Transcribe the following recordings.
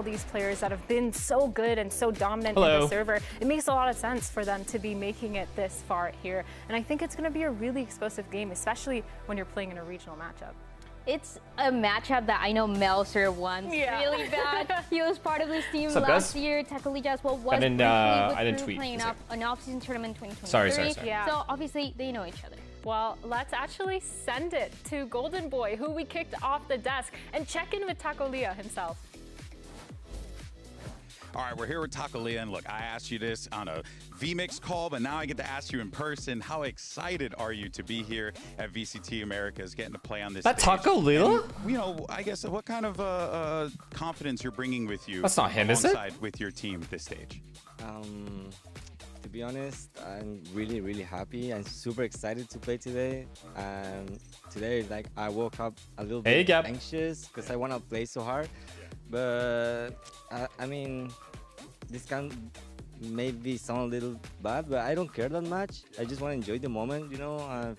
these players that have been so good and so dominant in the server, it makes a lot of sense for them to be making it this far here. And I think it's going to be a really explosive game, especially when you're playing in a regional matchup. It's a matchup that I know Melzer wants really bad. He was part of this team last year. Takalija as well was I didn't tweet. Playing up an off-season tournament in 2023. Sorry. Yeah. So obviously they know each other. Well, let's actually send it to Golden Boy, who we kicked off the desk, and check in with Takalija himself. All right, we're here with Takalija, and look, I asked you this on a VMix call, but now I get to ask you in person. How excited are you to be here at VCT Americas, getting to play on this stage? Takalija? You know, I guess what kind of confidence you're bringing with you? That's not him, is it? With your team at this stage. To be honest, I'm really happy. I'm super excited to play today. Today, like, I woke up a little bit anxious because I want to play so hard. But I mean, this can maybe sound a little bad, but I don't care that much. I just want to enjoy the moment, you know,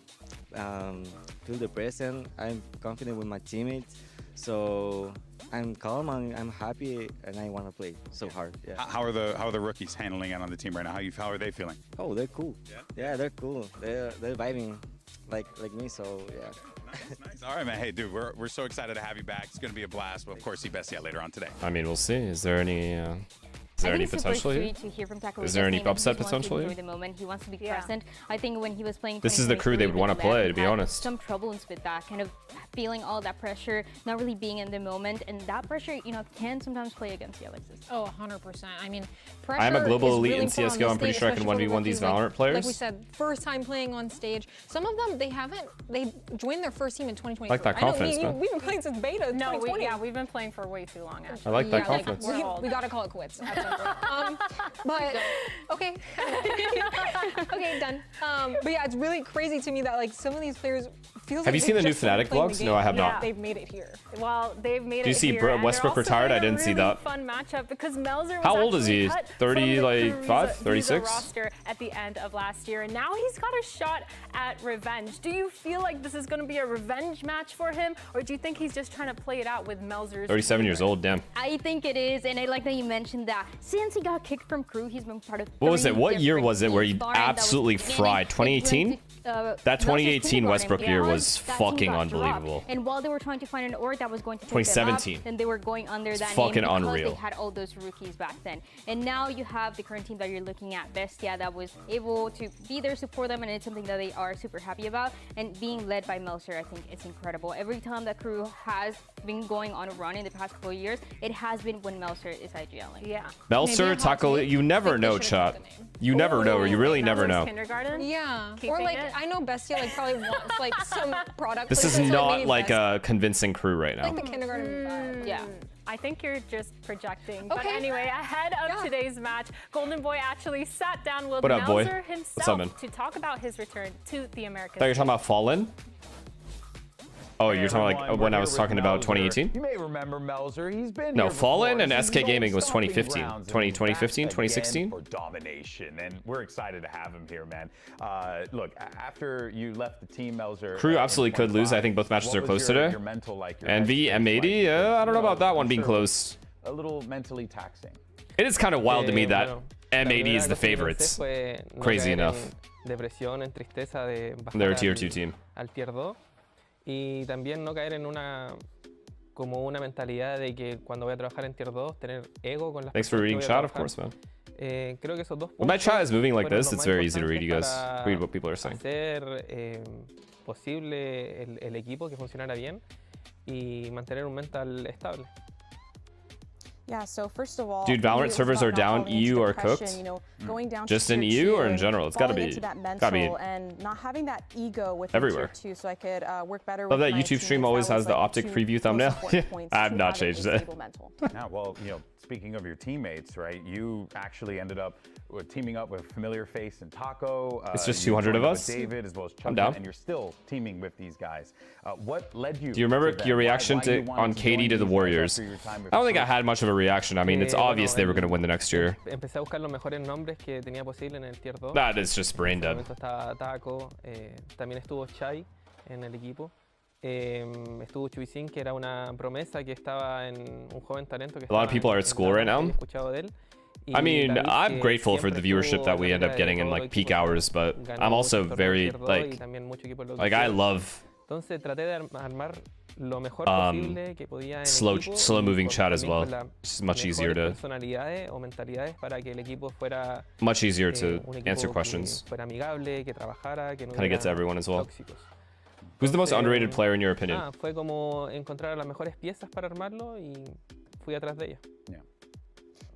feel the present. I'm confident with my teammates, so I'm calm and I'm happy, and I want to play so hard. Yeah. How are the rookies handling it on the team right now? How are they feeling? Oh, they're cool. Yeah, they're cool. They're vibing like me. So yeah. Nice. All right, man. Hey, dude, we're so excited to have you back. It's going to be a blast. But of course, see best yet later on today. I mean, we'll see. Is there any potential here? Is there any upset potential here? The moment he wants to be present. I think when he was playing, this is the crew they would want to play, to be honest. Some troubles with that, kind of feeling all that pressure, not really being in the moment, and that pressure, you know, can sometimes play against the Alexis. Oh, 100%. I mean, pressure. I'm a global elite really in CS:GO. I'm pretty sure I can 1v1 these Valorant players. Like we said, first time playing on stage. Some of them, they joined their first team in 2023. Like that confidence, man. We've been playing since beta. No, we've been playing for way too long, actually. I like that confidence. We got to call it quits at some point. But okay, okay, done. But yeah, it's really crazy to me that like some of these players feels. Have you seen the new Fnatic vlogs? No, I have not. They've made it here. Well, they've made it. Do you see Westbrook retired? I didn't see that. Fun matchup because Melzer was how old is he? 30, like 5, 36? Roster at the end of last year, and now he's got a shot at revenge. Do you feel like this is going to be a revenge match for him, or do you think he's just trying to play it out with Melzer's? 37 years old, damn. I think it is, and I like that you mentioned that. Since he got kicked from crew, he's been part of. What was it? What year was it where he absolutely fried? 2018? That 2018 Westbrook year was fucking unbelievable. And while they were trying to find an org that was going to 2017, then they were going under that fucking name because unreal. They had all those rookies back then. And now you have the current team that you're looking at, Bestia, that was able to be there, support them, and it's something that they are super happy about. And being led by Melzer, I think it's incredible. Every time that crew has been going on a run in the past couple of years, it has been when Melzer is IGLing. Yeah. Melzer, Takalija, you never know, chat. You never know, or you really never know. Kindergarten? Yeah. Or like, I know Bestia like probably wants like some product. This is not like a convincing crew right now. Like the kindergarten vibe. Yeah. I think you're just projecting. But anyway, ahead of today's match, Golden Boy actually sat down with Melzer himself to talk about his return to the Americas. I thought you were talking about Fallen? Oh, you're talking like when I was talking about 2018? You may remember Melzer. He's been no, Fallen and SK Gaming was 2015. 2015, 2016? For domination, and we're excited to have him here, man. Look, after you left the team, Melzer. Crew absolutely could lose. I think both matches are close today. Envy, M80, I don't know about that one being close. A little mentally taxing. It is kind of wild to me that M80 is the favorites. Crazy enough. They're a tier 2 team. Y también no caer en una mentalidad de que cuando voy a trabajar en tier 2 tener ego con las. Thanks for reading chat, of course, man. Creo que esos dos when my chat is moving like this, it's very easy to read you guys. Read what people are saying. Hacer posible el equipo que funcionara bien y mantener un mental estable. Yeah, so first of all, dude, Valorant servers are down. EU are cooked. You know, going down just in EU or in general? It's gotta be and not having that ego with everywhere too, so I could work better. Love that YouTube stream always has the optic preview thumbnail. I've not changed it. Yeah, well, you know, speaking of your teammates, right? You actually ended up teaming up with familiar face and Taco. It's just 200 of us. David as well as Chuck, I'm down. And you're still teaming with these guys. What led you? Do you remember your reaction on KD to the Warriors? I don't think I had much of a reaction. I mean, it's obvious they were going to win the next year. That is just brain dead. Taco, también estuvo Chai en el equipo. Estuvo Chuisin, que era una promesa que estaba en un joven talento que A lot of people are at school right now. I mean, I'm grateful for the viewership that we end up getting in like peak hours, but I'm also very like I love slow moving chat as well. It's much easier to answer questions. Kind of get to everyone as well. Who's the most underrated player in your opinion? Fue como encontrar las mejores piezas para armarlo y fui atrás de ella.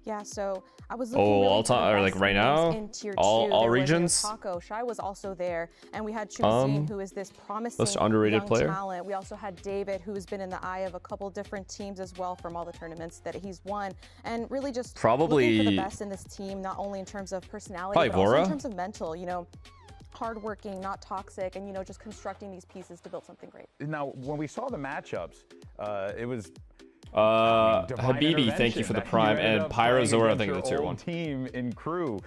Yeah, so I was looking really or like right now, in tier all regions. Taco Shy was also there, and we had Chuisin, who is this promising most underrated young player. talent. We also had David, who's been in the eye of a couple different teams as well from all the tournaments that he's won, and really just looking for the best in this team, not only in terms of personality, but also in terms of mental. You know, hardworking, not toxic, and just constructing these pieces to build something great. Now, when we saw the matchups, it was. Habibi, thank you for the prime, and Pyrozora, thank you for the tier 1. Team in crew.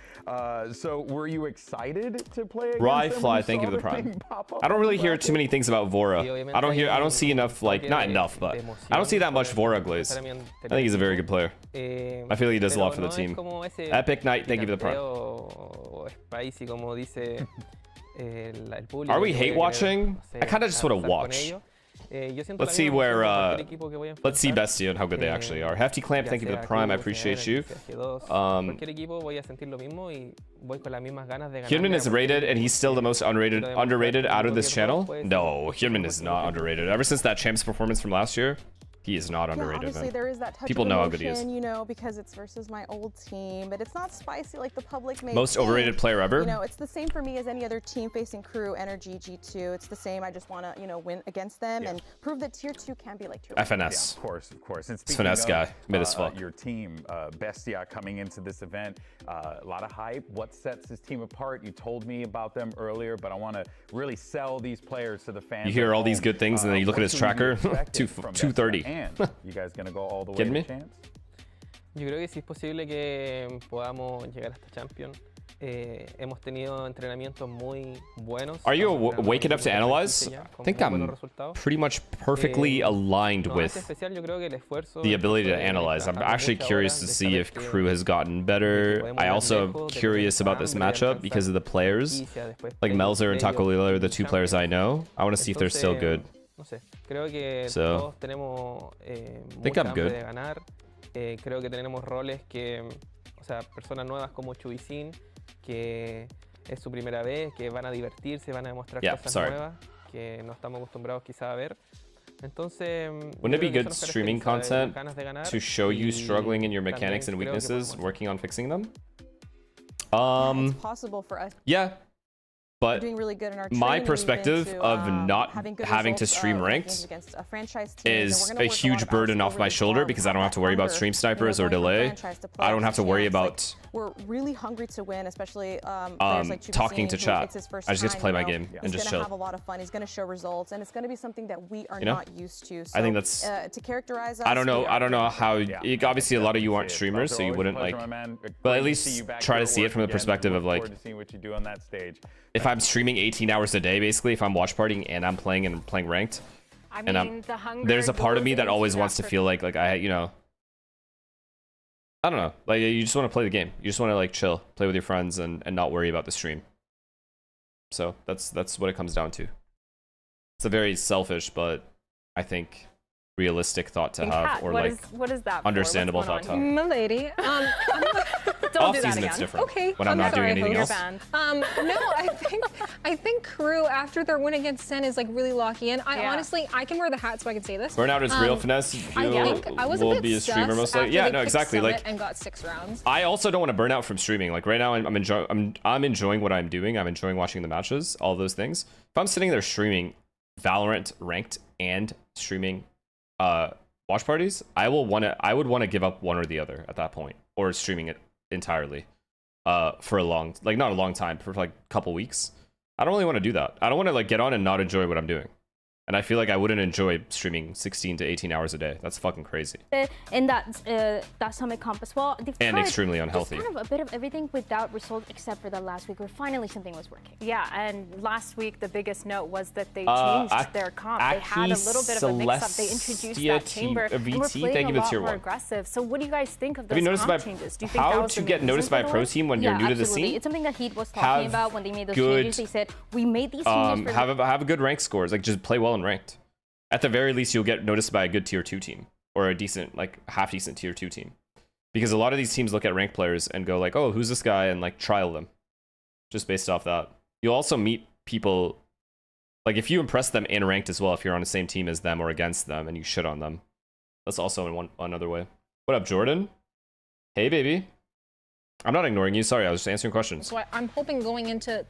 So were you excited to play against Ryfly, thank you for the prime. I don't really hear too many things about Vora. I don't see enough, like, not enough, but I don't see that much Vora glaze. I think he's a very good player. I feel like he does a lot for the team. Epic Knight, thank you for the prime. Are we hate watching? I kind of just want to watch. Let's see let's see Bestia and how good they actually are. Hefty Clamp, thank you for the prime, I appreciate you. Hyunmin is rated and he's still the most underrated out of this channel? No, Hyunmin is not underrated. Ever since that Champs performance from last year, he is not underrated, obviously man. There is that touch People of know how emotion, good he is. Because it's versus my old team, but it's not spicy like the public may Most think. overrated player ever? It's the same for me as any other team facing crew, Energy, G2. It's the same. I just want to, win against them and prove that tier 2 can be like tier 1. FNS. Yeah, of course. And it's finesse guy, mid as fuck. Your team, Bestia, coming into this event, a lot of hype. What sets this team apart? You told me about them earlier, but I want to really sell these players to the fans. You hear all these good things and then you look at his tracker, 230. You guys gonna go all the way Kidding to me? champs? Yo creo que sí es posible que podamos llegar hasta champion. Hemos tenido entrenamientos muy buenos. Are you waking up to analyze? I think I'm pretty much perfectly aligned with the ability to analyze. I'm actually curious to see if crew has gotten better. I also am curious about this matchup because of the players. Like Melzer and Taco Lila are the two players I know. I want to see if they're still good. So, I think I'm good. Creo que tenemos roles que, o sea, personas nuevas como Chuisin, que es su primera vez, que van a divertirse, van a demostrar cosas nuevas que no estamos acostumbrados quizá a ver. Entonces, wouldn't it be good streaming content to show you struggling in your mechanics and weaknesses, working on fixing them? It's possible for us. Yeah. But doing really good in our my perspective of not having to stream ranked is a huge burden off my shoulder because I don't have to worry about stream snipers or delay. I don't have to worry about we're really hungry to win, especially talking to chat. I just play my game and just chill. He's gonna have a lot of fun. He's gonna show results, and it's gonna be something that we are not used to. So, I think that's. To characterize us. I don't know how. Obviously, a lot of you aren't streamers, so you wouldn't like. But at least try to see it from the perspective of like. If I'm streaming 18 hours a day, basically, if I'm watch partying and I'm playing ranked, I mean, there's a part of me that always wants to feel like I, I don't know, like you just want to play the game. You just want to like chill, play with your friends, and not worry about the stream. So that's what it comes down to. It's a very selfish, but I think realistic thought to have, or like what is that understandable thought to have. Milady. Don't do that again. It's different. Okay. When I'm not doing anything else. No, I think crew after their win against Sen is like really locky in. Honestly, I can wear the hat so I can say this. Burnout is real finesse. I think I was a bit streamer most likely. Yeah, no, exactly. Like, and got 6 rounds. I also don't want to burn out from streaming. Like right now, I'm enjoying what I'm doing. I'm enjoying watching the matches, all those things. If I'm sitting there streaming Valorant ranked and streaming watch parties, I would want to give up one or the other at that point, or streaming it entirely for a long, like not a long time, for like a couple weeks. I don't really want to do that. I don't want to like get on and not enjoy what I'm doing. And I feel like I wouldn't enjoy streaming 16 to 18 hours a day. That's fucking crazy. In that summit comp as well. And extremely unhealthy. Kind of a bit of everything without results, except for the last week where finally something was working. Yeah, and last week the biggest note was that they changed their comp. They had a little bit of a mix-up. They introduced that chamber and were playing a lot more aggressive. So what do you guys think of those comp changes? Do you think how to get noticed by a pro team when you're new to the scene? It's something that Heat was talking about when they made those changes. They said, we made these changes have a good rank scores. Like, just play well in ranked. At the very least, you'll get noticed by a good tier 2 team or a decent, like half decent tier 2 team, because a lot of these teams look at ranked players and go like, oh, who's this guy, and like trial them just based off that. You'll also meet people, like if you impress them in ranked as well, if you're on the same team as them or against them and you shit on them, that's also in one other way. What up, Jordan? Hey, baby. I'm not ignoring you. Sorry, I was just answering questions. So I'm hoping going into,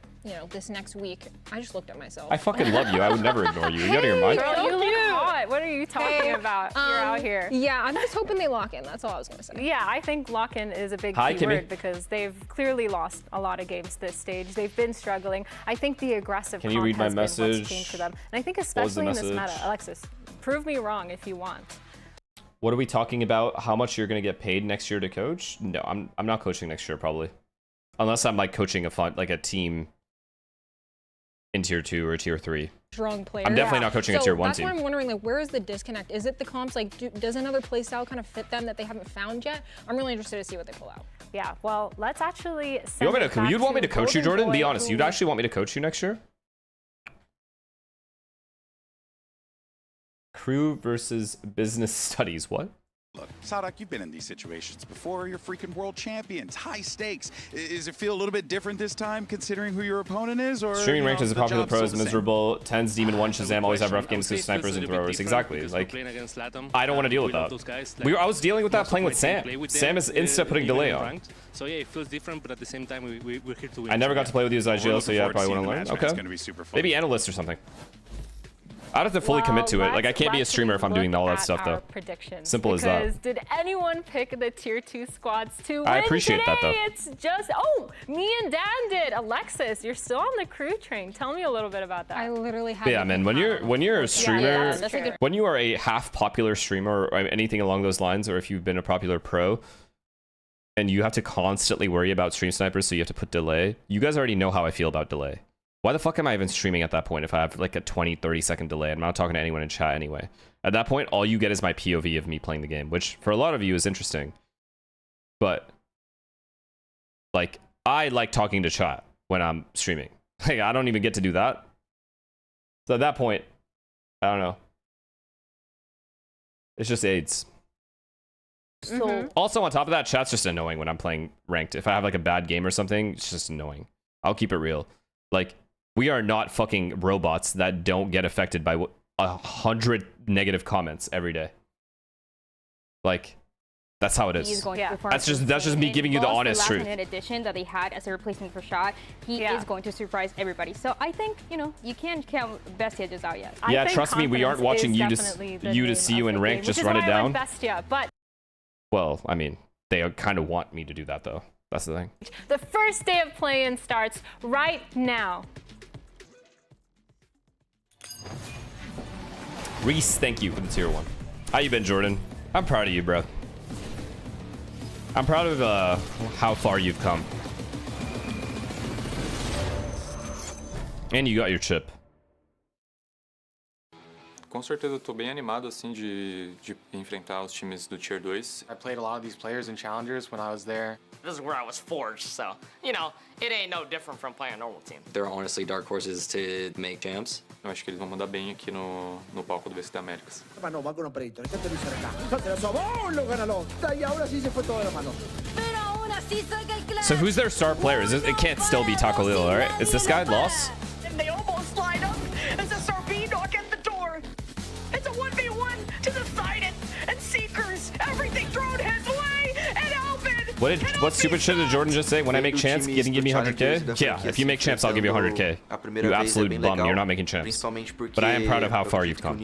this next week. I just looked at myself. I fucking love you. I would never ignore you. You out of your mind? Girl, you look hot. What are you talking about? You're out here. Yeah, I'm just hoping they lock in. That's all I was going to say. Yeah, I think lock in is a big key word because they've clearly lost a lot of games this stage. They've been struggling. I think the aggressive Can you read my message? Been what's changed for them. And I think especially in this meta, Alexis, prove me wrong if you want. What are we talking about? How much you're going to get paid next year to coach? No, I'm not coaching next year probably. Unless I'm like coaching a team in tier 2 or tier 3. Strong player. I'm definitely not coaching a tier 1 team. That's why I'm wondering, like, where is the disconnect? Is it the comps? Like, does another playstyle kind of fit them that they haven't found yet? I'm really interested to see what they pull out. Yeah, well, let's actually send you'd want me to coach you, Jordan? Be honest. You'd actually want me to coach you next year? Crew versus business studies. What? Look, Sadak, you've been in these situations before. You're freaking world champions. High stakes. Does it feel a little bit different this time, considering who your opponent is? Or streaming ranked as a popular pro is miserable. Tens, Demon 1, Shazam always have rough games with snipers and throwers. Exactly. Like, I don't want to deal with that. I was dealing with that playing with Sam. Sam is insta putting delay on. So yeah, it feels different, but at the same time, we're here to win. I never got to play with you as IGL, so yeah, I probably want to learn. Okay. Maybe analyst or something. I'd have to fully commit to it. Like, I can't be a streamer if I'm doing all that stuff, though. Simple as that. Did anyone pick the tier 2 squads to win I appreciate today? That, though. It's just, me and Dan did. Alexis, you're still on the crew train. Tell me a little bit about that. I literally have. Yeah, man. When you're a streamer, when you are a half popular streamer or anything along those lines, or if you've been a popular pro, and you have to constantly worry about stream snipers, so you have to put delay. You guys already know how I feel about delay. Why the fuck am I even streaming at that point if I have like a 20-30 second delay? I'm not talking to anyone in chat anyway. At that point, all you get is my POV of me playing the game, which for a lot of you is interesting. But like, I like talking to chat when I'm streaming. Like, I don't even get to do that. So at that point, I don't know. It's just AIDS. Also, on top of that, chat's just annoying when I'm playing ranked. If I have like a bad game or something, it's just annoying. I'll keep it real. Like, we are not fucking robots that don't get affected by 100 negative comments every day. Like, that's how it is. That's just me giving you the honest truth. In addition that they had as a replacement for Shot, he is going to surprise everybody. So I think, you can't count Bestia just out yet. Yeah, trust me, we aren't watching you to see you in rank. Just run it down. Bestia, but well, I mean, they kind of want me to do that though. That's the thing. The first day of play-in starts right now. Reese, thank you for the tier 1. How you been, Jordan? I'm proud of you, bro. I'm proud of how far you've come. And you got your chip. Com certeza eu tô bem animado assim de enfrentar os times do Tier 2. I played a lot of these players in Challengers when I was there. This is where I was forged, so, it ain't no different from playing a normal team. They're honestly dark horses to make champs. Eu acho que eles vão mandar bem aqui no palco do VCT Américas. So who's their star player? It can't still be Taco Lil, right? Is this guy lost? And they almost line up as a Sarbino knock at the door. It's a 1v1 to the side and Seekers. Everything thrown his way and Alvin. What stupid shit did Jordan just say? When I make champs, give me 100k? Yeah, if you make champs, I'll give you 100k. You absolute bum, you're not making champs. But I am proud of how far you've come.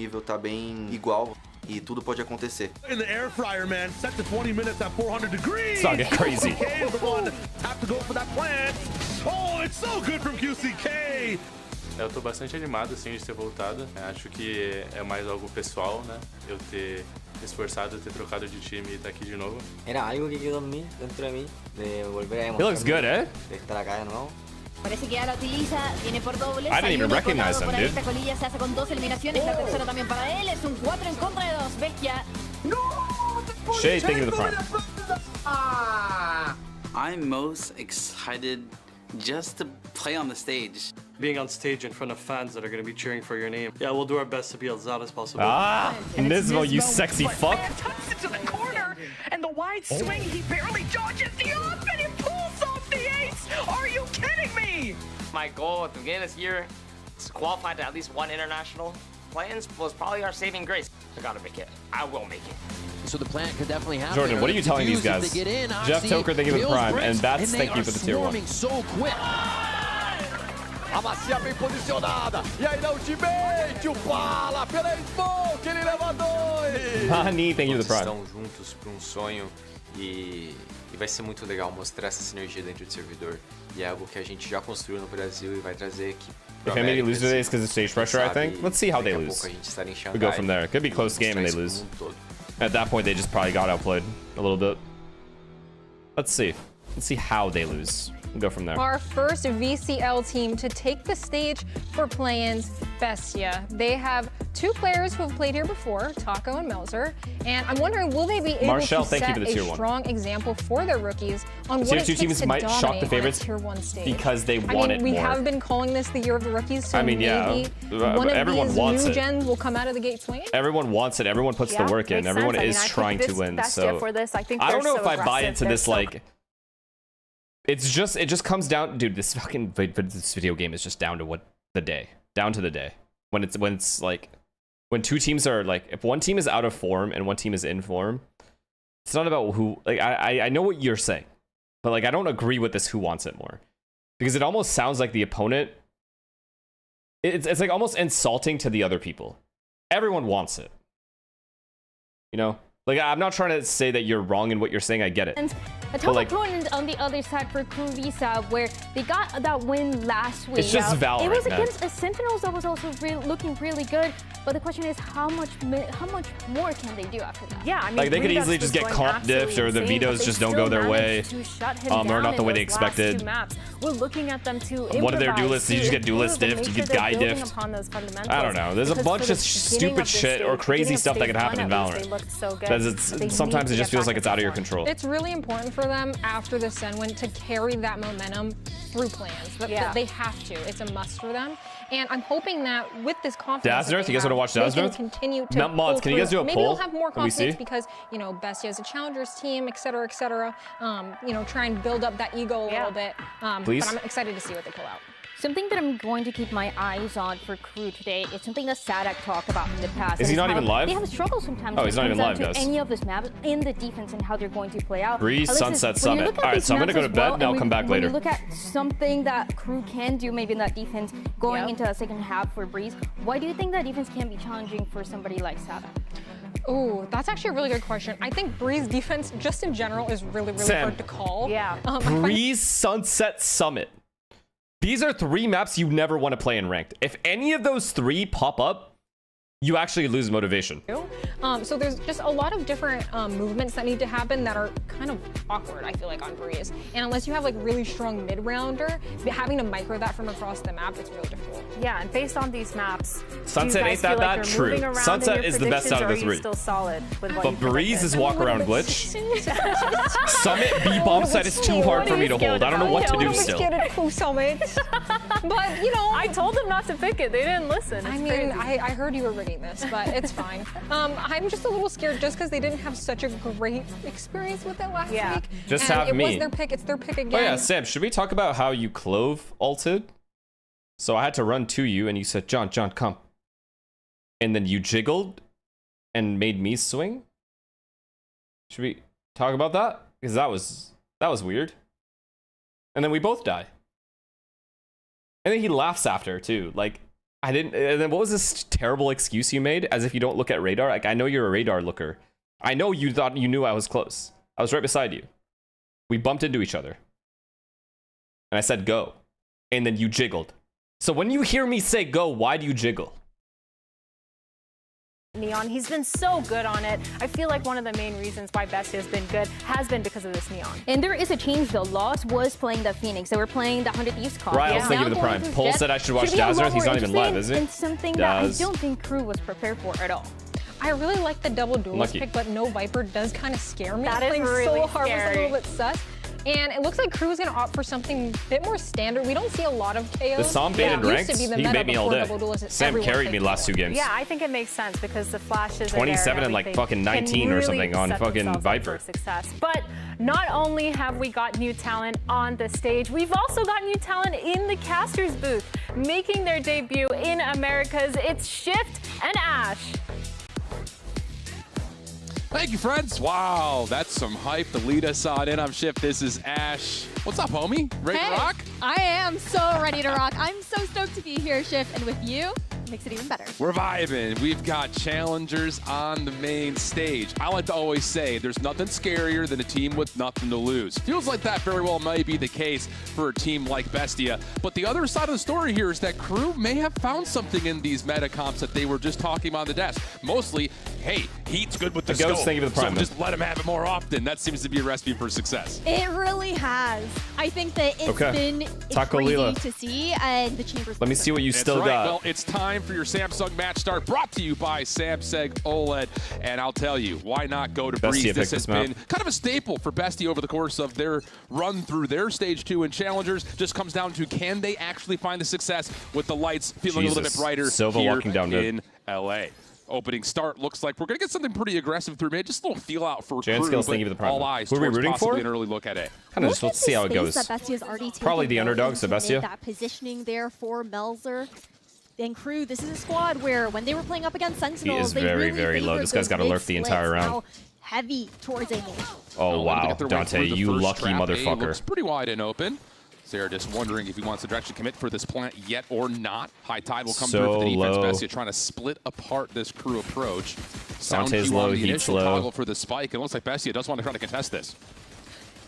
E tudo pode acontecer. In the air fryer, man. Set to 20 minutes at 400 degrees. Let's not get crazy. QCK is the one have to go for that plant. Oh, it's so good from QCK. Eu tô bastante animado, assim, de ter voltado. Acho que é mais algo pessoal, né? Eu ter esforçado, ter trocado de time e estar aqui de novo. Era algo que quedó en mí, dentro de mí, de volver a He looks good, eh? de estar acá de nuevo. Parece que ya la utiliza, viene por dobles. I didn't even recognize him, dude. Esta colilla se hace con 2 eliminaciones, la tercera también para él. Es un 4 en contra de 2. Bestia. Shade, thank you for the prime. I'm most excited just to play on the stage. Being on stage in front of fans that are going to be cheering for your name. Yeah, we'll do our best to be as loud as possible. Ah, Nismo, you sexy fuck. Tucks into the corner, and the wide swing, he barely dodges the up, and he pulls off the ace. Are you kidding me? My goal at the beginning of this year is to qualify to at least one international. Plans was probably our saving grace. I gotta make it. I will make it. So the plan could definitely happen. Jordan, what are you telling these guys? Jeff Toker, thank you for the prime, and Bats, thank you for the tier 1. So quick. A Macia bem posicionada. E aí na ultimate, o Pala pela Smoke, ele leva 2. Nani, thank you for the prime. Estão juntos para um sonho e vai ser muito legal mostrar essa sinergia dentro do servidor. E é algo que a gente já construiu no Brasil e vai trazer aqui. If maybe lose today, it's because of stage pressure, I think. Let's see how they lose. We go from there. It could be a close game and they lose. At that point, they just probably got outplayed a little bit. Let's see. Let's see how they lose. We'll go from there. Our first VCL team to take the stage for play-ins, Bestia. They have 2 players who have played here before, Taco and Melzer, and I'm wondering, will they be able to set a strong example for their rookies on what it takes to might shock the favorites Tier 1 stage? Because they want it more. We have been calling this the year of the rookies, so I mean, maybe one of everyone these wants new it. gens will come out of the gate swinging. Everyone wants it. Everyone puts the work in. Everyone is trying to win. So for this, I don't know if I buy into this like. It just comes down, dude. This video game is just down to the day when it's like when 2 teams are like, if one team is out of form and one team is in form, it's not about who. Like I know what you're saying, but like I don't agree with this. Who wants it more? Because it almost sounds like the opponent. It's like almost insulting to the other people. Everyone wants it, you know. Like, I'm not trying to say that you're wrong in what you're saying. I get it. And a tough opponent on the other side for Crew Visa, where they got that win last week. It's just Valorant, it was against a Sentinels that was also looking really good. But the question is, how much more can they do after that? Yeah, I mean, like they could easily just get comp diffed, or the vetoes just don't go their way, or not the way they expected. We're looking at them to one of their duelists, you just get duelist diffed, you get guy diffed. I don't know. There's a bunch of stupid shit or crazy stuff that could happen in Valorant. Sometimes it just feels like it's out of your control. It's really important for them after the Sen win to carry that momentum through plans. They have to. It's a must for them. And I'm hoping that with this confidence, Daznorth, you guys want to watch Daznorth? Continue to mods, can you guys do a poll? Maybe they'll have more confidence because, you know, Bestia is a challengers team, et cetera, et cetera. You know, try and build up that ego a little bit. Please. But I'm excited to see what they pull out. Something that I'm going to keep my eyes on for Crew today is something that Sadak talked about in the past. Is he not even live? They have struggled sometimes. Oh, he's not even live, guys. Any of this map in the defense and how they're going to play out. Breeze, Sunset, Summit. All right, so I'm going to go to bed and I'll come back later. When you look at something that Crew can do maybe in that defense going into the second half for Breeze, why do you think that defense can be challenging for somebody like Sadak? Oh, that's actually a really good question. I think Breeze defense, just in general, is really hard to call. Yeah. Breeze, Sunset, Summit. These are 3 maps you never want to play in ranked. If any of those 3 pop up, you actually lose motivation. So there's just a lot of different movements that need to happen that are kind of awkward, I feel like, on Breeze. And unless you have like really strong mid-rounder, having to micro that from across the map, it's really difficult. Yeah, and based on these maps, Sunset ain't that bad? True. Sunset is the best out of the 3. Still solid with but Breeze is walk around glitch. Summit B bomb site is too hard for me to hold. I don't know what to do still. Summit. But you know, I told them not to pick it. They didn't listen. I mean, I heard you were rigging this, but it's fine. I'm just a little scared just because they didn't have such a great experience with it last week. Just and have me. It was their pick. It's their pick again. Oh yeah, Sam, should we talk about how you clove ulted? So I had to run to you and you said, John, come. And then you jiggled and made me swing? Should we talk about that? Because that was weird. And then we both die. And then he laughs after too. Like, I didn't. And then what was this terrible excuse you made? As if you don't look at radar. Like, I know you're a radar looker. I know you thought you knew I was close. I was right beside you. We bumped into each other. And I said, go. And then you jiggled. So when you hear me say go, why do you jiggle? Neon, he's been so good on it. I feel like one of the main reasons why Bestia has been good has been because of this Neon. And there is a change though. Lost was playing the Phoenix. They were playing the 100 Thieves card. Right, thank you for the prime. Pole said I should watch Dazzler. He's not even live, is he? And something that I don't think Crew was prepared for at all. I really like the double duelist pick, but no Viper does kind of scare me. That is really so hard. scary. It's a little bit sus. And it looks like Crew is going to opt for something a bit more standard. We don't see a lot of KOs. The Sam baited ranked, he made me all day. Sam carried me last 2 games. Yeah, I think it makes sense because the flashes 27 and like fucking 19 or something on fucking Viper. Success. But not only have we got new talent on the stage, we've also got new talent in the casters booth. Making their debut in Americas, it's Shift and Ash. Thank you, friends. Wow, that's some hype to lead us on in. I'm Shift. This is Ash. What's up, homie? Ready to rock? I am so ready to rock. I'm so stoked to be here, Shift, and with you, makes it even better. We're vibing. We've got challengers on the main stage. I like to always say there's nothing scarier than a team with nothing to lose. Feels like that very well might be the case for a team like Bestia. But the other side of the story here is that Crew may have found something in these meta comps that they were just talking about on the desk. Mostly, hey, Heat's good with the scope, thank you for the prime, so just let him have it more often. That seems to be a recipe for success. It really has. I think that it's been crazy to see, and the Chambers. Let me see what you still got. Well, it's time for your Samsung Match Start, brought to you by Samsung OLED. And I'll tell you, why not go to Breeze? This has been kind of a staple for Bestia over the course of their run through their Stage 2 in Challengers. Just comes down to, can they actually find the success with the lights feeling a little bit brighter here in LA? Opening start looks like we're going to get something pretty aggressive through mid. Just a little feel out for Crew, Skills, thank you for the prime. All eyes who are we rooting for? An early look at it. Kind of just let's see how it goes. Probably the underdog, so Bestia. That positioning there for Melzer. And Crew, this is a squad where when they were playing up against Sentinels, he is very, very low. This guy's got to lurk the entire round. Heavy towards Aiden. Oh, wow. Dante, you lucky motherfucker. Looks pretty wide and open. So they're just wondering if he wants to actually commit for this plant yet or not. High Tide will come through for the defense. Bestia trying to split apart this Crew approach. Dante's low, Heat's low. Toggle for the spike. It looks like Bestia does want to try to contest this.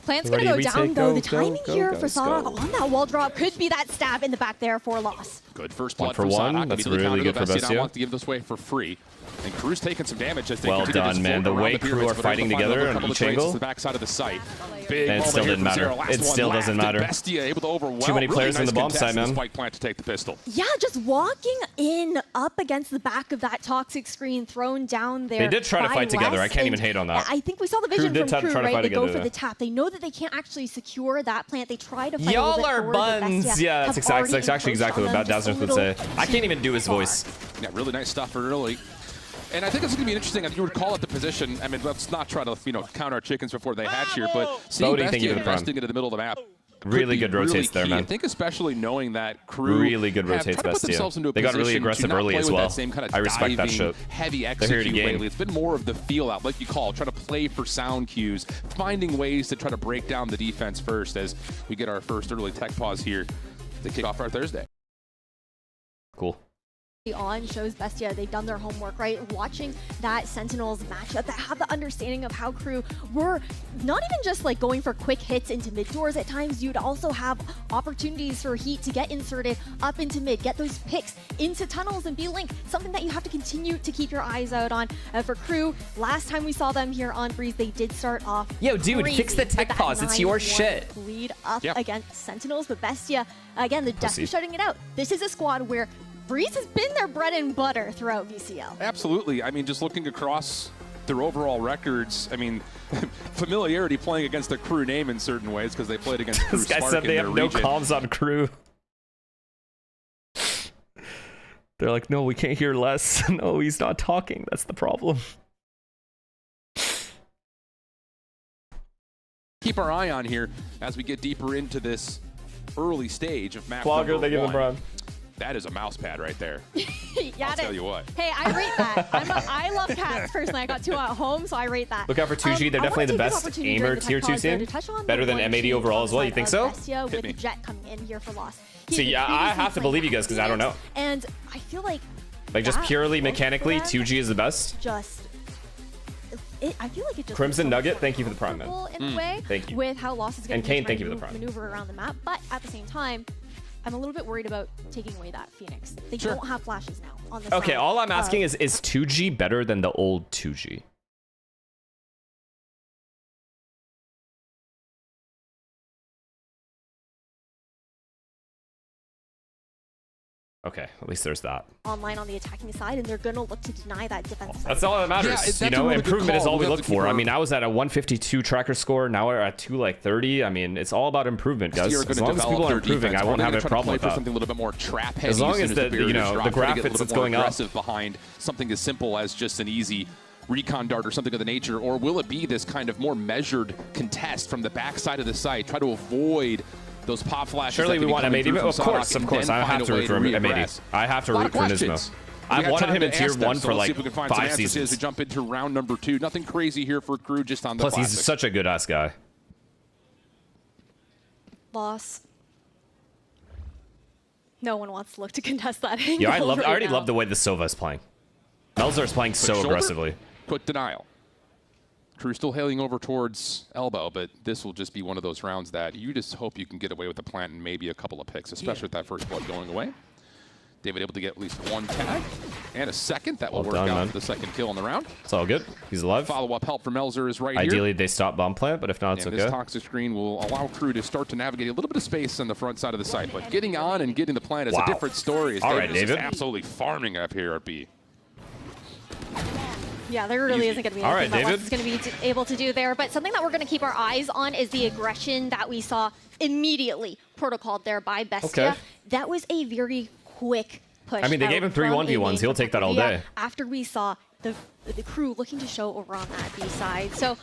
Plant's going to go down, though. The timing here for Sarak on that wall drop could be that stab in the back there for loss. Good first blood for one. That's really good for Bestia. I want to give this away for free. And Crew's taking some damage as they well done, man. The way Crew are fighting together on each angle. The backside of the site. And it still didn't matter. It still doesn't matter. Bestia able to overwhelm. Too many players on the bomb side, man. Spike plant to take the pistol. Yeah, just walking in up against the back of that toxic screen, thrown down there. They did try to fight together. I can't even hate on that. I think we saw the vision from Crew, right? They go for the tap. They know that they can't actually secure that plant. They try to fight y'all are buns. Yeah, that's actually exactly what Bad Dazzler would say. I can't even do his voice. Yeah, really nice stuff early. And I think it's going to be interesting. I think you would call it the position. I mean, let's not try to, count our chickens before they hatch here, but seeing Bestia investing into the middle of the map. Really good rotates there, man. I think especially knowing that Crew really good rotates Bestia. They got really aggressive early as well. I respect that shit. Heavy execute lately. It's been more of the feel out, like you call it, trying to play for sound cues, finding ways to try to break down the defense first as we get our first early tech pause here to kick off our Thursday. Cool. On shows Bestia, they've done their homework, right? Watching that Sentinels matchup, that have the understanding of how Crew were not even just like going for quick hits into mid doors. At times, you'd also have opportunities for Heat to get inserted up into mid, get those picks into tunnels and be linked. Something that you have to continue to keep your eyes out on. For Crew, last time we saw them here on Breeze, they did start off. Yo, dude, fix the tech pause. It's your shit. Lead up against Sentinels, but Bestia, again, they're definitely shutting it out. This is a squad where Breeze has been their bread and butter throughout VCL. Absolutely. I mean, just looking across their overall records, I mean, familiarity playing against the Crew name in certain ways because they played against Crew. This guy said they have no comms on Crew. They're like, no, we can't hear less. No, he's not talking. That's the problem. Keep our eye on here as we get deeper into this early stage of map Flogger, they give him Brown. That is a mouse pad right there. Yeah, I'll tell you what. Hey, I rate that. I love cats personally. I got 2 at home, so I rate that. Look out for 2G. They're definitely the best aimer tier 2 team. Better than M80 overall as well. You think so? With the Jet coming in here for loss. See, yeah, I have to believe you guys because I don't know. And I feel like just purely mechanically, 2G is the best. I feel like it just Crimson Nugget, thank you for the prime, man. In a way, thank you. With how loss is going to Kane, thank you for the prime. Maneuver around the map, but at the same time, I'm a little bit worried about taking away that Phoenix. They don't have flashes now on the Okay, side. all I'm asking is 2G better than the old 2G? Okay, at least there's that. Online on the attacking side, and they're going to look to deny that defensive side. That's all that matters. Yeah, you know, improvement is all we look for. her. I mean, I was at a 152 tracker score. Now we're at 230. I mean, it's all about improvement, guys. As long as people are improving, I won't have a problem with that. Something a little bit more trap heavy. As long as the graph it's going up behind something as simple as just an easy recon dart or something of the nature, or will it be this kind of more measured contest from the backside of the site? Try to avoid those pop flashes. Surely we want M80. Of course. I have to root for M80. I have to root for Nismo. I've wanted him in tier 1 for like 5 seasons. As we jump into round number 2. Nothing crazy here for Crew, just on the Plus, classic. he's such a good-ass guy. Loss. No one wants to look to contest that. Yeah, I already love the way the Sova is playing. Melzer is playing so aggressively. Quick denial. Crew still hailing over towards elbow, but this will just be one of those rounds that you just hope you can get away with the plant and maybe a couple of picks, especially with that first blood going away. David able to get at least 1 tag and a second. That will work out for the second kill in the round. It's all good. He's alive. Follow-up help from Melzer is right here. Ideally, they stop bomb plant, but if not, it's okay. This toxic screen will allow Crew to start to navigate a little bit of space on the front side of the site, but getting on and getting the plant is a different story. All right, David. Absolutely farming up here at B. Yeah, there really isn't going to be anything that West is going to be able to do there. But something that we're going to keep our eyes on is the aggression that we saw immediately protocoled there by Bestia. Okay. That was a very quick push. I mean, they gave him 3 1v1s. He'll take that all day. After we saw the Crew looking to show over on that B side. So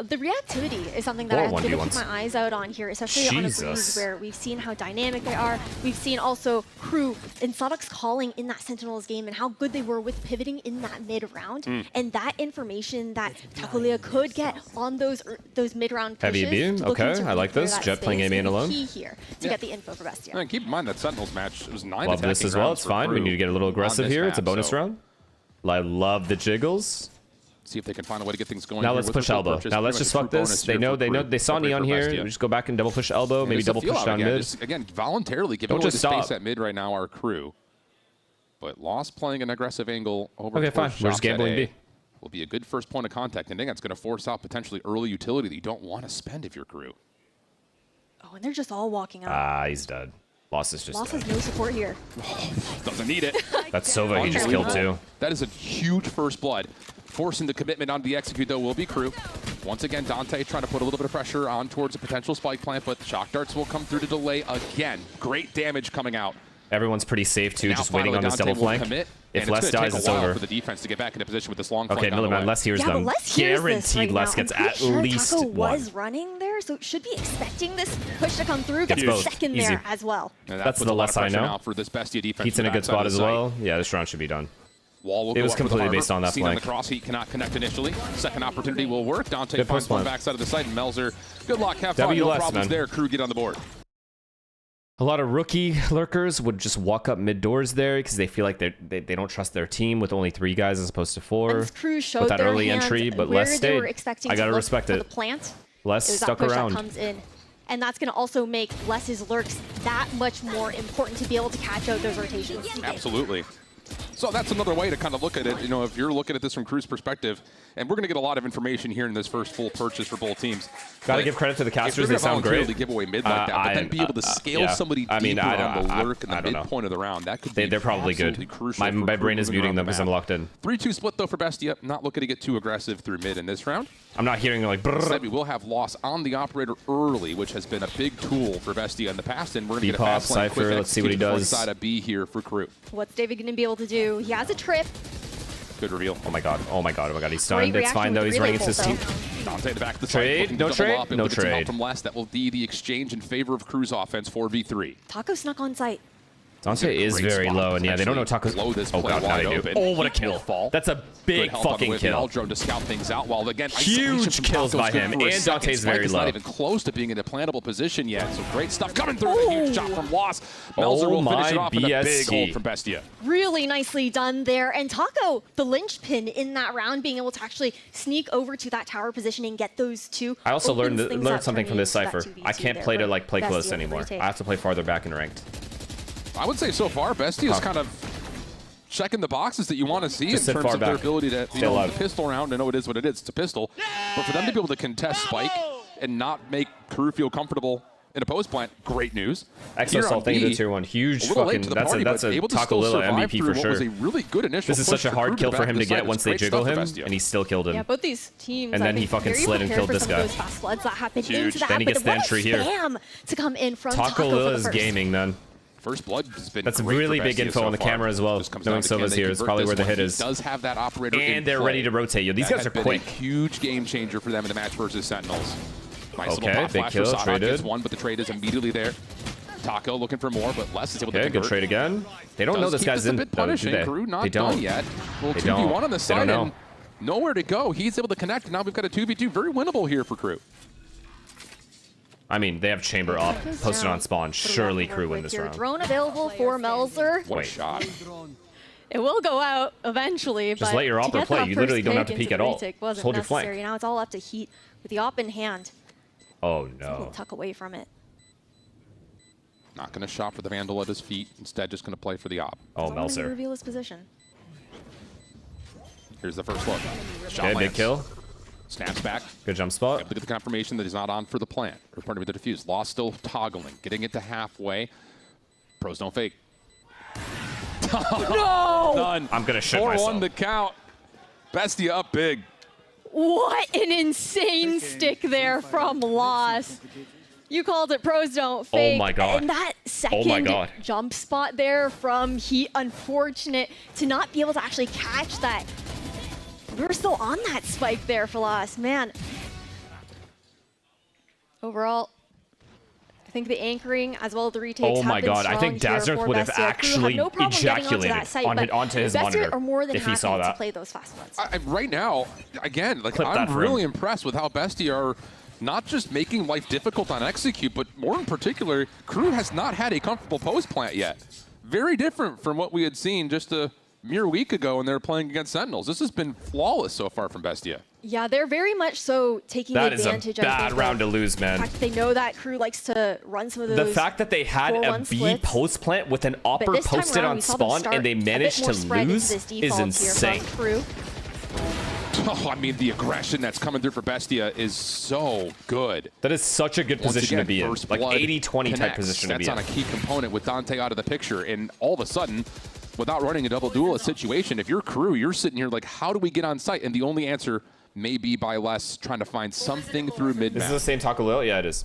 the reactivity is something that I'm going to keep my eyes out on here, especially on a Breeze where we've seen how dynamic they are. We've seen also Crew and SUDOWOODO's calling in that Sentinels game and how good they were with pivoting in that mid-round. And that information that Takulia could get on those mid-round pushes. Heavy beam, okay, I like this. Jet playing A main alone. Key here to get the info for Bestia. And keep in mind that Sentinels match, it was 9 Love this as well, it's fine. We need to get a little aggressive here. It's a bonus round. I love the jiggles. See if they can find a way to get things going. Now let's push elbow. Now let's just fuck this. They know they saw Neon here. We just go back and double push elbow, maybe double push down mid. Again, voluntarily giving away the space at mid right now, our Crew. But Lost playing an aggressive angle over. Okay, fine. We're just gambling B. Will be a good first point of contact, and I think that's going to force out potentially early utility that you don't want to spend if you're Crew. Oh, and they're just all walking out. Ah, he's dead. Lost is just Lost dead. has no support here. Doesn't need it. That's Sova. He just killed too. That is a huge first blood. Forcing the commitment on the execute, though, will be Crew. Once again, Dante trying to put a little bit of pressure on towards a potential spike plant, but shock darts will come through to delay again. Great damage coming out. Everyone's pretty safe, too, just waiting on this double flank. If Les dies, it's over. For the defense to get back into position with this long okay, Millerman, Les hears them. Guaranteed Les gets at least Taco one. was running there, so should be expecting this push to come through. Gets both. Second there as well. That's the less I know. For this Bestia defense. Heat's in a good spot as well. Yeah, this round should be done. Wall will it was completely based on that flank. On the cross, he cannot connect initially. Second opportunity will work. Dante finds one backside of the site, and Melzer, good luck, have fun, no problems there. Crew get on the board. A lot of rookie lurkers would just walk up mid doors there because they feel like they don't trust their team with only 3 guys as opposed to 4. Crew showed with that their early entry, but Les stayed. I gotta respect it. The plant. Les stuck around. That comes in. And that's going to also make Les's lurks that much more important to be able to catch out those rotations. Absolutely. So that's another way to kind of look at it. You know, if you're looking at this from Crew's perspective, and we're going to get a lot of information here in this first full purchase for both teams. Got to give credit to the casters; they sound great. To give away mid like that, but then be able to scale somebody deeper on the lurk in the midpoint of the round. That could be they're probably good. My brain is muting them because I'm locked in. 3-2 split though for Bestia. Not looking to get too aggressive through mid in this round. I'm not hearing like. Instead, we will have loss on the operator early, which has been a big tool for Bestia in the past, and we're going to get a fast lane quick. Let's see what he does. Side of B here for Crew. What's David going to be able to do? He has a trip. Good reveal. Oh my god. Oh my god. Oh my god. He's stunned. It's fine though. He's running into his team. Dante the back of the trade. No trade. No trade. From Les, that will be the exchange in favor of Crew's offense 4v3. Taco snuck on site. Dante is very low, and yeah, they don't know Taco's. Oh god, now they do. Oh, what a kill! That's a big fucking kill. Drone to scout things out, while again huge kills by him, and Dante's very low. Not even close to being in a plantable position yet. So great stuff coming through. A huge shot from Loss. Melzer will finish it off with a big hold from Bestia. Really nicely done there, and Taco, the linchpin in that round, being able to actually sneak over to that tower position and get those 2. I also learned something from this cipher. I can't play to like play close anymore. I have to play farther back in ranked. I would say so far, Bestia is kind of checking the boxes that you want to see in terms of their ability to the pistol round. I know it is what it is. It's a pistol. But for them to be able to contest Spike and not make Crew feel comfortable in a post plant, great news. Exosalt, thank you to tier 1. Huge fucking, that's a Tacolilla MVP for sure. Was a really good initial this is such a hard kill for him to get once they jiggle him, and he still killed him. Yeah, both these teams. And then he fucking slid and killed this guy. Those fast floods that happened into that, then he gets the entry here. To come in from Tacolilla is gaming then. First blood has been That's really big info on the camera as well. Knowing Silva's here is probably where the hit is. Does have that operator and they're ready to rotate you. These guys are quick. Huge game changer for them in the match versus Sentinels. Nice okay, big kill, traded. One, but the trade is immediately there. Taco looking for more, but Les is able to convert. Good trade again. They don't know this guy's in. Crew not done yet. Well, 2v1 on the side and nowhere to go. He's able to connect. Now we've got a 2v2. Very winnable here for Crew. I mean, they have Chamber up, posted on spawn. Surely Crew win this round. Drone available for Melzer. What a shot. It will go out eventually, just let your opper play. You literally don't have to peek at all. Just hold your flank. Now it's all up to Heat with the op in hand. Oh no. Tuck away from it. Not going to shop for the Vandal at his feet. Instead, just going to play for the op. Oh, Melzer. Reveal his position. Here's the first look. Okay, big kill. Snaps back. Good jump spot. Look at the confirmation that he's not on for the plant. Or pardon me, the defuse. Lost still toggling. Getting it to halfway. Pros don't fake. No! Done. I'm going to shit myself. 4-1 the count. Bestia up big. What an insane stick there from Loss. You called it pros don't fake. Oh my god. And that second jump spot there from Heat, unfortunate to not be able to actually catch that. We were still on that spike there for Loss, man. Overall, I think the anchoring as well as the retakes oh my god, I think Dazzarth would have actually ejaculated onto his monitor if he saw that. To play those fast ones. Right now, again, like I'm really impressed with how Bestia are not just making life difficult on execute, but more in particular, Crew has not had a comfortable post plant yet. Very different from what we had seen just a mere week ago when they were playing against Sentinels. This has been flawless so far from Bestia. Yeah, they're very much so taking advantage of it. That is a bad round to lose, man. In fact, they know that Crew likes to run some of those. The fact that they had a B post plant with an opper posted on spawn and they managed to lose is insane. Oh, I mean, the aggression that's coming through for Bestia is so good. That is such a good position to be in. Like 80-20 type position to be in. That's on a key component with Dante out of the picture. And all of a sudden, without running a double duelist situation, if you're Crew, you're sitting here like, how do we get on site? And the only answer may be by Les trying to find something through mid-map. This is the same Tacolilla? Yeah, it is.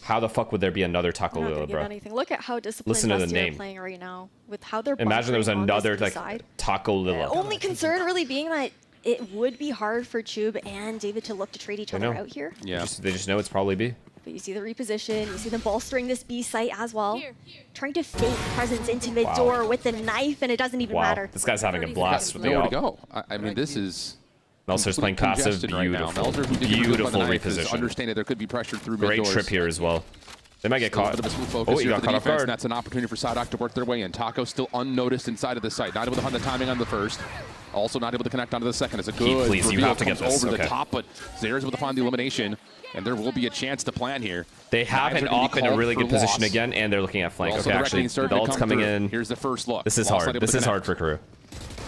How the fuck would there be another Tacolilla, bro? Anything. Look at how disciplined Bestia are playing right now with how they're imagine there was another like Tacolilla. Only concern really being that it would be hard for Chube and David to look to trade each other out here. Yeah, they just know it's probably B. But you see the reposition, you see them bolstering this B site as well. Trying to fake presence into mid door with the knife, and it doesn't even matter. This guy's having a blast with the op. Go. I mean, this is... Melzer's playing passive, beautiful, beautiful reposition. Understanding there could be pressure through mid doors. Great trip here as well. They might get caught. Oh, he got caught off guard. That's an opportunity for Psyduck to work their way in. Taco still unnoticed inside of the site. Not able to hunt the timing on the first. Also not able to connect onto the second. It's a good please, you have to get this. Over the top, but Zera's able to find the elimination, and there will be a chance to plan here. They have an op in a really good position again, and they're looking at flank. Okay, actually, the ult's coming in. Here's the first look. This is hard. This is hard for Crew.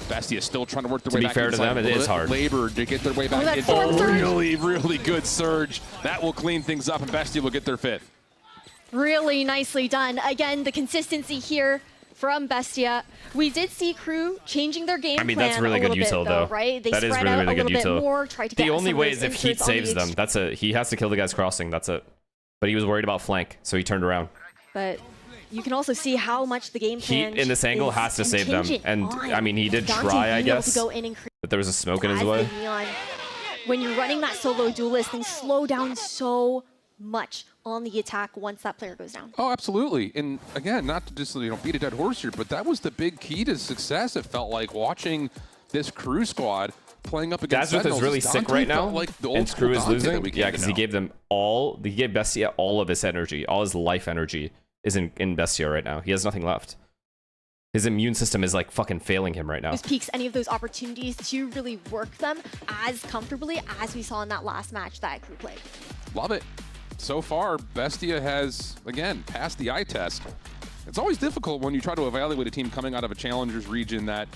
Bestia still trying to work their way back. To be fair to them, it is hard. Labor to get their way back. It's a really, really good surge. That will clean things up, and Bestia will get their fifth. Really nicely done. Again, the consistency here from Bestia. We did see Crew changing their game plan. I mean, that's really good util, though. Right? They that is spread really, out really a good little bit util. more, tried to get the only way is of if Heat saves them. That's it. He has to kill the guys crossing. That's it. But he was worried about flank, so he turned around. But you can also see how much the game plan Heat in this angle has to save them. And I mean, he did try, I guess. But there was a smoke in his way. When you're running that solo duelist, things slow down so much on the attack once that player goes down. Oh, absolutely. And again, not to just beat a dead horse here, but that was the big key to success. It felt like watching this Crew squad playing up against Sentinels. Dazzarth is really sick right now, like and Crew is losing. Yeah, because he gave them all. He gave Bestia all of his energy, all his life energy is in Bestia right now. He has nothing left. His immune system is like fucking failing him right now. Those peaks, any of those opportunities to really work them as comfortably as we saw in that last match that Crew played. Love it. So far, Bestia has, again, passed the eye test. It's always difficult when you try to evaluate a team coming out of a challengers region that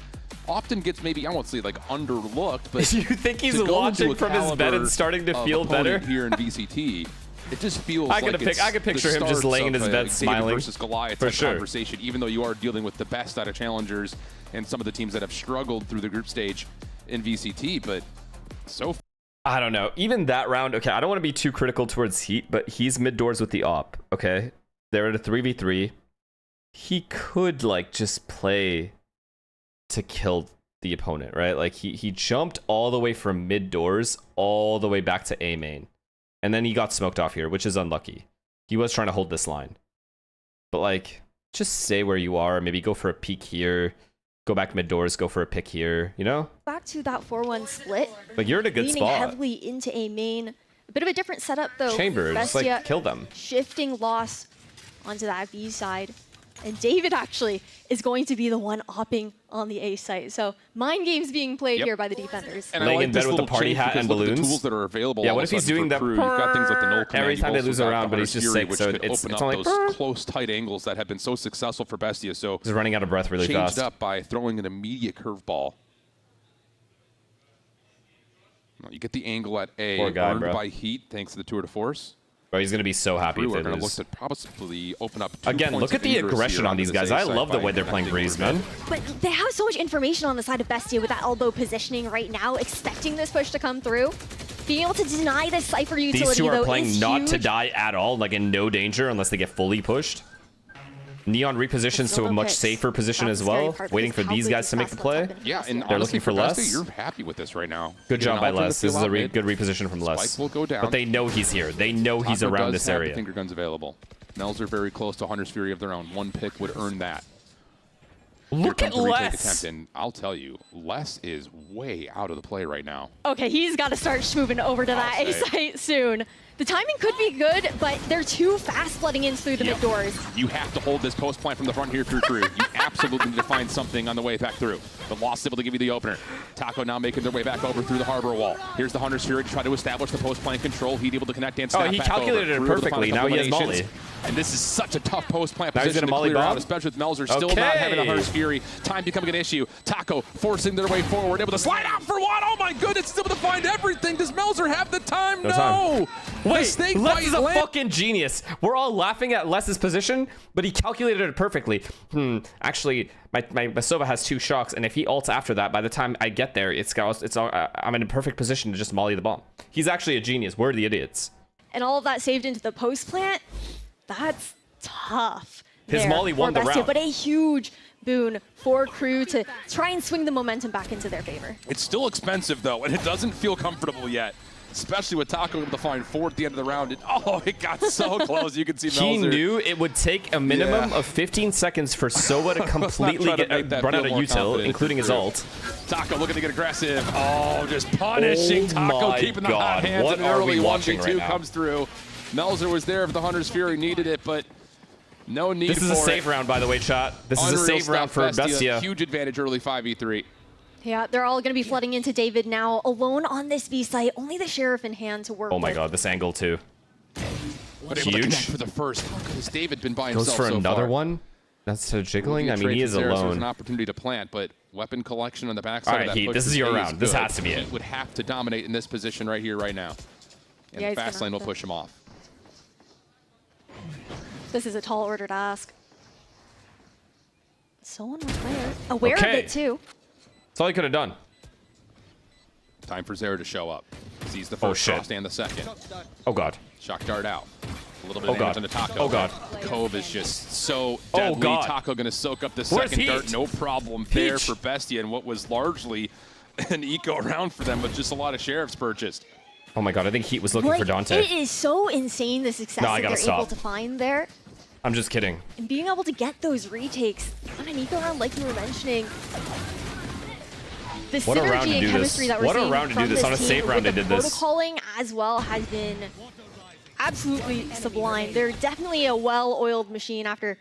often gets maybe, I won't say like underlooked, but you think he's watching from his bed and starting to feel better here in VCT? It just feels I could picture him just laying in his bed smiling. Versus Goliath for sure. Conversation, even though you are dealing with the best out of challengers and some of the teams that have struggled through the group stage in VCT, but so far. I don't know. Even that round, okay, I don't want to be too critical towards Heat, but he's mid doors with the op, okay? They're at a 3v3. He could, like, just play to kill the opponent, right? Like, he jumped all the way from mid doors all the way back to A main. And then he got smoked off here, which is unlucky. He was trying to hold this line. But, like, just stay where you are. Maybe go for a peek here. Go back mid doors, go for a pick here, you know? Back to that 4-1 split. Like, you're in a good leaning spot. Heavily into a main. A bit of a different setup, though. Chamber, just, like, kill them. Shifting loss onto that B side. And David actually is going to be the one opping on the A site. So mind games being played here by the defenders. And laying in bed with the party hat and balloons. The tools that are available. Yeah, what if he's doing that? You've got things like the null command. Every time they lose a round, but he's just sick, so it's only those close, tight angles that have been so successful for Bestia. So he's running out of breath really fast. Changed up by throwing an immediate curveball. You get the angle at A, earned by Heat thanks to the tour de force. Bro, he's going to be so happy if they lose. Look to probably open up 2 Again, look at the aggression on these guys. I love the way they're playing Breeze, man. But they have so much information on the side of Bestia with that elbow positioning right now, expecting this push to come through. Being able to deny this Cypher utility, these two are though, playing not huge. to die at all, like in no danger unless they get fully pushed. Neon repositions to a much safer position as well, waiting for these guys to make the play. Yeah, and they're looking for Les. You're happy with this right now. Good job by Les. This is a good reposition from Les. Spike will go down. But they know he's here. They know he's around this area. Finger guns available. Nels are very close to Hunter's Fury of their own. One pick would earn that. Look at Les. And I'll tell you, Les is way out of the play right now. Okay, he's got to start moving over to that A site soon. The timing could be good, but they're too fast flooding in through the mid doors. You have to hold this post plant from the front here through crew. You absolutely need to find something on the way back through. But Lost able to give you the opener. Taco now making their way back over through the harbor wall. Here's the Hunter's Fury to try to establish the post plant control. He's able to connect and snap he calculated it perfectly. Now he has Molly. And this is such a tough post plant now position to Molly clear bomb? out, especially with Melzer still not having a Hunter's Fury. Time becoming an issue. Taco forcing their way forward, able to slide out for one. Oh my goodness, he's able to find everything. Does Melzer have the time? No. Wait, Les is a fucking genius. We're all laughing at Les's position, but he calculated it perfectly. Actually, my Sova has 2 shocks, and if he ults after that, by the time I get there, I'm in a perfect position to just molly the bomb. He's actually a genius. We're the idiots. And all of that saved into the post plant. That's tough. His molly won the round. But a huge boon for crew to try and swing the momentum back into their favor. It's still expensive, though, and it doesn't feel comfortable yet. Especially with Taco able to find 4 at the end of the round. It got so close. You can see Melzer. He knew it would take a minimum of 15 seconds for Sova to completely run out of util, including his ult. Taco looking to get aggressive. Oh, just punishing Taco, keeping the hot hands. What and are early we watching 1v2 right now? comes through. Melzer was there if the Hunter's Fury needed it, but no need for it. This is a save round, by the way, chat. This is a save round for Bestia. Huge advantage early 5v3. Yeah, they're all going to be flooding into David now, alone on this B site. Only the Sheriff in hand to work with. Oh my god, this angle too. But able to connect for the first. How has David been by himself Goes for so another far? one? That's so jiggling? I mean, he is So there's alone. an opportunity to plant, but weapon collection on the backside All right, of that Heat, push this is your phase round. This good. has to be it. Heat would have to dominate in this position right here, right now. And Yeah, the fast lane will gonna have push him off. This is a tall order to ask. Someone was aware of it too. That's all he could have done. Time for Zera to show up. Sees the first frost and the second. Oh god. Shock dart out. A little bit of damage on the Taco. Oh god. Cove is just so deadly. God. Taco going to soak up the Where's second Heat? dart. No problem there for Bestia and what was largely an eco round for them, but just a lot of Sheriffs purchased. Oh my god, I think Heat was looking for Dante. It is so insane the success that they're able to find there. I'm just kidding. And being able to get those retakes on an eco round, like you were mentioning. The What a round synergy to and do chemistry this. that we're What a seeing round to do from this. On a team save round with they the did this. protocoling as well has been absolutely sublime. They're definitely a well-oiled machine after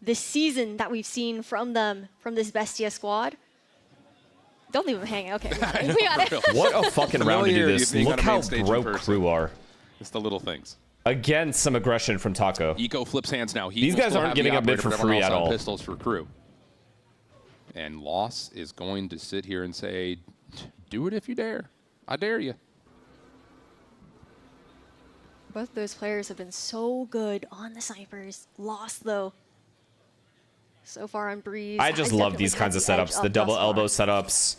this season that we've seen from them, from this Bestia squad. Don't leave them hanging. Okay, we got it. What a fucking round to do this. Look how broke crew are. It's the little things. Again, some aggression from Taco. Eco flips hands now. These guys aren't giving up mid for free at all. Pistols for Crew. And Loss is going to sit here and say, do it if you dare. I dare you. Both of those players have been so good on the snipers. Lost, though. So far on Breeze. I just love these kinds of setups. The double elbow setups.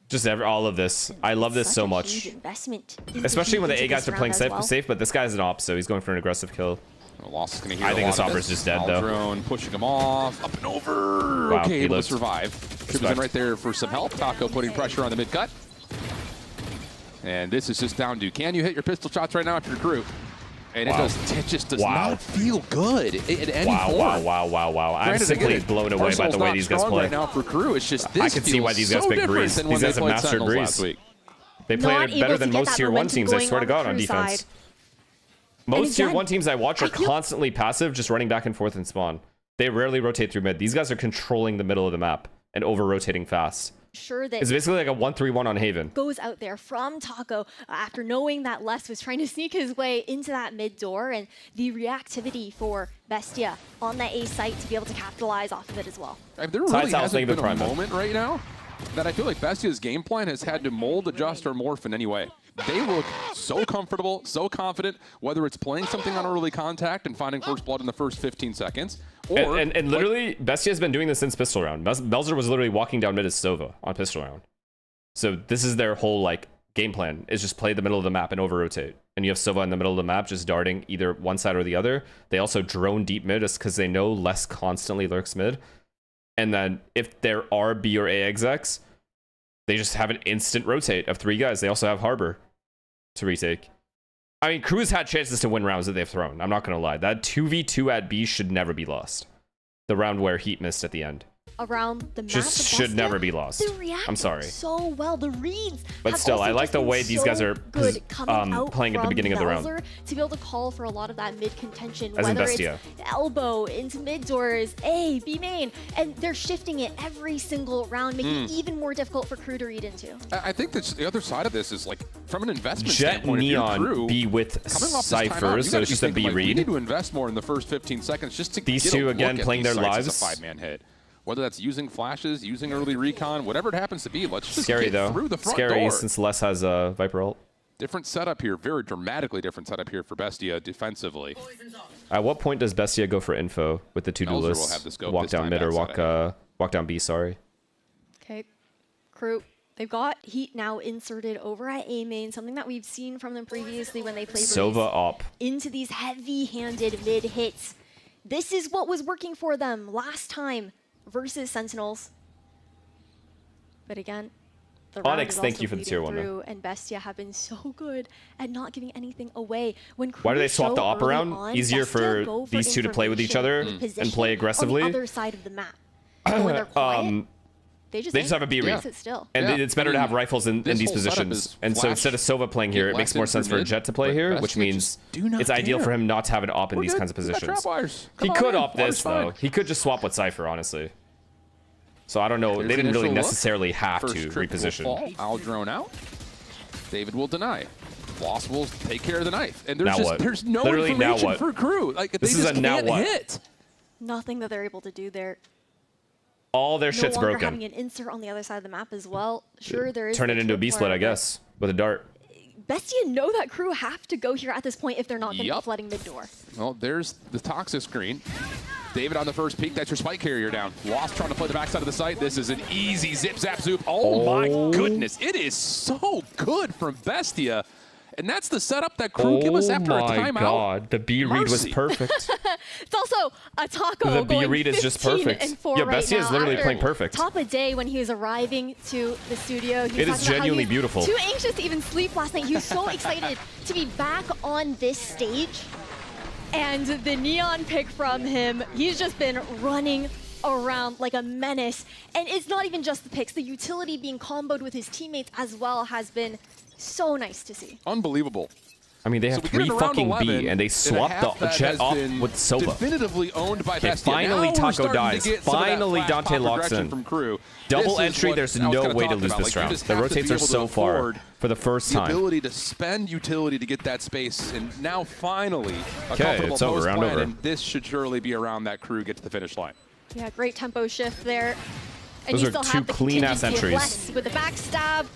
Just all of this. I love this so much. Especially when the A guys are playing safe, but this guy's an op, so he's going for an aggressive kill. Loss is gonna hear I think this opera's just dead, though. Drone pushing him off. Up and over. Wow, okay, able to survive. Crib is in right there for some help. Taco putting pressure on the mid cut. And this is just down to, can you hit your pistol shots right now after your Crew? And it just does not feel good at any form. Wow. I'm simply blown away by the way these guys play. Right now for Crew, it's just this I can see why these guys pick Breeze. These guys have mastered Breeze. They play it better than most tier 1 teams, I swear to God, on defense. Most tier 1 teams I watch are constantly passive, just running back and forth in spawn. They rarely rotate through mid. These guys are controlling the middle of the map and over-rotating fast. Sure that it's basically like a 1-3-1 on Haven. Goes out there from Taco after knowing that Les was trying to sneak his way into that mid door, and the reactivity for Bestia on that A site to be able to capitalize off of it as well. There really hasn't been a moment right now that I feel like Bestia's game plan has had to mold, adjust, or morph in any way. They look so comfortable, so confident, whether it's playing something on early contact and finding first blood in the first 15 seconds, or... And literally, Bestia's been doing this since pistol round. Melzer was literally walking down mid as Sova on pistol round. So this is their whole, like, game plan, is just play the middle of the map and over-rotate. And you have Sova in the middle of the map just darting either one side or the other. They also drone deep mid just because they know less constantly lurks mid. And then if there are B or A execs, they just have an instant rotate of 3 guys. They also have Harbor to retake. I mean, Crew has had chances to win rounds that they've thrown. I'm not going to lie. That 2v2 at B should never be lost. The round where Heat missed at the end. Around the map, just should never be lost. I'm sorry. So well, the reads. But still, I like the way these guys are playing at the beginning of the round. To be able to call for a lot of that mid contention, as whether it's elbow into mid doors, A, B main, and they're shifting it every single round, making it even more difficult for Crew to read into. I think that the other side of this is, like, from an investment Jet standpoint, Neon Crew, B with Cypher, so it's just a B read. You need to invest more in the first 15 seconds just to these get two a again look playing at their lives. As a 5-man hit. Whether that's using flashes, using early recon, whatever it happens to be, let's just Scary, get through the front Scary, door. Since Les has a Viper ult. Different setup here, very dramatically different setup here for Bestia defensively. At what point does Bestia go for info with the 2 duelists? Walk down mid or walk down B, sorry. Okay, Crew. They've got Heat now inserted over at A main, something that we've seen from them previously when they played Sova op into these heavy-handed mid hits. This is what was working for them last time versus Sentinels. But again, the Onyx, thank you for the tier 1. And Bestia have been so good at not giving anything away. When why do they swap the op around? Easier for these two to play with each other and play aggressively. On the other side of the map. And when they're quiet, they just have a B read. And it's better to have rifles in these positions. And so instead of Sova playing here, it makes more sense for Jet to play here, which means it's ideal for him not to have an op in these kinds of positions. He could op this, though. He could just swap with Cypher, honestly. So I don't know. They didn't really necessarily have to reposition. I'll drone out. David will deny. Loss will take care of the knife. And there's no information for Crew. Like, this is a now what? Hit. Nothing that they're able to do there. All their shit's broken. Having an insert on the other side of the map as well. Sure, there is. Turn it into a B-split, I guess, with a dart. Bestia know that Crew have to go here at this point if they're not going to be flooding mid-door. Well, there's the toxic screen. David on the first peek. That's your spike carrier down. Lost trying to play the backside of the site. This is an easy zip, zap, zoop. Oh my goodness. It is so good from Bestia. And that's the setup that Crew give us after a timeout. Oh my God, the B read was perfect. It's also a Taco. The B read is just perfect. Yeah, Bestia is literally playing perfect. Top of day when he was arriving to the studio. It is genuinely beautiful. Too anxious to even sleep last night. He was so excited to be back on this stage. And the Neon pick from him, he's just been running around like a menace. And it's not even just the picks. The utility being comboed with his teammates as well has been so nice to see. Unbelievable. I mean, they have 3 fucking B, and they swapped the Jet off with Sova. Definitively owned by Bestia. Finally, Taco dies. Finally, Dante locks in. From Crew. Double entry, there's no way to lose this round. The rotates are so far for the first time. The ability to spend utility to get that space, and now finally a comfortable it's over, round over. And this should surely be around that Crew get to the finish line. Yeah, great tempo shift there. And Those you are still 2 have the clean-ass contingency of entries. West with the backstab.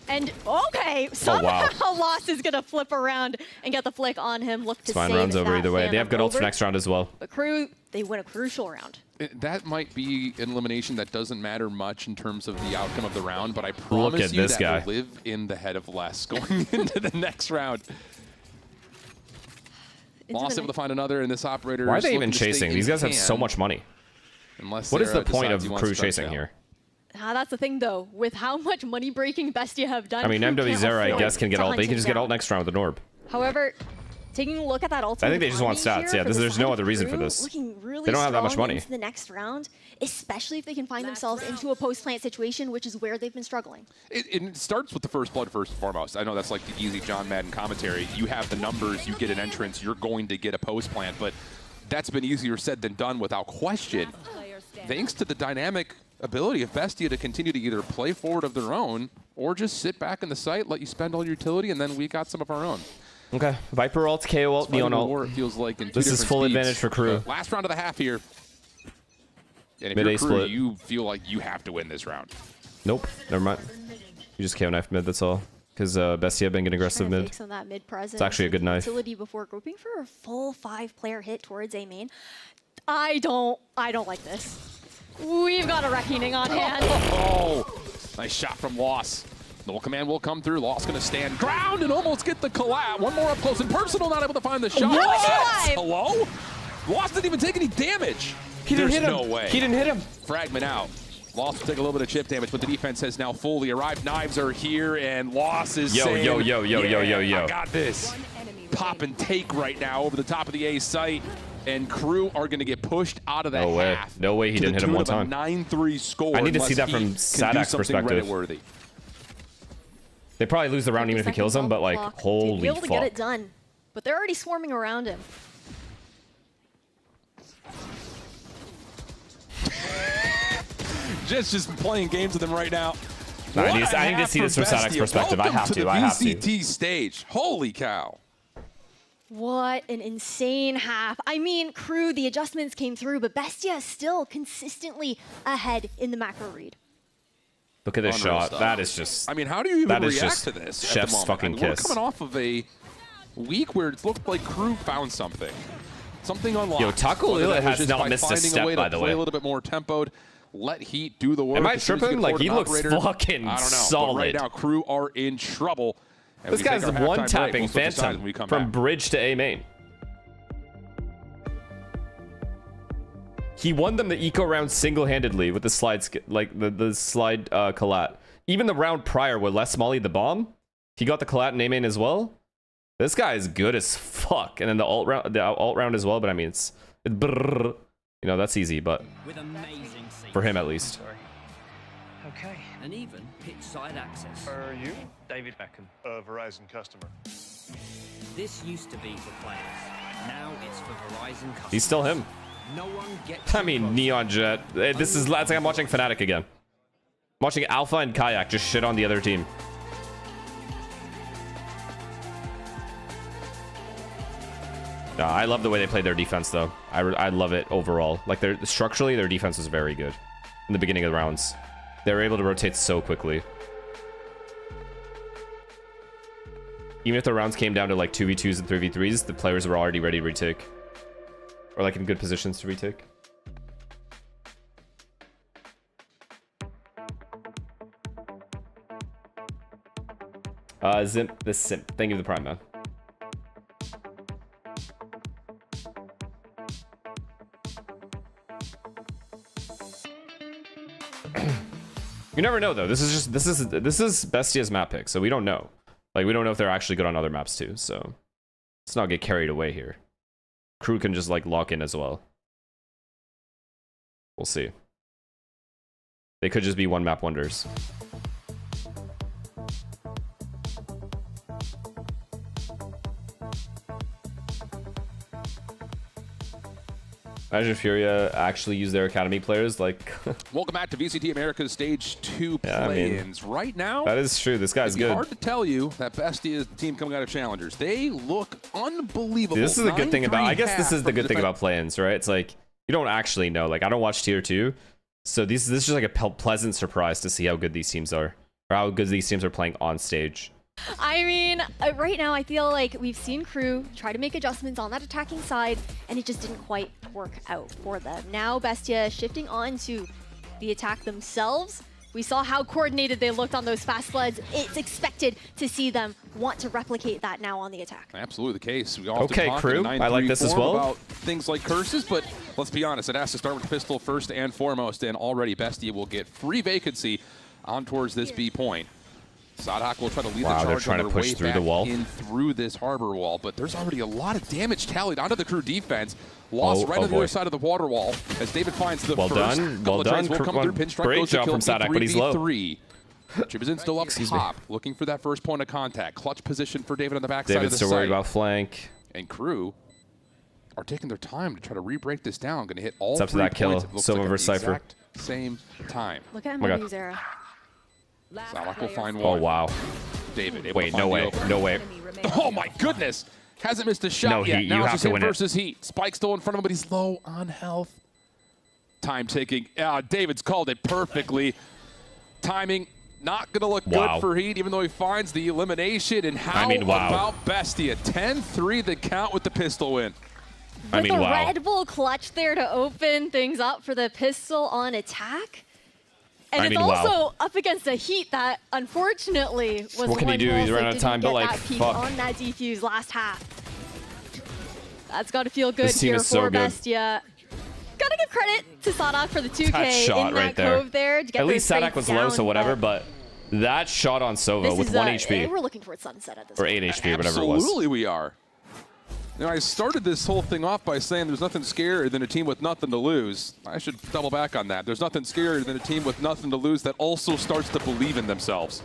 And okay, somehow Lost is gonna flip around and get the flick on him. Look to It's fine, save round's over that either way. They have good ults for over. next round as well. But Crew, they win a crucial round. That might be an elimination that doesn't matter much in terms of the outcome of the round, but I promise you that will live in the head of Les going into the next round. Lost able to find another, and this operator. Why are they even chasing? These guys have so much money. What is the point of Crew chasing here? That's the thing, though. With how much money breaking Bestia have done. I mean, MWZera, I guess, can get ult, but he can just get ult next round with an orb. However, taking a look at that ultimate, I think they just want stats. Yeah, there's no other reason for this. Really they don't have that much money. Into the next round, especially if they can find themselves into a post-plant situation, which is where they've been struggling. It starts with the first blood first and foremost. I know that's like the easy John Madden commentary. You have the numbers, you get an entrance, you're going to get a post-plant, but that's been easier said than done without question. Thanks to the dynamic ability of Bestia to continue to either play forward of their own or just sit back in the site, let you spend all your utility, and then we got some of our own. Okay, Viper ult, KO ult, Neon ult. It feels like in this is full advantage for Crew. Last round of the half here. And if Mid you're A Crew, split. you feel like you have to win this round. Nope, never mind. You just KO knifed mid, that's all. Because Bestia been getting aggressive mid. Some of that mid presence. It's actually a good knife. Utility before grouping for a full 5-player hit towards A main. I don't like this. We've got a reckoning on hand. Oh, nice shot from Loss. The command will come through. Loss going to stand ground and almost get the collab. One more up close and personal, not able to find the shot. Hello? Loss didn't even take any damage. He didn't hit him. No way. He didn't hit him. Fragment out. Loss will take a little bit of chip damage, but the defense has now fully arrived. Knives are here, and Loss is saying, yo. I got this. Pop and take right now over the top of the A site. And Crew are going to get pushed out of that half. No way he didn't hit him one time. 9-3 score. I need to see that from Sadak's perspective. They probably lose the round even if he kills him, but like, holy fuck. Be able to get it done, but they're already swarming around him. just playing games with him right now. No, I need to see this from Sadak's perspective. I have to. VCT stage. Holy cow. What an insane half. I mean, Crew, the adjustments came through, but Bestia is still consistently ahead in the macro read. Look at this shot. That is just... I mean, how do you even react to this chef's fucking kiss. We're coming off of a week where it looked like Crew found something. Something unlocked. Yo, Taco Lila has not missed a step, by the way. Play a little bit more tempoed. Let Heat do the work. Am I tripping? Like, he looks fucking solid. But right now, Crew are in trouble. And this guy's one-tapping Phantom from bridge to A main. He won them the eco round single-handedly with the slide, the slide collat. Even the round prior with Les Molly the bomb, he got the collat in A main as well. This guy is good as fuck. And then the alt round as well. But I mean, it's brrr, you know, that's easy. But for him at least. Okay. And even pitch side access. Are you? David Beckham, a Verizon customer. This used to be for players. Now it's for Verizon customers. He's still him. No one gets I mean, Neon Jet. This is, it's like I'm watching Fnatic again. I'm watching Alpha and Kayak just shit on the other team. I love the way they played their defense, though. I love it overall. Like, structurally, their defense was very good in the beginning of the rounds. They were able to rotate so quickly. Even if the rounds came down to like 2v2s and 3v3s, the players were already ready to retake. Or like in good positions to retake. Zimp, the simp. Thank you for the prime, man. You never know though. This is Bestia's map pick, so we don't know. Like, we don't know if they're actually good on other maps too, so let's not get carried away here. Crew can just like lock in as well. We'll see. They could just be one map wonders. Imagine Furia actually use their academy players like. Welcome back to VCT America's Stage 2 play-ins. Right now, that is true. This guy's good. Hard to tell you that Bestia is the team coming out of Challengers. They look unbelievable. Dude, this is the good thing about. I guess this is the good thing about play-ins, right? It's like you don't actually know. Like I don't watch Tier 2, so this is just like a pleasant surprise to see how good these teams are, or how good these teams are playing on stage. I mean, right now I feel like we've seen Crew try to make adjustments on that attacking side, and it just didn't quite work out for them. Now Bestia shifting on to the attack themselves. We saw how coordinated they looked on those fast sleds. It's expected to see them want to replicate that now on the attack. Absolutely the case. We often talk Crew. I like this as well. About things like curses, but let's be honest, it has to start with the pistol first and foremost, and already Bestia will get free vacancy on towards this B point. SUDOWOODO will try to lead the charge. They're trying to push through the wall. In through this harbor wall, but there's already a lot of damage tallied onto the Crew defense. Lost right on the other side of the water wall as David finds the first. Well done. Will come through. Pinstripe Great goes job to from SUDOWOODO, but he's low. Jibizin still up top, looking for that first point of contact. Clutch position for David on the backside of the David's still worried about flank. And Crew are taking their time to try to re-break this down. Going to hit all 3 points. It's up to that kill. Silver versus Cypher. Same time. Look at MW's era. SUDOWOODO will find one. Oh wow. David. Wait, no way. No way. Oh my goodness. Hasn't missed a shot yet. Now it's just him versus Heat. Spike still in front of him, but he's low on health. Time ticking. David's called it perfectly. Timing not going to look good for Heat, even though he finds the elimination. And how about Bestia? 10-3 the count with the pistol win. With the Red Bull clutch there to open things up for the pistol on attack. And it's also up against a Heat that, unfortunately, was what can he do? He's running out of time, but like, fuck. On that defuse last half. That's got to feel good here for Bestia. Gotta give credit to SUDOWOODO for the 2K in that cove there. To get at least SUDOWOODO was low, so whatever, but that shot on Sova with 1 HP. We're looking for sunset at this point. Or 8 HP, whatever it was. Absolutely we are. Now, I started this whole thing off by saying there's nothing scarier than a team with nothing to lose. I should double back on that. There's nothing scarier than a team with nothing to lose that also starts to believe in themselves.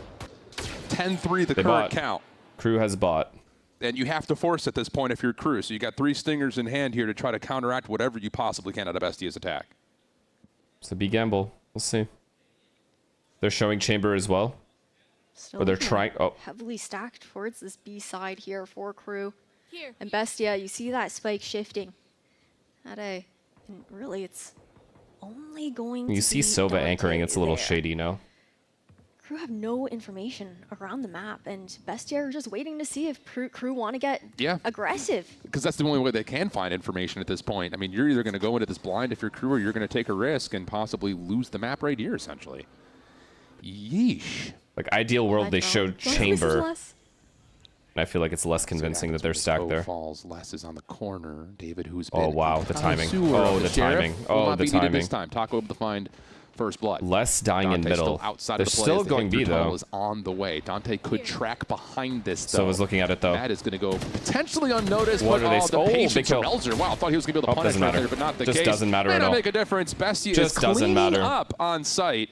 10-3 the current count. Crew has bought. And you have to force at this point if you're Crew. So you got 3 stingers in hand here to try to counteract whatever you possibly can out of Bestia's attack. It's a big gamble. We'll see. They're showing Chamber as well. Still or they're trying. Oh. Heavily stacked towards this B side here for Crew. And Bestia, you see that spike shifting. And really, it's only going to You see Sova anchoring, it's a little shady, no? Crew have no information around the map, and Bestia are just waiting to see if Crew want to get aggressive. Because that's the only way they can find information at this point. I mean, you're either going to go into this blind if you're Crew, or you're going to take a risk and possibly lose the map right here, essentially. Yeesh. Like, ideal world, they showed Chamber. And I feel like it's less convincing that they're stacked there. Falls. Les is on the corner. David, who's been the timing. Oh, the timing. Oh, the timing. This time. Taco able to find first blood. Les dying in middle. They're still going B, though. Is on the way. Dante could track behind this, though. So I was looking at it, though. That is going to go potentially unnoticed. What are they? The patience from Elzer. Wow, I thought he was going to be able to punish right there, but not the case. Just doesn't matter at all. Make a difference. Bestia is cleaning up on site.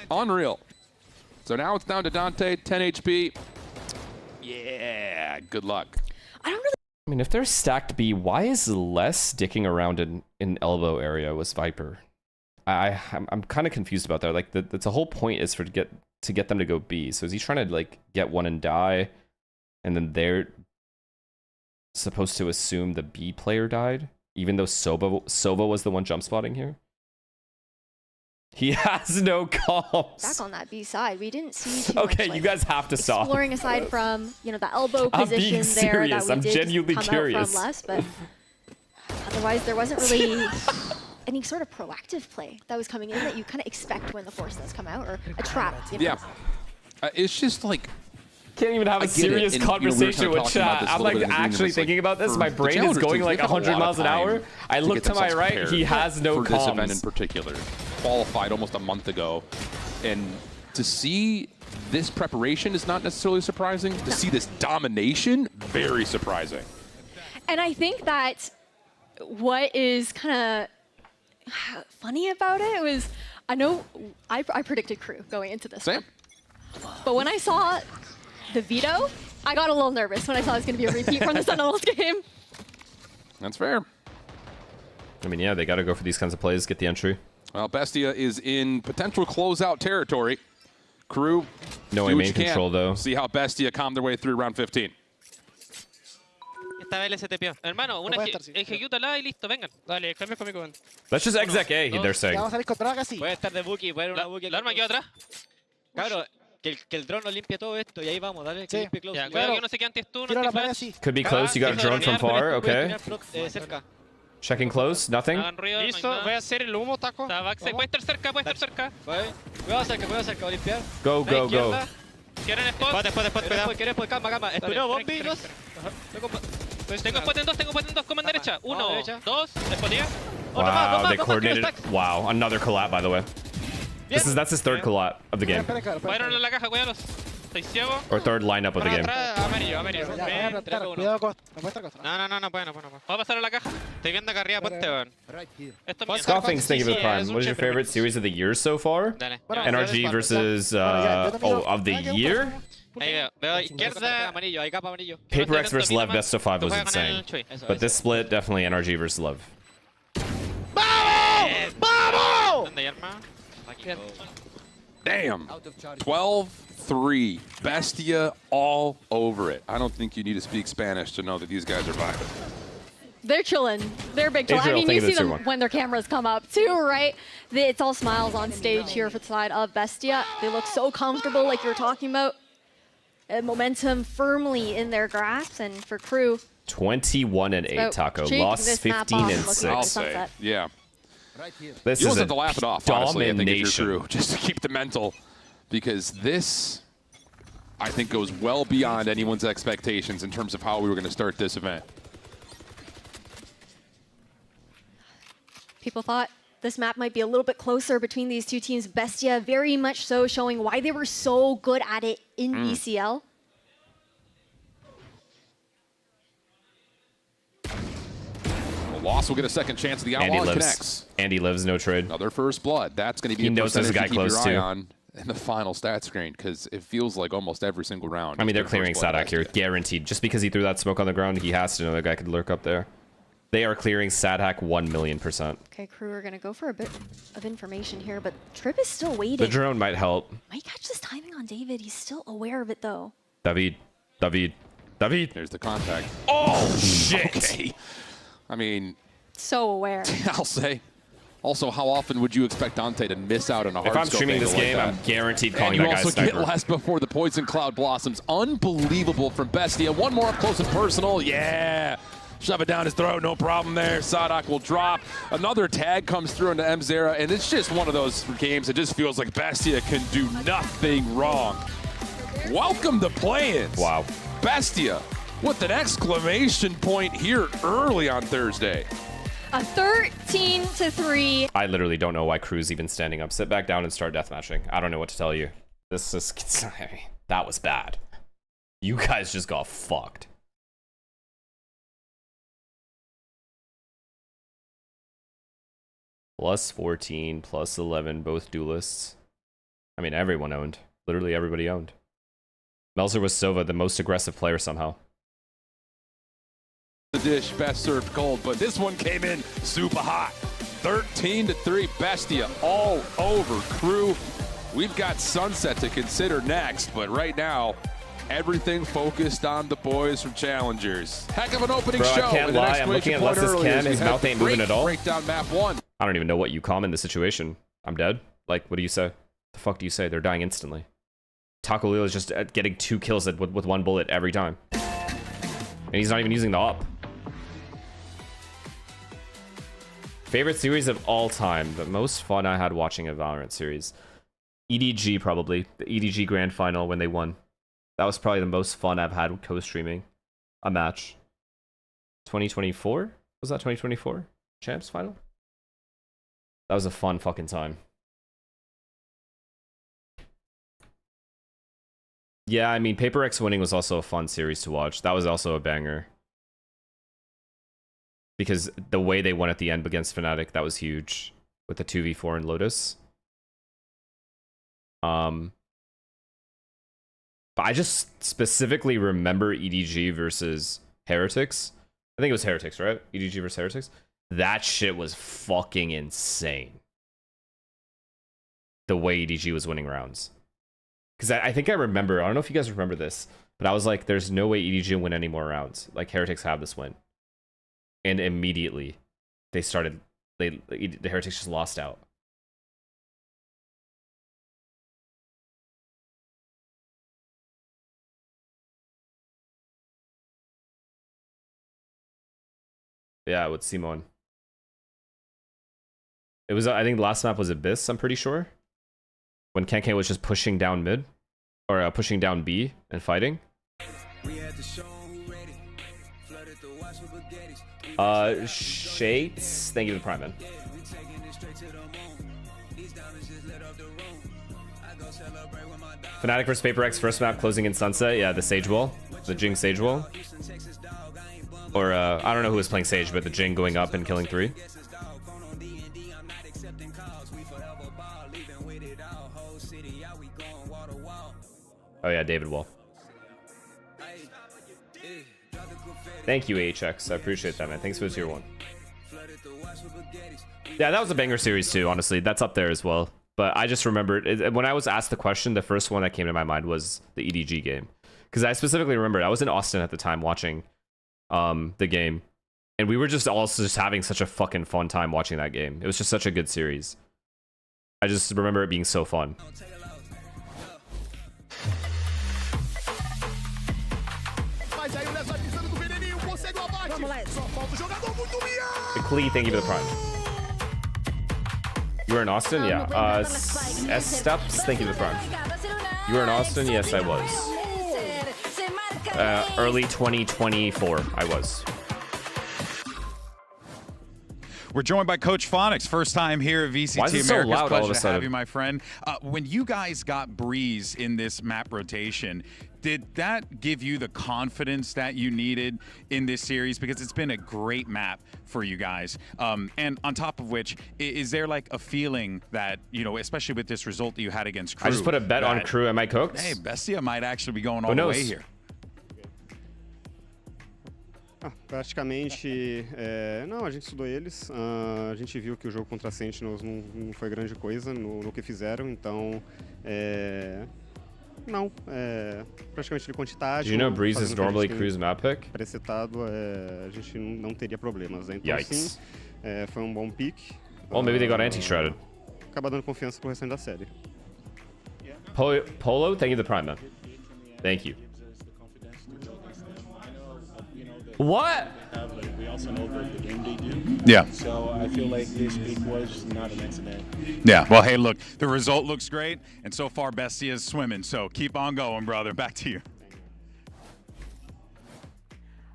Unreal. So now it's down to Dante, 10 HP. Yeah, good luck. I mean, if they're stacked B, why is Les dicking around in elbow area with Viper? I'm kind of confused about that. Like, that's the whole point is to get them to go B. So is he trying to like get one and die, and then they're supposed to assume the B player died, even though Sova was the one jump spotting here? He has no comms. Back on that B side, we didn't see too okay, much, you guys have to stop. Exploring aside from, you know, the elbow position there that we did genuinely come curious. out from Les, but otherwise there wasn't really any sort of proactive play that was coming in that you kind of expect when the force does come out, or a trap. You know? Yeah, it's just like can't even have a serious conversation with chat. I'm like actually thinking about this. My brain is going like 100 miles an hour. I look to my right. He has no comms. For this event in particular, qualified almost a month ago, and to see this preparation is not necessarily surprising. To see this domination, very surprising. And I think that what is kind of funny about it was, I know I predicted Crew going into this one. But when I saw the veto, I got a little nervous when I saw it was going to be a repeat from the Sentinels game. That's fair. I mean, yeah, they got to go for these kinds of plays, get the entry. Well, Bestia is in potential closeout territory. Crew, no main control, though. See how Bestia calm their way through round 15. Let's just exec A, they're saying. Puede estar de Buki, puede una Buki. ¿La arma quedó atrás? Claro, que el drone nos limpie todo esto y ahí vamos, dale, que limpie close. Cuidado que no se quede antes tú, no te Could be close, you got a drone from far, okay. Cerca. Checking close, nothing. Listo, voy a hacer el humo, taco. Puede estar cerca, puede estar cerca. Cuidado cerca, voy a limpiar. Go, go, go. ¿Quieren spot? Cuidado. ¿Quieres spot? Calma. Espero, bombillos. Tengo spot en dos, coman derecha. 1, 2, spotea. Wow, they coordinated. Wow, another collab, by the way. That's his third collab of the game. Fueron en la caja, cuídalos. Estoy ciego. Or third lineup of the game. Amarillo. No puede. Vamos a pasar a la caja. Estoy viendo acá arriba puente, weón. Scoffing's thinking of the prime. What is your favorite series of the year so far? NRG versus of the year? Paper X versus Lev best of 5 was insane. But this split, definitely NRG versus Lev. Damn. 12-3. Bestia all over it. I don't think you need to speak Spanish to know that these guys are vibing. They're chilling. They're big chill. I mean, you see them when their cameras come up too, right? It's all smiles on stage here for the side of Bestia. They look so comfortable, like you were talking about. Momentum firmly in their grasp, and for Crew. 21-8, Taco. Lost 15-6. I'll say, yeah. This you is have to laugh it off, honestly, I think, if you're Crew, just to keep the mental, because this, I think, goes well beyond anyone's expectations in terms of how we were going to start this event. People thought this map might be a little bit closer between these two teams. Bestia very much so showing why they were so good at it in ECL. Loss will get a second chance at the Outlaw connects. Andy lives, no trade. Another first blood. That's going to be a percentage to keep your eye on in the final stat screen, because it feels like almost every single round. I mean, they're clearing SADAC here, guaranteed. Just because he threw that smoke on the ground, he has to know the guy could lurk up there. They are clearing SADAC 1,000,000%. Okay, Crew are going to go for a bit of information here, but Trip is still waiting. The drone might help. Might catch this timing on David. He's still aware of it, though. David. There's the contact. Oh, shit. Okay. I mean... So aware. I'll say. Also, how often would you expect Dante to miss out on a hard If I'm streaming this game, I'm guaranteed calling that guy sniper. And you also get less before the Poison Cloud blossoms. Unbelievable from Bestia. One more up close and personal. Yeah. Shove it down his throat. No problem there. SUDOWOODO will drop. Another tag comes through into M80, and it's just one of those games that just feels like Bestia can do nothing wrong. Welcome to play-ins. Wow. Bestia with an exclamation point here early on Thursday. A 13-3. I literally don't know why Crew's even standing up. Sit back down and start deathmatching. I don't know what to tell you. This is... that was bad. You guys just got fucked. Plus 14, plus 11, both duelists. I mean, everyone owned. Literally everybody owned. Melzer was Sova, the most aggressive player somehow. The dish best served cold, but this one came in super hot. 13-3, Bestia all over Crew. We've got Sunset to consider next, but right now, everything focused on the boys from Challengers. Heck of an opening show. I can't lie, I'm looking at Les's cam, his mouth ain't moving at all. Breakdown map 1. I don't even know what you comment in this situation. I'm dead? Like, what do you say? The fuck do you say? They're dying instantly. Taco Leo is just getting 2 kills with 1 bullet every time. And he's not even using the op. Favorite series of all time. The most fun I had watching a Valorant series. EDG, probably. The EDG Grand Final when they won. That was probably the most fun I've had co-streaming a match. 2024? Was that 2024? Champs Final? That was a fun fucking time. Yeah, I mean, Paper X winning was also a fun series to watch. That was also a banger. Because the way they won at the end against Fnatic, that was huge. With the 2v4 in Lotus. But I just specifically remember EDG versus Heretics. I think it was Heretics, right? EDG versus Heretics. That shit was fucking insane. The way EDG was winning rounds. Because I think I remember, I don't know if you guys remember this, but I was like, there's no way EDG will win any more rounds. Like, Heretics have this win. And immediately, they started, the Heretics just lost out. Yeah, with Simon. It was, I think the last map was Abyss, I'm pretty sure. When Kenke was just pushing down mid. Or pushing down B and fighting. Shades, thank you for the prime, man. Fnatic vs Paper X, first map closing in Sunset. Yeah, the Sage wall. The Jing Sage wall. Or, I don't know who was playing Sage, but the Jing going up and killing 3. Oh yeah, David Wall. Thank you, AHX. I appreciate that, man. Thanks for the tier 1. Yeah, that was a banger series too, honestly. That's up there as well. But I just remembered, when I was asked the question, the first one that came to my mind was the EDG game. Because I specifically remembered, I was in Austin at the time watching the game. And we were just also just having such a fucking fun time watching that game. It was just such a good series. I just remember it being so fun. Klee, thank you for the prime. You were in Austin? Yeah. S-Steps, thank you for the prime. You were in Austin? Yes, I was. Early 2024, I was. We're joined by Coach Phonics, first time here at VCT. Why is it so loud all of a sudden? Pleasure to have you, my friend. When you guys got Breeze in this map rotation, did that give you the confidence that you needed in this series? Because it's been a great map for you guys. And on top of which, is there like a feeling that, you know, especially with this result that you had against Crew? I just put a bet on Crew. Am I cooked? Hey, Bestia might actually be going all the way here. Praticamente, não, a gente estudou eles, a gente viu que o jogo contra a Sentinels não foi grande coisa no que fizeram, então, não, praticamente de quantidade. Do you know Breeze is normally Crew's map pick? Presetado, a gente não teria problemas, né? Então sim, foi bom pick. Well, maybe they got anti-shredded. Acaba dando confiança pro restante da série. Polo, thank you the prime, man. Thank you. What? We also know the game they do. Yeah. So I feel like this pick was not an accident. Yeah. Well, hey, look, the result looks great, and so far Bestia is swimming. So keep on going, brother. Back to you.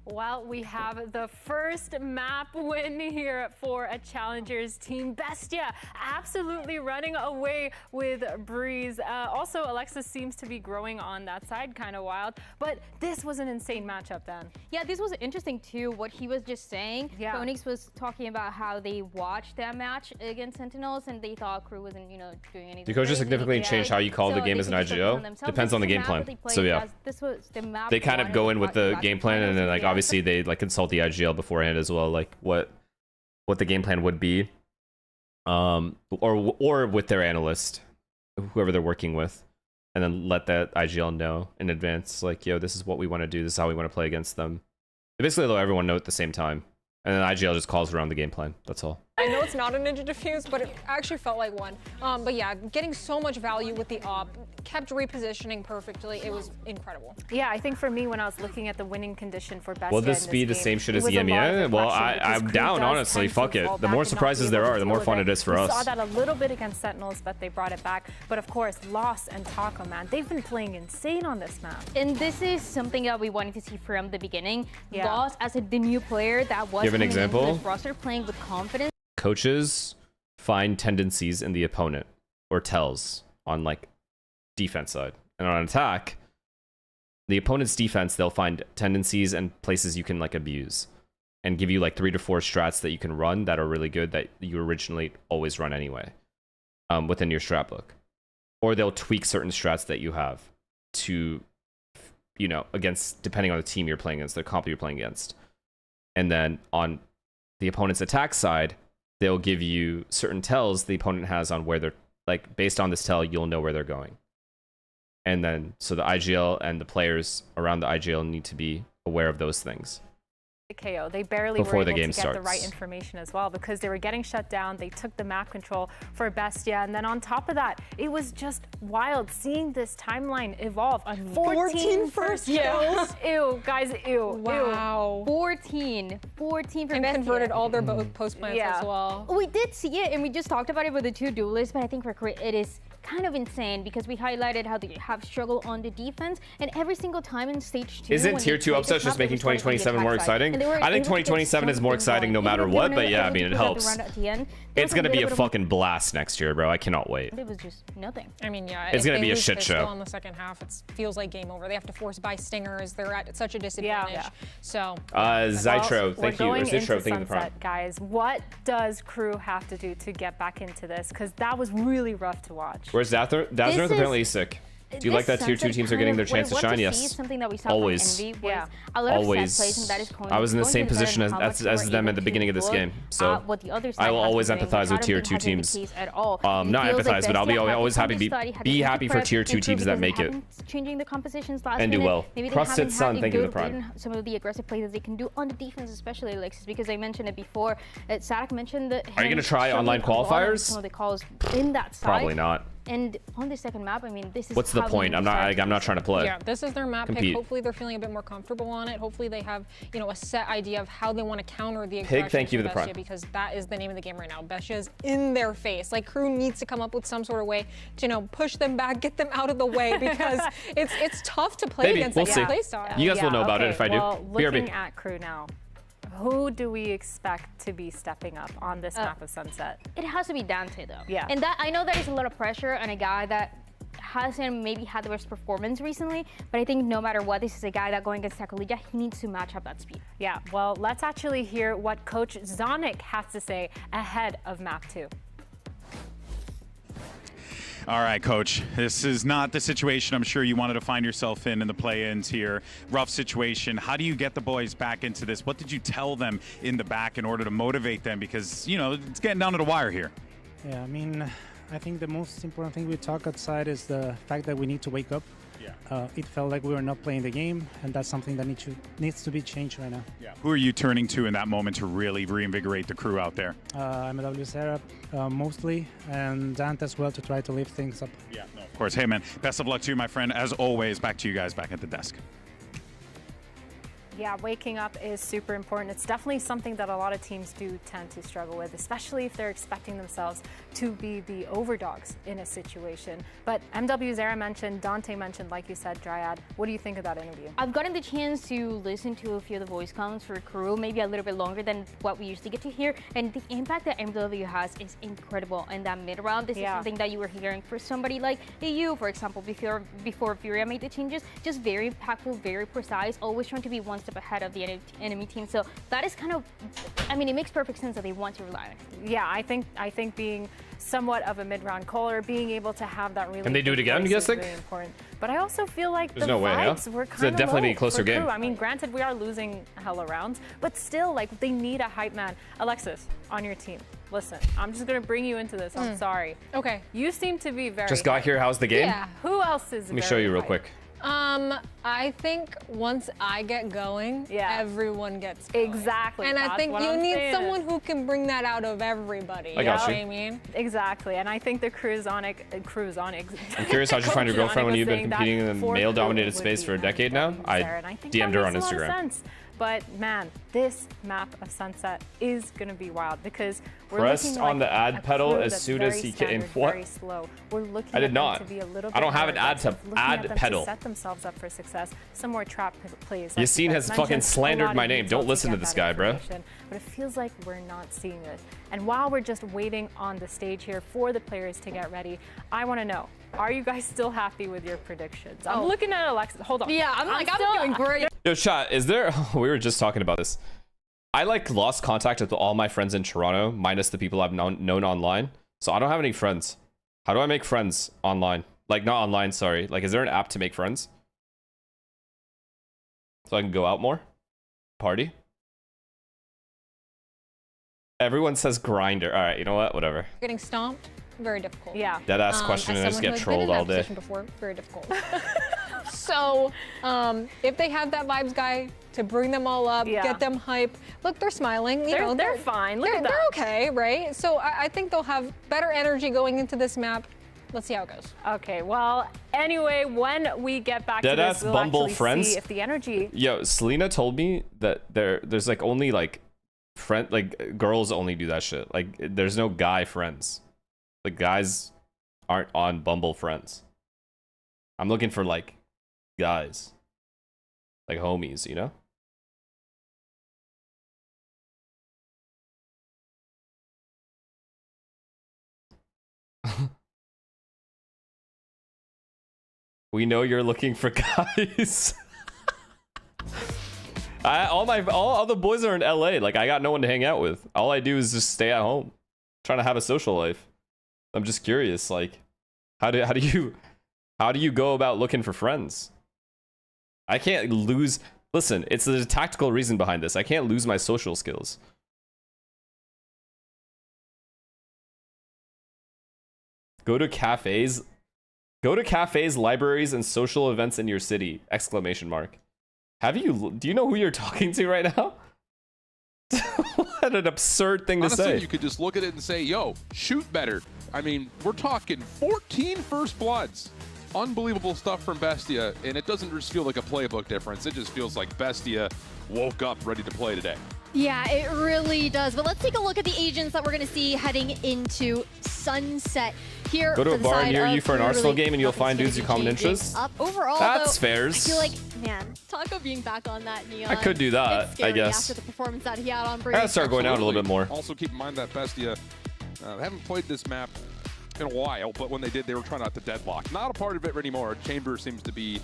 Well, we have the first map win here for a Challengers team. Bestia absolutely running away with Breeze. Also, Alexis seems to be growing on that side, kind of wild. But this was an insane matchup, Dan. Yeah, this was interesting too, what he was just saying. Yeah. Phoenix was talking about how they watched that match against Sentinels and they thought Crew wasn't, you know, doing anything. The coach just significantly changed how you call the game as an IGL. Depends on the game plan. So yeah, they kind of go in with the game plan and then like obviously they like consult the IGL beforehand as well, like what the game plan would be, or with their analyst, whoever they're working with, and then let that IGL know in advance, like, yo, this is what we want to do, this is how we want to play against them. They basically let everyone know at the same time, and then IGL just calls around the game plan. That's all. I know it's not a ninja defuse, but it actually felt like one. But yeah, getting so much value with the op, kept repositioning perfectly. It was incredible. Yeah, I think for me, when I was looking at the winning condition for Bestia, will this be the same shit as EMEA? Well, I'm down, honestly. Fuck it. The more surprises there are, the more fun it is for us. We saw that a little bit against Sentinels, but they brought it back. But of course, Lost and Taco, man, they've been playing insane on this map. And this is something that we wanted to see from the beginning. Yeah. Lost as the new player that was coming into this roster, playing with confidence. Coaches find tendencies in the opponent or tells on like defense side, and on attack, the opponent's defense, they'll find tendencies and places you can like abuse and give you like 3 to 4 strats that you can run that are really good that you originally always run anyway within your strat book, or they'll tweak certain strats that you have to, you know, against depending on the team you're playing against, the comp you're playing against. And then on the opponent's attack side, they'll give you certain tells the opponent has on where they're, like, based on this tell, you'll know where they're going. And then, so the IGL and the players around the IGL need to be aware of those things. KO. They barely Before were the able game to get starts. the right information as well because they were getting shut down. They took the map control for Bestia. And then on top of that, it was just wild seeing this timeline evolve. 14 first kills. Ew, guys, ew. Wow. 14 for and Bestia. converted all their post plants as well. We did see it, and we just talked about it with the two duelists, but I think for Korea, it is kind of insane because we highlighted how they have struggled on the defense, and every single time in stage 2. Isn't tier 2 upsets just making 2027 more exciting? I think 2027 is more exciting no matter what, but yeah, I mean, it helps. It's going to be a fucking blast next year, bro. I cannot wait. It was just nothing. I mean, yeah. It's going to be a shit show. In the second half, it feels like game over. They have to force buy stingers. They're at such a disadvantage. So. Zytro, thank you. Or Zitro, thank you for the prime. Guys, what does Crew have to do to get back into this? Because that was really rough to watch. Where's Dazzler? Dazzler's apparently sick. Do you like that tier 2 teams are getting their chance to shine? Yes. Something that we saw always. From Envy was a lot of set plays, and that is I was in the same position as them at the beginning of this game, so I will always empathize with tier 2 teams. Not empathize, but I'll be always happy be happy for tier 2 teams that make it changing the compositions last and do well. Crusted Sun, thank you for the prime. Some of the aggressive plays that they can do on the defense, especially Alexis, because I mentioned it before. Sadak mentioned that. Are you gonna try online qualifiers? Some of the calls in that side. Probably not. And on the second map, I mean, this is what's the point? I'm not trying to play. Yeah, this is their map pick. Hopefully they're feeling a bit more comfortable on it. Hopefully they have, you know, a set idea of how they want to counter the aggression. Pig, thank you for to the prime. Because that is the name of the game right now. Bestia is in their face. Like, Crew needs to come up with some sort of way to, you know, push them back, get them out of the way, because it's tough to play against that play style. You guys will know about it if I do. Well, looking at Crew now, who do we expect to be stepping up on this map of Sunset? It has to be Dante, though. Yeah. And that I know there is a lot of pressure on a guy that hasn't maybe had the best performance recently, but I think no matter what, this is a guy that going against Takalija, he needs to match up that speed. Yeah, well, let's actually hear what Coach Zonic has to say ahead of map 2. All right, Coach. This is not the situation I'm sure you wanted to find yourself in the play-ins here. Rough situation. How do you get the boys back into this? What did you tell them in the back in order to motivate them? Because, you know, it's getting down to the wire here. Yeah, I mean, I think the most important thing we talk outside is the fact that we need to wake up. Yeah. It felt like we were not playing the game, and that's something that needs to be changed right now. Yeah. Who are you turning to in that moment to really reinvigorate the crew out there? MW Sarah mostly, and Dante as well to try to lift things up. Yeah, no, of course. Hey, man, best of luck to you, my friend. As always, back to you guys back at the desk. Yeah, waking up is super important. It's definitely something that a lot of teams do tend to struggle with, especially if they're expecting themselves to be the overdogs in a situation. But MW Zara mentioned, Dante mentioned, like you said, Dryad. What do you think of that interview? I've gotten the chance to listen to a few of the voice comments for Crew, maybe a little bit longer than what we usually get to hear. And the impact that MW has is incredible in that mid round. This is something that you were hearing for somebody like EU, for example, before Furia made the changes. Just very impactful, very precise, always trying to be one step ahead of the enemy team. So that is kind of, I mean, it makes perfect sense that they want to rely on it. Yeah, I think being somewhat of a mid-round caller, being able to have that really. Can they do it again, you guys think? Really important. But I also feel like there's the no way, vibes were kind of definitely low be a closer for game. Crew. I mean, granted, we are losing hella rounds, but still, like, they need a hype man. Alexis, on your team. Listen, I'm just gonna bring you into this. I'm sorry. Okay. You seem to be very. Just got here. How's the game? Yeah. Who else is? Let me show you real quick. I think once I get going, everyone gets going. Exactly. And I think you need someone who can bring that out of everybody. I got you. Know what I mean? Exactly. And I think the Crew's on it. I'm curious, how'd you find your girlfriend when you've been competing in the male-dominated space for a decade now? I DM'd her on Instagram. But man, this map of Sunset is going to be wild because we're pressed on the ad pedal as soon as he came. What? Very slow. We're looking I did not. To be a little bit I don't have an ad pedal. To set themselves up for success. Some more trap plays. Yassine has fucking slandered my name. Don't listen to this guy, bro. But it feels like we're not seeing it. And while we're just waiting on the stage here for the players to get ready, I want to know, are you guys still happy with your predictions? I'm looking at Alexis. Hold on. Yeah, I'm doing great. Yo, chat, is there... we were just talking about this. I, like, lost contact with all my friends in Toronto, minus the people I've known online. So I don't have any friends. How do I make friends online? Like, not online, sorry. Like, is there an app to make friends? So I can go out more? Party? Everyone says grinder. All right, you know what? Whatever. Getting stomped, very difficult. Yeah. Deadass question is get trolled all day. Before, very difficult. So, if they have that vibes guy to bring them all up, get them hype. Look, they're smiling. You know, they're fine. Look at that. They're okay, right? So I think they'll have better energy going into this map. Let's see how it goes. Okay, well, anyway, when we get back to this, we'll Bumble actually friends. see if the energy... Yo, Selena told me that there's like only like girls only do that shit. Like there's no guy friends. Like guys aren't on Bumble friends. I'm looking for like guys. Like homies, you know? We know you're looking for guys. all the boys are in LA. Like I got no one to hang out with. All I do is just stay at home, trying to have a social life. I'm just curious, like, how do you go about looking for friends? I can't lose. Listen, it's a tactical reason behind this. I can't lose my social skills. Go to cafes, libraries, and social events in your city! Exclamation mark. Do you know who you're talking to right now? What an absurd thing to say. Honestly, you could just look at it and say, yo, shoot better. I mean, we're talking 14 first bloods. Unbelievable stuff from Bestia, and it doesn't just feel like a playbook difference. It just feels like Bestia woke up ready to play today. Yeah, it really does. But let's take a look at the agents that we're going to see heading into Sunset. Here go to a bar near you for an Arsenal game and you'll find dudes with common interests. Overall, that's though, fairs. I feel like, man, Taco being back on that Neon. I could do that, I guess. After the performance that he had on Breeze. I gotta start going out a little bit more. Also keep in mind that Bestia haven't played this map in a while, but when they did, they were trying not to deadlock. Not a part of it anymore. Chamber seems to be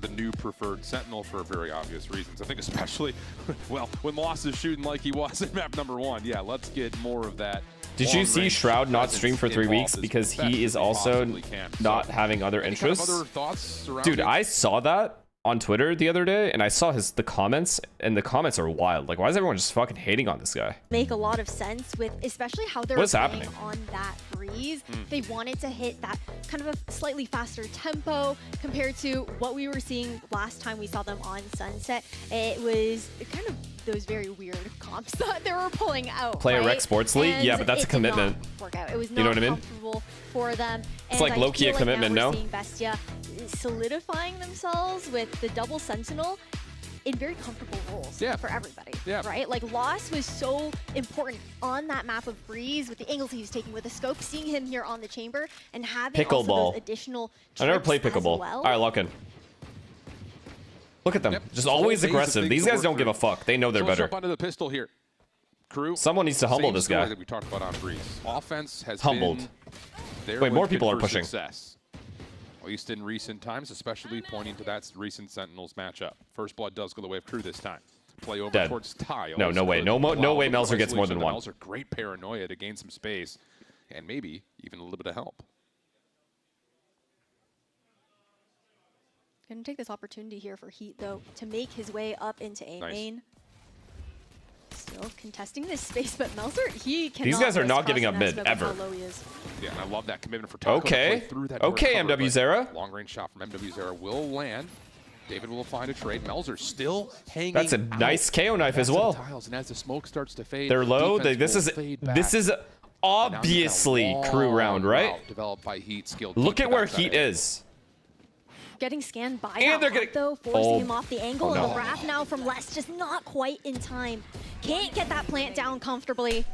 the new preferred Sentinel for very obvious reasons. I think especially, well, when Loss is shooting like he was in map number 1. Yeah, let's get more of that. Did you see Shroud not stream for 3 weeks because he is also not having other interests? Kind of other thoughts around Dude, it? I saw that on Twitter the other day, and I saw the comments, and the comments are wild. Like, why is everyone just fucking hating on this guy? Make a lot of sense with especially how they're playing on that Breeze. They wanted to hit that kind of a slightly faster tempo compared to what we were seeing last time we saw them on Sunset. It was kind of those very weird comps that they were pulling out. Play right? a rec sports league? And yeah, but that's a commitment. Work out. It was not you know what I mean? comfortable for them. It's like low-key a commitment, no? Seeing Bestia solidifying themselves with the double Sentinel in very comfortable roles for everybody, right? Like Loss was so important on that map of Breeze with the angles he was taking with the scope, seeing him here on the chamber and having also those additional I never played pickleball. Well. All right, lock in. Look at them, just always aggressive. These guys don't give a fuck. They know they're better. Jump onto the pistol here. Crew. Someone needs to humble this guy. That we talked about on Breeze. Offense has humbled. Been there. Wait, more people are pushing. Success. At least in recent times, especially pointing to that recent Sentinels matchup. First blood does go the way of Crew this time. Play over towards Ty. No way. No way Melzer gets more than one. Melzer, great paranoia to gain some space and maybe even a little bit of help. Going to take this opportunity here for Heat, though, to make his way up into A main. Still contesting this space, but Melzer, he cannot. These guys are not giving up mid, ever. Yeah, and I love that commitment for Taco. Okay. Okay, MW Zera. Long range shot from MW Zera will land. David will find a trade. Melzer still hanging. That's a nice KO knife as well. And as the smoke starts to fade, they're low. This is obviously Crew round, right? Developed by Heat, skilled. Look at where Heat is. Getting scanned by and that one, though, forcing him off the angle. And the wrap now from Les, just not quite in time. Can't get that plant down comfortably.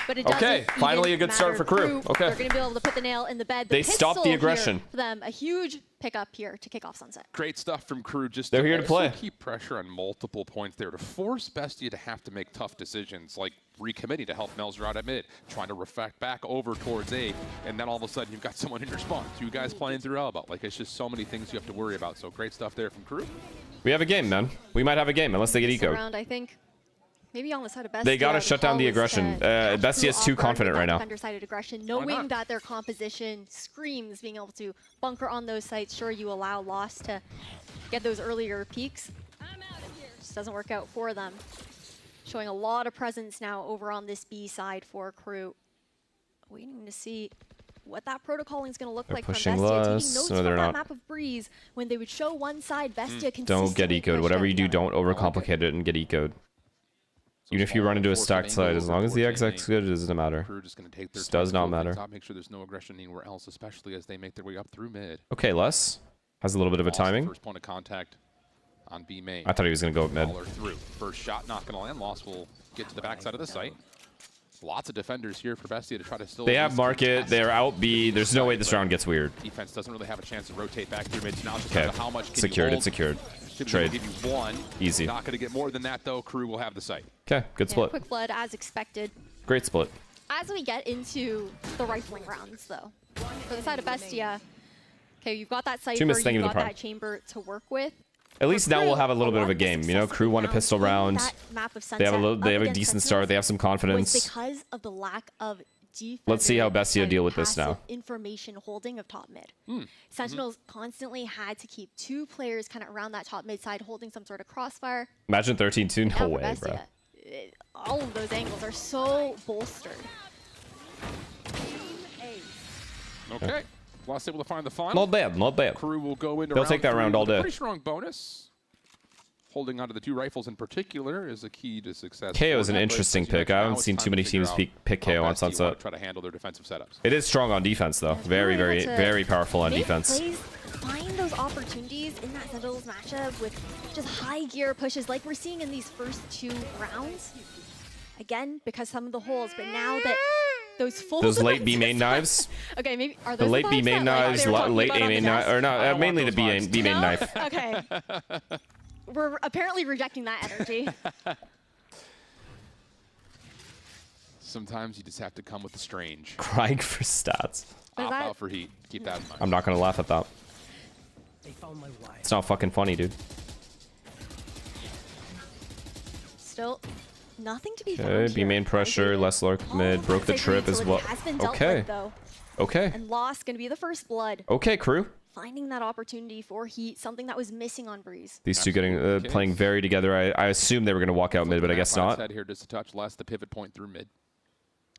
But it doesn't finally a good start for Crew. Okay. They're going to be able to put the nail in the bed. They stopped the aggression. For them, a huge pickup here to kick off Sunset. Great stuff from Crew. Just they're here to play. Keep pressure on multiple points there to force Bestia to have to make tough decisions, like recommitting to help Melzer out at mid, trying to reflect back over towards A, and then all of a sudden you've got someone in your spawn. Two guys playing through elbow. Like, it's just so many things you have to worry about. So great stuff there from Crew. We have a game, man. We might have a game unless they get eco. Around, I think. Maybe on the side of Bestia. They gotta shut down the aggression. Bestia is too confident right now. Defender-sided aggression, knowing that their composition screams being able to bunker on those sites. Sure, you allow Loss to get those earlier peaks. Just doesn't work out for them. showing a lot of presence now over on this B side for Crew. Waiting to see what that protocoling is going to look like from pushing Bestia. less. Taking notes No, from they're that not. map of Breeze when they would show one side, Bestia consistently Don't get ecoed. pushed Whatever you do, every other. don't overcomplicate it and get ecoed. Even if you run into a stacked side, as long as the exec's good, it doesn't matter. Crew just going to take their Just does not time to build matter. things up, make sure there's no aggression anywhere else, especially as they make their way up through mid. Okay, Les has a little bit of a Lost the timing. First point of contact on B main. I thought he was going to go up mid. Baller through. First shot not going to land. Lost will get to the backside of the site. Lots of defenders here for Bestia to try to still. They have market. They're out B. There's no way this round gets weird. Defense doesn't really have a chance to rotate back through mid. So now it's just Okay. down to how much can Secured. you It's secured. Trade. Trade. Give you one. Easy. Not going to get more than that though. Crew will have the site. Okay, good split. Quick flood as expected. Great split. As we get into the rifling rounds, though, for the side of Bestia, okay, you've got that Cypher, Two missed thing you've in the got prime. that chamber to work with. At least now we'll have a little bit of a game. You know, Crew won a pistol round. That map of They have a Sunset they have up a against decent Sentinels start. They have some was confidence. because of the lack of defensive Let's see how Bestia and deal with this now. passive information holding of top mid. Sentinels constantly had to keep two players kind of around that top mid side holding some sort of crossfire. Imagine 13-2. Now No for way, Bestia, bro. all of those angles are so bolstered. Okay. Lost able to find the final. Not bad. Not bad. Crew will go into They'll take that three round all with a day. Pretty strong bonus. Holding onto the two rifles in particular is a key to success. KO is for an that, but interesting as you pick. mentioned, I now haven't it's seen time too to many figure teams out pick how KO on best you wanna Sunset. Try to handle their defensive setups. It is strong on defense, though. Very, We're very, able to very powerful on make defense. Plays, find those opportunities in that Sentinels matchup with just high gear pushes like we're seeing in these first two rounds. Again, because some of the holes, but now that those late B main knives. Okay, maybe are The those late B main knives, late A main knife, or no, mainly the B main knife. Okay. We're apparently rejecting that energy. Sometimes you just have to come with the strange. Crying for stats. Opt out for heat. Keep that in mind. I'm not gonna laugh at that. It's not fucking funny, dude. Still, nothing to be found Okay, B here. main pressure, less lurk mid, broke the Sacred trip as well. utility has been dealt Okay. with, though. Okay. And lost gonna be the first blood. Okay, Crew. Finding that opportunity for heat, something that was missing on Breeze. These two getting playing very together. I assume they were gonna walk out mid, but I guess not. Head here just a touch less. The pivot point through mid.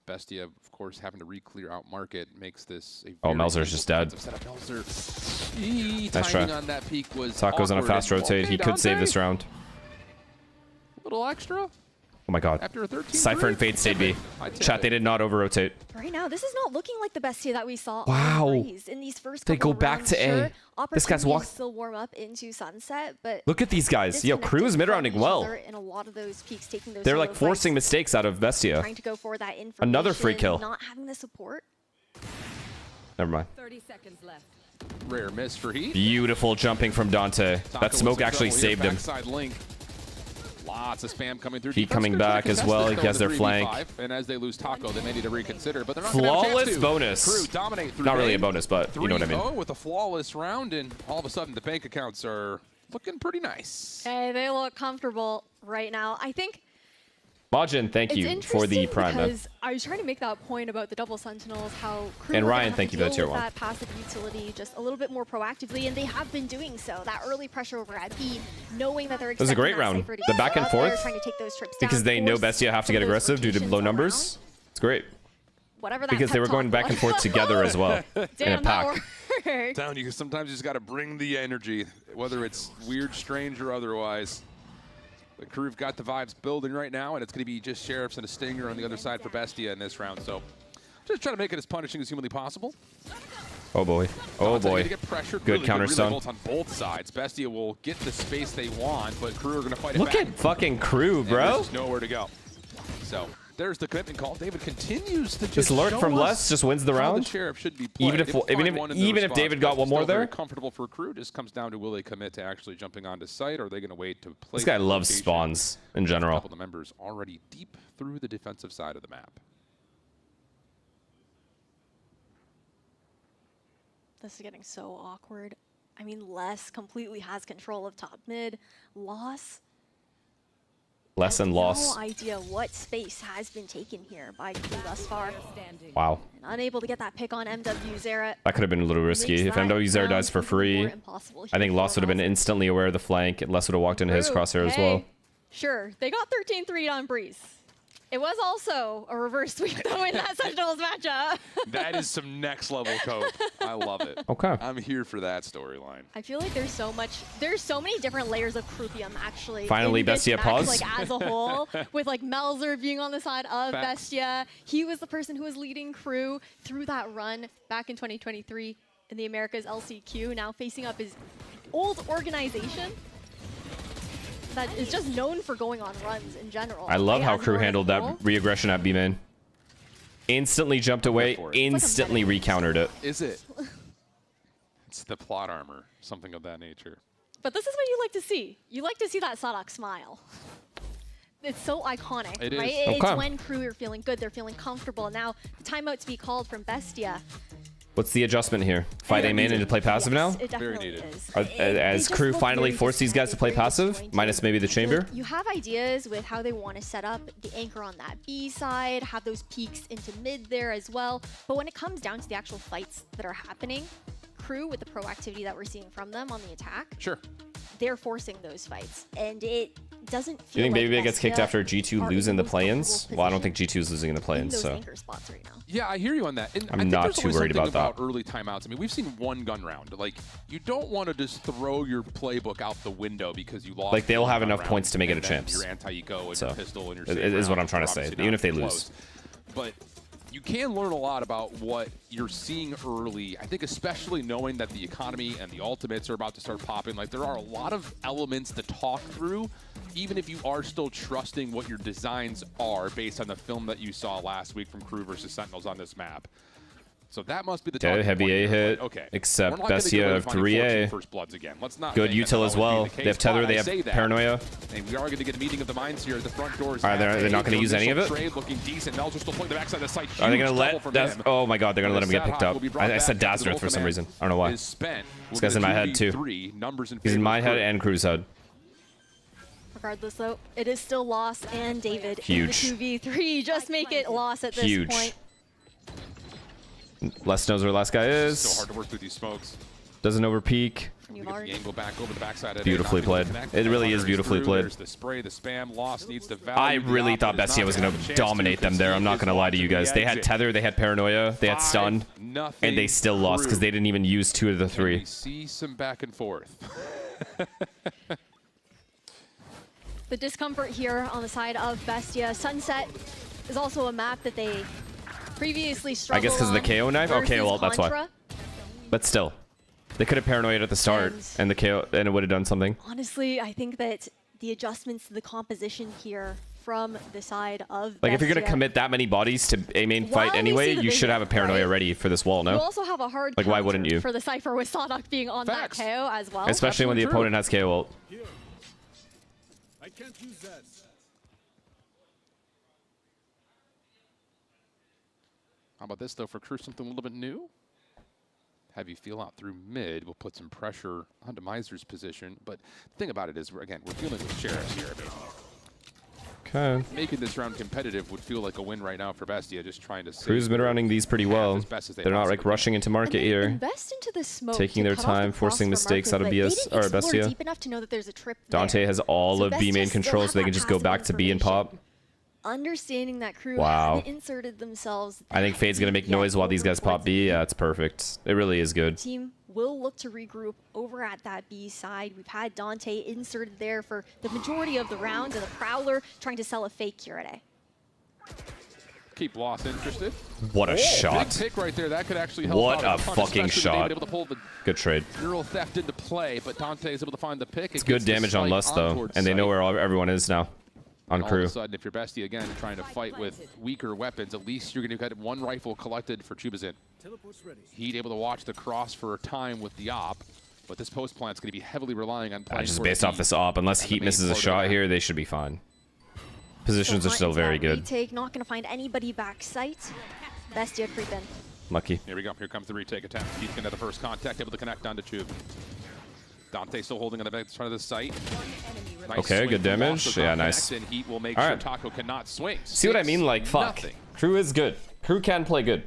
Bestia, of course, having to re-clear out market makes this a Oh, very Melzer's just dead. defensive setup. Melzer, Nice try. timing on that peak was Taco's on a awkward fast and- rotate. He Okay, could save Dante. this round. Little extra. Oh my god. After a 13 Cypher and Fade stayed B. Chat, they did not over-rotate. Right now, this is not looking like the Bestia that we saw Wow. on Breeze in these first They couple go of back rounds. to A. Sure, This guy's opportunities walk- still warm up into Sunset, but Look at these guys. Yo, Crew is mid-rounding each well. other in a lot of those peaks, taking those They're solo like forcing fights, mistakes out of Bestia. trying to go for that information. Another free kill. Not having the support. Never mind. 30 seconds left. Rare miss for heat. Beautiful jumping from Dante. Taco That smoke with some actually trouble saved here, him. backside link. Lots of spam coming through. Heat Defense coming gonna try to back as contest well. this, He though, has with their a flank. 3v5, and as they lose Taco, they may need to reconsider, but they're not gonna have a chance Flawless to. bonus. Crew dominate through Not really a main. bonus, but you know what I mean. 3-0 with a flawless round, and all of a sudden the bank accounts are looking pretty nice. Okay, they look comfortable right now. I think Majin, thank it's you for the interesting prime. man. because I was trying to make that point about the double sentinels, how Crew And are gonna Ryan, have thank to you for the deal tier with one. that passive utility just a little bit more proactively, and they have been doing so. That early pressure over at B, knowing that they're was a expecting great that round. Cypher to The get back and up there, forth, trying to take those trips because down, they know force Bestia have to get some of those aggressive due to rotations low around. numbers. It's great. Whatever that Because they pep were going talk back and was. forth together as well in a Damn, pack. that worked. Down, you sometimes just got to bring the energy, whether it's weird, strange, or otherwise. The Crew've got the vibes building right now, and it's going to be just Sheriffs and a Stinger on the other side for Bestia in this round. So just trying to make it as punishing as humanly possible. Oh boy. Oh Dante boy. to get pressured, Good really counter really stun. bolts on both sides. Bestia will get the space they want, but Crew are going to fight it Look back. at fucking Crew, And bro. there's just nowhere to go. So there's the commitment call. David continues to This just lurk show from us Les just wins the how round. The Sheriff should be played. Even if They find one in their even if response, David but got one more still very there. comfortable for Crew. Just comes down to will they commit to actually jumping onto site, or are they going to wait to play? This guy the loves location? spawns in A general. couple of the members already deep through the defensive side of the map. This is getting so awkward. I mean, Les completely has control of top mid. Loss. Less and loss. No idea what space has been taken here by Crew thus far. Wow. And unable to get that pick on MW Zera. That could have been a little risky. Makes If that MW Zera round dies for even free, more impossible I think here Loss for would have been instantly aware of the flank, and Les would have walked into his Crew, crosshair as hey. well. Sure, they got 13-3 on Breeze. It was also a reverse sweep, though, in that Sentinels matchup. That is some next level code. I love it. Okay. I'm here for that storyline. I feel like there's so many different layers of Croupium, actually. Finally, Bestia pause. Like, as a whole, with like Melzer being on the side of Bestia. He was the person who was leading Crew through that run back in 2023 in the Americas LCQ, now facing up his old organization that is just known for going on runs in general. I love how Crew handled that re-aggression at B main. Instantly jumped away, instantly recountered it. Is it? It's the plot armor, something of that nature. But this is what you like to see. You like to see that SUDOWOODO smile. It's so iconic, it right? Is. It's when Crew are feeling good, they're feeling comfortable. Now, the timeout to be called from Bestia. What's the adjustment here? Fight A main and to play passive now? It definitely is. As Crew finally forced these guys to play passive, minus maybe the chamber? You have ideas with how they want to set up the anchor on that B side, have those peaks into mid there as well. But when it comes down to the actual fights that are happening, Crew, with the proactivity that we're seeing from them on the attack, sure, they're forcing those fights. And it doesn't feel Do you think like Baby gets kicked after G2 losing the play-ins? Well, I don't think G2 is losing in the play-ins, so. Right now. Yeah, I hear you on that. And I'm not too worried about that. Early timeouts. I mean, we've seen one gun round. Like, you don't want to just throw your playbook out the window because you lost. Like, they'll have enough points to make it a champs. Your anti-eco and so, your pistol and your it is what I'm trying to say, even if they lose. But you can learn a lot about what you're seeing early. I think especially knowing that the economy and the ultimates are about to start popping. Like, there are a lot of elements to talk through, even if you are still trusting what your designs are based on the film that you saw last week from Crew versus Sentinels on this map. So that must be the okay, heavy A hit, okay. Except Bestia of 3A. First bloods again. Let's not good util as well. They have Tether, they have Paranoia. And we are going to get a meeting of the minds here at the front doors. All right, they're not going to use any of it? Looking decent. Mel's just playing the backside of the site. Are they going to let oh my god, they're going to let him get picked up. I said Dazzler for some reason. I don't know why. This guy's in my head too. He's in my head and Crew's head. Regardless, though, it is still loss, and David huge. In the 2v3 just make it loss at this point. Les knows where the last guy is. So hard to work through these smokes. Doesn't overpeak. Angle back over the backside. Beautifully played. It really is beautifully played. There's the spray, the spam, loss needs to value. I really thought Bestia was going to dominate them there. I'm not going to lie to you guys. They had Tether, they had Paranoia, they had Stun, and they still lost because they didn't even use 2 of the 3. We see some back and forth. The discomfort here on the side of Bestia. Sunset is also a map that they previously struggled. I guess because of the KO knife? Okay, well, that's why. But still, they could have paranoid at the start and the KO, and it would have done something. Honestly, I think that the adjustments to the composition here from the side of like, Bestia, if you're going to commit that many bodies to a main fight anyway, you should have a Paranoia ready for this wall, no? You also have a hard like, why wouldn't you? For the Cypher with SUDOWOODO being on that KO as well. Especially when the opponent has KO ult. I can't use that. How about this, though, for Crew, something a little bit new? Have you feel out through mid. We'll put some pressure onto Miser's position. But the thing about it is, again, we're dealing with Sheriffs here. Okay. Making this round competitive would feel like a win right now for Bestia, just trying to Crew's mid-rounding these pretty well. They're not like rushing into market here. Invest into the smoke, taking their time, forcing mistakes out of BS or Bestia. Deep enough to know that there's a trip Dante has all of B main control, so they can just go back to B and pop. Understanding that Crew haven't inserted themselves. I think Fade's gonna make noise while these guys pop B. Yeah, it's perfect. It really is good. Team will look to regroup over at that B side. We've had Dante inserted there for the majority of the round, and the Prowler trying to sell a fake here at A. Keep Loss interested. What a shot. Big pick right there. That could actually help what out a fucking shot. Able to pull the good trade. Neural theft into play, but Dante is able to find the pick. It's good damage on Lust, though, and they know where everyone is now. On Crew. All of a sudden, if you're Bestia again trying to fight with weaker weapons, at least you're going to get 1 rifle collected for Chubazin. He's able to watch the cross for a time with the op, but this post plant's going to be heavily relying on playing just based off this op. Unless Heat misses a shot here, they should be fine. Positions are still very good. Retake, not going to find anybody back sight. Bestia creep in. Lucky. Here we go. Here comes the retake attempt. He's going to have the first contact, able to connect onto Chub. Dante still holding on the back front of the site. Nice okay, good damage. Yeah, nice. And Heat will make All sure right. Taco cannot swing. See what I mean? Like, fuck. Nothing. Crew is good. Crew can play good.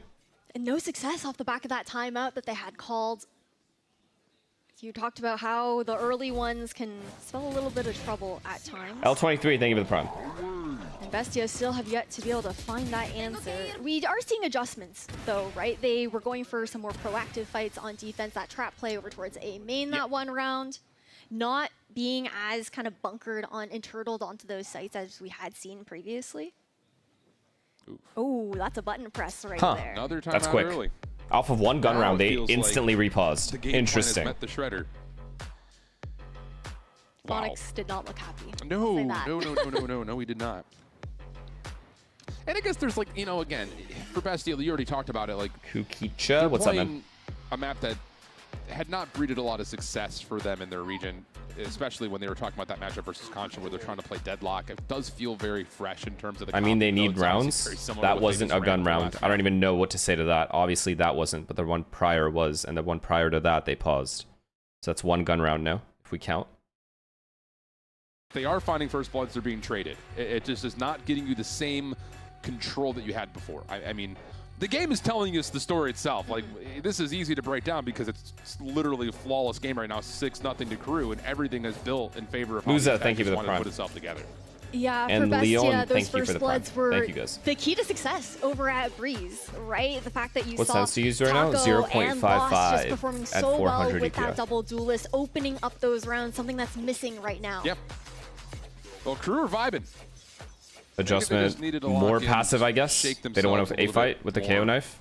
And no success off the back of that timeout that they had called. You talked about how the early ones can spell a little bit of trouble at times. L23, thank you for the prime. And Bestia still have yet to be able to find that answer. We are seeing adjustments, though, right? They were going for some more proactive fights on defense, that trap play over towards A main that one round. Not being as kind of bunkered on and turtled onto those sites as we had seen previously. Oh, that's a button press right there. Another time That's quick. Early. Off of one gun Now round, it they feels instantly like repaused. the game plan has Interesting. met the shredder. Wow. Onyx did not look happy. No, we did not. And I guess there's like, you know, again, for Bestia, you already talked about it. Like, Kukicha, what's up, man? A map that had not breeded a lot of success for them in their region, especially when they were talking about that matchup versus Concha where they're trying to play Deadlock. It does feel very fresh in terms of the I mean, they need it's rounds. very similar to That what wasn't they a just gun ran round. last I don't even know what to say to that. Obviously, that wasn't, but the one prior was, and the one prior to that, they paused. So that's one gun round now, if we count. They are finding first bloods, they're being traded. It just is not getting you the same control that you had before. I mean, the game is telling us the story itself. Like, this is easy to break down because it's literally a flawless game right now, 6-0 to Crew, and everything is built in favor of Luza, how thank you for the to prime. put itself together. Yeah, And for Bestia, Leon, those thank you for first the bloods prime. were Thank you, guys. the key to success over at Breeze, right? The fact that you What saw sense to use right now? Taco and Lost 0.55 just performing at so well 400 with that EPF. double duelist, opening up those rounds, something that's missing right now. Yep. Well, Crew are vibing. Adjustment, needed to more lock in, passive, I guess. shake They don't want themselves to a little A-fight bit with the more KO knife?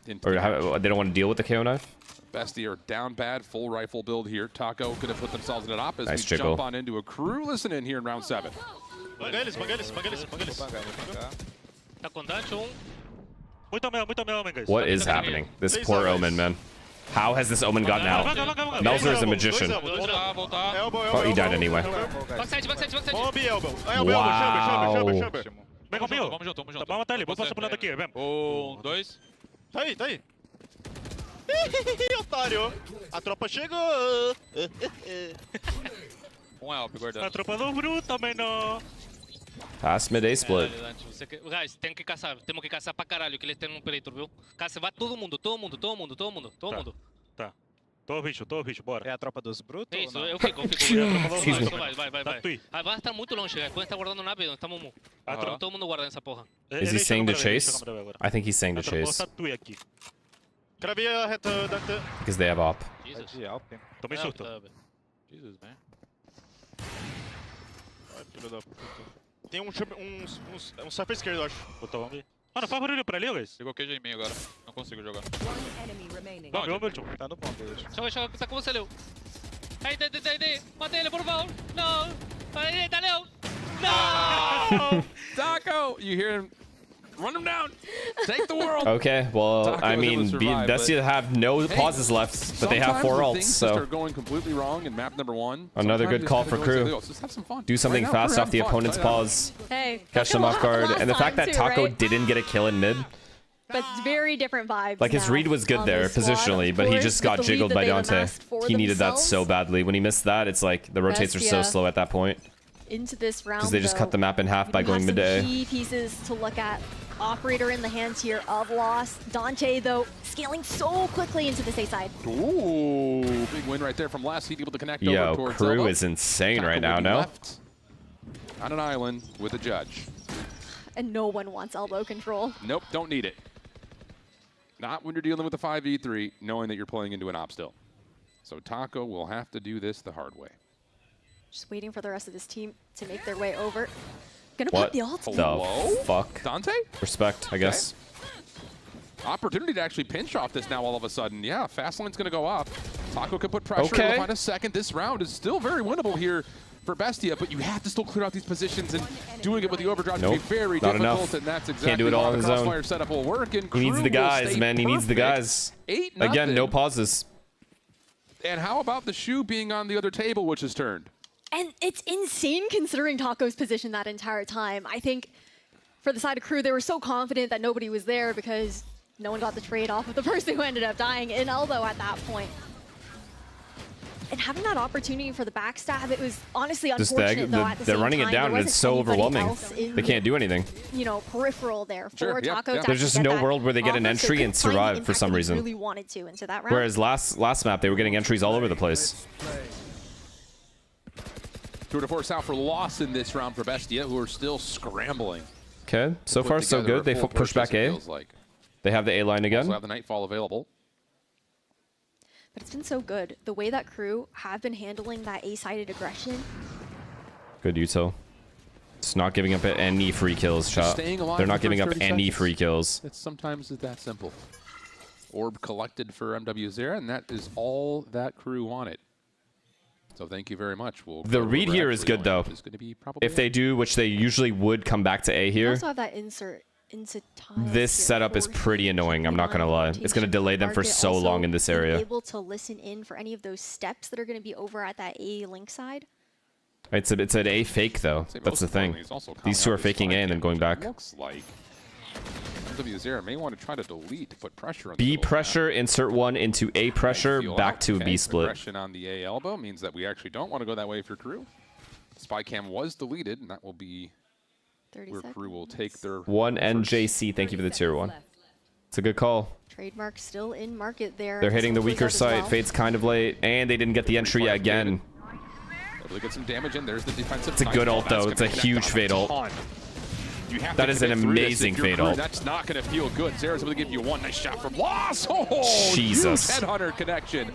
into Or the action. they don't want to deal with the KO knife? Bestia are down bad, full rifle build here. Taco could have put themselves in an op as Nice we jiggle. jump on into a Crew. Listen in here in round 7. Paga eles. Tá com dash, Muito meu, guys. What is happening? This poor Omen, man. How has this Omen gotten out? Melzer is a magician. Oh, he died anyway. Backside. Bomb e elbow. Wow. Vem comigo. Vamos junto. Tá, vamos matar ele. Vamos passar pro lado aqui, vem. 1, 2. Tá aí. Ih, otário. A tropa chegou. Help, guardando. A tropa do Bru também não. Pass mid A split. Guys, temos que caçar pra caralho, que eles têm um peleito, viu? Caça, vai todo mundo. Tá. Tô bicho, bora. É a tropa dos brutos? Isso, ou não? eu fico. Vai. A barra tá muito longe, a coisa tá guardando nave, nós estamos todo mundo guardando essa porra. Is he saying to chase? I think he's saying to chase. Cravei a reta da... Because they have op. Jesus. Tomei surto. Jesus, man. Ai, filho da puta. Tem um surfer esquerdo, eu acho. Vamos ver. Mano, faz barulho pra ali, guys. Pegou QG em mim agora. Não consigo jogar. Vamos, tio. Tá no ponto hoje. Deixa eu pensar como você leu. Aí, matei ele, por favor. Não. Aí, leu. Não! Taco! You hear him? Run him down! Take the world! Okay, well, Taco I was able mean, to survive, Bestia have no pauses left, but they have 4 ults, things so start going completely wrong in map number 1. another good call for Crew. Just have some fun. Do something Right now, fast Crew off the having fun. opponent's pause. Hey, Catch them off guard. And the fact that Taco right? didn't get a kill in mid, But very different vibes. like his now read was good on there this squad. positionally, Of but he course, just with got the lead jiggled that by they've Dante. amassed for He needed that themselves. so badly. When he missed that, it's like the rotates are so Bestia. slow at that point. Into this round, Because they just cut the map in half by we going have mid some A. key pieces to look at. Operator in the hands here of Lost. Dante, though, scaling so quickly into this A side. Ooh, big win right there from last. He'd able to connect Yo, over towards Crew elbow. is insane Taco right now, will be no? left on an island with a judge. And no one wants elbow control. Nope, don't need it. Not when you're dealing with a 5v3, knowing that you're playing into an op still. So Taco will have to do this the hard way. Just waiting for the rest of his team to make their way over. Gonna What pop the ult. the fuck? Dante? Respect, I guess. Opportunity to actually pinch off this now all of a sudden. Yeah, fast lane's going to go up. Taco can put pressure. Okay. We'll find a second. This round is still very winnable here for Bestia, but you have to still clear out these positions, and doing it with the overdrive Nope, to be very not difficult, enough. and that's exactly Can't do it all how on the his own. crossfire setup will work. And He needs Crew the will guys, stay man. He needs the perfect. guys. 8-0. Again, no pauses. And how about the shoe being on the other table, which is turned? And it's insane considering Taco's position that entire time. I think for the side of Crew, they were so confident that nobody was there because no one got the trade off of the person who ended up dying in elbow at that point. And having that opportunity for the backstab, it was honestly Just unfortunate though at the they're same running time. it down, There and it's wasn't so anybody overwhelming. else in They can't do anything. the, peripheral there for Taco. There's just no world where they get an entry and survive for some reason. Really wanted to into that round. Whereas last map, they were getting entries all over the place. Tour de force out for loss in this round for Bestia, who are still scrambling. Okay, so far so good. They push back A. They have the A line again. Also have the Nightfall available. But it's been so good. The way that crew have been handling that A-sided aggression. Good util. It's not giving up any free kills, chat. They're not giving up any free kills. It's sometimes that simple. Orb collected for MW0, and that is all that crew wanted. So thank you very much. The read here is good, though. If they do, which they usually would come back to A You here. also have that insert into tile. This setup is pretty annoying, I'm not going to lie. It's going to delay them for so long in this area. Able to listen in for any of those steps that are going to be over at that A link side. It's an A fake, though. That's the thing. These two are faking A and then going back. Looks like MW0 may want to try to delete to put pressure on B pressure, insert one into A pressure, back to a B split. Aggression on the A elbow means that we actually don't want to go that way for crew. Spy cam was deleted, and that will be where crew will take their 1 NJC, thank you for the tier 1. It's a good call. Trademark still in market there. They're hitting the weaker side. Fade's kind of late, and they didn't get the entry again. Able to get some damage in. There's the defensive. It's a good ult, though. It's a huge Fade ult. That is an amazing Fade ult. That's not going to feel good. Zera's able to give you one nice shot from Loss. Oh, Jesus. Huge headhunter connection.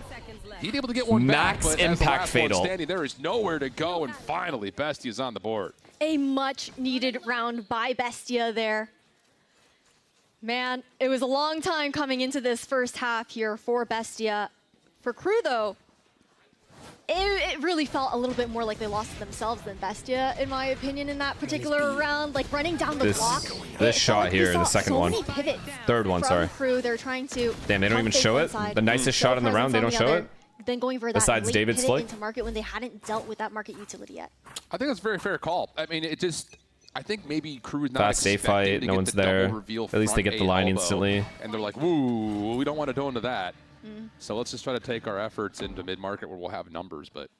He's able to get one Max back, but impact as the Fade last one ult. standing, there is nowhere to go, and finally, Bestia's on the board. A much needed round by Bestia there. Man, it was a long time coming into this first half here for Bestia. For crew, though, it really felt a little bit more like they lost to themselves than Bestia, in my opinion, in that particular round. Like running down the block. This shot here, the second one. Third one, sorry. Crew, they're trying to. Damn, they don't even show it. The nicest shot in the round, they don't show it. Then going for that Besides late David's pivot flick? into market when they hadn't dealt with that market utility yet. I think that's a very fair call. I mean, I think maybe crew is not Fast A fight, no one's there. At least they get the line instantly. And they're like, woo, we don't want to go into that. So let's just try to take our efforts into mid-market where we'll have numbers, but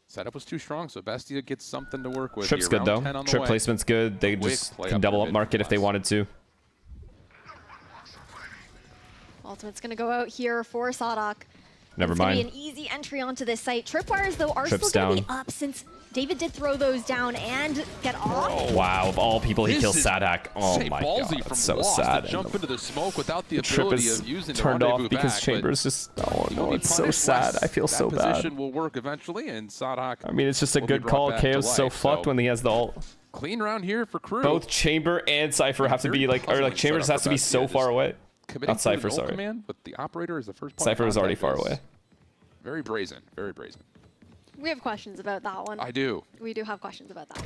setup was too strong, so Bestia gets something to work with. Trip's good, though. Trip placement's good. They just can double up market if they wanted to. Ultimate's going to go out here for SUDOWOODO. Never It's mind. going to be an easy entry onto this site. Tripwires, though, are Trip's still going to down. be up since David did throw those down and get off. Oh, wow. Of all people, he kills SUDOWOODO. Oh, my God. From That's so Lost sad. to jump into the smoke without the Trip ability is of using turned the off rendezvous because back, Chambers just... Oh, no, it's so sad. I feel so bad. That position will work eventually, and SUDOWOODO I mean, it's just a good call. KO's so fucked when he has the ult. Clean round here for crew. Both Chamber and Cypher have to be like, or like Chambers has to be so far away. Not Cypher, sorry. Command, but the operator is the first point Cypher of is already contact. far away. Very brazen, very brazen. We have questions about that one. I do. We do have questions about that.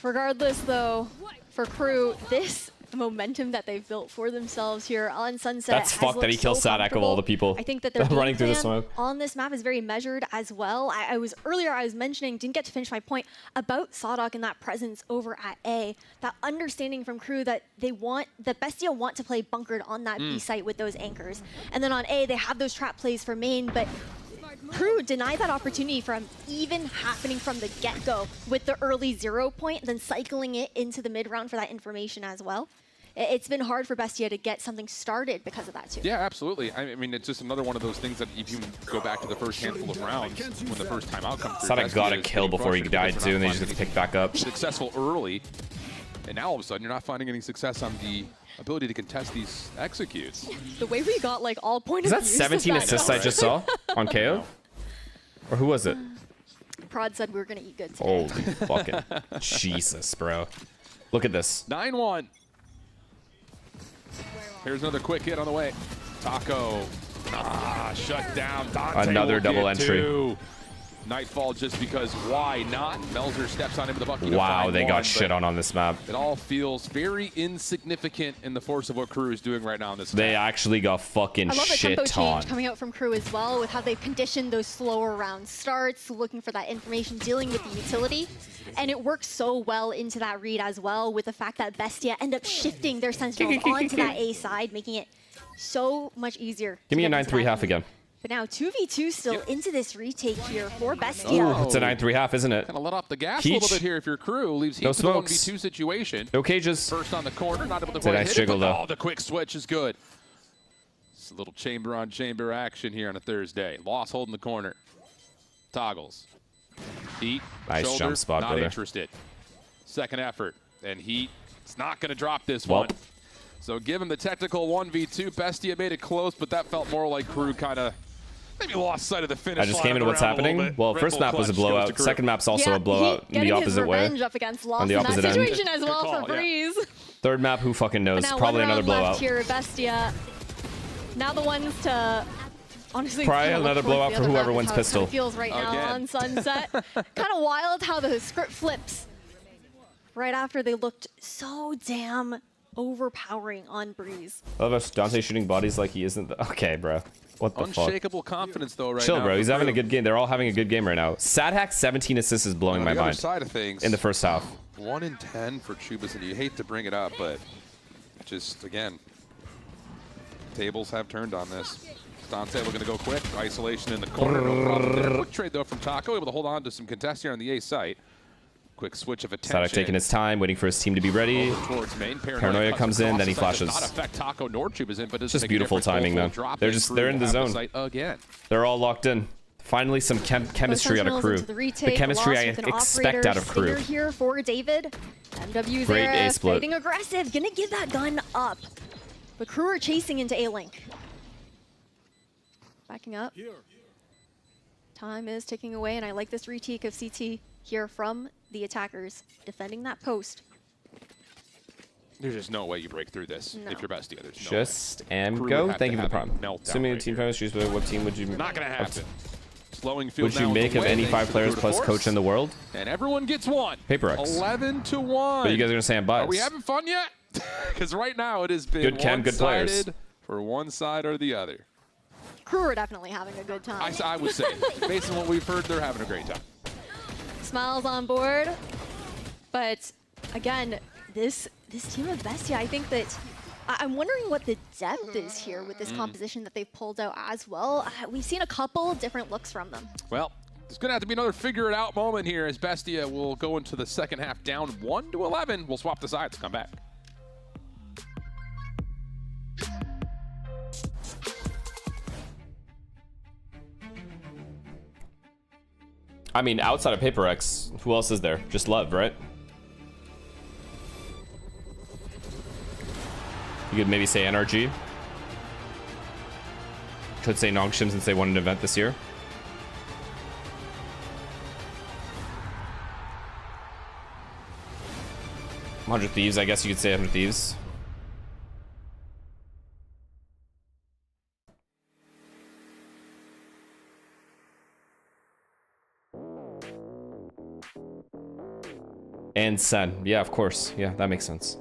Regardless, though, for crew, this momentum that they've built for themselves here on Sunset That's has fucked that he looked kills so SUDOWOODO of all the comfortable. people I think that their running through the game plan smoke. on this map is very measured as well. I was mentioning, didn't get to finish my point about SUDOWOODO and that presence over at A, that understanding from crew that that Bestia want to play bunkered on that B site with those anchors. And then on A, they have those trap plays for main, but crew denied that opportunity from even happening from the get-go with the early 0 point, then cycling it into the mid-round for that information as well. It's been hard for Bestia to get something started because of that, too. Yeah, absolutely. I mean, it's just another one of those things that if you go back to the first handful of rounds, when the first time out comes through, SUDOWOODO got a kill before he died, too, and they just get to pick back up. Successful early, and now all of a sudden you're not finding any success on the ability to contest these executes. The way we got, like, all point of views. Is that 17 assists I just saw on KO? Or who was it? Prod said we were going to eat good today. Holy fucking Jesus, bro. Look at this. 9-1. Here's another quick hit on the way. Taco. Shut down. Dante Another will double get entry. two. Nightfall just because why not? Melzer steps on him with the bucket. Wow, they got shit on this map. It all feels very insignificant in the force of what crew is doing right now in this They map. actually got fucking I love the shit tempo on. change coming out from crew as well with how they've conditioned those slower round starts, looking for that information, dealing with the utility. And it works so well into that read as well with the fact that Bestia end up shifting their sentinels onto that A side, making it so much easier. Give me a to get into 9-3 that half again. But now 2v2 still into this retake here for Bestia. Ooh, it's a 9-3 isn't it? Kind of let off the gas a little bit here if your crew leaves heat to the 1v2 situation. No cages. First on the corner, not able to it's a nice jiggle, though. Oh, the quick switch is good. It's a little chamber on chamber action here on a Thursday. Loss holding the corner. Toggles. Heat. Nice shoulder, jump spot, not brother. interested. Second effort. And Heat. It's not going to drop this one. So given the technical 1v2, Bestia made it close, but that felt more like crew kind of maybe lost sight of the finish. I just came into what's happening. Well, first map was a blowout. Second map's also a blowout in the opposite way. Up against Lost on the opposite in that end. situation as well for Breeze. Third map, who fucking knows? Probably another blowout. Here, Bestia. Now the ones to honestly probably another blowout for whoever wins pistol. It feels right now on Sunset. Kind of wild how the script flips right after they looked so damn overpowering on Breeze. I love how Dante shooting bodies like he isn't. Okay, bro. What the fuck? Unshakable confidence though right Chill, now. bro. He's having a good game. They're all having a good game right now. Sadhack 17 assists is blowing my mind. Side of things, in the first half. 1 in 10 for Chubas, and you hate to bring it up, but just again, tables have turned on this. Dante looking to go quick. Isolation in the corner. No problem. Quick trade though from Taco, able to hold on to some contest here on the A site. Quick switch of attention. Sadhack taking his time, waiting for his team to be ready. Paranoia comes in, then he flashes. Not affect Taco nor Chubas in, but it's just beautiful timing, man. They're in the zone. Again. They're all locked in. Finally, some chemistry out of crew. The chemistry I expect out of crew. Here for David. MW's great A split. fighting aggressive, gonna give that gun up. But crew are chasing into A-Link. Backing up. Time is ticking away, and I like this retake of CT here from the attackers defending that post. There's just no way you break through this if you're Bestia. There's no just and go. Thank you for the prime. Assuming team chemistry, what team would you? Not gonna happen. Slowing field would you make of any 5 players plus coach in the world? And everyone gets one. PaperX. 11-1. But you guys are gonna say I'm biased. Are we having fun yet? Because right now it has been good chem, good players for one side or the other. Crew are definitely having a good time. I would say, based on what we've heard, they're having a great time. Smiles on board, but again, this team of Bestia, I think that I'm wondering what the depth is here with this composition that they've pulled out as well. We've seen a couple different looks from them. Well, there's going to have to be another figure it out moment here as Bestia will go into the second half down 1-11. We'll swap the sides, come back. I mean, outside of PaperX, who else is there? Just Love, right? You could maybe say NRG. Could say Nongshim since they won an event this year. $100 Thieves, I guess you could say 100 Thieves. And Sen. Yeah, of course. Yeah, that makes sense.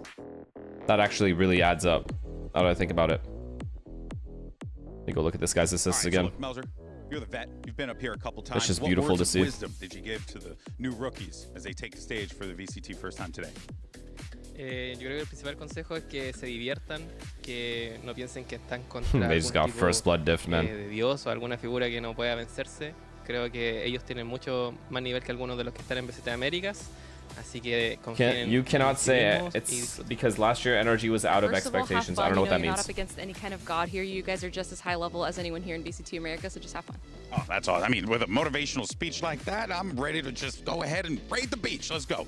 That actually really adds up. Now that I think about it. Let me go look at this guy's assists again. So look, Melzer, you're the vet. You've been up here a couple times. It's just beautiful to see. What words of wisdom did you give to the new rookies as they take the stage for the VCT first time today? Yo creo que el principal consejo es que se diviertan, que no piensen que están contra They just got first blood diff, man. de Dios o alguna figura que no pueda vencerse. Creo que ellos tienen mucho más nivel que algunos de los que están en VCT Américas. Así que you cannot say it. It's because last year NRG was out of expectations. I don't know what that means. You're not up against any kind of god here. You guys are just as high level as anyone here in VCT America, so just have fun. Oh, that's all. I mean, with a motivational speech like that, I'm ready to just go ahead and raid the beach. Let's go.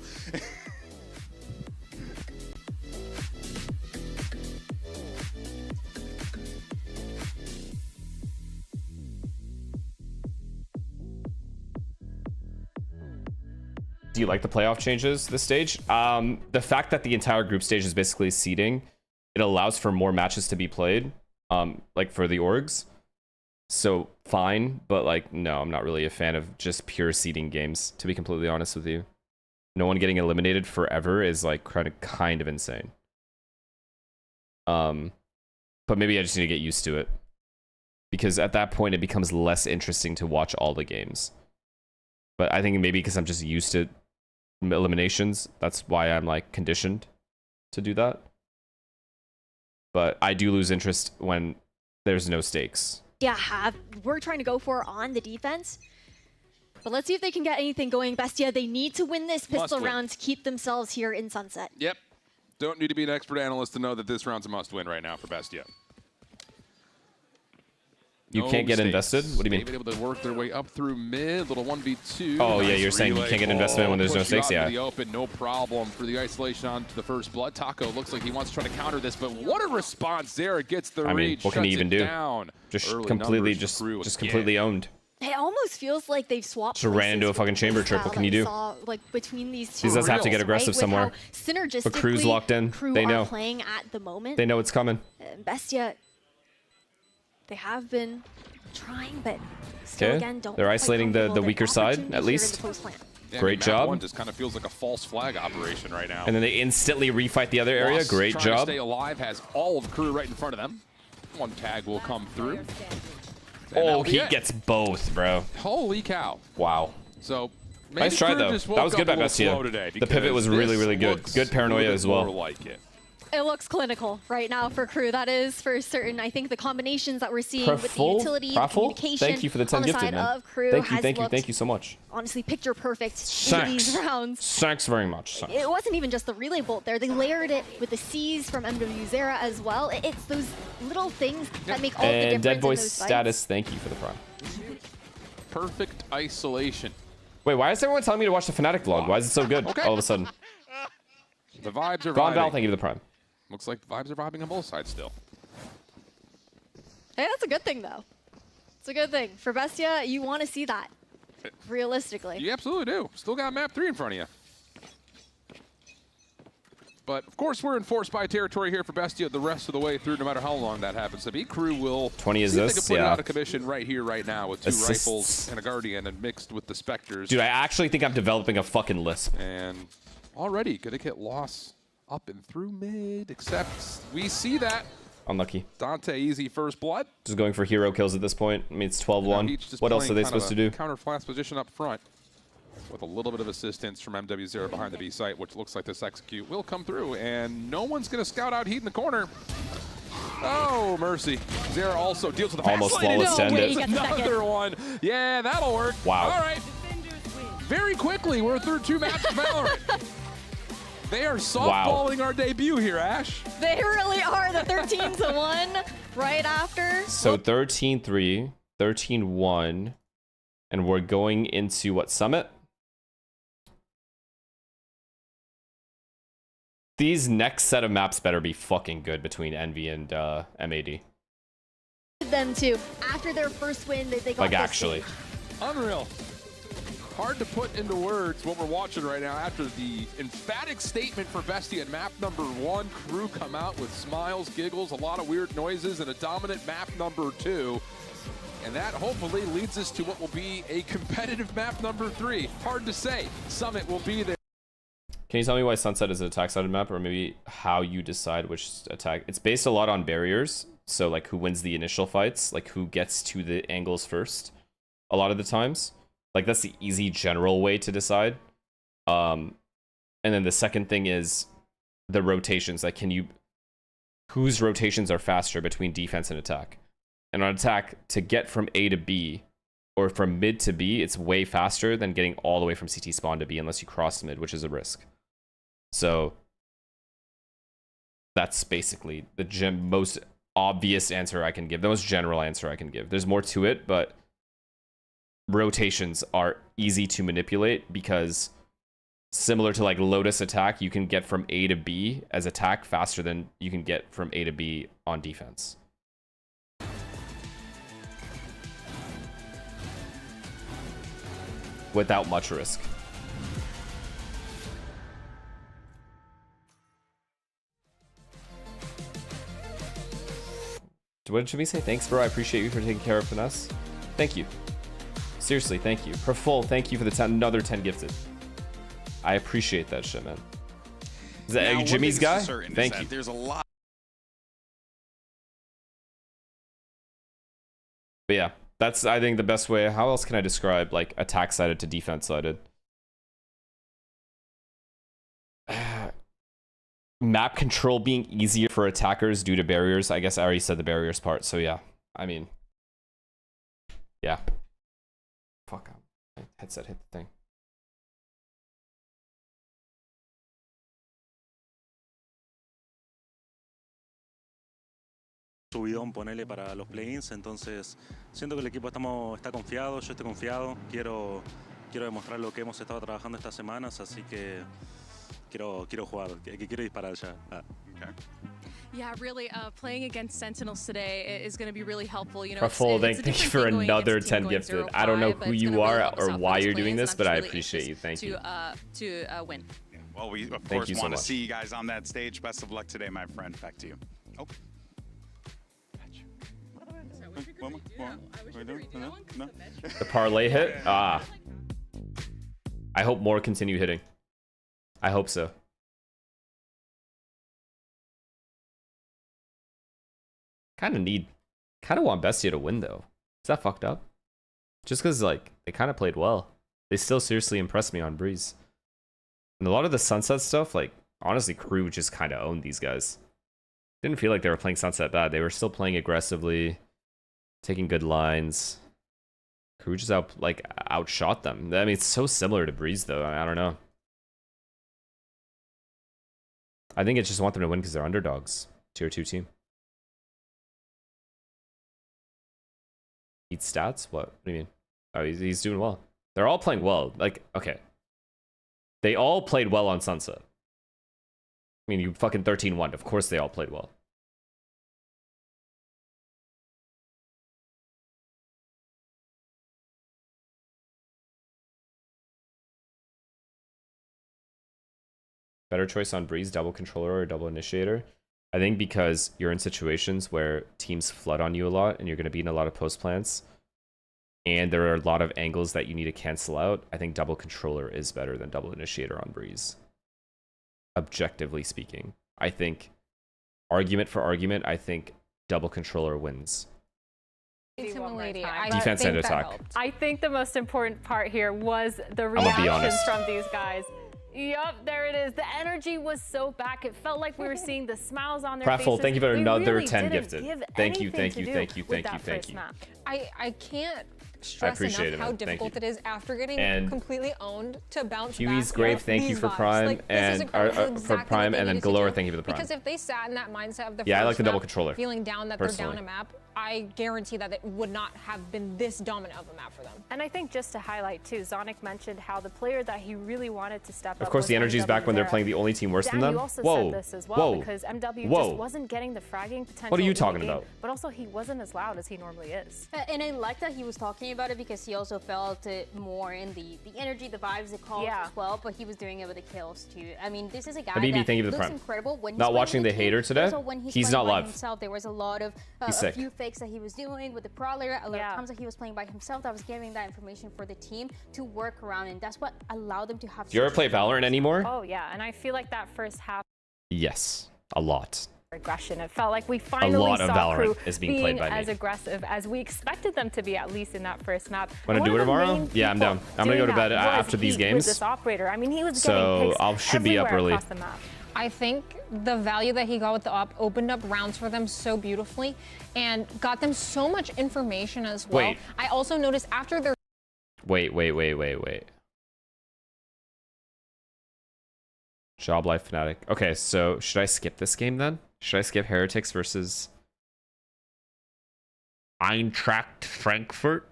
Do you like the playoff changes this stage? The fact that the entire group stage is basically seeding, it allows for more matches to be played, like for the orgs. So fine, but like, no, I'm not really a fan of just pure seeding games, to be completely honest with you. No one getting eliminated forever is like kind of insane. But maybe I just need to get used to it. Because at that point, it becomes less interesting to watch all the games. But I think maybe because I'm just used to eliminations, that's why I'm like conditioned to do that. But I do lose interest when there's no stakes. we're trying to go for on the defense. But let's see if they can get anything going. Bestia, they need to win this pistol round to keep themselves here in Sunset. Yep. Don't need to be an expert analyst to know that this round's a must-win right now for Bestia. You can't get invested? What do you mean? They've been able to work their way up through mid, little 1v2. Oh, yeah, you're saying you can't get investment when there's no stakes? Yeah. The open, no problem for the isolation onto the first blood. Taco looks like he wants to try to counter this, but what a response there. Gets the read, what can he even do? Down. Just completely, just completely owned. It almost feels like they've swapped. Just ran into a fucking chamber trip. What can you do? Like between these two. He does have to get aggressive somewhere. Synergistically, but Crew's locked in. They know. Playing at the moment. They know it's coming. Bestia, they have been trying, but still again, they're isolating the weaker side at least. Yeah, Great job. One just kind of feels like a false flag operation right now. And then they instantly refight the other area. Great job. To stay alive, has all of Crew right in front of them. One tag will come through. Oh, he gets both, bro. Holy cow. Wow. So, nice try, though. That was good by Bestia. The pivot was really, really good. Good paranoia as well. It looks clinical right now for Crew. That is for certain. I think the combinations that we're seeing with the utility, the communication thank you for the 10 gifted, man. Thank you so much. Honestly, picture perfect in these rounds. Thanks very much. It wasn't even just the relay bolt there. They layered it with the C's from MW Zera as well. It's those little things that make all the difference. And Dead Boy in those status, thank you for the prime. Perfect isolation. Wait, why is everyone telling me to watch the Fnatic vlog? Why is it so good all of a sudden? The vibes are Gone Val, vibing. thank you for the prime. Looks like the vibes are vibing on both sides still. Hey, that's a good thing, though. It's a good thing. For Bestia, you want to see that, realistically. You absolutely do. Still got map 3 in front of you. But, of course, we're in force by territory here for Bestia the rest of the way through, no matter how long that happens to be. Crew will 20 see if they can assists, put it out of commission right here, right now, with 2 rifles and a Guardian and mixed with the Spectres. Dude, I actually think I'm developing a fucking lisp. And already going to get lost up and through mid, except we see that. Unlucky. Dante, easy first blood. Just going for hero kills at this point. I mean, it's 12-1. What else are they supposed to do? Counter flash position up front with a little bit of assistance from MW0 behind the B site, which looks like this execute will come through, and no one's going to scout out Heat in the corner. Oh, mercy. Zera also deals with the almost flawless send it. Another one. Yeah, that'll work. Wow. All right. Very quickly, we're through 2 matches of Valorant. They are softballing our debut here, Ash. They really are. The 13-1 right after. So 13-3, 13-1, and we're going into what, Summit? These next set of maps better be fucking good between Envy and M80. Them too. After their first win, they got like actually. Unreal. Hard to put into words what we're watching right now after the emphatic statement for Bestia in map number 1. Crew come out with smiles, giggles, a lot of weird noises, and a dominant map number 2. And that hopefully leads us to what will be a competitive map number 3. Hard to say. Summit will be there. Can you tell me why Sunset is an attack-sided map, or maybe how you decide which attack? It's based a lot on barriers, so like who wins the initial fights, like who gets to the angles first, a lot of the times. Like that's the easy general way to decide. And then the second thing is the rotations. Like whose rotations are faster between defense and attack? And on attack, to get from A to B, or from mid to B, it's way faster than getting all the way from CT spawn to B unless you cross mid, which is a risk. So that's basically the most obvious answer I can give, the most general answer I can give. There's more to it, but rotations are easy to manipulate because similar to like Lotus attack, you can get from A to B as attack faster than you can get from A to B on defense. Without much risk. What did Jimmy say? Thanks, bro. I appreciate you for taking care of Finesse. Thank you. Seriously, thank you. Proful, thank you for the another 10 gifted. I appreciate that shit, man. Is that Jimmy's guy? Thank you. There's a lot. But yeah, that's, I think, the best way. How else can I describe, like, attack-sided to defense-sided? Map control being easier for attackers due to barriers. I guess I already said the barriers part, so yeah. I mean, Yeah. Fuck. My headset hit the thing. Subidón, ponele para los play-ins, entonces siento que el equipo está confiado, yo estoy confiado, quiero demostrar lo que hemos estado trabajando estas semanas, así que quiero jugar, quiero disparar ya. Okay. Yeah, really, playing against Sentinels today is going to be really helpful. You know, Rightful, thank you for another 10 gifted. I don't know who you are or why you're doing this, but I appreciate you. Thank you. To win. Yeah, well, we of course want to see you guys on that stage. Best of luck today, my friend. Back to you. Oh. The parlay hit? Ah. I hope more continue hitting. I hope so. Kind of want Bestia to win though. Is that fucked up? Just because like they kind of played well. They still seriously impressed me on Breeze. And a lot of the Sunset stuff, like honestly, Crew just kind of owned these guys. Didn't feel like they were playing Sunset bad. They were still playing aggressively, taking good lines. Crew just outshot them. I mean, it's so similar to Breeze though. I don't know. I think I just want them to win because they're underdogs. Tier 2 team. Eat stats? What do you mean? Oh, he's doing well. They're all playing well. Like, okay. They all played well on Sunset. I mean, you fucking 13-1. Of course they all played well. Better choice on Breeze, double controller or double initiator? I think because you're in situations where teams flood on you a lot and you're going to be in a lot of post plants and there are a lot of angles that you need to cancel out, I think double controller is better than double initiator on Breeze. Objectively speaking. I think, argument for argument, I think double controller wins. Defense and attack. I think the most important part here was the reactions from these guys. Yup, there it is. The energy was so back. It felt like we were seeing the smiles on their faces. Thank you for another really 10 gifted. Thank you. I can't stress enough how difficult it is after getting completely owned to bounce back. Huey's Grave, thank you for Prime, and for Prime, and then Galore, thank you for the Prime. Because if they sat in that mindset of the I like first the double map, controller. feeling down that they're down a map, I guarantee that it would not have been this dominant of a map for them. And I think just to highlight too, Zonic mentioned how the player that he really wanted to step up. Of course, the energy is back when they're playing the only team worse than them. You also said this as well because MW just wasn't getting the fragging potential. What are you talking about? But also, he wasn't as loud as he normally is. And I like that he was talking about it because he also felt it more in the energy, the vibes, the calls as well. But he was doing it with the kills too. I mean, this is a guy that looks incredible when he's not watching the hater today. He's not live. Himself, there was a lot of a few fakes that he was doing with the Prowler, a lot of times that he was playing by himself, that was giving that information for the team to work around, and that's what allowed them to have. Do you ever play Valorant anymore? Oh yeah, and I feel like that first half. Yes, a lot. Aggression. It felt like we finally saw Crew is being played by as aggressive as we expected them to be, at least in that first map. Want to do it tomorrow? Yeah, I'm down. I'm gonna go to bed after these games. This operator. I mean, he was so I should be up early. Across the map. I think the value that he got with the op opened up rounds for them so beautifully and got them so much information as well. Wait. I also noticed after their... Wait. Job Life Fnatic. Okay, so should I skip this game then? Should I skip Heretics versus Eintracht Frankfurt?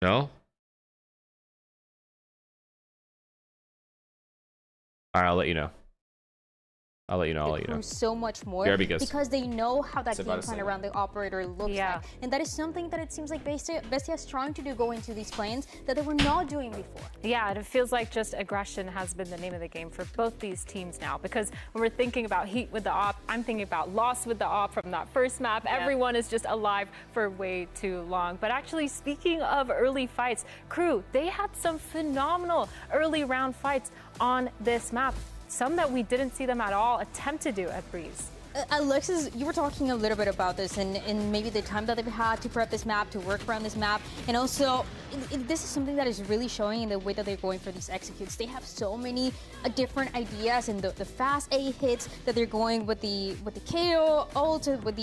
No? Alright, I'll let you know. So much more because they know how that game plan around the operator looks like, and that is something that it seems like Bestia is trying to do going to these planes that they were not doing before. Yeah, and it feels like just aggression has been the name of the game for both these teams now, because when we're thinking about heat with the op, I'm thinking about loss with the op from that first map. Everyone is just alive for way too long. But actually, speaking of early fights, Crew, they had some phenomenal early round fights on this map. Some that we didn't see them at all attempt to do at Breeze. Alexis, you were talking a little bit about this and maybe the time that they've had to prep this map, to work around this map, and also this is something that is really showing in the way that they're going for these executes. They have so many different ideas and the fast A hits that they're going with the KO ult, with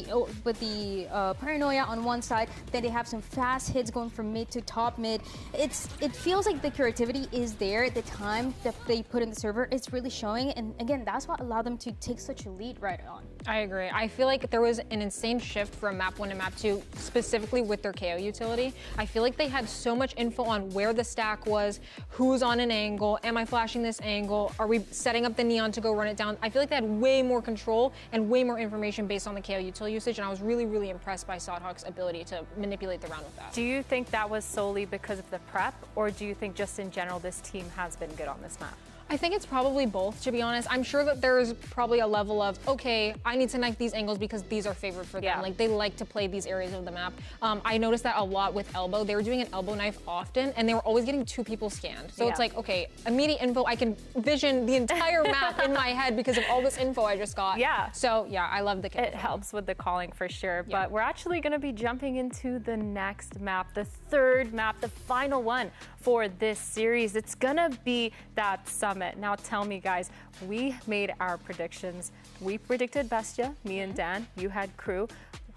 the paranoia on one side. Then they have some fast hits going from mid to top mid. It feels like the creativity is there. The time that they put in the server, it's really showing, and again, that's what allowed them to take such a lead right on. I agree. I feel like there was an insane shift from map 1 to map 2, specifically with their KO utility. I feel like they had so much info on where the stack was, who's on an angle, am I flashing this angle, are we setting up the neon to go run it down? I feel like they had way more control and way more information based on the KO utility usage, and I was really, really impressed by SUDOWOODO's ability to manipulate the round with that. Do you think that was solely because of the prep, or do you think just in general this team has been good on this map? I think it's probably both, to be honest. I'm sure that there's probably a level of, okay, I need to knife these angles because these are favored for them. Yeah. Like, they like to play these areas of the map. I noticed that a lot with elbow. They were doing an elbow knife often, and they were always getting 2 people scanned. So it's like, okay, immediate info, I can vision the entire map in my head because of all this info I just got. Yeah. So yeah, I love the kill. It helps with the calling for sure, but we're actually gonna be jumping into the next map, the 3rd map, the final one for this series. It's gonna be that summit. Now tell me guys, we made our predictions. We predicted Bestia, me and Dan, you had Crew.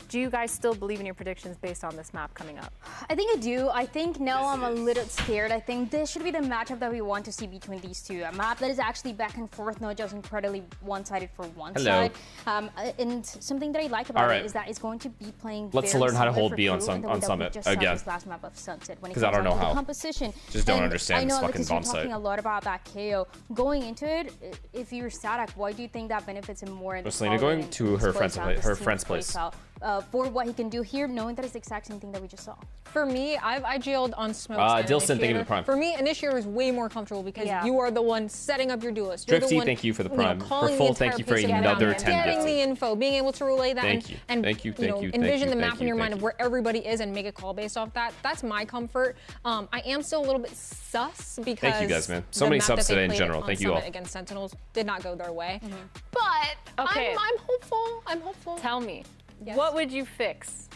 Do you guys still believe in your predictions based on this map coming up? I think I do. I think now I'm a little scared. I think this should be the matchup that we want to see between these two. A map that is actually back and forth, not just incredibly one-sided for one side. And something that I like about it is that it's going to be playing Let's learn how to hold B on Summit again. Last map of Sunset when it Because I don't know how. Composition. Just don't understand this fucking bomb you're talking a lot about that KO. Going into it, if you're SUDOWOODO, why do you think that benefits him more in the Selena going to her friend's place. For what he can do here, knowing that it's the exact same thing that we just saw. For me, I've IGL'd on Smoke. Dilson, thank you for the prime. For me, Initiator is way more comfortable because you are the one setting up your duelist. Drifty, thank you for the prime. For full, thank you for another 10 getting the info, being able to relay that, thank you. and thank you. envision the map in your mind of where everybody is and make a call based off that. That's my comfort. I am still a little bit sus because thank you guys, man. So many subs today in general. Thank you all. Against Sentinels did not go their way, but I'm hopeful. I'm hopeful. Tell me. Yes. What would you fix?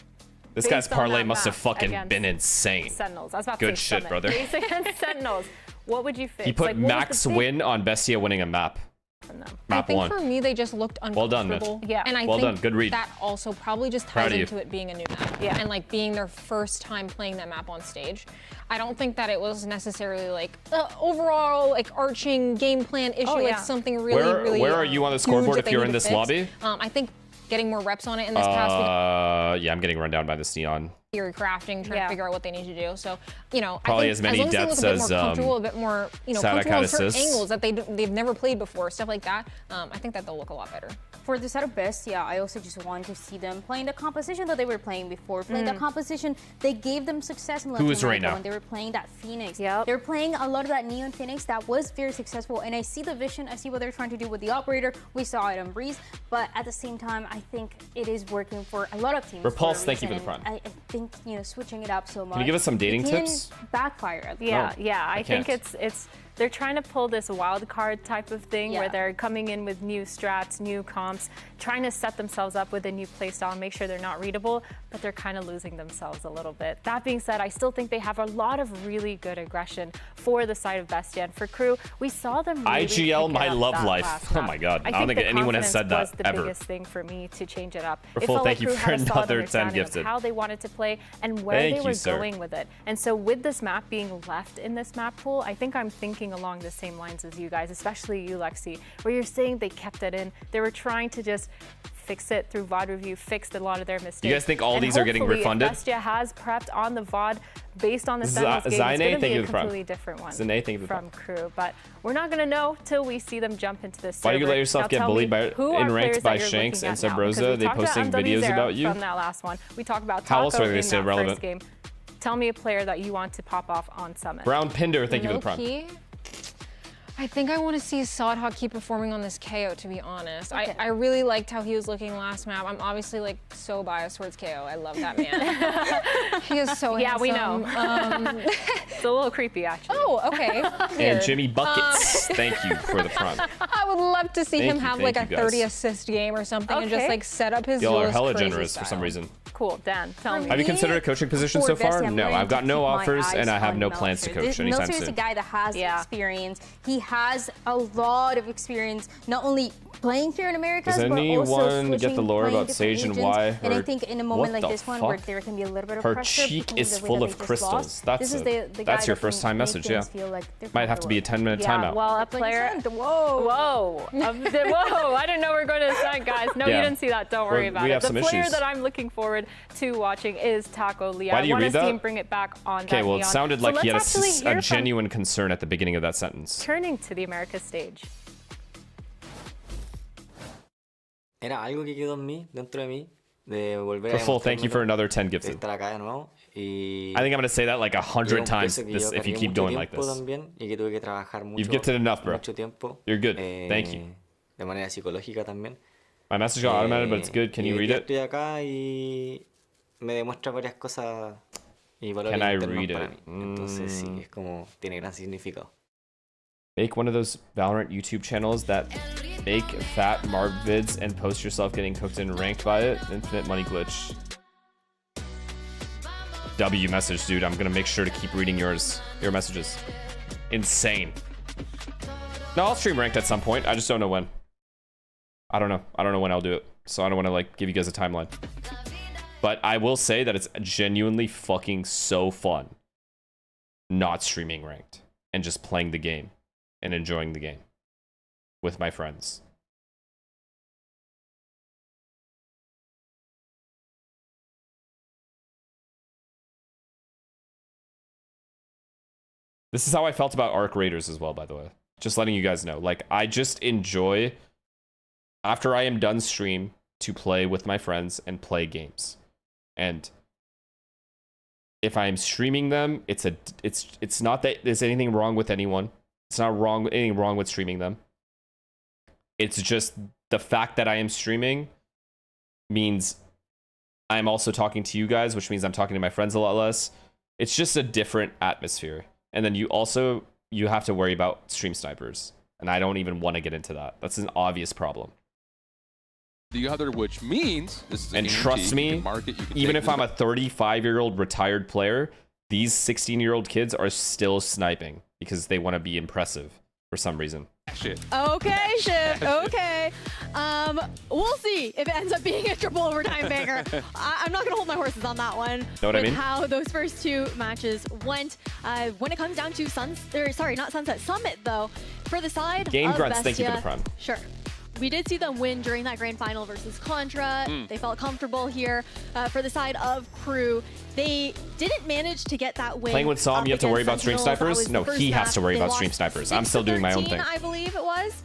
This guy's parlay must have fucking been insane. Sentinels. I was about to Good say shit, Summit. brother. Base against Sentinels. What would you fix? He put max win on Bestia winning a map. I think for me, they just looked uncomfortable. Well done, yeah. And I think Good read. that also probably just ties into it being a new map. Yeah. And like being their first time playing that map on stage. I don't think that it was necessarily like overall like arching game plan issue, like something really Where are you on the scoreboard if you're in this lobby? I think getting more reps on it in this past week. Yeah, I'm getting run down by this neon. Theory crafting, trying to figure out what they need to do. So, probably I think as many deaths as a bit more comfortable in certain angles that they've never played before, stuff like that. I think that they'll look a lot better. For the side of Bestia, I also just want to see them playing the composition that they were playing before. Playing the composition, they gave them success in Latin America when they were playing that Phoenix. They were playing a lot of that Neon Phoenix that was very successful, and I see the vision, I see what they're trying to do with the operator. We saw it on Breeze, but at the same time, I think it is working for a lot of teams. Repulse, thank you for the prime. I think, switching it up so much. Can you give us some dating tips? Backfire. I think it's they're trying to pull this wild card type of thing where they're coming in with new strats, new comps, trying to set themselves up with a new playstyle and make sure they're not readable, but they're kind of losing themselves a little bit. That being said, I still think they have a lot of really good aggression for the side of Bestia. And for Crew, we saw them really IGL, my love life. Oh my god, I don't think anyone has said that was the ever. biggest thing for me to change it up. For full, thank you for another 10 gifted. How they wanted to play and where they were going with it. And so with this map being left in this map pool, I think I'm thinking along the same lines as you guys, especially you, Lexi, where you're saying they kept it in. They were trying to just fix it through VOD review, fixed a lot of their mistakes. You guys think all these are getting refunded? Bestia has prepped on the VOD based on the Sentinels game. It's going to be a completely different one from Crew. But we're not going to know till we see them jump into this server. Why do you let yourself get bullied in ranked by Shanks and Sabrosa? They posting videos about you? From that last one. We talked about How else Taco are they in still that relevant? first game. Tell me a player that you want to pop off on Summit. Brown Pinder, thank you for the prime. I think I want to see SUDOWOODO keep performing on this KO, to be honest. Okay. I really liked how he was looking last map. I'm obviously like so biased towards KO. I love that man. He is so handsome. Yeah, we know. It's a little creepy, actually. Oh, okay. And Jimmy Buckets, thank you for the prompt. I would love to see him have like a 30 assist game or something and just like set up his Y'all are hella crazy generous style. for some reason. Cool, Dan, tell me. Have you considered a coaching position so far? No, I've got no offers and I have no plans to coach anytime Meltzer is a soon. guy that has experience. He has a lot of experience, not only playing here in America, Does but also anyone get the lore about Sage and why her... And I think in a moment What like the this one fuck? where there can be a little bit of Her pressure. cheek is full of crystals. That's your first time message, yeah. Might have to be a 10-minute timeout. Well, a player. Whoa. Whoa. I didn't know we were going to send, guys. No, you didn't see that. Don't worry about it. The player that I'm looking forward to watching is Taco Lee. Why do you read that? I want to see him bring it back on that Okay, well, it neon. sounded like he had a hear genuine concern at the beginning of that sentence. Turning to the Americas stage. Era algo que quedó en mí, dentro de mí, de volver For full, thank you for another 10 gifted. estar acá de nuevo. I think I'm going to say that like 100 times if you keep going like this. You've gifted enough, bro. You're good. Thank you. De manera psicológica también. My message got automated, but it's good. Can you read it? Estoy acá y me demuestra varias cosas y valores Can I internos read para it? mí. Entonces sí, es como tiene gran significado. Make one of those Valorant YouTube channels that make fat Marv vids and post yourself getting cooked and ranked by it. Infinite money glitch. W message, dude. I'm gonna make sure to keep reading your messages. Insane. No, I'll stream ranked at some point. I just don't know when. I don't know when I'll do it. So I don't want to like give you guys a timeline. But I will say that it's genuinely fucking so fun not streaming ranked and just playing the game and enjoying the game with my friends. This is how I felt about Arc Raiders as well, by the way. Just letting you guys know. Like, I just enjoy, after I am done stream, to play with my friends and play games. And if I'm streaming them, it's not that there's anything wrong with anyone. It's not anything wrong with streaming them. It's just the fact that I am streaming means I'm also talking to you guys, which means I'm talking to my friends a lot less. It's just a different atmosphere. And then you have to worry about stream snipers. And I don't even want to get into that. That's an obvious problem. The other, which means this is a and trust me, even if I'm a 35-year-old retired player, these 16-year-old kids are still sniping because they want to be impressive for some reason. Shit. Okay, shit. Okay. We'll see if it ends up being a triple overtime banger. I'm not gonna hold my horses on that one. Know what I mean? How those first two matches went. When it comes down to Summit though, for the side Game of Grunts, Bestia, thank you for the prime. Sure. We did see them win during that grand final versus Contra. They felt comfortable here. For the side of Crew, they didn't manage to get that win. Playing with Psalm, you have to worry about stream snipers? No, he has to worry about stream They snipers. lost I'm still doing my own 6-13, thing. I believe it was.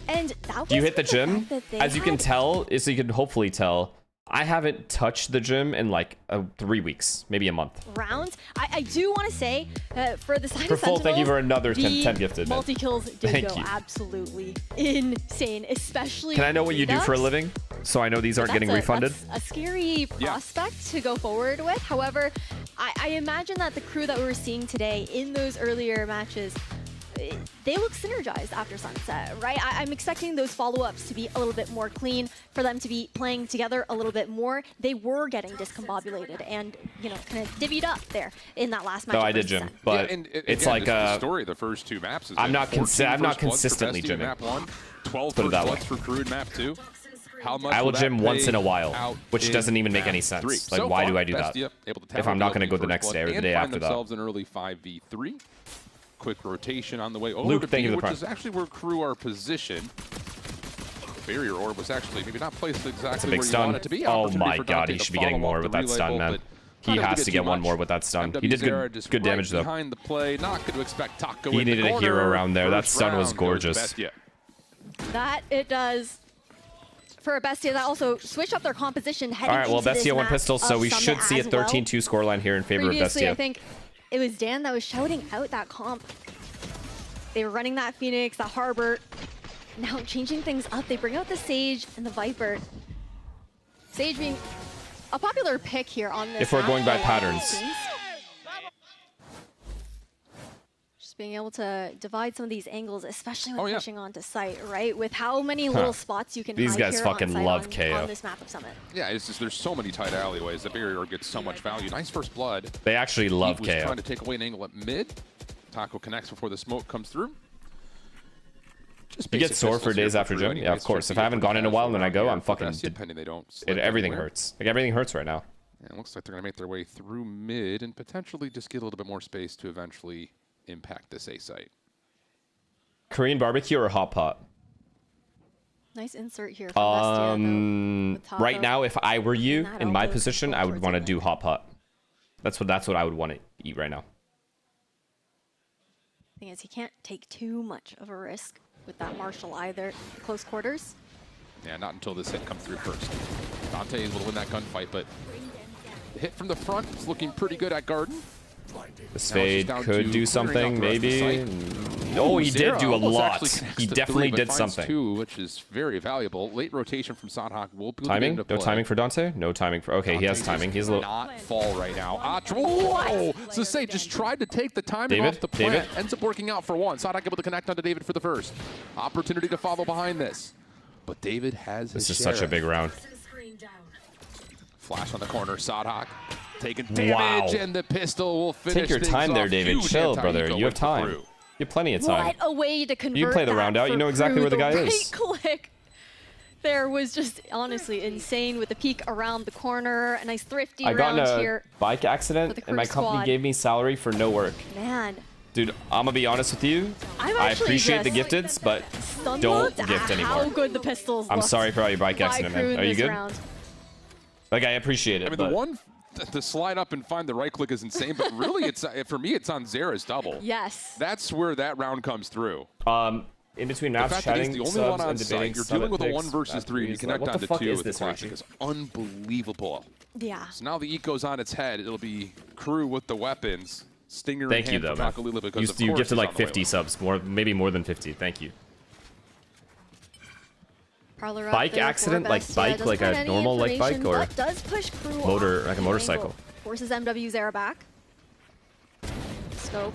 And that was Do you hit the with gym? fact that they As you can had tell, so you can hopefully tell, I haven't touched the gym in like 3 weeks, maybe a month. rounds. I do want to say for the side For of full, thank you Sentinels, for another the 10 gifted. man. multi-kills did Thank go you. absolutely insane, especially Can I know what you do for a Redux. living? So I know these aren't getting refunded. That's a scary prospect to go forward with. However, I imagine that the crew that we were seeing today in those earlier matches, they look synergized after Sunset, right? I'm expecting those follow-ups to be a little bit more clean, for them to be playing together a little bit more. They were getting discombobulated and, you know, kind of divvied up there in that last match. No, I did gym, but it's like the story of the first two maps. Is I'm not I'm not consistently gymming. Map 1, 12 Put it that way. bloods for Crew in map 2. How much I will that gym once pay in a while, out which in doesn't even make map any 3? sense. Like, So why far, do I do that? Bestia able to If I'm not going to go the first next blood day or the and day find after that. themselves an early 5v3. Quick rotation on the way over Luke, to thank B, you for the which prime. is actually where Crew are positioned. Barrier orb was actually maybe not placed That's a exactly big where you stun. want it to be. Oh Opportunity my for god, Dante he to should be getting follow more up with the that relay stun, goal, man. but He not able has to too get one much. more with that stun. MW He did Zera just good damage though. behind the play. Not going to expect Taco He in the needed a corner. hero around there. That First stun was round goes gorgeous. Bestia. That it does. For Bestia, that also switched up their composition heading All right, well, into this Bestia one map pistol, so of we Summit should see a as well. 13-2 scoreline here in favor of Previously, Bestia. I think it was Dan that was shouting out that comp. They were running that Phoenix, that Harbor. Now changing things up, they bring out the Sage and the Viper. Sage being a popular pick here on this. If we're going by patterns. Just being able to divide some of these angles, especially when pushing onto site, right? With how many little spots you can These hide guys here fucking on love site KO. on this map of Summit. Yeah, it's just there's so many tight alleyways. The barrier gets so much value. Nice first blood. They actually love He was KO. trying to take away an angle at mid. Taco connects before the smoke comes through. You get sore for days after gym? Yeah, of course. If I haven't gone in a while and then I go, I'm fucking... Everything hurts. Like, everything hurts right now. Yeah, it looks like they're going to make their way through mid and potentially just get a little bit more space to eventually impact this A site. Korean barbecue or hot pot? Nice insert here from Bestia, right now, if I were you in my position, I would want to do hot pot. That's what I would want to eat right now. Thing is, he can't take too much of a risk with that Marshall either. Close quarters. Yeah, not until this hit comes through first. Dante is able to win that gunfight, but the hit from the front is looking pretty good at Garden. This fade could do something, maybe. Oh, he did do a lot. He definitely did something. Two, which is very valuable. Late rotation from Sadhak will be timing? No timing for Dante? No timing for... Okay, he has timing. He's a little... Not fall right now. Whoa! So say just tried to take the timing off the plant. Ends up working out for one. Sadhak able to connect onto David for the first. Opportunity to follow behind this. But David has his This is such a big round. Flash on the corner. Sadhak taking damage, and the pistol will finish. Take your time there, David. Chill, brother. You have time. You have plenty of time. What a way to convert. You play the round out. You know exactly where the guy is. Click there was just honestly insane with the peek around the corner. A nice thrifty round here. I got in a bike accident, and my company gave me salary for no work. Man. Dude, I'm gonna be honest with you. I appreciate the gifteds, but don't gift anymore. How good the pistols I'm sorry for all your bike accident, man. Are you good? Like, I appreciate it. I mean, the one to slide up and find the right click is insane, but really, it's for me, it's on Zera's double. Yes. That's where that round comes through. In between maps, chatting, the only one on site, you're dealing with a 1 versus 3, and you connect on to 2 with the classic is unbelievable. Yeah. So now the eco's on its head. It'll be Crew with the weapons. Stinger Thank in you, hand though, for man. because You gifted like 50 subs, maybe more than 50. Thank you. Bike accident, like bike, like a normal like bike, or does push Crew motor, like a motorcycle. Forces MW Zera back. Scope.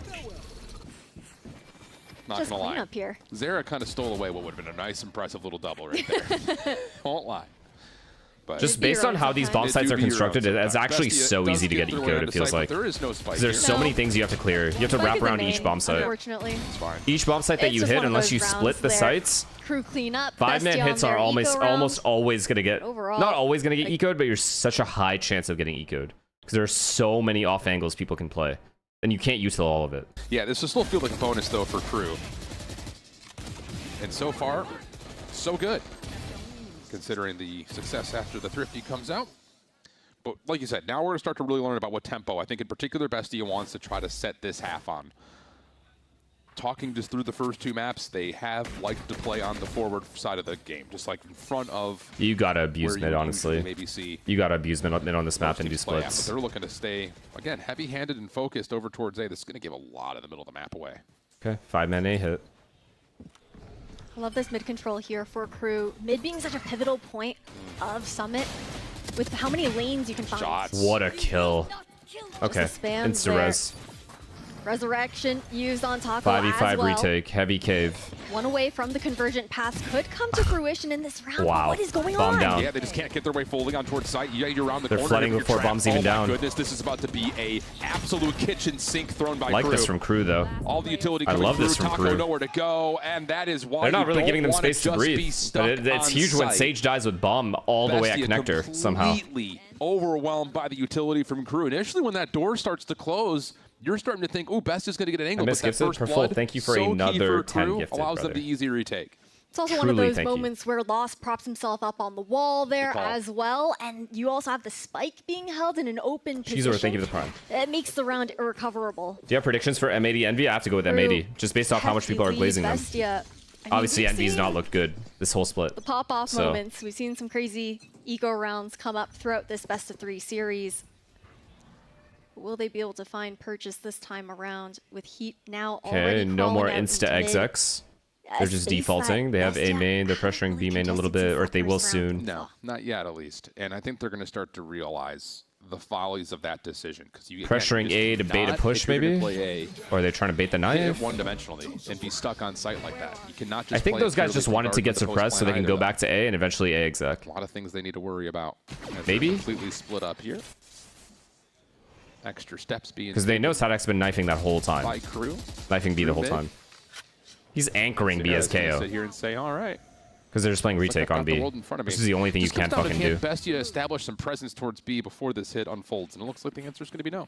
Not just gonna lie. Up here. Zera kind of stole away what would have been a nice, impressive little double right there. Won't lie. But just based on how these bomb sites are constructed, it's actually so easy to get eco'd, it feels like. There is no spike. There's so many things you have to clear. You have to wrap around each bomb site. Unfortunately. It's fine. Each bomb site that you hit, unless you split the sites, Crew clean up. 5-man hits are almost always going to get, overall, not always going to get eco'd, but you're such a high chance of getting eco'd. Because there are so many off angles people can play. And you can't use all of it. Yeah, this will still feel like a bonus, though, for Crew. And so far, so good. Considering the success after the Thrifty comes out. But like you said, now we're going to start to really learn about what tempo, I think in particular, Bestia wants to try to set this half on. Talking just through the first 2 maps, they have liked to play on the forward side of the game, just like in front of. You gotta abuse mid, honestly. Maybe see. You gotta abuse mid on this map and do splits. But they're looking to stay, again, heavy-handed and focused over towards A. This is going to give a lot of the middle of the map away. Okay, 5-man A hit. I love this mid control here for Crew. Mid being such a pivotal point of Summit with how many lanes you can find. Shots. What a kill. Okay, insta-res. Resurrection used on Taco 5v5 as well. retake, heavy cave. One away from the convergent path could come to fruition in this round. Wow. What is going Bomb on? down. Yeah, they just can't get their way fully on towards site. Yeah, you're around the They're corner. flooding before bombs even down. Oh my goodness, this is about to be a absolute kitchen sink thrown by I like Crew. this from Crew, though. All the utility I coming love this through, from Taco Crew. nowhere to go, and that is why they're not really giving them space to breathe. But it's huge when Sage dies with bomb all the way at connector somehow. Completely overwhelmed by the utility from Crew. Initially, when that door starts to close, you're starting to think, "Ooh, Best is going to get an angle." But that first blood, thank you for so another 10 Crew, gifted, allows brother. them the easy retake. It's also one of those moments where Lost props himself up on the wall there as well, and you also have the spike being held in an open position. Thank you for the prime. It makes the round irrecoverable. Do you have predictions for M80 Envy? I have to go with M80, just based off how much people are glazing them. Bestia. I mean, Obviously, Envy's not looked good this whole split. The pop-off moments. We've seen some crazy eco rounds come up throughout this best-of-3 series. Will they be able to find purchase this time around with Heat now Okay, already no more crawling out insta into mid? execs. They're just defaulting. They have A main. They're pressuring B main a little bit, or they will soon. No, not yet at least. And I think they're going to start to realize the follies of that decision. Because you Pressuring A to bait a push, maybe? Or are they trying to bait the knife? One-dimensionally and be stuck on site like that. You cannot just I think those guys just wanted to get suppressed so they can go back to A and eventually A exec. A lot of things they need to worry about. Maybe? Completely split up here. Extra steps being... Because they know SUDOWOODO's been knifing that whole time. By Crew. Knifing B the whole time. He's anchoring B as KO. Sit here and say, all right. Because they're just playing retake on B. This is the only thing you can't fucking do. Bestia establish some presence towards B before this hit unfolds, and it looks like the answer is going to be no.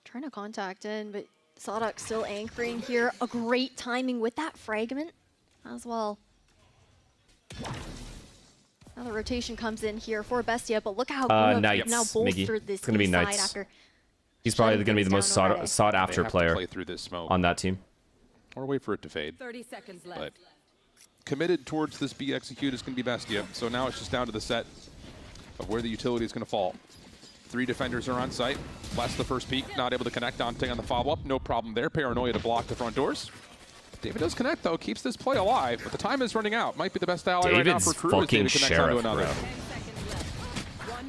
Trying to contact in, but SUDOWOODO still anchoring here. A great timing with that fragment as well. Now the rotation comes in here for Bestia, but look how Knights, now bolstered this it's going to be Knights. after He's probably going to be the most sought after player on that team. Or wait for it to fade. 30 seconds left. But committed towards this B execute is going to be Bestia. So now it's just down to the set of where the utility is going to fall. 3 defenders are on site. Last the first peek, not able to connect. Dante on the follow-up, no problem there. Paranoia to block the front doors. David does connect though, keeps this play alive, but the time is running out. Might be the best ally right now for Crew as David connects onto another.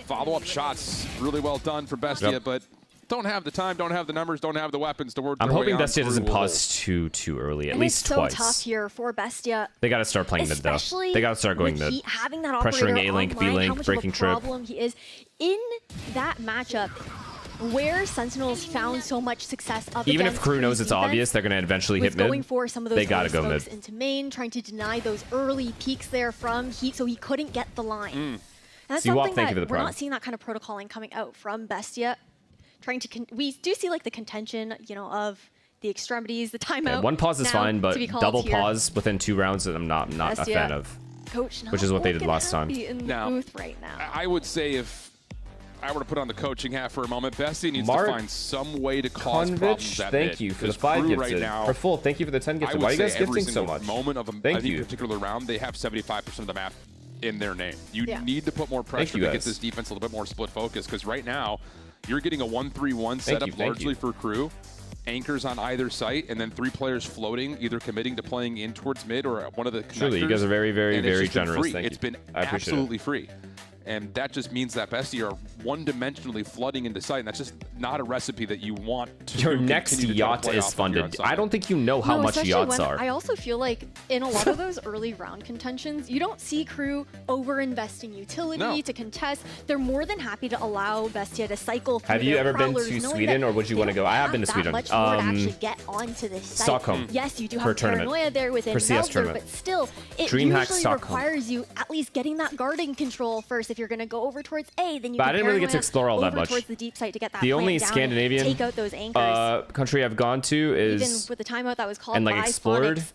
Follow-up shots, really well done for Bestia, but don't have the time, don't have the numbers, don't have the weapons to work. I'm hoping Bestia doesn't pause too early, at least twice. It's so tough here for Bestia. They got to start playing mid though. They got to start going mid. Having that pressuring A link, B link, breaking trip. He is in that matchup where Sentinels found so much success up even if Crew knows it's obvious, they're going to eventually hit mid. Going for some of those they got to go mid into main, trying to deny those early peaks there from Heat, so he couldn't get the line. And that's something that we're not seeing that kind of protocoling coming out from Bestia. Trying to we do see like the contention, you know, of the extremities, the timeout. Yeah, one pause is fine, but double pause within 2 rounds, I'm not a fan of. Coach, which is what they did last time. In the booth right now. I would say if I were to put on the coaching hat for a moment, Bestia needs to find some way to cause problems at thank you for the 5 gifted. Right now, for full, thank you for the 10 gifted. Why are you guys gifting so much? Moment of any particular round, they have 75% of the map in their name. You need to put more pressure to get this defense a little bit more split focus, because right now you're getting a 1-3-1 setup largely for Crew. Anchors on either site, and then 3 players floating, either committing to playing in towards mid or one of the connectors. Truly, you guys are very, very, very generous. Thank you. It's been absolutely free. And that just means that Bestia are one-dimensionally flooding into sight, and that's just not a recipe that you want to Your next yacht is funded. I don't think you know how much yachts are. I also feel like in a lot of those early round contentions, you don't see Crew over-investing utility to contest. They're more than happy to allow Bestia to cycle through. Have you ever been to Sweden, or would you want to go? I have been to Sweden. Much more to actually get onto this site. Stockholm. Yes, you do have Paranoia there within Melzer, but still, it usually requires you at least getting that guarding control first. If you're going to go over towards A, then you I didn't really get to explore all that much. Towards the deep site to get that the only down, Scandinavian take out those anchors. Country I've gone to is even with the timeout that was called and like by explored. Phonics,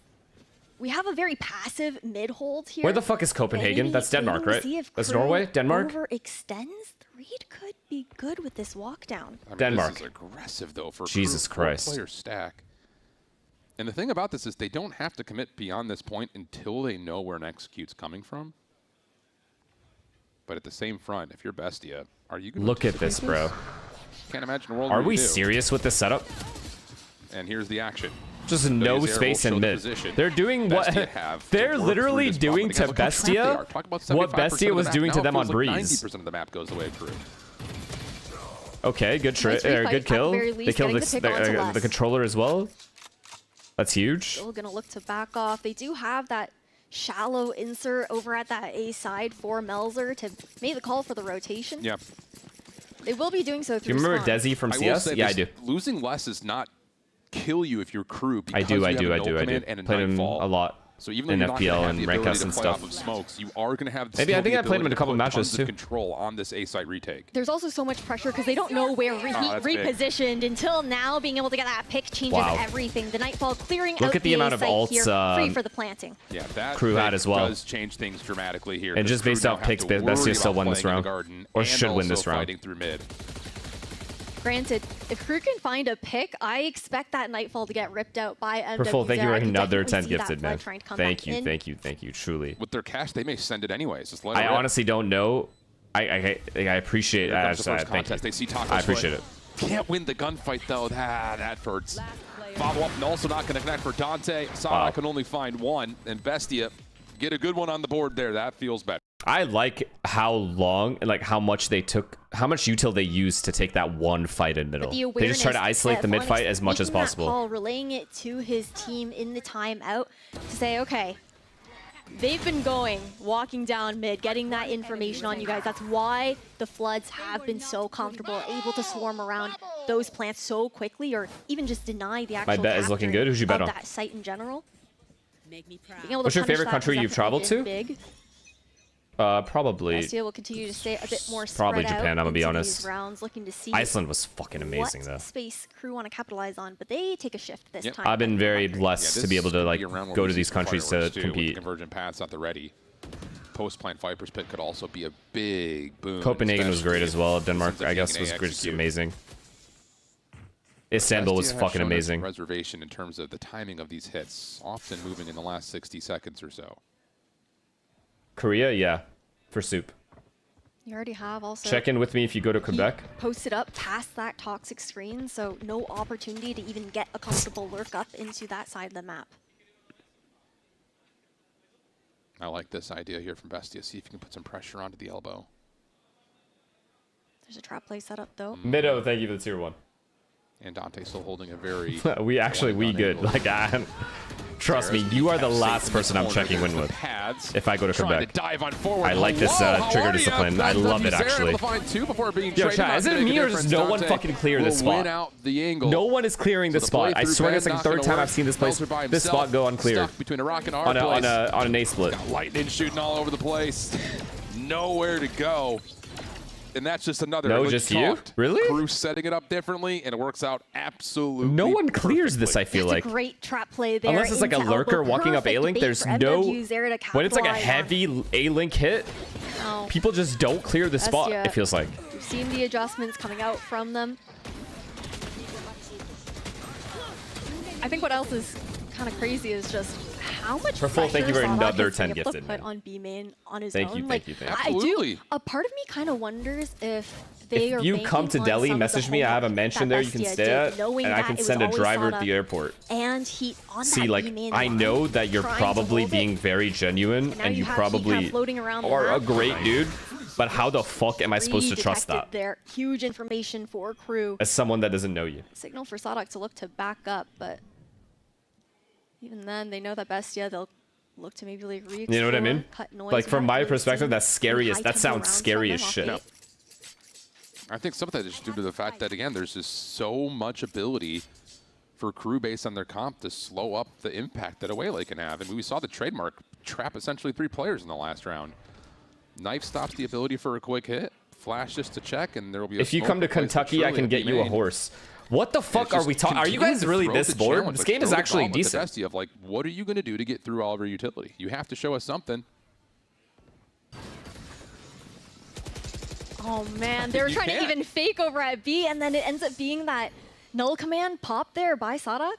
we have a very passive mid hold here. Where the fuck is Copenhagen? That's Denmark, right? That's Norway? Denmark? Overextends. Reed could be good with this walk down. I mean, Denmark. This is aggressive though for Jesus Christ. Player stack. And the thing about this is they don't have to commit beyond this point until they know where an execute's coming from. But at the same front, if you're Bestia, are you going to look at this, bro? Can't imagine a world are where we you do. Serious with this setup? And here's the action. Just no space in mid. They're doing what they're literally doing to Bestia what Bestia was doing to them on Breeze. 90% of the map goes away through. Okay, good good kill. They killed the controller as well. That's huge. Still gonna look to back off. They do have that shallow insert over at that A side for Melzer to make the call for the rotation. Yeah. They will be doing so through Do you remember Desi from CS? Yeah, I do. Losing less is not kill you if you're Crew. I do. Played him a lot. So even in though FPL and rank S and stuff. Of smokes, you are going to have maybe I think I played him in a couple matches too. Control on this A site retake. There's also so much pressure because they don't know where Heat repositioned until now. Being able to get that pick changes everything. The Nightfall clearing out the amount of alts here, free for the planting. Yeah, that Crew had as well. Does change things dramatically here. And just based off picks, Bestia still won this round, or should win this round. Through mid. Granted, if Crew can find a pick, I expect that Nightfall to get ripped out by MWZ. For full, thank you for another 10 gifted, man. Thank you, truly. With their cash, they may send it anyways. Just let I honestly don't know I appreciate it. Thank you. They see Taco's I appreciate it. Can't win the gunfight, though. That hurts. Follow-up and also not going to connect for Dante. Sada can only find one, and Bestia get a good one on the board there. That feels better. I like how long and like how much util they used to take that one fight in middle. They just try to isolate the mid fight as much as possible. Call, relaying it to his team in the timeout to say, okay, they've been walking down mid, getting that information on you guys. That's why the Floods have been so comfortable, able to swarm around those plants so quickly, or even just deny the actual My bet is looking good. Who'd you bet on? That site in general. What's your favorite country you've traveled to? Big. Probably. Bestia will continue to stay a bit more Probably spread Japan. out I'm gonna be into honest. these rounds, looking to see Iceland was fucking amazing though. Space crew want to capitalize on, but they take a shift this time. I've been very blessed to be able to like go to these countries to compete. Convergent paths at the ready. Post-plant Viper's Pit could also be a big boom. Copenhagen was great as well. Denmark, I guess, was just amazing. Istanbul was fucking amazing. Reservation in terms of the timing of these hits, often moving in the last 60 seconds or so. Korea, yeah, for soup. You already have also. Check in with me if you go to Quebec. Posted up past that toxic screen, so no opportunity to even get a comfortable lurk up into that side of the map. I like this idea here from Bestia. See if you can put some pressure onto the elbow. There's a trap play set up though. Mido, thank you for the tier 1. And Dante still holding a very... we good. Like, trust me, you are the last person I'm checking win with. If I go to Quebec. I like this trigger discipline. I love it, actually. Yo, chat, is it me or does no one fucking clear this spot? No one is clearing this spot. I swear it's like the third time I've seen this spot go uncleared. Between a rock and a on an A split. Got lightning shooting all over the place. Nowhere to go. And that's just another. No, just you? Really? Crew setting it up differently, and it works out absolutely. No one clears this, I feel like. That's a great trap play there. Unless it's like a lurker walking up A-Link, there's no... When it's like a heavy A-Link hit, people just don't clear the spot, it feels like. We've seen the adjustments coming out from them. I think what else is kind of crazy is just how much Purple, thank you for another 10 gifted. gifted. Put on B main on his thank own. You, thank you, thank you. Absolutely. A part of me kind of wonders if they are. If you come to Delhi, message me. I have a mention there you can stay at, and I can send a driver to the airport. And heat on See, like, I know that you're probably being very genuine, and you probably are a great dude. But how the fuck am I supposed to trust that? There, huge information for crew. As someone that doesn't know you. Signal for SUDOWOODO to look to back up, but even then, they know that Bestia, they'll look to maybe like re-explore, you know what I mean? Cut noise. Like from my perspective, that's scary as that sounds scary as shit. No. I think some of that is due to the fact that again, there's just so much ability for crew based on their comp to slow up the impact that Away Lake can have. And we saw the trademark trap essentially 3 players in the last round. Knife stops the ability for a quick hit. Flash just to check, and there will be. If you come to Kentucky, I can get you a horse. What the fuck are we talking? Are you guys really this bored? This game is actually decent. Of like, what are you going to do to get through all of your utility? You have to show us something. Oh man, they were trying to even fake over at B, and then it ends up being that null command pop there by SUDOWOODO.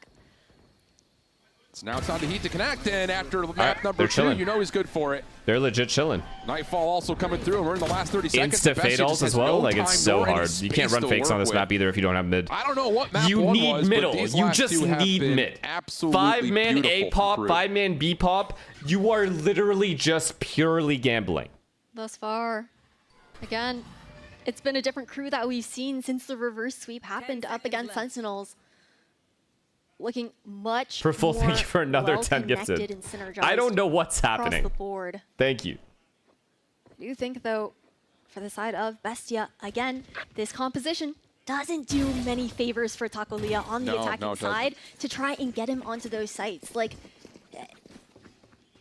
So now it's on to Heat to connect, and after map number 2, you know he's good for it. They're legit chilling. Nightfall also coming through, and we're in the last 30 seconds. Insta fatals as well. Like, it's so hard. You can't run fakes on this map either if you don't have mid. I don't know what map you need middle. You just need mid. 5-man A pop, 5-man B pop. You are literally just purely gambling. Thus far, again, it's been a different crew that we've seen since the reverse sweep happened up against Sentinels. Looking much Purple, thank you for another 10 gifted. I don't know what's happening. The board. Thank you. I do think, though, for the side of Bestia, again, this composition doesn't do many favors for Taco Leah on the attacking side to try and get him onto those sites. Like,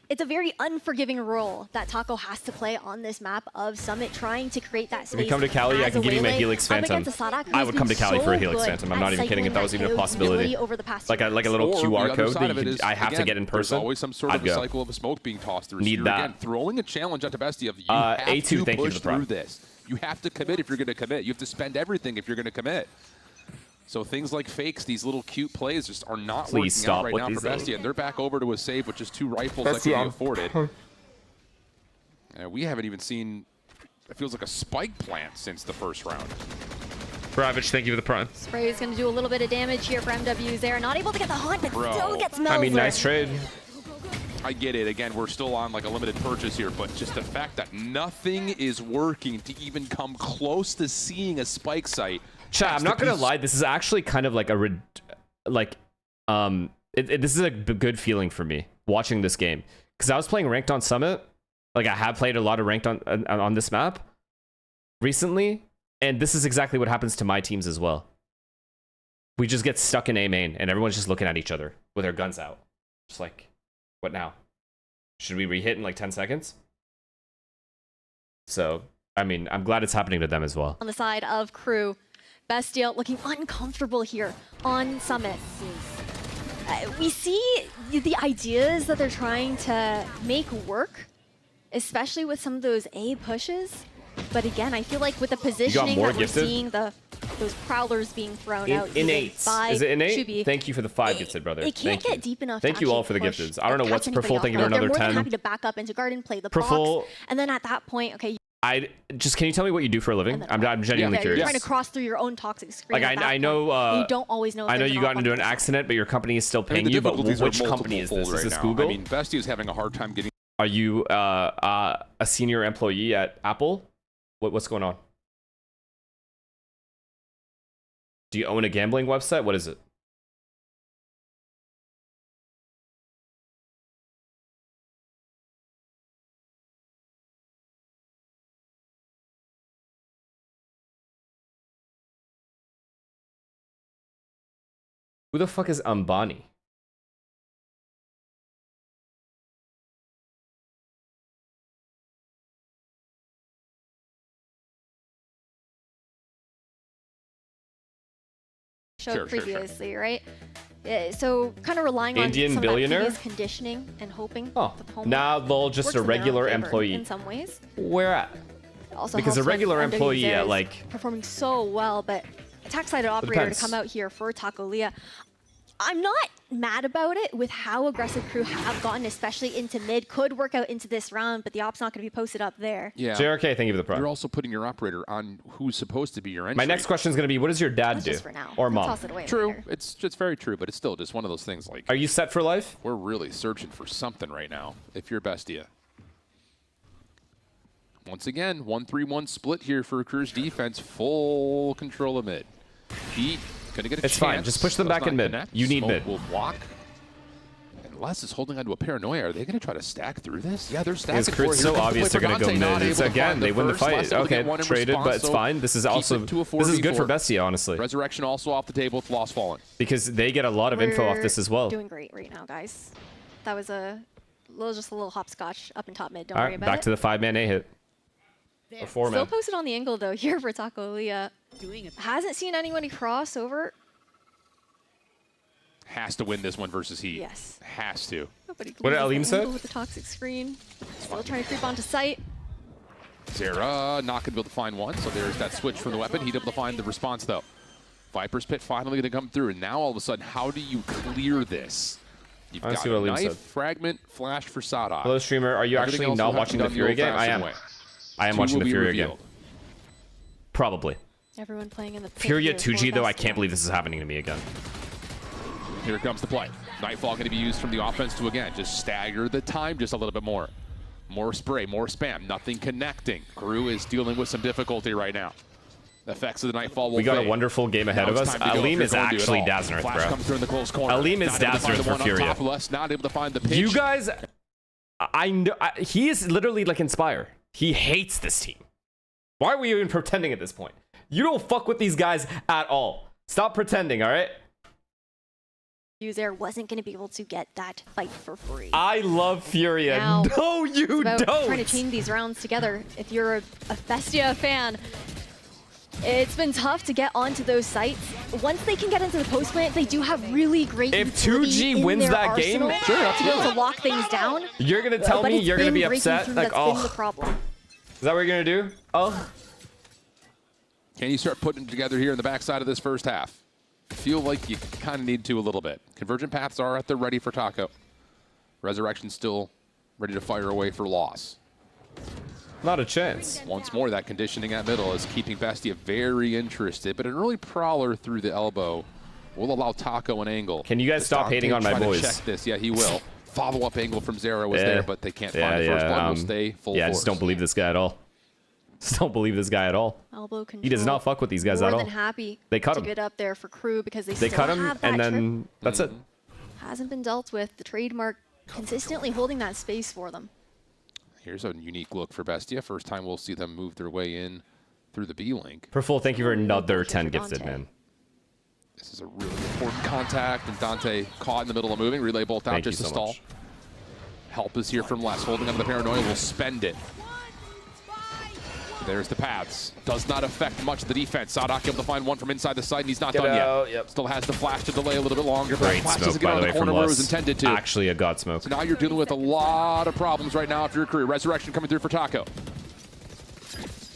it's a very unforgiving role that Taco has to play on this map of Summit, trying to create that space. If you come to Cali, I can give you my Helix Phantom. I would come to Cali for a Helix Phantom. I'm not even kidding if that was even a possibility. Like a little QR code that I have to get in person. There's always some sort of a cycle of a smoke being tossed through. Need that. Again, throwing a challenge onto Bestia of you have A2, to thank you push for the prop. through this. You have to commit if you're going to commit. You have to spend everything if you're going to commit. So things like fakes, these little cute plays just are not working out right now for Bestia. And they're back over to a save with just 2 rifles that can be afforded. And we haven't even seen it feels like a spike plant since the first round. Bravich, thank you for the prime. Spray is going to do a little bit of damage here for MWs there. Not able to get the hunt, but still gets Melzer. I mean, nice trade. I get it. Again, we're still on like a limited purchase here, but just the fact that nothing is working to even come close to seeing a spike site. Chat, I'm not gonna lie. This is actually kind of like a this is a good feeling for me watching this game because I was playing ranked on Summit. Like I have played a lot of ranked on this map recently, and this is exactly what happens to my teams as well. We just get stuck in A main, and everyone's just looking at each other with their guns out, just like. What now? Should we re-hit in like 10 seconds? So, I mean, I'm glad it's happening to them as well. On the side of Crew, Bestia looking uncomfortable here on Summit. We see the ideas that they're trying to make work, especially with some of those A pushes. But again, I feel like with the positioning that we're seeing, those prowlers being thrown out. Innate. Is it innate? Thank you for the 5 gifted, brother. It can't get deep enough. Thank you all for the gifteds. I don't know what's Purple. Thank you for another 10. They're more than happy to back up into garden, play the box, and then at that point, okay. Can you tell me what you do for a living? I'm genuinely curious. You're trying to cross through your own toxic screen. Like I know. You don't always know. I know you got into an accident, but your company is still paying you. But which company is this? Is this Google? I mean, Bestia is having a hard time getting. Are you a senior employee at Apple? What's going on? Do you own a gambling website? What is it? Who the fuck is Ambani? Showed previously, right? So kind of relying on Indian some billionaire? of that previous conditioning and hoping. Now they'll just a regular employee. In some ways. Where at? Also because a regular employee at like performing so well, but attack-sided operator to come out here for Taco Leah. I'm not mad about it with how aggressive Crew have gotten, especially into mid. Could work out into this round, but the op's not going to be posted up there. Yeah. JRK, thank you for the prime. You're also putting your operator on who's supposed to be your entry. My next question is going to be, what does your dad do? Just for now. Or We'll mom? toss it away True. later. It's very true, but it's still just one of those things like... Are you set for life? We're really searching for something right now, if you're Bestia. Once again, 1-3-1 split here for Crew's defense. Full control of mid. Heat gonna get a chance. It's fine. Just push them back in mid. Connect. You need Smoke mid. will block. And Les is holding onto a paranoia. Are they gonna try to stack through this? Yeah, they're stacking. It's so obvious they're gonna go mid. It's again, they win the fight. Okay, traded, but it's fine. This is also this is good for Bestia, honestly. Resurrection also off the table with Lost Fallen. Because they get a lot of info off this as well. Doing great right now, guys. That was just a little hopscotch up in top mid. Don't All worry right, about back it. to the 5-man A hit. Or 4-man. Still posted on the angle though here for Taco Leah. Hasn't seen anybody cross over. Has to win this one versus Heat. Yes. Has to. Nobody What did Alim say? with the toxic screen. Still trying to creep onto site. Zera not going to be able to find one, so there's that switch from the weapon. He'd able to find the response, though. Viper's Pit finally going to come through, and now all of a sudden, how do you clear this? You've got a knife, fragment, flash for SUDOWOODO. Hello, streamer. Are you Everything actually else not will have to watching be the done Fury the game? I am. old-fashioned way. I am Two watching will the be Fury revealed. game. Probably. Everyone playing in the pit Fury here at for 2G, though, I Bestia. can't believe this is happening to me again. Here comes the play. Nightfall going to be used from the offense to, again, just stagger the time just a little bit more. More spray, more spam, nothing connecting. Crew is dealing with some difficulty right now. The effects of the Nightfall will We got fade. a wonderful game ahead of us. Alim is actually Dazzler, Flash comes through in the close corner. Alim is Not able to find Dazzler the one for on Fury. top of us, not able to find the pitch. You guys, I know he is literally like Inspire. He hates this team. Why are we even pretending at this point? You don't fuck with these guys at all. Stop pretending, all right? User wasn't going to be able to get that fight for free. I love Furia. Now, No, you it's about don't. Trying to chain these rounds together. If you're a Bestia fan, it's been tough to get onto those sites. Once they can get into the post plant, they do have really great. If utility 2G in wins their that game, arsenal sure, to be able to lock things down. You're gonna tell but me it's you're gonna been be breaking upset? through Like, that's been oh, the problem. is that what you're gonna do? Oh. Can you start putting it together here in the backside of this first half? Feel like you kind of need to a little bit. Convergent paths are at the ready for Taco. Resurrection still ready to fire away for loss. Not a chance. Once more, that conditioning at middle is keeping Bestia very interested, but an early prowler through the elbow will allow Taco an angle. Can you guys stop hating on my boys? Check this. Yeah, he will. Follow-up angle from Zera was there, but they can't find the first blood. Will stay full force. I just don't believe this guy at all. Just don't believe this guy at all. Elbow control. He does not fuck with these guys at all. More than happy they cut to him. get up there for Crew because they still cut him, have that and then that's it. Hasn't been dealt with. The trademark consistently holding that space for them. Here's a unique look for Bestia. First time we'll see them move their way in through the B-link. Perful, thank you for another 10 gifted, man. This is a really important contact, and Dante caught in the middle of moving. Relay bolt out just to stall. Much. Help is here from Les. Holding on to the paranoia will spend it. There's the paths. Does not affect much of the defense. Sadak able to find one from inside the site, and he's not done yet. Yep. Still has the flash to delay a little bit longer. But Great smoke, by the way, from Les. Intended to. Actually a god smoke. So now you're dealing with a lot of problems right now if you're a Crew. Resurrection coming through for Taco.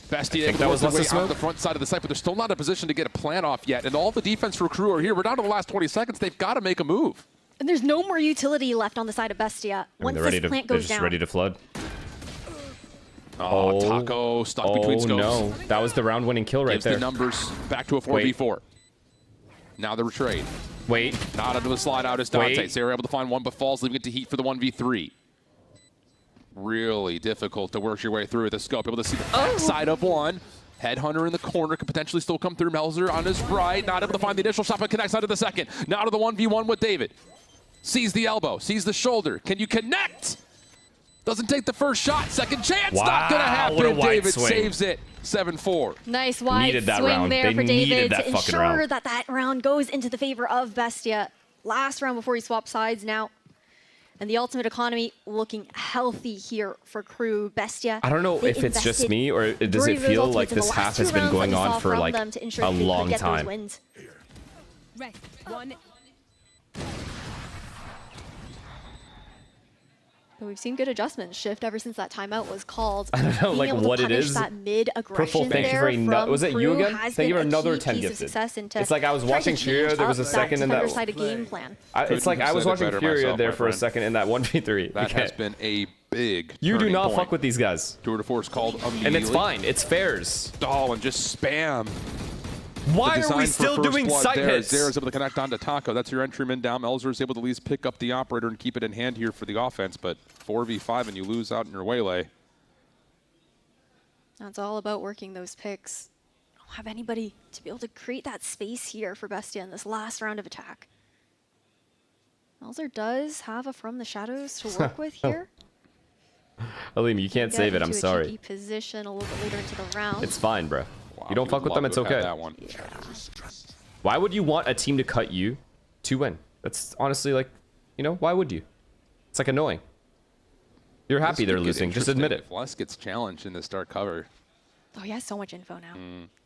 Bestia able to work their way out the front side of the site, but they're still not in a position to get a plan off yet. And all the defense for Crew are here. We're down to the last 20 seconds. They've got to make a move. And there's no more utility left on the side of Bestia once this plant goes down. They're just ready to flood. Oh, Taco stuck between scopes. No, that was the round-winning kill right there. Gives the numbers back to a 4v4. Now the retrade. Wait. Not under the slide out is Dante. So they're able to find one, but falls, leaving it to Heat for the 1v3. Really difficult to work your way through with the scope. Able to see the backside of one. Headhunter in the corner could potentially still come through. Melzer on his right. Not able to find the initial shot, but connects onto the second. Now to the 1v1 with David. Sees the elbow, sees the shoulder. Can you connect? Doesn't take the first shot. Second chance. Wow, not going to happen. David swing. saves it. 7-4. Nice wide swing there for David to ensure round. that round goes into the favor of Bestia. Last round before he swapped sides now. And the ultimate economy looking healthy here for Crew. Bestia. I don't know if it's just me or does it feel like this half has been going on for like a long time. But we've seen good adjustments shift ever since that timeout was called. I don't know, like what it is. That mid-aggression thank you for was it you again? Thank you for another 10 gifted. It's like I was watching Furia. There was a second in that. Game plan. It's like I was watching Furia there for a second in that 1v3. That has been a big. You do not fuck with these guys. Tour de Force called immediately. And it's fine. It's fairs. Oh, and just spam. Why are we still doing sight hits? Zera's able to connect onto Taco. That's your entryman down. Melzer is able to at least pick up the operator and keep it in hand here for the offense, but 4v5 and you lose out in your waylay. That's all about working those picks. I don't have anybody to be able to create that space here for Bestia in this last round of attack. Melzer does have a From the Shadows to work with here. Aleem, you can't save it. I'm sorry. Position a little bit later into the round. It's fine, bro. Wow, you don't fuck with them, it's okay. Yeah. Why would you want a team to cut you to win? That's honestly like, you know, why would you? It's like annoying. You're happy they're losing, just admit it. Les gets challenged in this dark cover. Oh, he has so much info now.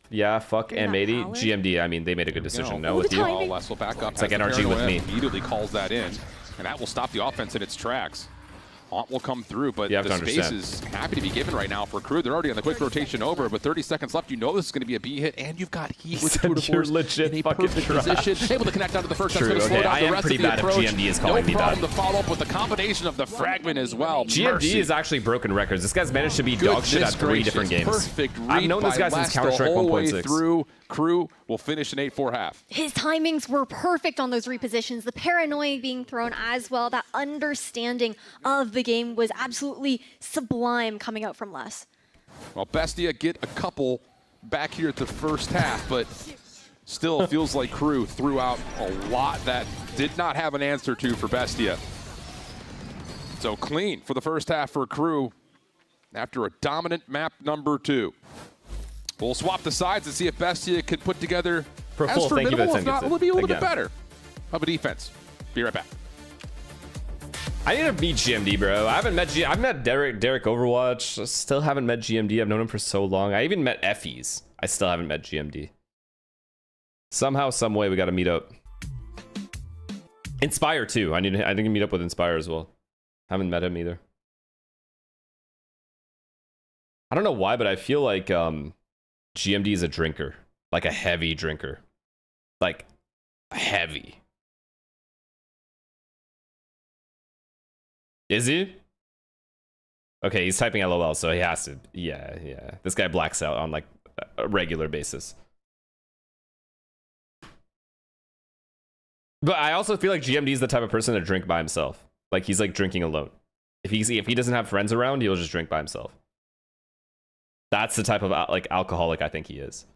Yeah, fuck M80. GMD, I mean, they made a good decision. No, with you. Les will back up. It's like NRG with me. Immediately calls that in, and that will stop the offense in its tracks. Haunt will come through, but the space is happy to be given right now for Crew. They're already on the quick rotation over, but 30 seconds left. You know this is going to be a B hit, and you've got Heat with the Tour legit in a perfect position. Able to connect onto the first. That's going to slow down the rest of the approach. GMD is calling me no that. problem to follow up with the combination of the fragment as well. GMD is actually broken records. This guy's managed to be dog shit at 3 different games. Perfect read. I've known this guy since Counter-Strike 1.6. Through. Crew will finish an 8-4 half. His timings were perfect on those repositions. The paranoia being thrown as well. That understanding of the game was absolutely sublime coming out from Les. Well, Bestia get a couple back here at the first half, but still feels like Crew threw out a lot that did not have an answer to for Bestia. So clean for the first half for Crew after a dominant map number 2. We'll swap the sides and see if Bestia can put together as formidable, if not, will it be a little bit better of a defense. Be right back. I need to beat GMD, bro. I haven't met I've met Derek Overwatch. Still haven't met GMD. I've known him for so long. I even met Effies. I still haven't met GMD. Somehow, some way, we got to meet up. Inspire too. I think to meet up with Inspire as well. Haven't met him either. I don't know why, but I feel like GMD is a drinker, like a heavy drinker, like heavy. Is he? Okay, he's typing LOL, so he has to. Yeah, yeah. This guy blacks out on like a regular basis. But I also feel like GMD is the type of person to drink by himself. Like he's like drinking alone. If he doesn't have friends around, he'll just drink by himself. That's the type of like alcoholic I think he is.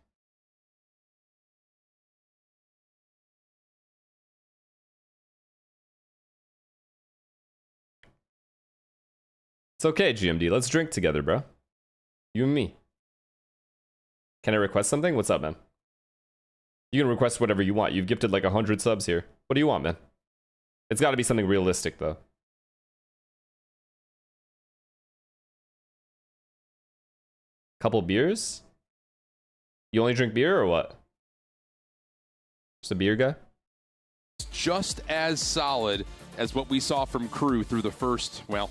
It's okay, GMD. Let's drink together, bro. You and me. Can I request something? What's up, man? You can request whatever you want. You've gifted like 100 subs here. What do you want, man? It's got to be something realistic, though. Couple beers? You only drink beer or what? Just a beer guy? Just as solid as what we saw from Crew through the first, well,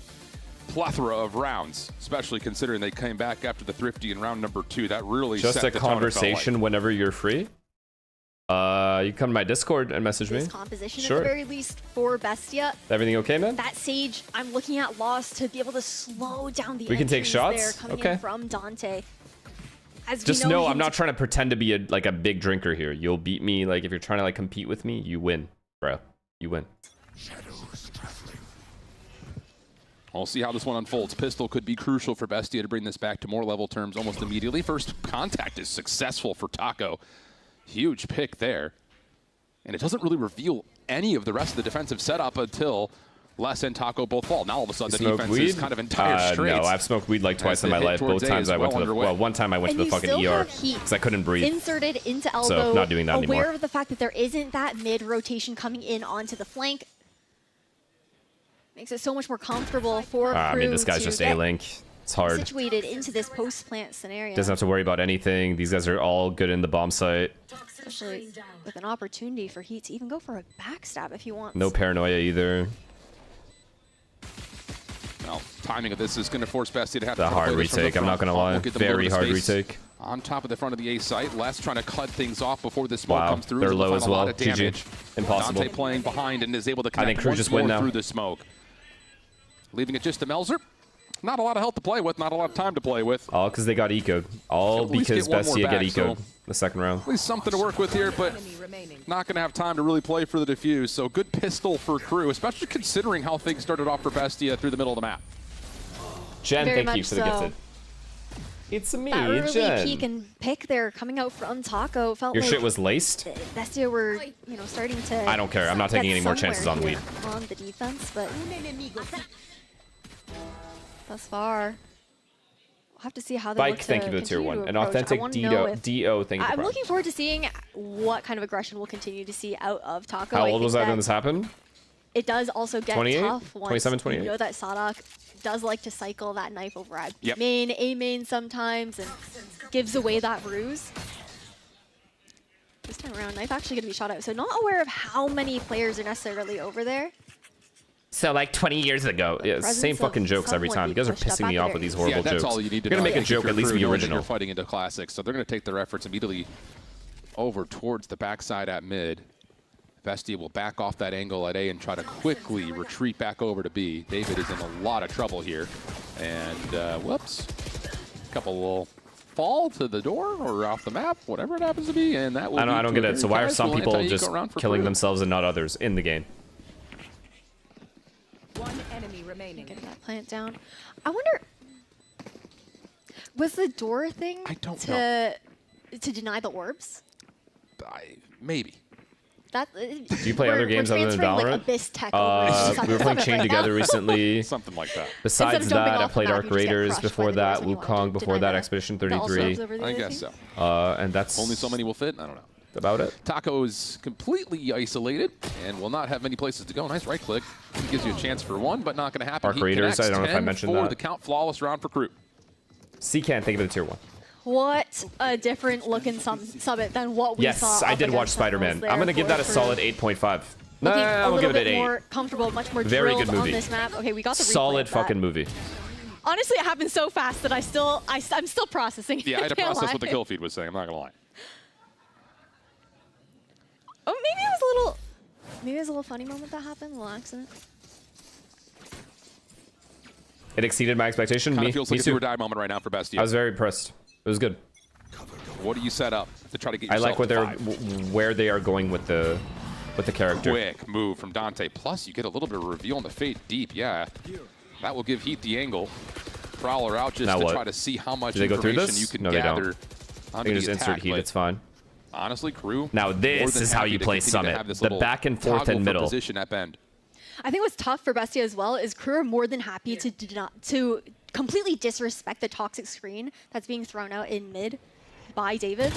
plethora of rounds, especially considering they came back after the Thrifty in round number 2. That really just set a the tone, conversation whenever you're free. You come to my Discord and message me. Composition Sure. at the very least for Bestia. Everything okay, man? That Sage, I'm looking at Loss to be able to slow down the We can take entries shots? there coming Okay. in from Dante. As we Just know I'm him not trying to pretend to be a big drinker here. You'll beat me. Like if you're trying to like compete with me, you win, bro. You win. We'll see how this one unfolds. Pistol could be crucial for Bestia to bring this back to more level terms almost immediately. First contact is successful for Taco. Huge pick there. And it doesn't really reveal any of the rest of the defensive setup until Les and Taco both fall. Now all of a sudden the defense weed? is kind of entire straight. No, I've smoked weed like twice in my life. Both times I went to the one time I went to the fucking ER because I couldn't breathe. Inserted into elbow. So not doing that aware anymore. of the fact that there isn't that mid rotation coming in onto the flank. Makes it so much more comfortable for Crew I mean, this guy's to just get A-Link. It's hard. situated into this post-plant scenario. Doesn't have to worry about anything. These guys are all good in the bomb site. Especially with an opportunity for Heat to even go for a backstab if he wants. No paranoia either. Well, timing of this is going to force Bestia to have The to hard play this from the retake, I'm not front. gonna lie. We'll get them Very over to hard space retake. On top of the front of the A site, Les trying to cut things off before the smoke Wow, comes through. they're Able to low find as a lot well. of damage. GG. Impossible. Dante playing behind and is able to I connect think Crew once just win more now. through the smoke. Leaving it just to Melzer. Not a lot of health to play with, not a lot of time to play with. All because they got eco'd. All At least because get one more Bestia get back, eco'd so the second round. At least something to work with here, but not going to have time to really play for the defuse. So good pistol for Crew, especially considering how things started off for Bestia through the middle of the map. Jen, Very thank you much for the so. gifted. It's me, That early Jen. peek and pick there coming out from Taco felt Your like shit was laced? Bestia were, you know, starting to. I don't care. I'm not taking get any more chances on somewhere weed. here on the defense, but thus far, we'll have to see how they Bike, look to thank you for the tier continue 1. to An approach. authentic I wanna know if- DO, thank you for I'm Prime. looking forward to seeing what kind of aggression we'll continue to see out of Taco. How I old think was I when that this happened? It does also get 28? tough once 27, you 28? know that Sadak does like to cycle that knife over at Yep. main, A main sometimes, and gives away that ruse. This time around, knife actually going to be shot out. So not aware of how many players are necessarily over there. So like 20 years ago. Yeah, it's the same presence fucking of jokes every someone time. You guys are being pushed pissing up me at off the with these very horrible Yeah, that's jokes. all you need to You're gonna know. make a If joke, you're at least Crew, be know that original. You're fighting into classics, so they're going to take their efforts immediately over towards the backside at mid. Bestia will back off that angle at A and try to quickly retreat back over to B. David is in a lot of trouble here. And, whoops. Couple will fall to the door or off the map, whatever it happens to be, and that will I don't be get to a it. So very why are some casual people anti-eco just round for killing Crew. themselves and not others in the game? One enemy remaining. Getting that plant down. I wonder, was the door thing to deny the orbs? Maybe. That, Do you play other games other than transferring, Valorant? Like, Abyss Tech over we were playing Chain Together recently. Something like that. Besides Instead of jumping that, I off the played map, Arc you just get Raiders crushed before by the that, doors when you Wukong want to before deny that, the Expedition orbs 33. over the I other guess team. so. And that's Only so many will fit? I don't know. about it. Taco is completely isolated and will not have many places to go. Nice right click. He gives you a chance for one, but not going to happen. Arc He Raiders, connects I don't know if I 10 mentioned for that. the count. Flawless round for Crew. C-Can, thank you for the tier 1. What a different looking summit than what we saw. Yes, I up did watch against Sentinels Spider-Man. there I'm going to give that a for solid 8.5. No, looking I a will give little it bit an 8. more comfortable, much more Very drilled good movie. on this map. Okay, we got the replay Solid of that. fucking movie. Honestly, it happened so fast that I'm still processing it. Yeah, I had to can't process lie. what the kill feed was saying. I'm not going to lie. Oh, maybe it was a little funny moment that happened, a little accident. It exceeded my expectation. Kind Me, of feels me like a too. do or die moment right now for Bestia. I was very impressed. It was good. What do you set up to try to get I yourself like what to they're 5? where they are going with the character. Quick move from Dante. Plus, you get a little bit of reveal on the fade deep. Yeah, that will give Heat the angle. Prowler out just to try to see how much information you can gather. I can just insert Heat. It's fine. Honestly, Crew. Now this is how you play Summit. The back and forth and middle. Position at bend. I think what's tough for Bestia as well is Crew are more than happy to completely disrespect the toxic screen that's being thrown out in mid by David.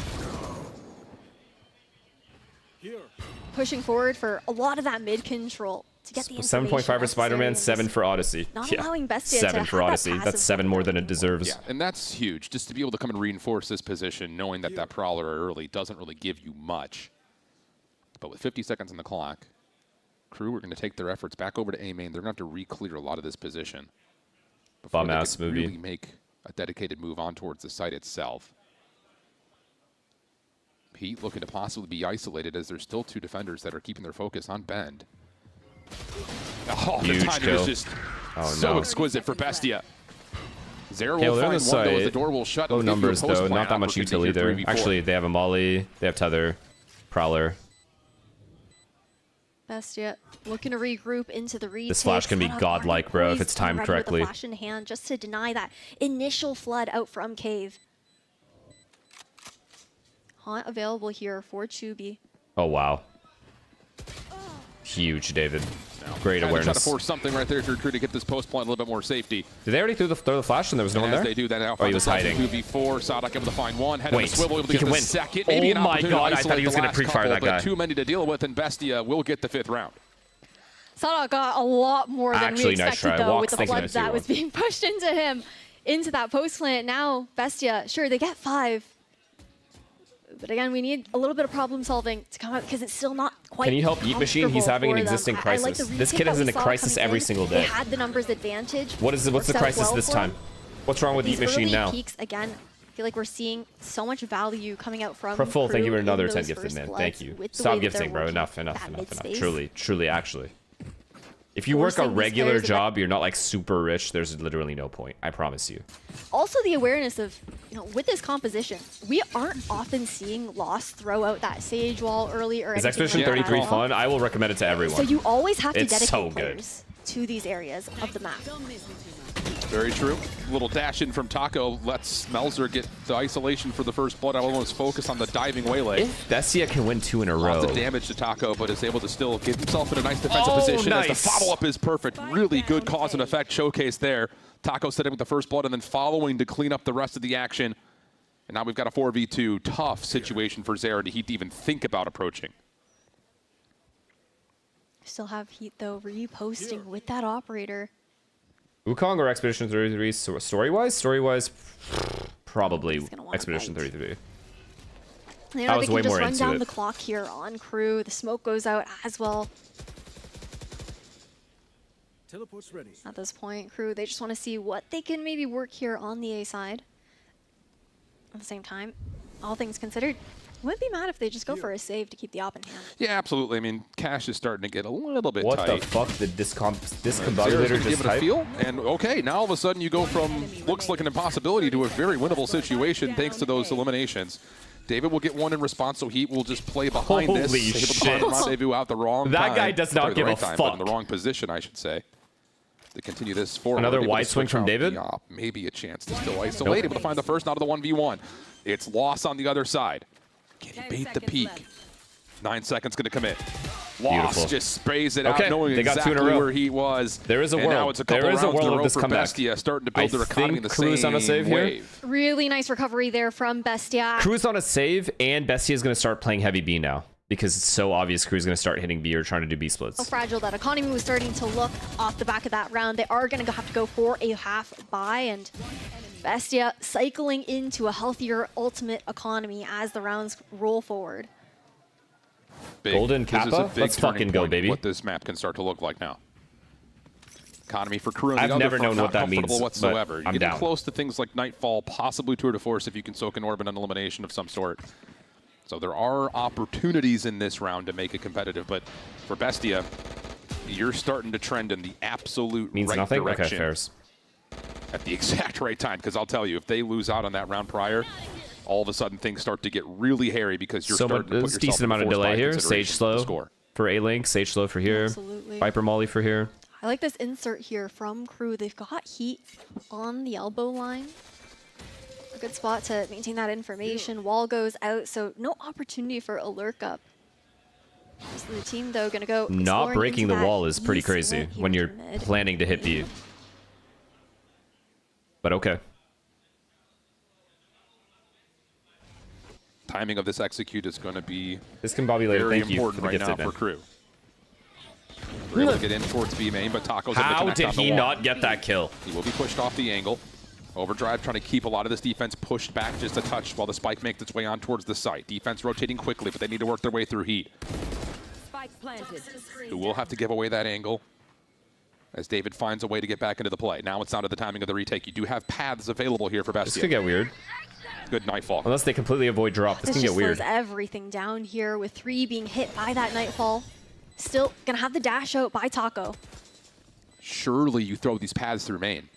Pushing forward for a lot of that mid control to get the 7.5 for Spider-Man, 7 for Odyssey. Not allowing Bestia 7 to for have Odyssey. That That's 7 more than it deserves. Yeah, and that's huge. Just to be able to come and reinforce this position, knowing that that Prowler early doesn't really give you much. But with 50 seconds on the clock, Crew are going to take their efforts back over to A main. They're going to have to re-clear a lot of this position before they can really make a dedicated move on towards the site itself. Heat looking to possibly be isolated as there's still 2 defenders that are keeping their focus on Bend. Oh, the timing is just so exquisite for Bestia. Zero will find one, though, as the door will shut. Low numbers, though. Not that much util either. Actually, they have a Molly. They have Tether. Prowler. Bestia looking to regroup into the retake. This flash can be godlike, bro, if it's timed correctly. Flash in hand just to deny that initial flood out from Cave. Haunt available here for Chubi. Oh, wow. Huge, David. Great awareness. Try to force something right there if you're Crew to get this post point a little bit more safety. Did they already throw the flash and there was no one there? As they do that now. Oh, he was hiding. 2v4. Sadok able to find one. Head of a swivel, able to he get can the win. second. Maybe Oh my god, I thought he was going to pre-fire that guy. But too many to deal with, and Bestia will get the 5th round. Sadok got a lot more than we expected, though, with the flood that was being pushed into him, into that post plant. Now, Bestia, sure, they get 5. But again, we need a little bit of problem solving to come out because it's still not quite. Can you help Eat Machine? He's having an existing crisis. This kid has a crisis every single day. They had the numbers advantage. What's the crisis this time? What's wrong with Eat Machine now? Peaks, again, I feel like we're seeing so much value coming out from Full, thank you for another 10 those gifted, man. bloods Thank you. with the Stop way that they're gifting, bro. working Enough. mid-space. Truly, actually. If you work a regular job, you're not like super rich, there's literally no point. I promise you. Also, the awareness of, with this composition, we aren't often seeing Lost throw out that Sage Wall early or Is anything Expedition like 33 that. fun? I will recommend it to everyone. So you always have to It's dedicate so good. players to these areas of the map. Very true. Little dash in from Taco lets Melzer get the isolation for the first blood. I almost focus on the diving waylay. Bestia can win 2 in a row. Lots of damage to Taco, but is able to still get himself in a nice defensive position. As the follow-up is perfect. Really good cause and effect showcase there. Taco setting with the first blood and then following to clean up the rest of the action. And now we've got a 4v2 tough situation for Zera to Heat to even think about approaching. Still have Heat, though, reposting with that operator. Wukong or Expedition 33 story-wise? Story-wise, probably Expedition 33. They I was can way just more run into down it. the clock here on Crew. The smoke goes out as well. Teleport's ready. At this point, Crew, they just want to see what they can maybe work here on the A side. At the same time, all things considered, wouldn't be mad if they just go for a save to keep the op in hand. Yeah, absolutely. I mean, Cash is starting to get a little bit tight. What the fuck did discombobulator just type? And okay, now all of a sudden you go from looks like an impossibility to a very winnable situation thanks to those eliminations. David will get one in response, so Heat will just play behind this. Holy shit. Rendezvous out the wrong That time. guy does not give a but in fuck. the wrong position, I should say. To continue this forward. Another able wide to swing switch from out David? the op. Maybe a chance to still isolate. Able to find the first out of the 1v1. It's Loss on the other side. Can he bait the peak? 9 seconds going to commit. Loss just sprays it out, knowing they got exactly 2 in a row. where he was. There is a world. Now it's a couple rounds in a row of this for comeback. Bestia, starting to build their economy in the Crew's same on a save wave. here. Really nice recovery there from Bestia. Crew's on a save, and Bestia is going to start playing heavy B now. Because it's so obvious Crew's going to start hitting B or trying to do B splits. How fragile that economy was starting to look off the back of that round. They are going to have to go for a half buy, and Bestia cycling into a healthier ultimate economy as the rounds roll forward. Golden This is a Kappa? big Let's fucking turning go, point baby. What this map can start to look like now. Economy for Crew. I've never known what that means, whatsoever. but You're I'm getting down. close to things like Nightfall, possibly Tour de Force if you can soak an Orb and an elimination of some sort. So there are opportunities in this round to make it competitive, but for Bestia, you're starting to trend in the absolute Means right nothing? direction. Okay, fairs. at the exact right time, because I'll tell you, if they lose out on that round prior, all of a sudden things start to get really hairy because you're starting to put yourself decent amount of delay here. Sage slow score for A-Link, Sage slow for here. Absolutely. Viper Molly for here. I like this insert here from Crew. They've got heat on the elbow line. A good spot to maintain that information. Wall goes out, so no opportunity for a lurk up. So the team, though, going to go not breaking the wall is pretty crazy when you're planning to hit B. But okay. Timing of this execute is going to be very important right now for Crew. We're able to get in towards B main, but Taco's able to connect on the wall. How did he not get that kill? He will be pushed off the angle. Overdrive trying to keep a lot of this defense pushed back just a touch while the spike makes its way on towards the site. Defense rotating quickly, but they need to work their way through heat. Spike planted. Who will have to give away that angle as David finds a way to get back into the play. Now it's down to the timing of the retake. You do have paths available here for Bestia. This could get weird. Good Nightfall. Unless they completely avoid drop. This can get weird. This just slows everything down here with 3 being hit by that Nightfall. Still gonna have the dash out by Taco. Surely you throw these paths through main.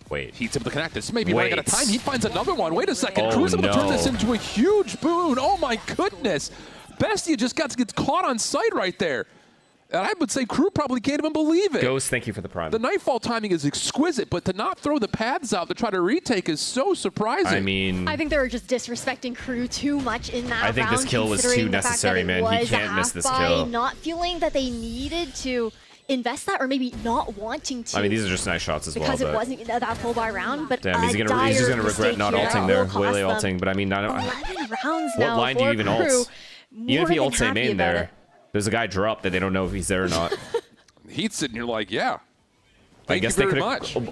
Wait. Heat's able to connect. This may be running out of time. He finds another one. Wait a second. Crew's able to turn this into a huge boon. Oh my goodness. Bestia just gets caught on sight right there. And I would say Crew probably can't even believe it. Ghost, thank you for the prime. The Nightfall timing is exquisite, but to not throw the paths out to try to retake is so surprising. I mean, I think they were just disrespecting Crew too much in that round. I think this kill was too necessary, man. He can't miss this kill. Not feeling that they needed to invest that, or maybe not wanting to. I mean, these are just nice shots as well. Because it wasn't that full buy round, but damn, he's just gonna regret not ulting there, Waylay ulting. But I mean, 11 rounds what now line do you even ult? Even if he ults A main there, there's a guy drop that they don't know if he's there or not. Heat's sitting here like, yeah. I guess they could have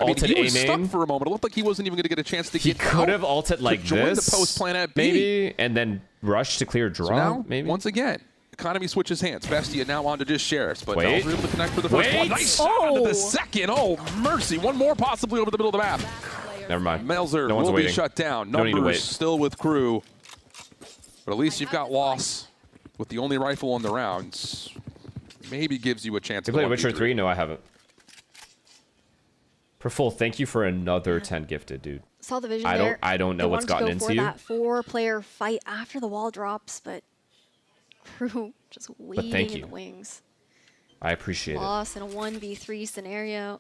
ulted he was A main. Stuck for a moment. It looked like he wasn't even going to get a chance to get. He could have ulted like this, the post plan at B. maybe, and then rush to clear drop. So now, maybe once again, economy switches hands. Bestia now on to just Sheriffs, but Dells were able to connect for the first one. Nice shot onto the second. Oh, mercy. One more possibly over the middle of the map. Never mind. Melzer no one's will waiting. be shut down. No need to Numbers wait. still with Crew, but at least you've got loss with the only rifle on the rounds. Maybe gives you a chance. You played Witcher 3? No, I haven't. Full, thank you for another 10 gifted, dude. Saw the vision there. I don't know what's gotten into you. That 4-player fight after the wall drops, but Crew just waiting in the wings. I appreciate Loss in a 1v3 scenario.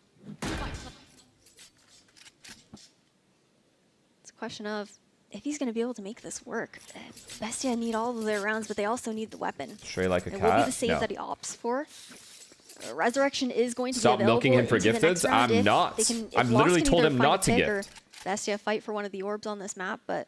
It's a question of if he's going to be able to make this work. Bestia need all of their rounds, but they also need the weapon. Stray like a cat. It will be the save that he opts for. Resurrection is going to Stop be available milking him for into the next gifteds? round I'm if not. they can- if I've Lost literally can told either him find a not to pick or gift. Bestia fight for one of the orbs on this map, but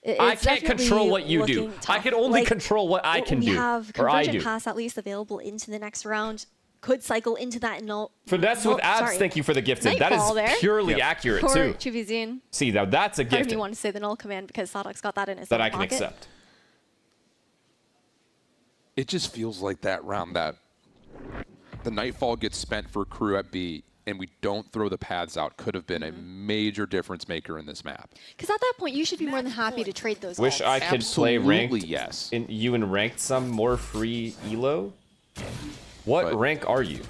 I can't control what you do. I can only control what I can do. We have or I Convergent do. Pass at least available into the next round. Could cycle into that null. Finesse with abs, thank you for the gifted. That Nightfall is there. purely accurate, For too. Chuvizine. See, now that's a Part of gift me wanted to say the null command because Sadok's got that in his that own I can pocket. accept. It just feels like that round that the Nightfall gets spent for Crew at B and we don't throw the paths out could have been a major difference maker in this map. Because at that point, you should be more than happy to trade those. Wish ults. I could play ranked. Yes. You in ranked some more free elo. What rank are you?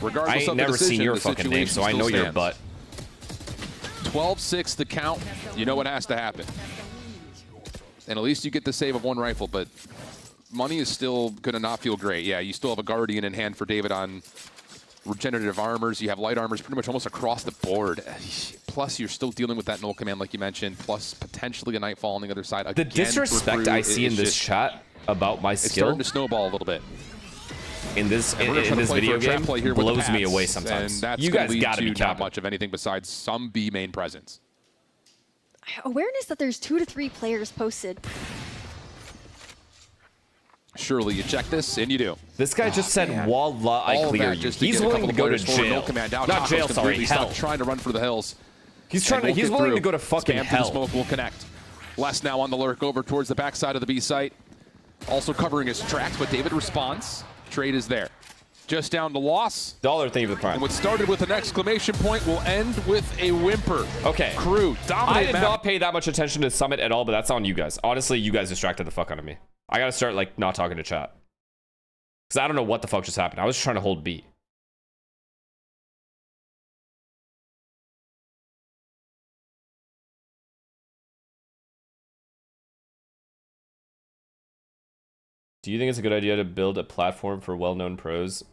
Regardless I ain't of the never seen decision, your the fucking name, situation so I know still your stands. butt. 12-6 the count. You know what has to happen. And at least you get the save of one rifle, but money is still going to not feel great. Yeah, you still have a Guardian in hand for David on regenerative armors. You have light armors pretty much almost across the board. Plus, you're still dealing with that null command like you mentioned, plus potentially a Nightfall on the other side. The Again, disrespect I see in this chat about my it's skill starting to snowball a little bit. in this And we're gonna try to this play for video a trap game play here with the blows me paths, away sometimes. And that's You gonna guys lead got to be not capping. much of anything besides some B main presence. Awareness that there's 2 to 3 players posted. Surely you check this, and you do. This guy just said, "Wallah, I All of clear that you." just to He's get a willing couple to go to players forward, no jail. command down. Not Taco's jail, sorry, completely hell. stopped trying to run for the hills. He's trying to. And He's we'll get willing through. to go to fucking Spam through hell. the smoke will connect. Les now on the lurk over towards the backside of the B site. Also covering his tracks, but David responds. Trade is there. Just down to loss. Dollar thing for the prime. And what started with an exclamation point will end with a whimper. Okay. Crew, dominate I did map. not pay that much attention to Summit at all, but that's on you guys. Honestly, you guys distracted the fuck out of me. I gotta start like not talking to chat. Because I don't know what the fuck just happened. I was trying to hold B. Do you think it's a good idea to build a platform for well-known pros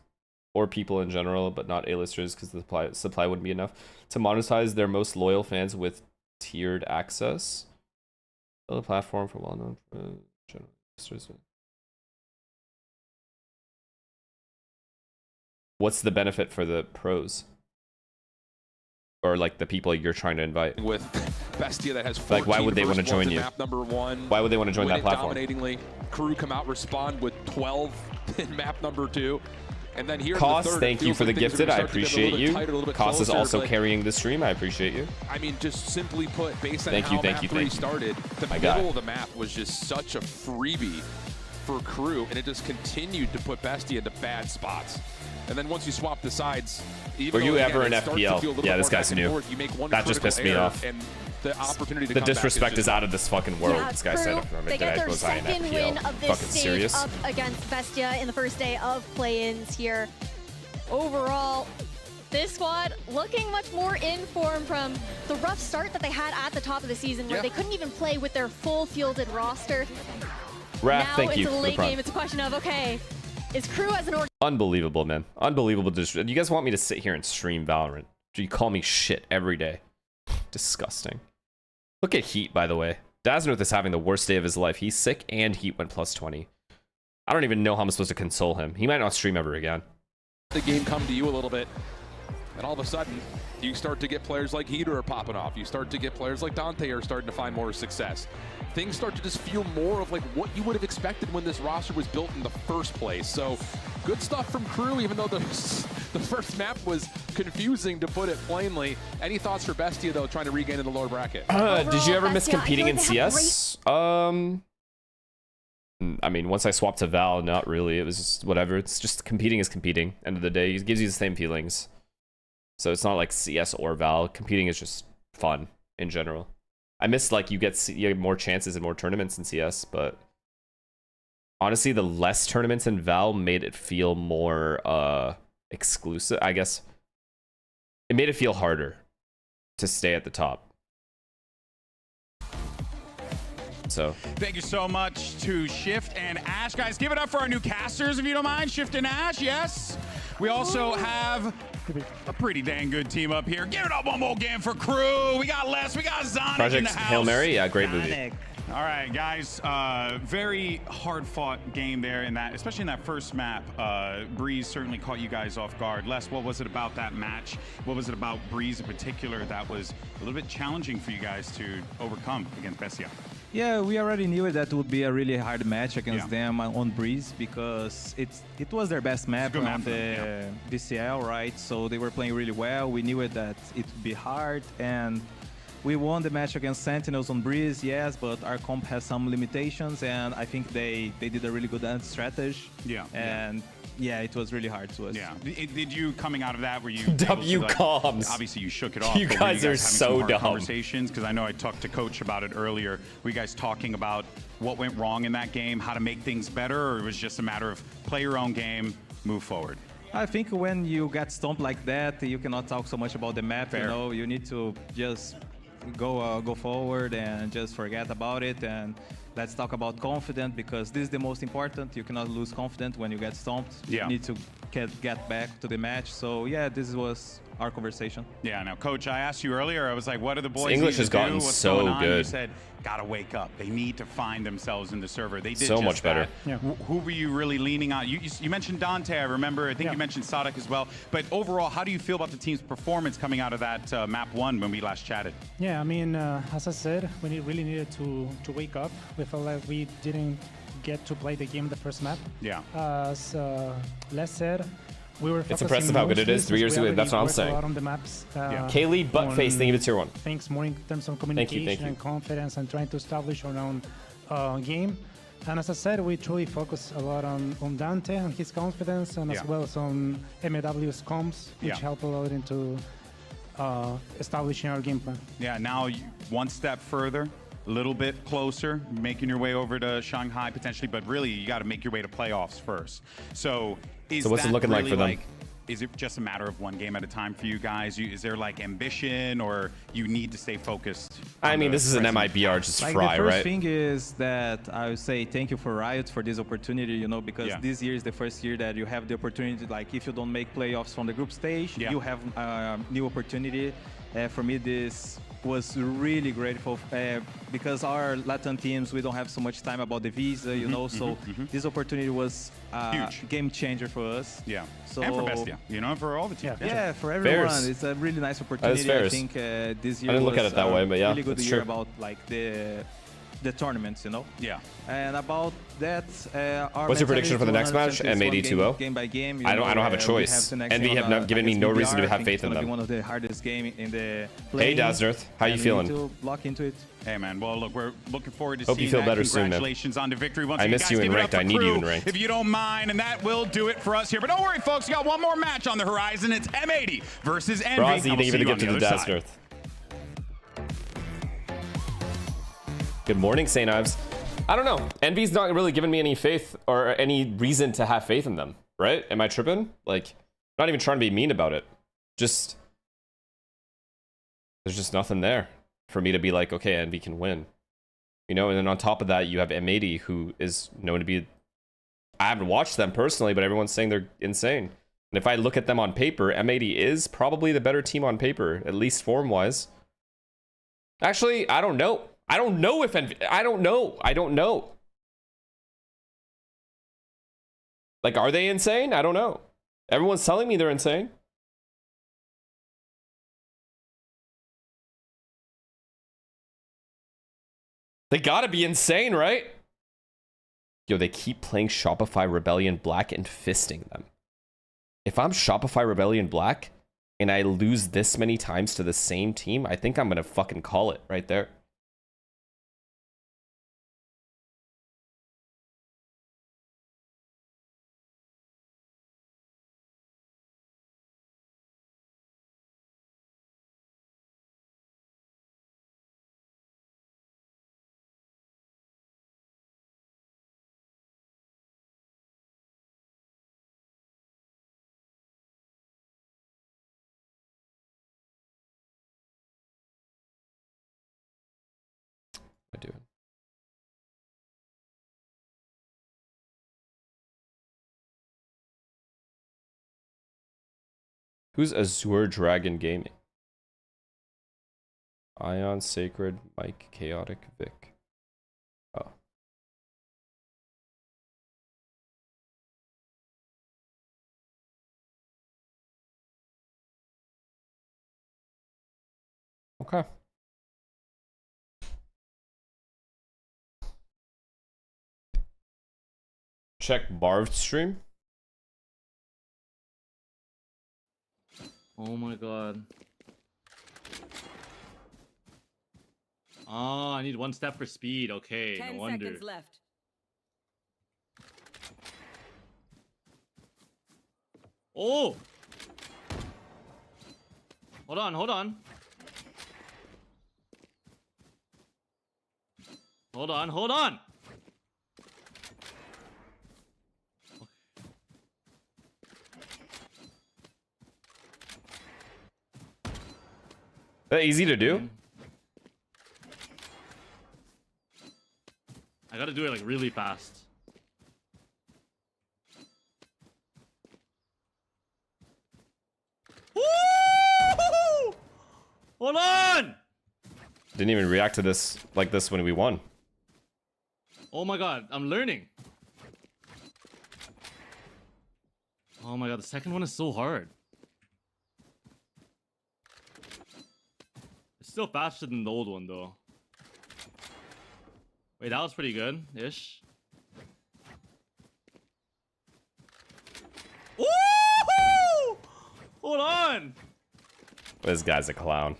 or people in general, but not A-listers because the supply wouldn't be enough, to monetize their most loyal fans with tiered access? Build a platform for well-known pros, general A-listers. What's the benefit for the pros? Or like the people you're trying to invite? With Bestia that has 14 like, why would they want to join you? Map number 1. Why would they want to join that platform? Dominatingly, Crew come out, respond with 12 in map number 2. And then here Koss, thank you for the gifted. I appreciate you. Koss is also carrying the stream. I appreciate you. I mean, just simply put, based on how map 3 started, the middle of the map was just such a freebie for Crew, and it just continued to put Bestia into bad spots. And then once you swap the sides, were you ever in FPL? Yeah, this guy's new. That just pissed me off. And the opportunity to the disrespect is out of this fucking world. Yeah, this guy said, they get their second win of this stage up against Bestia in the first day of play-ins here. Overall, this squad looking much more in form from the rough start that they had at the top of the season where they couldn't even play with their full fielded roster. Raph, now thank it's you a late game. It's a question of, okay, is Crew as an org? Unbelievable, man. Unbelievable. You guys want me to sit here and stream Valorant? You call me shit every day. Disgusting. Look at Heat, by the way. Daznarth is having the worst day of his life. He's sick and Heat went +20. I don't even know how I'm supposed to console him. He might not stream ever again. The game come to you a little bit, and all of a sudden, you start to get players like Heater are popping off. You start to get players like Dante are starting to find more success. Things start to just feel more of like what you would have expected when this roster was built in the first place. So good stuff from Crew, even though the first map was confusing, to put it plainly. Any thoughts for Bestia, though, trying to regain in the lower bracket? Did you ever miss competing in CS? I mean, once I swapped to Val, not really. It was just whatever. It's just competing is competing. End of the day, it gives you the same feelings. So it's not like CS or Val. Competing is just fun in general. I miss like you get more chances and more tournaments in CS, but honestly, the less tournaments in Val made it feel more exclusive, I guess. It made it feel harder to stay at the top. So thank you so much to Shift and Ash. Guys, give it up for our new casters, if you don't mind. Shift and Ash, yes. We also have a pretty dang good team up here. Give it up one more game for Crew. We got Les, we got Zonic Project in the house. Hail Mary, yeah, great movie. All right, guys, very hard-fought game there in that, especially in that first map. Breeze certainly caught you guys off guard. Les, what was it about that match? What was it about Breeze in particular that was a little bit challenging for you guys to overcome against Bestia? Yeah, we already knew that would be a really hard match against them on Breeze because it was their best map on the VCL, right? So they were playing really well. We knew that it would be hard, and we won the match against Sentinels on Breeze, yes, but our comp has some limitations, and I think they did a really good strategy. Yeah. And yeah, it was really hard to us. Yeah. Did you, coming out of that, were you W comms? Obviously, you shook it off. You guys are so dumb. Conversations, because I know I talked to Coach about it earlier. Were you guys talking about what went wrong in that game, how to make things better, or it was just a matter of play your own game, move forward? I think when you get stomped like that, you cannot talk so much about the map. Fair. You know, you need to just go forward and just forget about it, and let's talk about confidence, because this is the most important. You cannot lose confidence when you get stomped. Yeah. You need to get back to the match. So yeah, this was our conversation. Yeah, now Coach, I asked you earlier, I was like, what are the boys English need has to do? gotten What's so going on? good. You said, gotta wake up. They need to find themselves in the server. They did so just much better. Yeah. Who were you really leaning on? You mentioned Dante, I remember. I think you mentioned Sadak as well. But overall, how do you feel about the team's performance coming out of that map 1 when we last chatted? Yeah, I mean, as I said, we really needed to wake up. We felt like we didn't get to play the game the first map. Yeah. As Les said, we were it's impressive how good it is. 3 years ago, that's what I'm saying. A lot on the maps. Kaylee Buttface, thank you to tier 1. Things more in terms of communication and confidence and trying to establish our own game. And as I said, we truly focus a lot on Dante and his confidence, and as well as on MAW's comms, which help a lot into establishing our game plan. Yeah, now one step further, a little bit closer, making your way over to Shanghai potentially, but really you got to make your way to playoffs first. So what's it looking like for them? is it just a matter of one game at a time for you guys? Is there like ambition, or you need to stay focused? I mean, this is an MIBR just like fry, the first right? thing is that I would say thank you for Riot for this opportunity, you know, because this year is the first year that you have the opportunity, like if you don't make playoffs from the group stage, you have a new opportunity. For me, this was really grateful because our Latin teams, we don't have so much time about the visa, you know, so this opportunity was a huge game changer for us. Yeah, so, and for Bestia, you know, for all the teams. Yeah, for everyone. Fairs. It's a really nice opportunity. I think this year I didn't look was at it that way, but yeah, really good that's year true. about like the tournaments, you know. Yeah. And about that, our what's your prediction for the next match? M80 2-0. Game by game. I don't have a choice. Envy have not given me no reason to have faith in them. One of the hardest game in the. Hey Daznirth, how you feeling? To block into it. Hey man, well look, we're looking forward to Hope seeing you feel that. better soon, man. Congratulations on the victory once I again. miss Guys, you in give it ranked. up for I need you in Crew, ranked. if you don't mind, and that will do it for us here. But don't worry, folks, we got one more match on the horizon. It's M80 versus Envy. Brazzy, thank you for the gift to the Daznirth. Daznirth. Good morning, St. Ives. I don't know. Envy's not really giving me any faith or any reason to have faith in them, right? Am I tripping? Like, not even trying to be mean about it. Just, there's just nothing there for me to be like, okay, Envy can win. You know, and then on top of that, you have M80, who is known to be, I haven't watched them personally, but everyone's saying they're insane. And if I look at them on paper, M80 is probably the better team on paper, at least form-wise. Actually, I don't know. I don't know if Envy, I don't know. Like, are they insane? I don't know. Everyone's telling me they're insane. They gotta be insane, right? Yo, they keep playing Shopify Rebellion Black and fisting them. If I'm Shopify Rebellion Black and I lose this many times to the same team, I think I'm gonna fucking call it right there. I do. Who's Azure Dragon Gaming? Ion, Sacred, Mike, Chaotic, Vic. Oh. Okay. Check Barved stream. Oh my god. Oh, I need one step for speed. Okay, 10 no wonder. seconds left. Oh! Hold on, hold on. Hold on, hold on! That easy to do? I gotta do it like really fast. Woo! Hold on! Didn't even react to this like this when we won. Oh my god, I'm learning. Oh my god, the second one is so hard. It's still faster than the old one though. Wait, that was pretty good-ish. Woohoo! Hold on! This guy's a clown.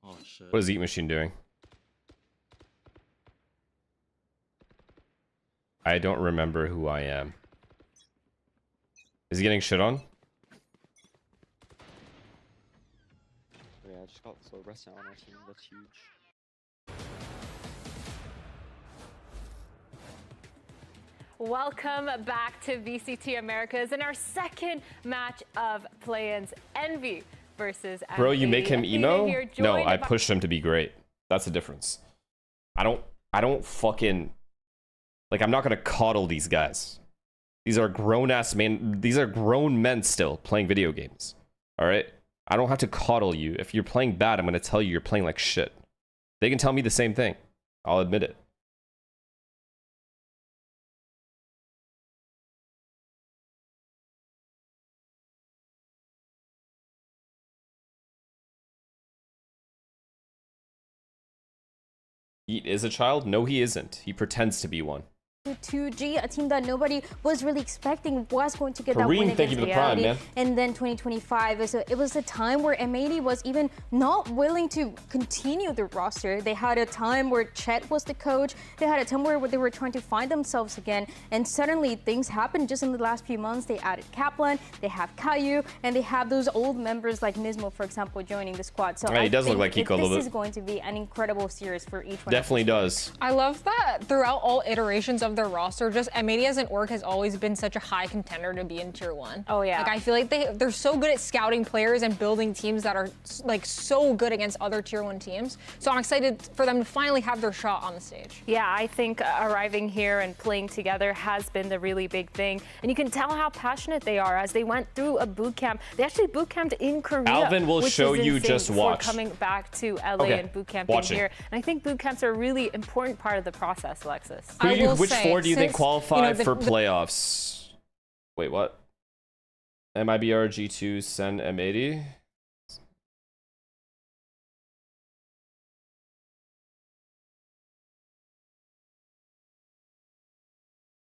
Oh shit. What is Eat Machine doing? I don't remember who I am. Is he getting shit on? Yeah, I just got so resting on our team, that's huge. Welcome back to VCT Americas and our second match of play-ins. Envy versus M80. Bro, you make him emo? No, I pushed him to be great. That's the difference. I don't fucking, like, I'm not gonna coddle these guys. These are grown-ass men. These are grown men still playing video games. All right? I don't have to coddle you. If you're playing bad, I'm gonna tell you you're playing like shit. They can tell me the same thing. I'll admit it. He is a child? No, he isn't. He pretends to be one. 2G, a team that nobody was really expecting was going to get that win thank you for the prime, man. And then 2025, it was a time where M80 was even not willing to continue the roster. They had a time where Chet was the coach. They had a time where they were trying to find themselves again. And suddenly things happened just in the last few months. They added Kaplan, they have Caillou, and they have those old members like Nismo, for example, joining the squad. So he does look like Kiko a little bit. This is going to be an incredible series for each one. Definitely does. I love that throughout all iterations of their roster, just M80 as an org has always been such a high contender to be in Tier 1. Oh yeah. Like I feel like they're so good at scouting players and building teams that are like so good against other Tier 1 teams. So I'm excited for them to finally have their shot on the stage. Yeah, I think arriving here and playing together has been the really big thing. And you can tell how passionate they are as they went through a boot camp. They actually boot camped in Korea. Alvin will show you, just watch. Coming back to LA and boot camping here. And I think boot camps are a really important part of the process, Alexis. Which four do you think qualify for playoffs? Wait, what? MIBR, G2, Sen, M80?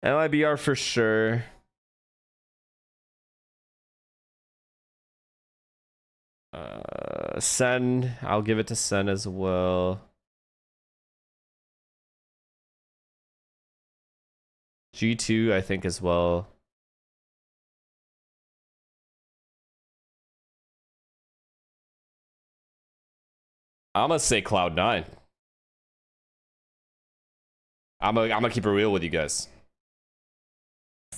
MIBR for sure. Sen, I'll give it to Sen as well. G2, I think, as well. I'm gonna say Cloud9. I'm gonna keep it real with you guys.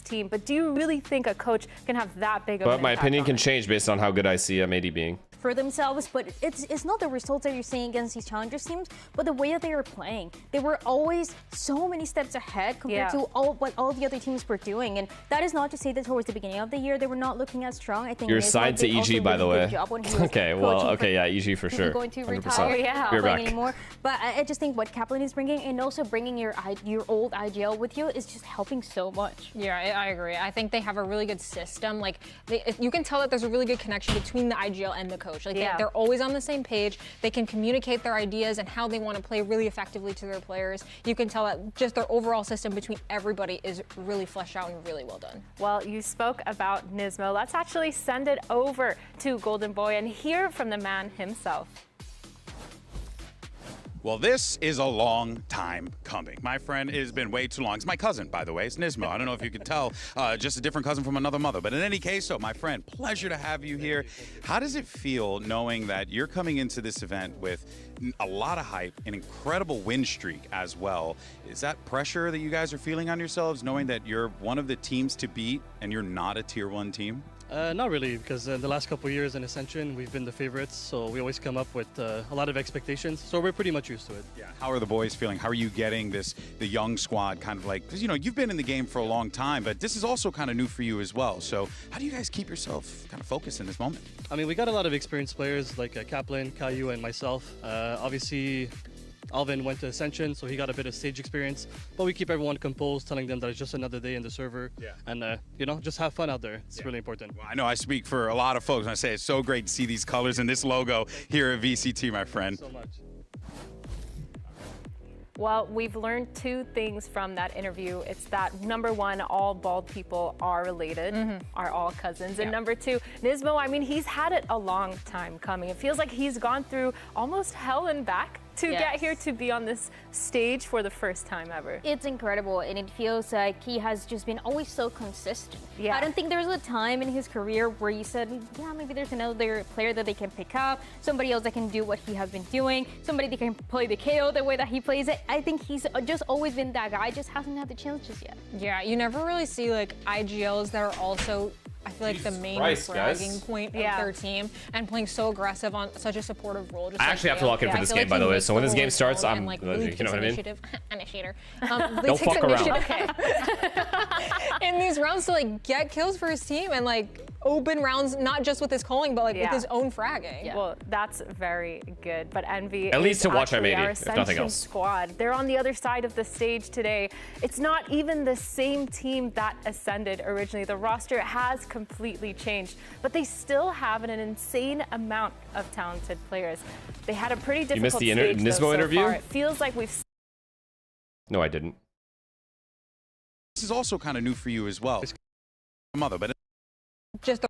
Team, but do you really think a coach can have that big of an impact? But my opinion can change based on how good I see M80 being. For themselves, but it's not the results that you're seeing against these challengers teams, but the way that they are playing. They were always so many steps ahead compared to what all the other teams were doing, and that is not to say that towards the beginning of the year they were not looking as strong. I think you're signed to EG, by the way. Okay, well, okay, yeah, EG for sure. Going to retire, not playing anymore. But I just think what Kaplan is bringing, and also bringing your old IGL with you, is just helping so much. Yeah, I agree. I think they have a really good system. Like you can tell that there's a really good connection between the IGL and the coach. Like they're always on the same page. They can communicate their ideas and how they want to play really effectively to their players. You can tell that just their overall system between everybody is really fleshed out and really well done. Well, you spoke about Nismo. Let's actually send it over to Golden Boy and hear from the man himself. Well, this is a long time coming. My friend, it has been way too long. It's my cousin, by the way. It's Nismo. I don't know if you could tell, just a different cousin from another mother. But in any case, so my friend, pleasure to have you here. How does it feel knowing that you're coming into this event with a lot of hype, an incredible win streak as well? Is that pressure that you guys are feeling on yourselves, knowing that you're one of the teams to beat and you're not a Tier 1 team? Not really, because in the last couple of years in Ascension, we've been the favorites, so we always come up with a lot of expectations, so we're pretty much used to it. Yeah. How are the boys feeling? How are you getting the young squad kind of like, because, you know, you've been in the game for a long time, but this is also kind of new for you as well, so how do you guys keep yourself kind of focused in this moment? I mean, we got a lot of experienced players like Kaplan, Caillou, and myself. Obviously, Alvin went to Ascension, so he got a bit of stage experience, but we keep everyone composed, telling them that it's just another day in the server, and you know, just have fun out there. It's really important. Well, I know I speak for a lot of folks when I say it's so great to see these colors and this logo here at VCT, my friend. Thank you so much. Well, we've learned two things from that interview. It's that, number one, all bald people are related, are all cousins. And number two, Nismo, I mean, he's had it a long time coming. It feels like he's gone through almost hell and back to get here, to be on this stage for the first time ever? It's incredible, and it feels like he has just been always so consistent. Yeah. I don't think there's a time in his career where you said, yeah, maybe there's another player that they can pick up, somebody else that can do what he has been doing, somebody that can play the KO the way that he plays it. I think he's just always been that guy, just hasn't had the chance just yet. Yeah, you never really see like IGLs that are also, I feel like, the main bragging point of their team, and playing so aggressive on such a supportive role. Just I actually have to lock in for this game, by the way. So when this game starts, I'm, like, you know what I mean? Initiator. Don't fuck around. Okay. In these rounds to like get kills for his team and like open rounds, not just with his calling, but like with his own fragging. Yeah. Well, that's very good. But Envy at least to watch M80, our if nothing else. Squad. They're on the other side of the stage today. It's not even the same team that ascended originally. The roster has completely changed, but they still have an insane amount of talented players. They had a pretty difficult you missed the Nismo interview? Far. It feels like we've... No, I didn't. This is also kind of new for you as well. Mother, but just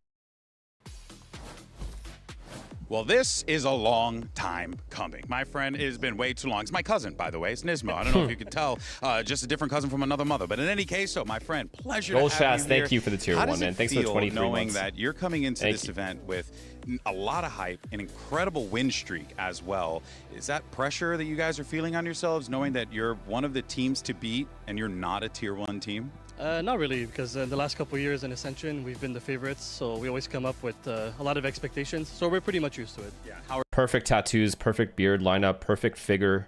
well, this is a long time coming. My friend, it has been way too long. It's my cousin, by the way. It's Nismo. I don't know if you could tell. Just a different cousin from another mother. But in any case, so my friend, pleasure to have you here. Thank you for the tier 1, man. Thanks for 23 knowing months. that you're coming into this event with a lot of hype, an incredible win streak as well. Is that pressure that you guys are feeling on yourselves, knowing that you're one of the teams to beat and you're not a tier 1 team? Not really, because in the last couple of years in Ascension, we've been the favorites, so we always come up with a lot of expectations, so we're pretty much used to it. Yeah. Perfect tattoos, perfect beard lineup, perfect figure.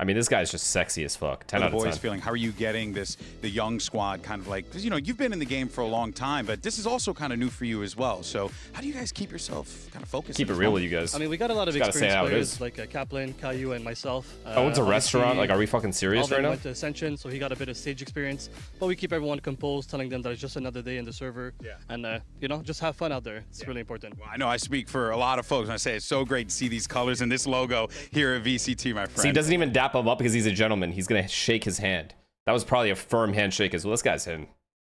I mean, this guy's just sexy as fuck. 10 out of 10. Feeling, how are you getting the young squad kind of like, because you know, you've been in the game for a long time, but this is also kind of new for you as well. So how do you guys keep yourself kind of focused? Keep it real with you guys. I mean, we got a lot of experienced players like Kaplan, Caillou, and myself. Owns a restaurant. Like, are we fucking serious right now? Went to Ascension, so he got a bit of stage experience. But we keep everyone composed, telling them that it's just another day in the server. Yeah. And, you know, just have fun out there. It's really important. Well, I know I speak for a lot of folks when I say it's so great to see these colors and this logo here at VCT, my friend. See, he doesn't even dap him up because he's a gentleman. He's going to shake his hand. That was probably a firm handshake as well. This guy's hitting.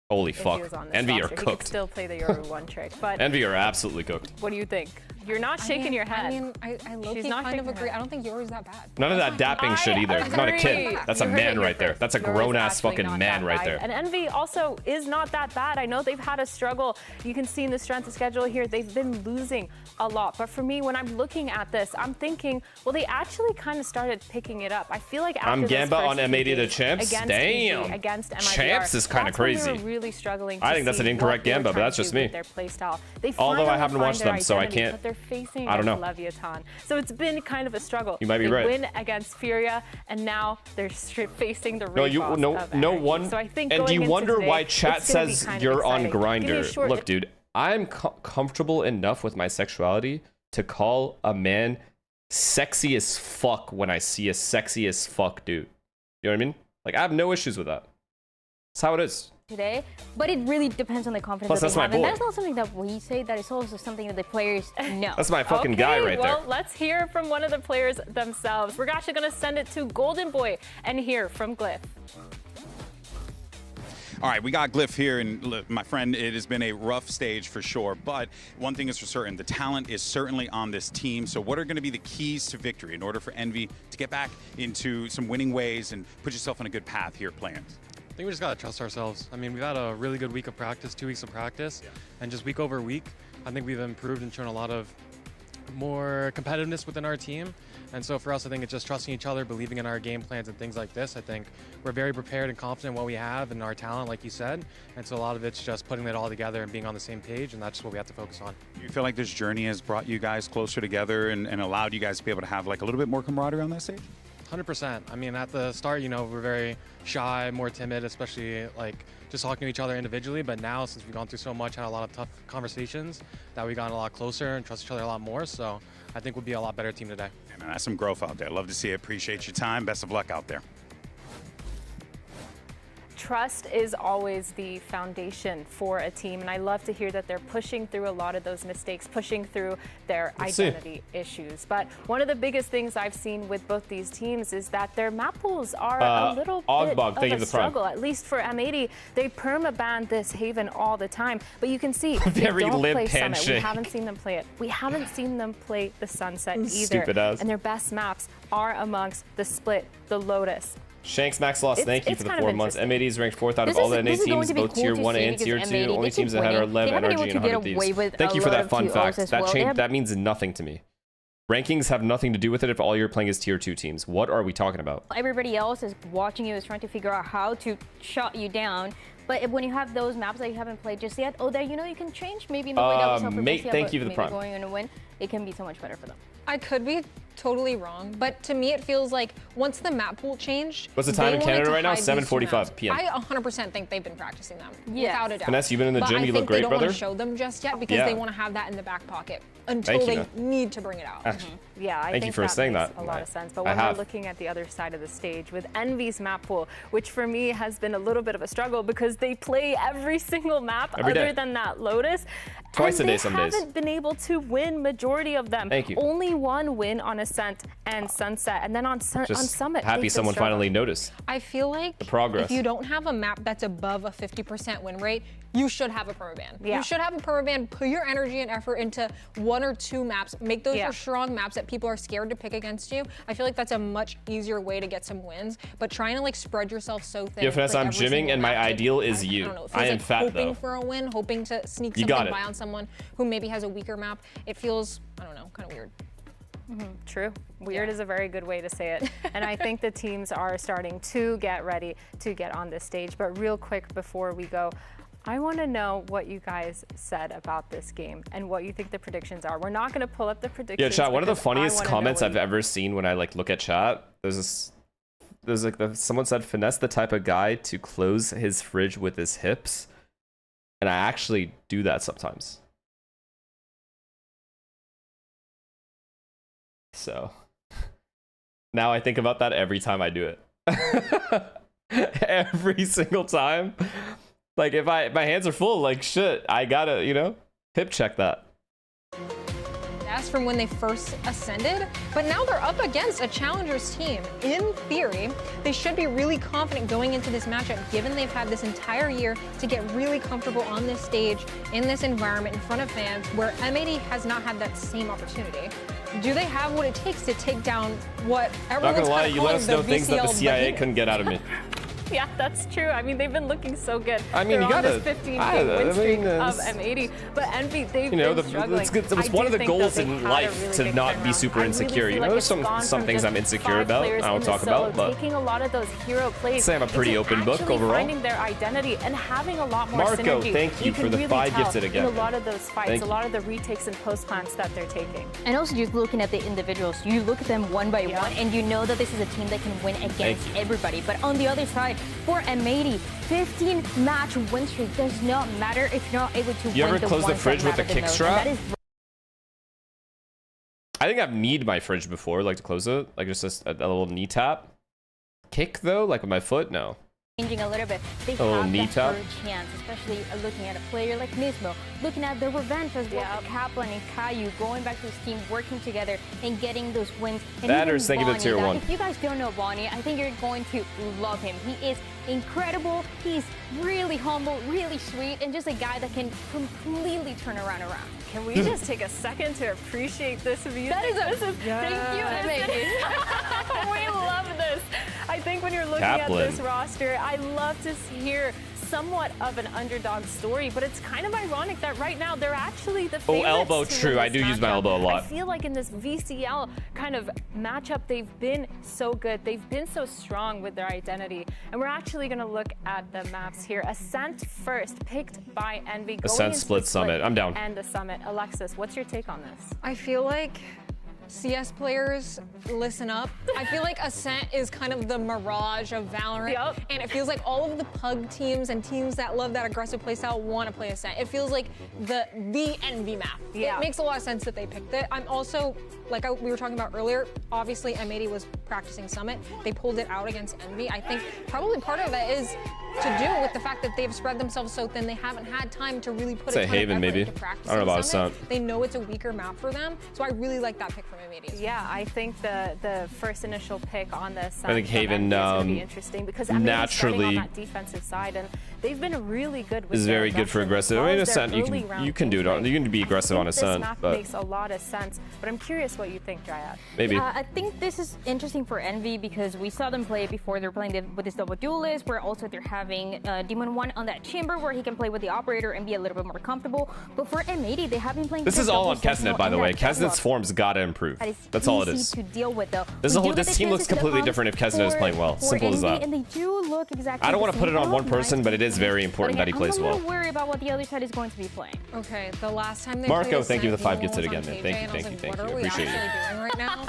Holy fuck. Envy are cooked. He could still play the Yoru 1 trick, but... Envy are absolutely cooked. What do you think? You're not shaking your head. I mean, I low-key kind of agree. I don't think Yoru's that bad. None of that dapping shit either. He's not a kid. That's a man right there. That's a grown-ass fucking man right there. And Envy also is not that bad. I know they've had a struggle. You can see in the strength of schedule here, they've been losing a lot. But for me, when I'm looking at this, I'm thinking, well, they actually kind of started picking it up. I feel like after I'm Gamba on M80 to Champs. Damn. Against MIBR, Champs is kind of crazy. They were really struggling. I think that's an incorrect Gamba, but that's just me. Their play style. They although I haven't watched them, so I can't. But they're facing I don't know. Leviathan. So it's been kind of a struggle. You might be they right. win against Furia, and now they're facing the no one. So I think and do you wonder today, why chat says you're on Grinder? Short... Look, dude, I'm comfortable enough with my sexuality to call a man sexy as fuck when I see a sexy as fuck dude. You know what I mean? Like, I have no issues with that. That's how it is. Today, but it really depends on the confidence that they have. And that's not something that we say, that is also something that the players know. That's my fucking guy right there. Well, let's hear from one of the players themselves. We're actually going to send it to Golden Boy and hear from Glyph. All right, we got Glyph here, and look, my friend, it has been a rough stage for sure, but one thing is for certain, the talent is certainly on this team. So what are going to be the keys to victory in order for Envy to get back into some winning ways and put yourself on a good path here playing? I think we just got to trust ourselves. I mean, we've had a really good week of practice, 2 weeks of practice, and just week over week, I think we've improved and shown a lot of more competitiveness within our team. And so for us, I think it's just trusting each other, believing in our game plans and things like this. I think we're very prepared and confident in what we have and our talent, like you said. And so a lot of it's just putting it all together and being on the same page, and that's what we have to focus on. Do you feel like this journey has brought you guys closer together and allowed you guys to be able to have like a little bit more camaraderie on that stage? 100%. I mean, at the start, you know, we're very shy, more timid, especially like just talking to each other individually. But now, since we've gone through so much, had a lot of tough conversations, that we've gotten a lot closer and trust each other a lot more. So I think we'll be a lot better team today. Yeah, man, that's some growth out there. Love to see it. Appreciate your time. Best of luck out there. trust is always the foundation for a team, and I love to hear that they're pushing through a lot of those mistakes, pushing through their identity issues. But one of the biggest things I've seen with both these teams is that their map pools are a little bit of a struggle. At least for M80, they perma-ban this Haven all the time. But you can see they don't play Summit. We haven't seen them play it. We haven't seen them play the Sunset either. Stupid ass. And their best maps are amongst the Split, the Lotus. Shanks Max Loss, thank you for the 4 months. M80 is ranked 4th out of all the NA teams, both Tier 1 and Tier 2. The only teams that had are Lev, NRG, and 100 Thieves. Thank you for that fun fact. That means nothing to me. Rankings have nothing to do with it if all you're playing is Tier 2 teams. What are we talking about? Everybody else is watching you, is trying to figure out how to shut you down. But when you have those maps that you haven't played just yet, you can change maybe in the way that was for mate, thank you for the prime. Going in a win, it can be so much better for them. I could be totally wrong, but to me it feels like once the map pool changed. What's the time in Canada right now? 7:45 p.m. I 100% think they've been practicing them, without a doubt. Finesse, you've been in the gym, you look great, brother. But I think they don't want to show them just yet because they want to have that in the back pocket until they need to bring it out. Yeah, I think that makes a lot of sense. But when we're looking at the other side of the stage with Envy's map pool, which for me has been a little bit of a struggle because they play every single map other than that Lotus. Twice a day some days. They haven't been able to win majority of them. Thank you. Only one win on Ascent and Sunset, and then on Summit. Happy someone finally noticed. I feel like the progress. If you don't have a map that's above a 50% win rate, you should have a perma-ban. You should have a perma-ban. Put your energy and effort into 1 or 2 maps. Make those your strong maps that people are scared to pick against you. I feel like that's a much easier way to get some wins. But trying to like spread yourself so thin. Yeah, Finesse, I'm gymming, and my ideal is you. I don't know. It feels I am like fat though. Hoping for a win, hoping to sneak something by on someone who maybe has a weaker map. It feels, I don't know, kind of weird. True. Weird is a very good way to say it. And I think the teams are starting to get ready to get on this stage. But real quick before we go, I want to know what you guys said about this game and what you think the predictions are. We're not going to pull up the predictions. Yeah, chat, one of the funniest comments I've ever seen when I like look at chat, someone said, Finesse the type of guy to close his fridge with his hips. And I actually do that sometimes. So now I think about that every time I do it. Every single time. Like if my hands are full, like shit, I gotta, hip check that. That's from when they first ascended, but now they're up against a challengers team. In theory, they should be really confident going into this matchup, given they've had this entire year to get really comfortable on this stage, in this environment, in front of fans, where M80 has not had that same opportunity. Do they have what it takes to take down what everyone's not gonna lie, you let us know things that the CIA couldn't get out of me. Yeah, that's true. I mean, they've been looking so good. I mean, They're you gotta. On this 15-game win streak of M80, but Envy, they've been struggling. It was one of the goals in life to not be super insecure. There's some things I'm insecure about. I don't talk about, but taking a lot of those hero plays. Say I'm a pretty open book overall. Finding their identity and having a lot more synergy. Marco, thank you for the 5 gifted again. In a lot of those fights, a lot of the retakes and post plants that they're taking. And also just looking at the individuals, you look at them one by one, and you know that this is a team that can win against everybody. But on the other side, for M80, 15-match win streak does not matter if you're not able to win the ones that matter the most. You ever close the fridge with a kick strap? I think I've kneed my fridge before, like to close it, like just a little knee tap. Kick though, like with my foot, no. Changing a little bit, they have that third chance, especially looking at a player like Nismo, looking at the revenge as well, Kaplan and Caillou going back to his team, working together and getting those wins. And Batters, thank you for Tier 1. If you guys don't know Bonnie, I think you're going to love him. He is incredible. He's really humble, really sweet, and just a guy that can completely turn around. Can we just take a second to appreciate this music? That is thank you. We love this. I think when you're looking at this roster, I love to hear somewhat of an underdog story, but it's kind of ironic that right now they're actually the favorites. Oh, elbow, true. I do use my elbow a lot. I feel like in this VCL kind of matchup, they've been so good. They've been so strong with their identity. And we're actually going to look at the maps here. Ascent first, picked by Envy. Ascent, Split, Summit. I'm down. And the Summit. Alexis, what's your take on this? I feel like CS players, listen up. I feel like Ascent is kind of the mirage of Valorant, and it feels like all of the pug teams and teams that love that aggressive playstyle want to play Ascent. It feels like the Envy map. It makes a lot of sense that they picked it. I'm also, like we were talking about earlier, obviously M80 was practicing Summit. They pulled it out against Envy. I think probably part of that is to do with the fact that they've spread themselves so thin. They haven't had time to really put a ton Haven, of effort maybe. into practicing. I don't know about Summit. Ascent. They know it's a weaker map for them, so I really like that pick from M80. Yeah, I think the first initial pick on the Ascent I think Haven is going to be interesting because naturally on that defensive side, and they've been really good with is very good for aggressive. I mean, Ascent, you can do it. You can be aggressive on Ascent, this map but makes a lot of sense. But I'm curious what you think, Dryad. maybe. I think this is interesting for Envy because we saw them play before. They're playing with this double duelist, where also they're having Demon 1 on that chamber where he can play with the operator and be a little bit more comfortable. But for M80, they have been playing. This is all on Kesnet, by the way. Kesnet's form's gotta improve. That's all it is. To deal with, though. This team looks completely different if Kesnet is playing well. Simple as that. And they do look exactly. I don't want to put it on one person, but it is very important that he plays well. I'm a little worried about what the other side is going to be playing. Okay, the last time they Marco, played thank you for the 5 Ascent, gifts it Demon again, was man. on KJ, Thank you. What are we Appreciate actually it. doing right now?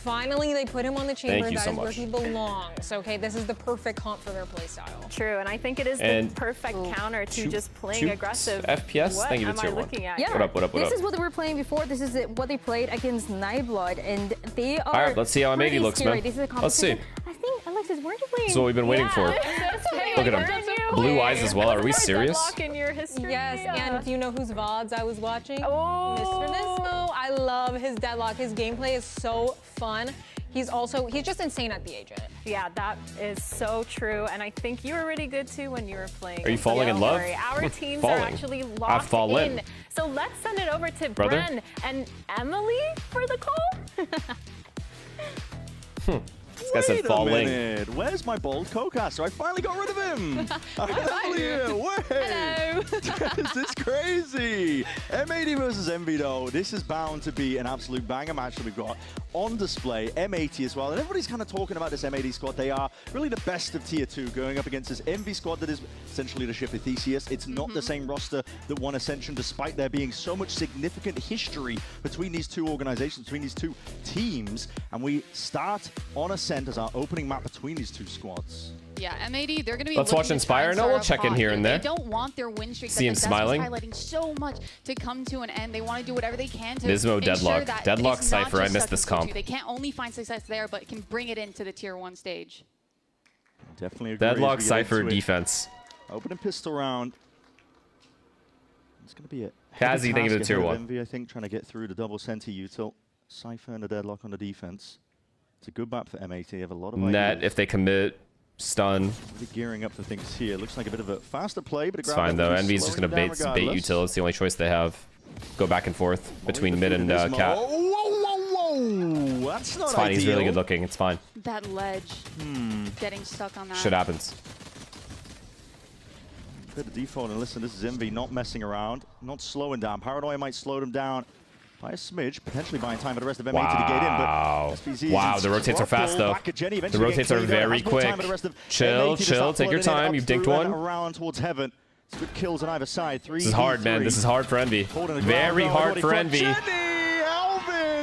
Finally, they put him on the chamber. Thank you That so is where much. he belongs. Okay, this is the perfect comp for their playstyle. True, and I think it is the perfect counter to just playing aggressive. FPS? What Thank you to am I tier 1. looking at? Yeah. What up? This is what they were playing before. This is what they played against Nightblood, and they are. All right, let's see how pretty M80 looks, scary. man. This is a Let's see. competition. I think, Alexis, weren't you playing? This is what we've been waiting for. Look at him. Blue eyes as well. Are we serious? In your history. Yes, and do you know whose VODs I was watching? Oh. Mr. Nismo. I love his deadlock. His gameplay is so fun. He's just insane at the agent. Yeah, that is so true. And I think you were really good too when you were playing. Are you falling in love? Our teams Falling. are actually I've locked fallen. in. So let's send it over to Brother? Bren and Emily for the call. This guy said falling. Minute. Where's my bold co-caster? I finally got rid of him. Hello. This is crazy. M80 versus Envy, though. This is bound to be an absolute banger match that we've got on display. M80 as well. And everybody's kind of talking about this M80 squad. They are really the best of Tier 2 going up against this Envy squad that is essentially the ship of Theseus. It's not the same roster that won Ascension, despite there being so much significant history between these two organizations, between these two teams. And we start on Ascent as our opening map between these two squads. Yeah, M80, they're going to be. Let's watch Inspire. No, we'll check in here and there. They don't want their win streak. See him smiling. Highlighting so much to come to an end. They want to do whatever they can to Nismo ensure deadlock. that Deadlock it's not Cypher. I just missed stuck this in Tier 2. comp. They can't only find success there, but can bring it into the Tier 1 stage. Definitely agree. Deadlock as we get Cypher into it. defense. Opening pistol round. It's going to be a Kazi, thank you for the tier 1. Envy, I think, trying to get through the double center util. Cypher and a deadlock on the defense. It's a good map for M80. They have a lot of Net ideas. if they commit. Stun. Really gearing up for things here. Looks like a bit of a faster play, but It's fine though. Envy's just gonna bait util. It's the only choice they have. Go back and forth between mid and cat. Whoa! That's not It's fine. ideal. He's really good looking. It's fine. That ledge. Getting stuck on that. Shit happens. Bit of default, and listen, this is Envy not messing around, not slowing down. Paranoia might slow them down by a smidge, potentially buying time for the rest of M80 to get in, but SPZ Wow, the rotates are fast though. The rotates are very quick. Chill, take your time. You've dinked one. Around towards heaven. It's good kills on either side. This is hard, man. This is hard for Envy. Very hard for Envy.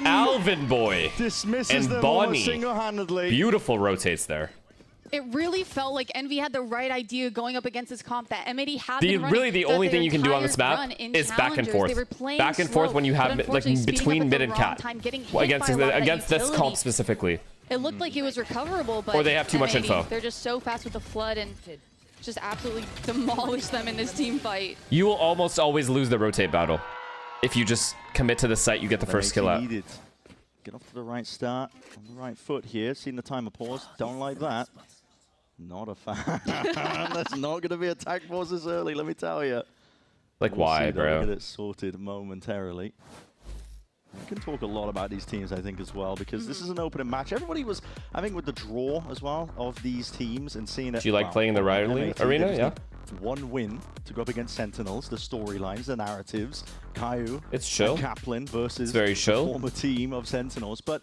Alvin boy. Dismisses and them Bonnie. single-handedly. Beautiful rotates there. It really felt like Envy had the right idea going up against this comp that M80 had been running. Really, the only thing you can do on this map is back and forth. Back and forth when you have like between mid and cat. Against this comp specifically. It looked like it was recoverable, but or they have too much info. They're just so fast with the flood and just absolutely demolish them in this team fight. You will almost always lose the rotate battle. If you just commit to the site, you get the first kill out. Get off to the right start, on the right foot here. Seeing the timer pause, don't like that. Not a fan. That's not going to be attack pauses early, let me tell you. Like, why, bro? We'll get it sorted momentarily. We can talk a lot about these teams, I think, as well, because this is an opening match. Everybody was, I think, with the draw as well of these teams and seeing it. Do you like playing in the Riot Arena? Yeah. One win to go up against Sentinels, the storylines, the narratives. Caillou, it's chill. Kaplan versus very chill. The former team of Sentinels. But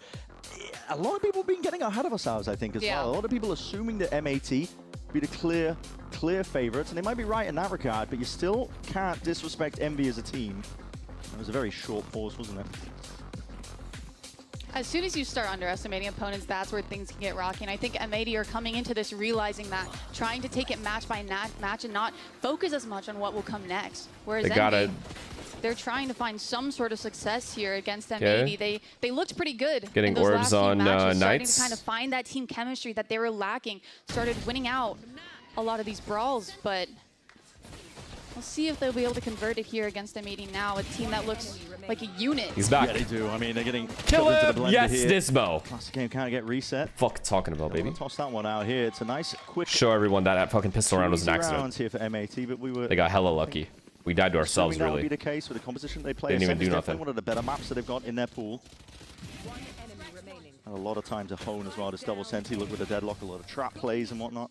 a lot of people have been getting ahead of ourselves, I think, as well. A lot of people assuming that M80 be the clear favorites, and they might be right in that regard, but you still can't disrespect Envy as a team. It was a very short pause, wasn't it? As soon as you start underestimating opponents, that's where things can get rocky. And I think M80 are coming into this realizing that, trying to take it match by match and not focus as much on what will come next. Whereas Envy, they're trying to find some sort of success here against M80. They looked pretty good. Getting in those orbs last few on matches, starting Knights. to kind of find that team chemistry that they were lacking. Started winning out a lot of these brawls, but we'll see if they'll be able to convert it here against M80 now, a team that looks like a unit. He's back. Yeah, they do. I mean, they're getting kill into the him. blender Yes, here. Nismo. Classic game can't get reset. Fuck talking about, baby. Toss that one out here. It's a nice, quick. Show everyone that fucking pistol round was an accident. Rounds here for M80, but we were. They got hella lucky. We died to ourselves, That really. would be the case with the composition they play. Didn't even do It's nothing. definitely one of the better maps that they've got in their pool. And a lot of time to hone as well. This double senti, look with the deadlock, a lot of trap plays and whatnot.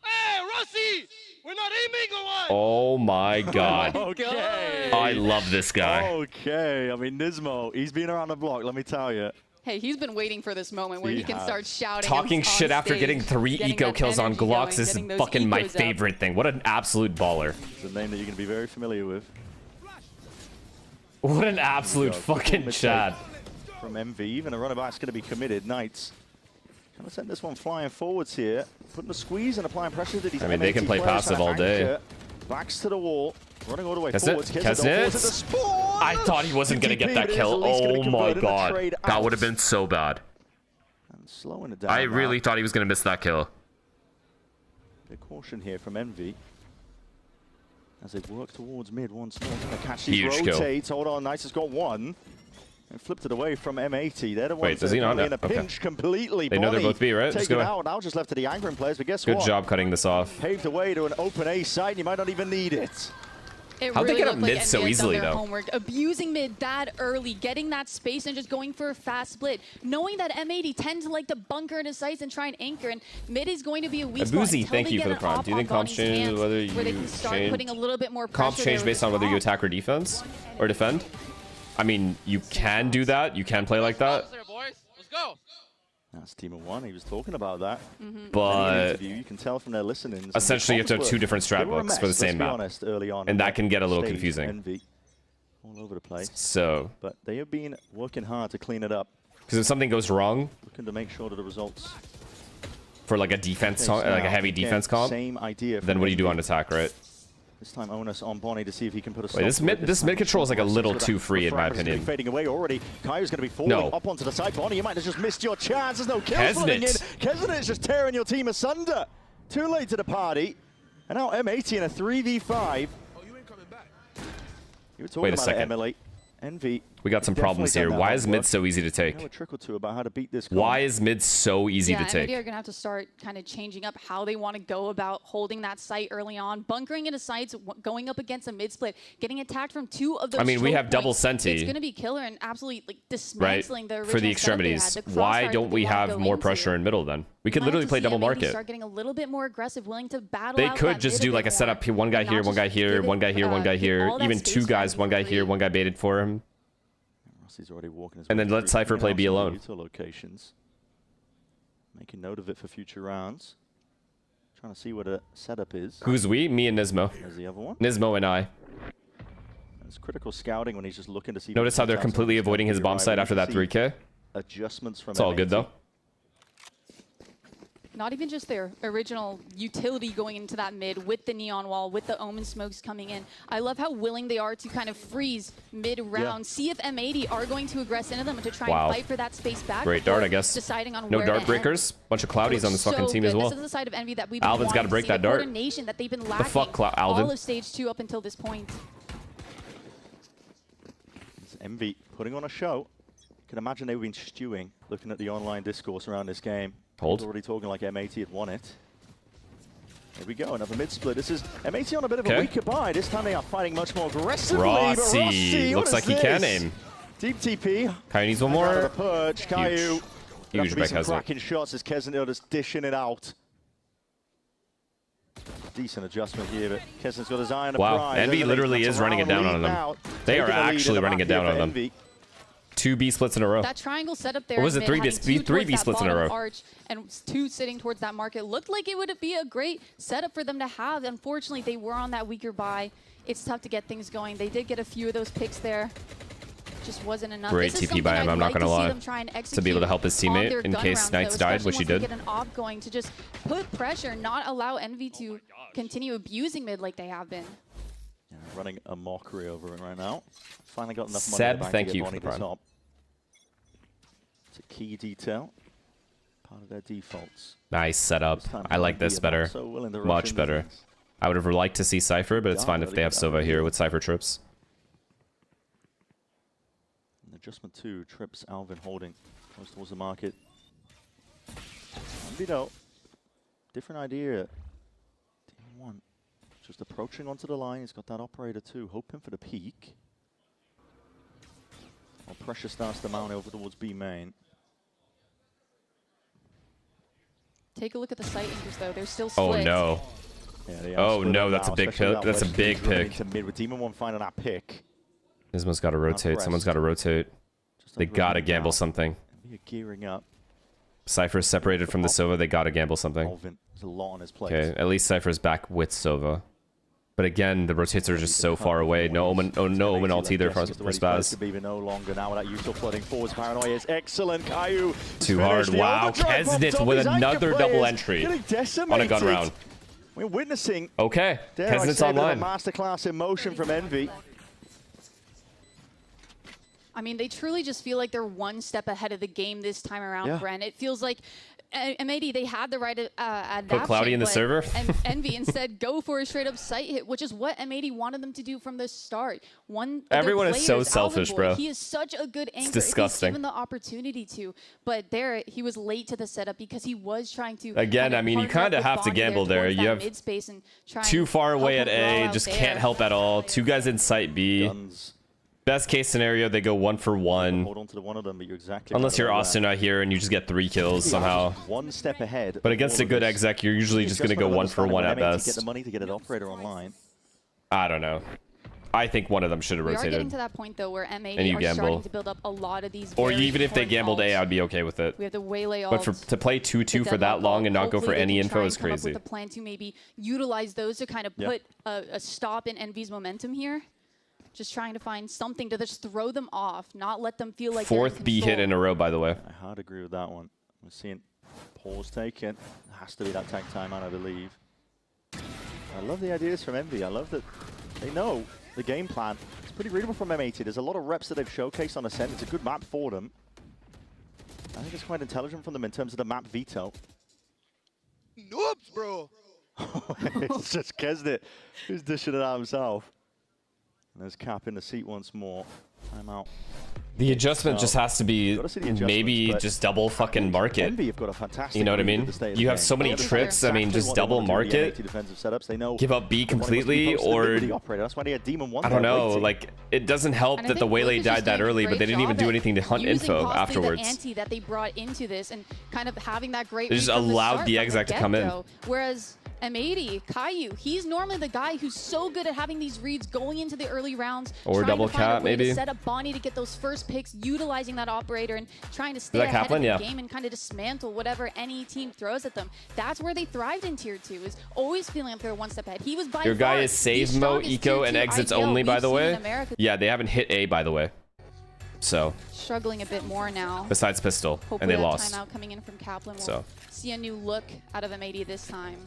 Hey, Rossi! We're not aiming or what? Oh my god. Okay. I love this guy. Okay. I mean, Nismo, he's been around the block, let me tell you. Hey, he's been waiting for this moment where he can start shouting. Talking on shit after stage, getting 3 eco that kills on energy Glocks going, is getting those fucking my ecos up. favorite thing. What an absolute baller. It's a name that you're going to be very familiar with. What an absolute fucking Chad. From MV, even a runnerback's going to be committed. Knights trying to send this one flying forwards here, putting a squeeze and applying pressure to these. I mean, they can play passive all day. Backs to the wall, running all the way That's forwards. it. That's it. I thought he wasn't going to get that kill. Oh my god. That would have been so bad. And slowing it down. I really thought he was going to miss that kill. The caution here from MV. As they work towards mid once more. Gonna catch these Huge kill. rotates. Hold on, Nice has got one. And flipped it away from M80. They're the ones Wait, does that he are not? in a Okay. pinch completely. They know they're Bonnie both B, right? Let's taken go. out. Now just left to the angering players, but guess Good what? job cutting this off. Paved the way to an open A site, and you might not even need it. It How'd they really get up looked like mid so NBA had easily, done their though? homework, abusing mid that early, getting that space and just going for a fast split, knowing that M80 tends to like to bunker into sites and try and anchor, and mid is going to be a weak spot Abuzi, until thank they you get for the an prompt. op Do you think on comps Bonnie's change hands, whether where they you can start change? putting a little bit more Comps pressure change there based with on whether you Op. attack or defense? Or defend? I mean, you can do that. You can play like that. Let's go. That's Team of One. He was talking about that. But You can tell from their listenings. essentially, you have to have 2 different They strat were a books for the mess, same let's be map. honest, early on. And that can get a little Stage, confusing. Envy, all over the place. So, But they have been working hard to clean it up. because if something goes wrong Looking to make sure that the results. for like a defense, Okay, like a now, heavy again, defense comp, Same idea. then from what do you do Envy. on attack, right? This time onus on Bonnie to see if he can put a stop Wait, this to mid it. this mid control is like a little With too free in my Frappers gonna be opinion. Fading away already. Kaiu's going to be falling No. up onto the side. Bonnie, you might have just missed your chance. There's no kills running in. Kesnit's just tearing your team asunder. Too late to the party. And now M80 in a 3v5. You were talking Wait a about second. MLA. Envy. We got some problems here. Why is mid so easy to I know a take? trick or two about how to beat this. Why is mid so easy to MD take? are going to have to start kind of changing up how they want to go about holding that site early on, bunkering into sites, going up against a mid split, getting attacked from 2 of those. I mean, we choke have double points. senti. It's going to be killer and absolutely like Right, dismantling the for the original setup they had, extremities. the Why crossfire don't that we they wanna have go more into. pressure in middle then? We could Might literally have to play see double them maybe market. Start getting a little bit more aggressive, willing to battle They out could that just mid do like a bit setup, more, one guy and here, not one guy just here, give one guy here, one guy give here, all that even space 2 for guys, them one guy early. here, one guy baited for him. Rossi's already walking his And way then let through, Cypher picking play out B some alone. neutral locations. Making note of it for future rounds. Trying to see what a setup is. Who's we? Me and Nismo. There's the other one. Nismo and I. It's critical scouting when he's just looking to see. Notice how they're completely avoiding his bomb site after that 3K? Adjustments from It's all good M80. though. Not even just their original utility going into that mid with the neon wall, with the omen smokes coming in. I love how willing they are to kind of freeze mid-round, see if M80 are going to aggress into them and to try Wow. and fight for that space back. Great dart, before I guess. Deciding on No where dart to breakers. Bunch of cloudies on this so fucking team good. as well. This is the side of Envy that we've been Alvin's wanting gotta to break see, that the dart. coordination that they've been The lacking fuck, all Alvin? of stage 2 up until this point. It's Envy putting on a show. Can imagine they've been stewing, looking at the online discourse around this game. Hold. People already talking like M80 had won it. Here we go, another mid split. This is M80 on a bit of a weaker buy. This time they are fighting much more aggressively. but Rossi looks what like is he can this? aim. Deep TP. Caillou needs one Out of more. the perch. Caillou. Huge Be back some has it. cracking shots as Kesnit just dishing it out. Decent adjustment here, but Kesnit's got his eye on the Wow, prize. Envy Everything literally that's is running it around down on lead them. now. They Taking are the lead in actually the running map it down here on for them. Envy. 2 B splits in a row. That triangle setup there. Or was it mid, 3 having B, 2 3 B towards that splits in a bottom row? arch and 2 sitting towards that market looked like it would be a great setup for them to have. Unfortunately, they were on that weaker buy. It's tough to get things going. They did get a few of those picks there. Just wasn't enough. Great This is TP by something him, I'd I'm not like gonna to see lie. them try and To be able to help his execute on teammate their in gun case rounds, Knights though, died, especially which he once they did. get an op going to just put pressure, not allow Envy to continue abusing mid like they have been. Yeah, running a mockery over it right now. Finally got enough money Seb, in the bank thank to get you Bonnie for the to prime. top. It's a key detail. Part of their defaults. Nice setup. I like this better. Much better. I would have liked to see Cypher, but it's fine if they have Sova here with Cypher trips. An adjustment 2, trips Alvin holding close towards the market. Envy, different idea. Team 1 just approaching onto the line. He's got that operator too, hoping for the peak. While pressure starts to mount over towards B main. Take a look at the site anchors though. They're still split. Oh no. Yeah, oh no, that's a big pick. That's a big pick. Mid with Demon 1 finding that pick. Nismo's got to rotate. Someone's got to rotate. They got to gamble something. Gearing up. Cypher's separated from the Sova. They got to gamble something. Alvin has a lot on his plate. Okay, at least Cypher's back with Sova. But again, the rotates are just so far away. No Omen, no Omen ult either for Spaz. No longer now with that useful flooding forwards. Paranoia is excellent. Caillou too hard. Wow, Kesnit with another double entry on a gun round. We're witnessing. Okay, Kesnit's online. Masterclass in motion from Envy. I mean, they truly just feel like they're one step ahead of the game this time around, yeah. Bren. It feels like M80, they had the right adaptation. Put Cloudy in the server. And Envy instead go for a straight-up site hit, which is what M80 wanted them to do from the start. Everyone is so selfish, bro. He is such a good anchor. It's disgusting. He's given the opportunity to, but there he was late to the setup because he was trying to. Again, I mean, you kind of have to gamble there. You have too far away at A, just can't help at all. 2 guys in site B. Guns. Best case scenario, they go 1 for 1. Hold on to one of them, but you're exactly unless you're Austin out here and you just get 3 kills somehow. 1 step ahead. But against a good exec, you're usually just going to go 1 for 1 at best. Get the money to get an operator online. I don't know. I think one of them should have rotated. We are getting to that point though where M80 are starting to build up a lot of these. Or even if they gambled A, I'd be okay with it. We have the waylay but to play 2-2 for that long and not go for any info is crazy. The plan to maybe utilize those to kind of put a stop in Envy's momentum here. Just trying to find something to just throw them off, not let them feel like 4th B hit in a row, by the way. I hard agree with that one. We're seeing pause taken. It has to be that tag timeout, I believe. I love the ideas from Envy. I love that they know the game plan. It's pretty readable from M80. There's a lot of reps that they've showcased on Ascent. It's a good map for them. I think it's quite intelligent from them in terms of the map veto. Noobs, bro. It's just Kesnit who's dishing it out himself. And there's Cap in the seat once more. Timeout. The adjustment just has to be maybe just double fucking market. Envy have got a fantastic, you know what I mean? You have so many trips. I mean, just double market. Give up B completely, or I don't know. Like, it doesn't help that the waylay died that early, but they didn't even do anything to hunt info afterwards. The ante that they brought into this and kind of having that great. They just allowed the exec to come in. Whereas M80, Caillou, he's normally the guy who's so good at having these reads going into the early rounds. Or double cap, maybe. To set up Bonnie to get those first picks, utilizing that operator and trying to stay ahead of the game and kind of dismantle whatever any team throws at them. That's where they thrived in Tier 2, is always feeling like they're one step ahead. He was by Your guy is save mode, eco, and exits only, by the way. Yeah, they haven't hit A, by the way. So. Struggling a bit more now. Besides pistol, hopefully and they lost. Timeout coming in from Kaplan. We'll see a new look out of M80 this time.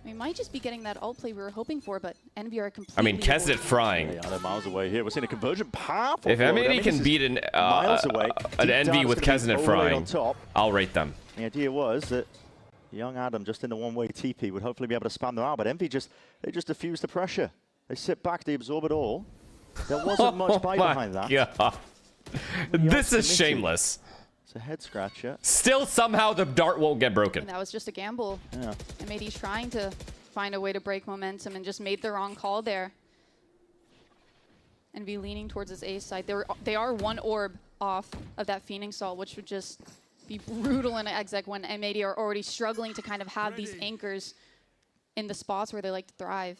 We might just be getting that ult play we were hoping for, but Envy are completely. I mean, Kesnit frying. Yeah, they're miles away here. We're seeing a conversion powerful. If M80 can beat an Envy with Kesnit frying, I'll rate them. The idea was that young Adam, just in the one-way TP, would hopefully be able to spam them out, but Envy they just diffuse the pressure. They sit back, they absorb it all. There wasn't much bite behind that. God. This is shameless. It's a head scratcher. Still, somehow, the dart won't get broken. And that was just a gamble. Yeah. M80's trying to find a way to break momentum and just made the wrong call there. Envy leaning towards his A side. They are 1 orb off of that Phoenix ult, which would just be brutal in an exec when M80 are already struggling to kind of have these anchors in the spots where they like to thrive.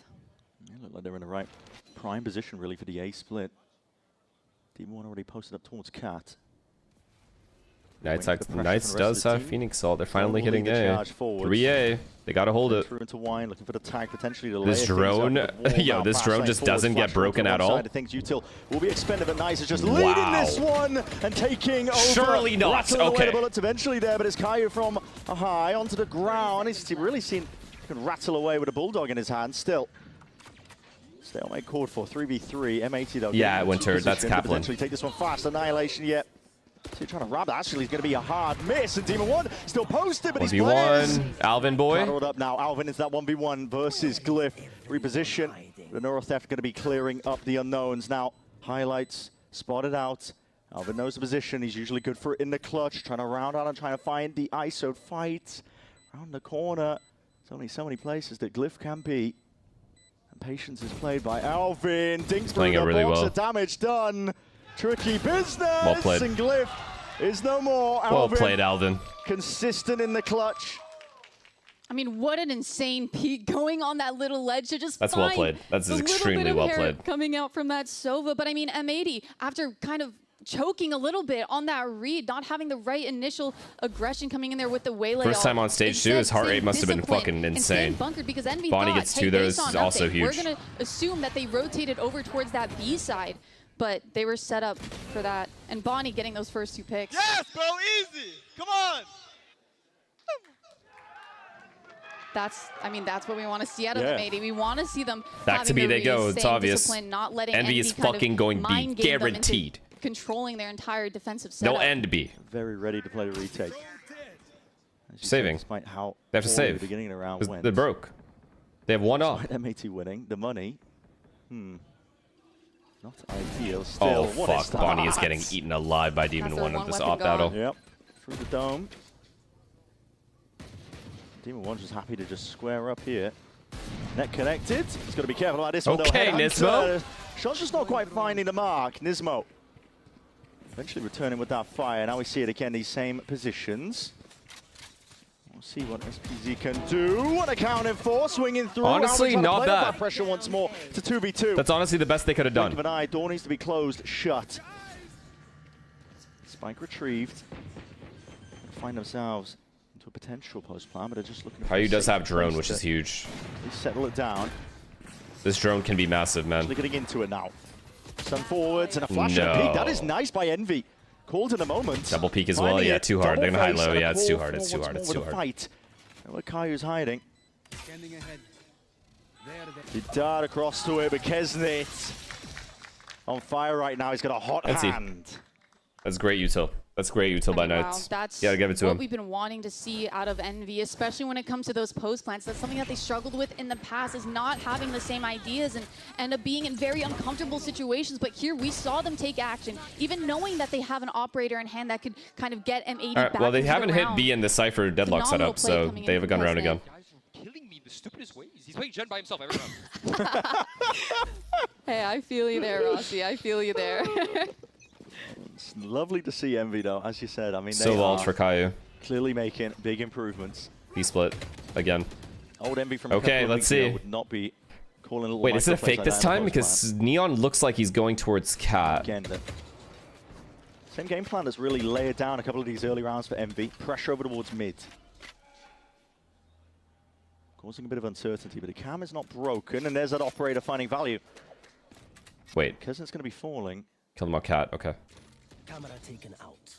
Yeah, look like they're in the right prime position, really, for the A split. Team 1 already posted up towards Cat. Knights does have Phoenix ult. They're finally hitting A. 3A. They gotta hold it. Into wine, looking for the tag potentially to this drone, yo, this drone just doesn't get broken at all. Util will be expended, but Knights is just leading this one and taking over. Surely not. Okay. The bullets eventually there, but it's Caillou from a high onto the ground. He's really seen he can rattle away with a bulldog in his hand. Still. Stalemate called for 3v3. M80 though. Yeah, Winter. That's Kaplan. Potentially take this one fast. Annihilation yet. So trying to wrap that. Actually, it's going to be a hard miss. And Demon 1 still posted, but he's 1v1. Alvin boy. Battled up now. Alvin is that 1v1 versus Glyph. Reposition. The Neurotheft going to be clearing up the unknowns now. Highlights spotted out. Alvin knows the position. He's usually good for it in the clutch. Trying to round out and trying to find the ISO fight. Around the corner. There's only so many places that Glyph can be. And patience is played by Alvin. Dings playing it really well. Damage done. Tricky business. Well played. And Glyph is no more. Alvin, well played, Alvin. Consistent in the clutch. I mean, what an insane peak going on that little ledge to just That's find well played. That's a extremely little bit well of played. coming out from that Sova. But I mean, M80, after kind of choking a little bit on that read, not having the right initial aggression coming in there with the waylay. First time on stage too, his heart rate must have been fucking insane. Bunkered because Envy Bonnie thought, gets 2 hey, there is also huge. We're going to assume that they rotated over towards that B side, but they were set up for that. And Bonnie getting those first 2 picks. Yes, bro, easy. Come on. That's what we want to see out of them, M80. We want to see them back to B they go. It's obvious. Not letting Envy is fucking going B, guaranteed. Controlling their entire defensive setup. No end B. Very ready to play the retake. Saving. Despite how they have to save. The beginning of the round went. They're broke. They have 1 off. M80 winning. The money. Not ideal still. Oh, fuck. Bonnie is getting eaten alive by Demon 1 of this op battle. Yep. Through the dome. Demon 1's just happy to just square up here. Net connected. He's got to be careful about this one. Okay, Nismo. Shot's just not quite finding the mark. Nismo eventually returning with that fire. Now we see it again, these same positions. We'll see what SPZ can do. What accounted for, swinging through. Honestly, not bad. Pressure once more to 2v2. That's honestly the best they could have done. Blink of an eye, door needs to be closed shut. Spike retrieved. Find themselves into a potential post plan, but they're just looking. Caillou does have drone, which is huge. They settle it down. This drone can be massive, man. They're getting into it now. Sun forwards and a flash and a peek. That is nice by Envy. Called in a moment. Double peek as well. Yeah, too hard. They're gonna high low. Yeah, it's too hard. It's too hard. It's too hard. Fight. Where Caillou's hiding. He dart across to it, but Kesnit on fire right now. He's got a hot hand. That's great util. That's great util by Knights. Wow, that's give it to what him. we've been wanting to see out of Envy, especially when it comes to those post plants. That's something that they struggled with in the past, is not having the same ideas and end up being in very uncomfortable situations. But here we saw them take action, even knowing that they have an operator in hand that could kind of get M80 back. Well, they haven't hit round. B in the Cypher deadlock setup, so they have a gun round again. Killing me the stupidest ways. He's playing Gen by himself every round. Hey, I feel you there, Rossi. I feel you there. It's lovely to see Envy, though, as you said. I mean, so they are for Caillou. Clearly making big improvements. B split again. Old Envy from okay, let's see. Would not be calling a wait, is it a fake this time? Because Neon looks like he's going towards Cat. Again, the same game plan has really layered down a couple of these early rounds for Envy. Pressure over towards mid. Causing a bit of uncertainty, but the cam is not broken, and there's that operator finding value. Wait. Because it's going to be falling. Kill them all, Cat. Okay. Camera taken out.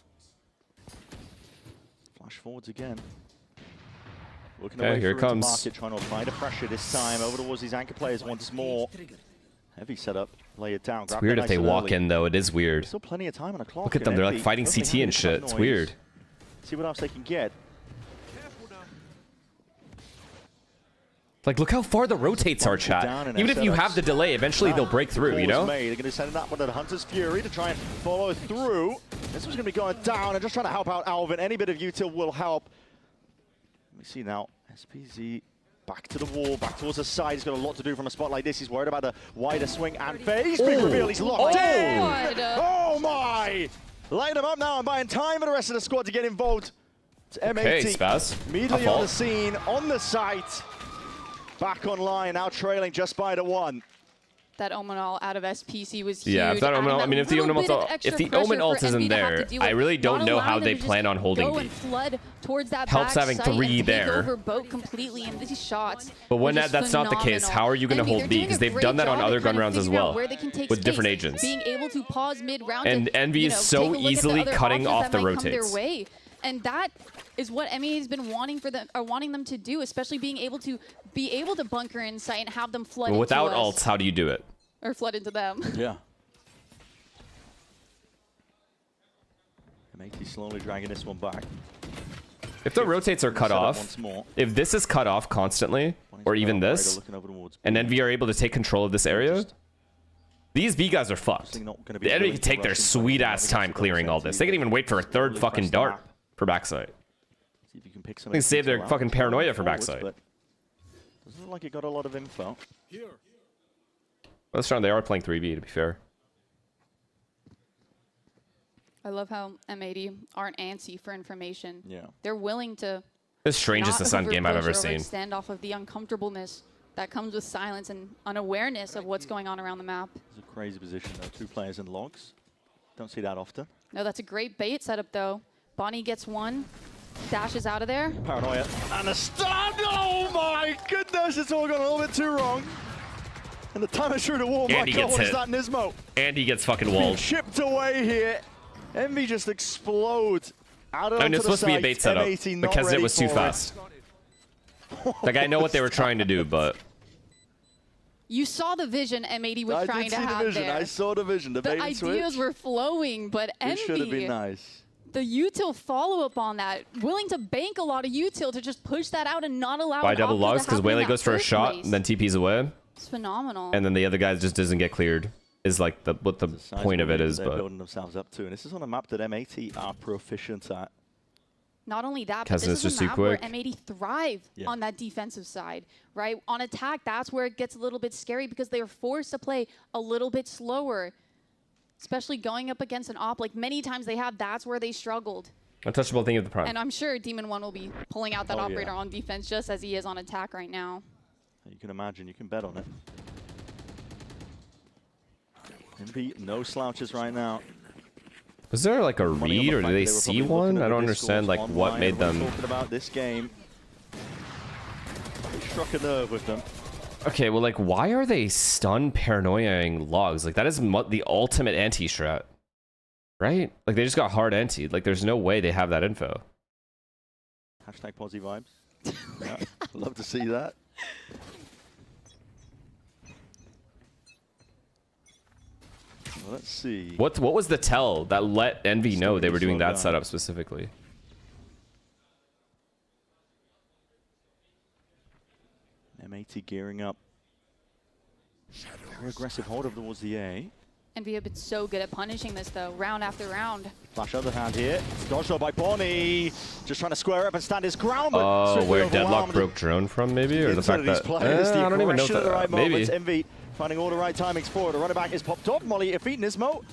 Flash forwards again. Looking okay, away here it comes. Market, trying to apply the pressure this time over towards these anchor players once more. Heavy setup, lay it down. It's weird if they walk in, though. It is weird. Still plenty of time on the clock. Look at them. They're like fighting CT and shit. It's weird. See what else they can get. Like, look how far the rotates are, chat. Even if you have the delay, eventually they'll break through, you know? They're going to send that one to the Hunter's Fury to try and follow through. This one's going to be going down and just trying to help out Alvin. Any bit of util will help. Let me see now. SPZ back to the wall, back towards the side. He's got a lot to do from a spot like this. He's worried about the wider swing and phase. Big reveal, he's locked in. Oh my! Light him up now and buying time for the rest of the squad to get involved. It's M80. Okay, Spaz. Immediately on the scene, on the site. Back online, now trailing just by the 1. That Omen ult out of SPC was huge. Yeah, if that Omen ult, I mean, if the Omen ult isn't there, I really don't know how they plan on holding B. Helps having 3 there. Completely in these shots. But when that's not the case, how are you going to hold B? Because they've done that on other gun rounds as well, with different agents. Being able to pause mid-round and Envy is so easily cutting off the rotates. And that is what Emmy has been wanting them to do, especially being able to bunker in sight and have them flood into us. Without ults, how do you do it? Or flood into them. Yeah. M80 slowly dragging this one back. If the rotates are cut off, if this is cut off constantly, or even this, and Envy are able to take control of this area, these B guys are fucked. The enemy can take their sweet ass time clearing all this. They can even wait for a third fucking dart for backside. They can save their fucking paranoia for backside. Doesn't look like it got a lot of info. This round they are playing 3B, to be fair. I love how M80 aren't antsy for information. Yeah. They're willing to. The strangest Ascent game I've ever seen. Stand off of the uncomfortableness that comes with silence and unawareness of what's going on around the map. It's a crazy position though. 2 players in logs. Don't see that often. No, that's a great bait setup though. Bonnie gets one, dashes out of there. Paranoia and a stun. Oh my goodness, it's all gone a little bit too wrong. And the time is through the wall. And he gets hit. That Nismo? And he gets fucking walled. Chipped away here. Envy just explodes out of the it's supposed to be a bait setup because it was too fast. Like, I know what they were trying to do, but... You saw the vision M80 was trying to have there. I saw the vision. The ideas were flowing, but Envy... It should have been nice. The util follow-up on that, willing to bank a lot of util to just push that out and not allow Why double logs? Because Whaley goes for a shot and then TP's away. It's phenomenal. And then the other guy just doesn't get cleared. Is like what the point of it is, they're but building themselves up to, and this is on a map that M80 are proficient at. Not only that, but this is a map where M80 thrive on that defensive side, right? On attack, that's where it gets a little bit scary because they are forced to play a little bit slower, especially going up against an op. Like many times they have, that's where they struggled. Untouchable thing of the prime. And I'm sure Demon 1 will be pulling out that operator on defense just as he is on attack right now. You can imagine, you can bet on it. Envy, no slouches right now. Was there like a read or did they see one? I don't understand like what made them... Talking about this game. They struck a nerve with them. Okay, well like why are they stun paranoiaing logs? Like that is the ultimate anti-strat. Right? Like they just got hard antied. Like there's no way they have that info. Hashtag Posy vibes. Yeah, love to see that. Let's see. What was the tell that let Envy know they were doing that setup specifically? M80 gearing up. Very aggressive hold up towards the A. Envy have been so good at punishing this though, round after round. Flash other hand here. It's dodged by Bonnie. Just trying to square up and stand his ground. But oh, where Deadlock broke drone from maybe? Or the fact that... I don't even know that. Right maybe. Envy finding all the right timings for it. The running back is popped off. Molly at feet. Nismo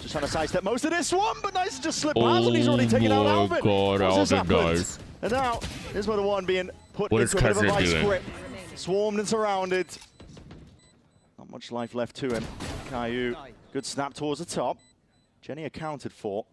just trying to sidestep most of this one, but nice to just slip past and he's already taken out Alvin. Oh my god, Alvin, guys. And now, Nismo the one being put into a bit of a vice grip. Swarmed and surrounded. Not much life left to him. Caillou, good snap towards the top. Jenny accounted for.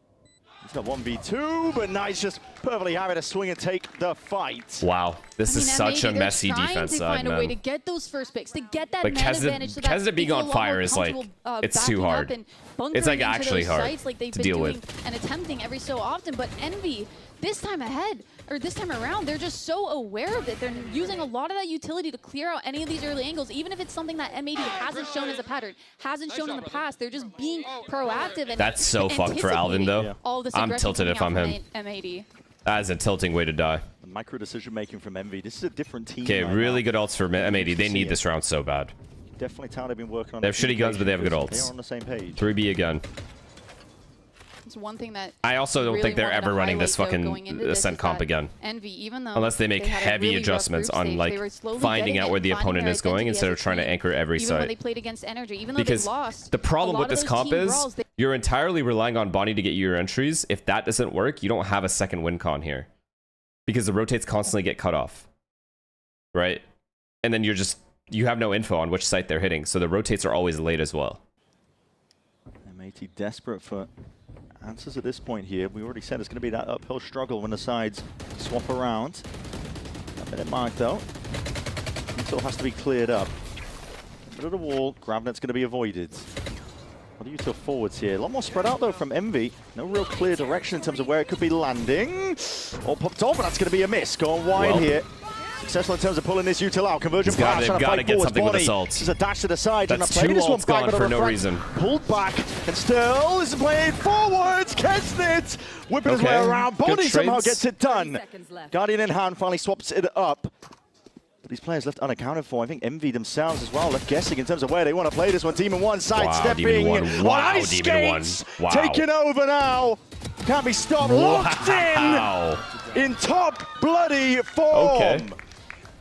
He's got 1v2, but nice, just perfectly having to swing and take the fight. Wow, this is such a messy defense side, man. Find a way to get those first picks, to get that like man advantage. So Kesda being on fire is like, it's too hard. It's like actually hard like to deal with. And attempting every so often, but Envy, this time around, they're just so aware of it. They're using a lot of that utility to clear out any of these early angles, even if it's something that M80 hasn't shown as a pattern, hasn't shown in the past. They're just being proactive. And that's so fucked for Alvin, though. I'm tilted if I'm him. M80. That is a tilting way to die. The micro decision making from Envy. This is a different team. Okay, really good ults for M80. They need this round so bad. Definitely town they've been working on. They have shitty guns, but they have good ults. They're on the same page. 3B again. It's one thing that I also don't think they're ever running this fucking Ascent comp again. Envy, even though unless they make heavy adjustments on like finding out where the opponent is going instead of trying to anchor every site. Even when they played against Energy, even though they lost. The problem with this comp is you're entirely relying on Bonnie to get you your entries. If that doesn't work, you don't have a second win con here. Because the rotates constantly get cut off. Right? And then you have no info on which site they're hitting, so the rotates are always late as well. M80 desperate for answers at this point here. We already said it's going to be that uphill struggle when the sides swap around. A minute mark though. It still has to be cleared up. Middle of the wall, Gravnet's going to be avoided. What are you to forwards here? A lot more spread out though from Envy. No real clear direction in terms of where it could be landing. All popped off, and that's going to be a miss. Going wide here. Successful in terms of pulling this util out. Conversion pass. They've got to get something with assault. There's a dash to the side. That's play two this one ults back, gone for no reason. Pulled back, and still is played forwards. Kesnit whipping his way around. Bonnie somehow gets it done. Guardian in hand finally swaps it up. But these players left unaccounted for. I think Envy themselves as well left guessing in terms of where they want to play this one. Demon 1 sidestepping. Wow, ice skates. Taking over now. Can't be stopped. Locked in top bloody form. Okay.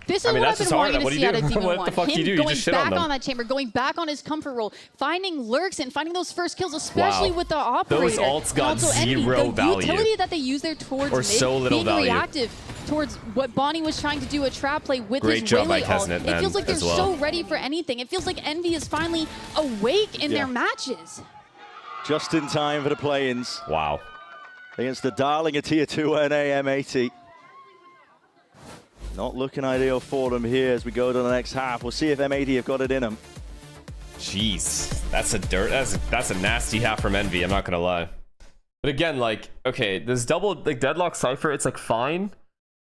This is what I've been wanting to see out of Demon 1. What the fuck Him you going back on that chamber, going back on his comfort roll, finding lurks and finding those first kills, especially with the operator. Those ults got zero value. The utility that they use there towards or mid, so little being value. reactive towards what Bonnie was trying to do, a trap play with Great his job by Waylay ult. Kesnit, It feels like they're so ready for anything. It feels like Envy is finally awake in their matches. Just in time for the play-ins. Wow. Against the darling of Tier 2 NA M80. Not looking ideal for them here as we go to the next half. We'll see if M80 have got it in them. Jeez, that's a nasty half from Envy, I'm not gonna lie. But again, like, okay, this double like deadlock Cypher, it's like fine,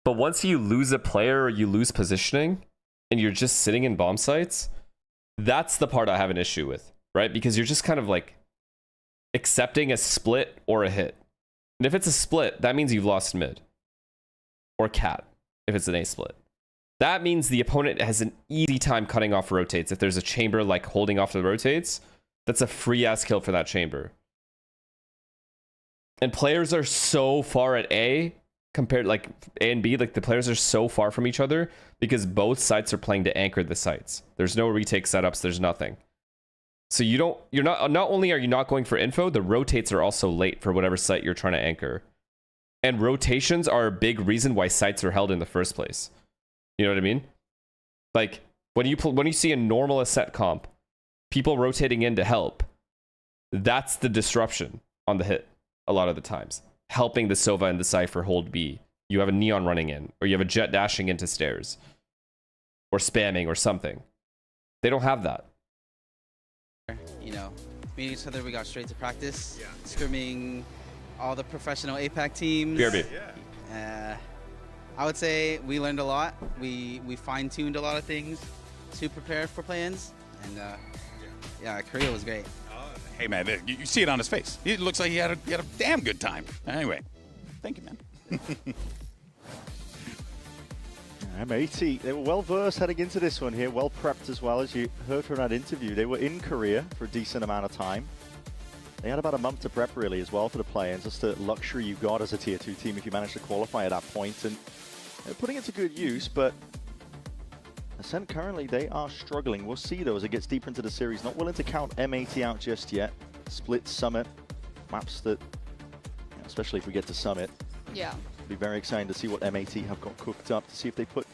but once you lose a player or you lose positioning and you're just sitting in bomb sites, that's the part I have an issue with, right? Because you're just kind of like accepting a split or a hit. And if it's a split, that means you've lost mid. Or cat, if it's an A split. That means the opponent has an easy time cutting off rotates. If there's a chamber like holding off the rotates, that's a free ass kill for that chamber. And players are so far at A compared like A and B, like the players are so far from each other because both sites are playing to anchor the sites. There's no retake setups, there's nothing. So not only are you not going for info, the rotates are also late for whatever site you're trying to anchor. And rotations are a big reason why sites are held in the first place. You know what I mean? Like when you see a normal asset comp, people rotating in to help, that's the disruption on the hit a lot of the times. Helping the Sova and the Cypher hold B. You have a Neon running in, or you have a Jet dashing into stairs, or spamming or something. They don't have that. You know, meeting each other, we got straight to practice, scrimming all the professional APAC teams. BRB. I would say we learned a lot. We fine-tuned a lot of things to prepare for play-ins, and yeah, Korea was great. Hey man, you see it on his face. It looks like he had a damn good time. Anyway, thank you, man. M80, they were well versed heading into this one here, well prepped as well, as you heard from that interview. They were in Korea for a decent amount of time. They had about a month to prep really as well for the play-ins. Just a luxury you got as a Tier 2 team if you managed to qualify at that point, and they're putting it to good use, but Ascent currently, they are struggling. We'll see though as it gets deeper into the series. Not willing to count M80 out just yet. Split, Summit, maps that, especially if we get to Summit. Yeah. Be very exciting to see what M80 have got cooked up, to see if they put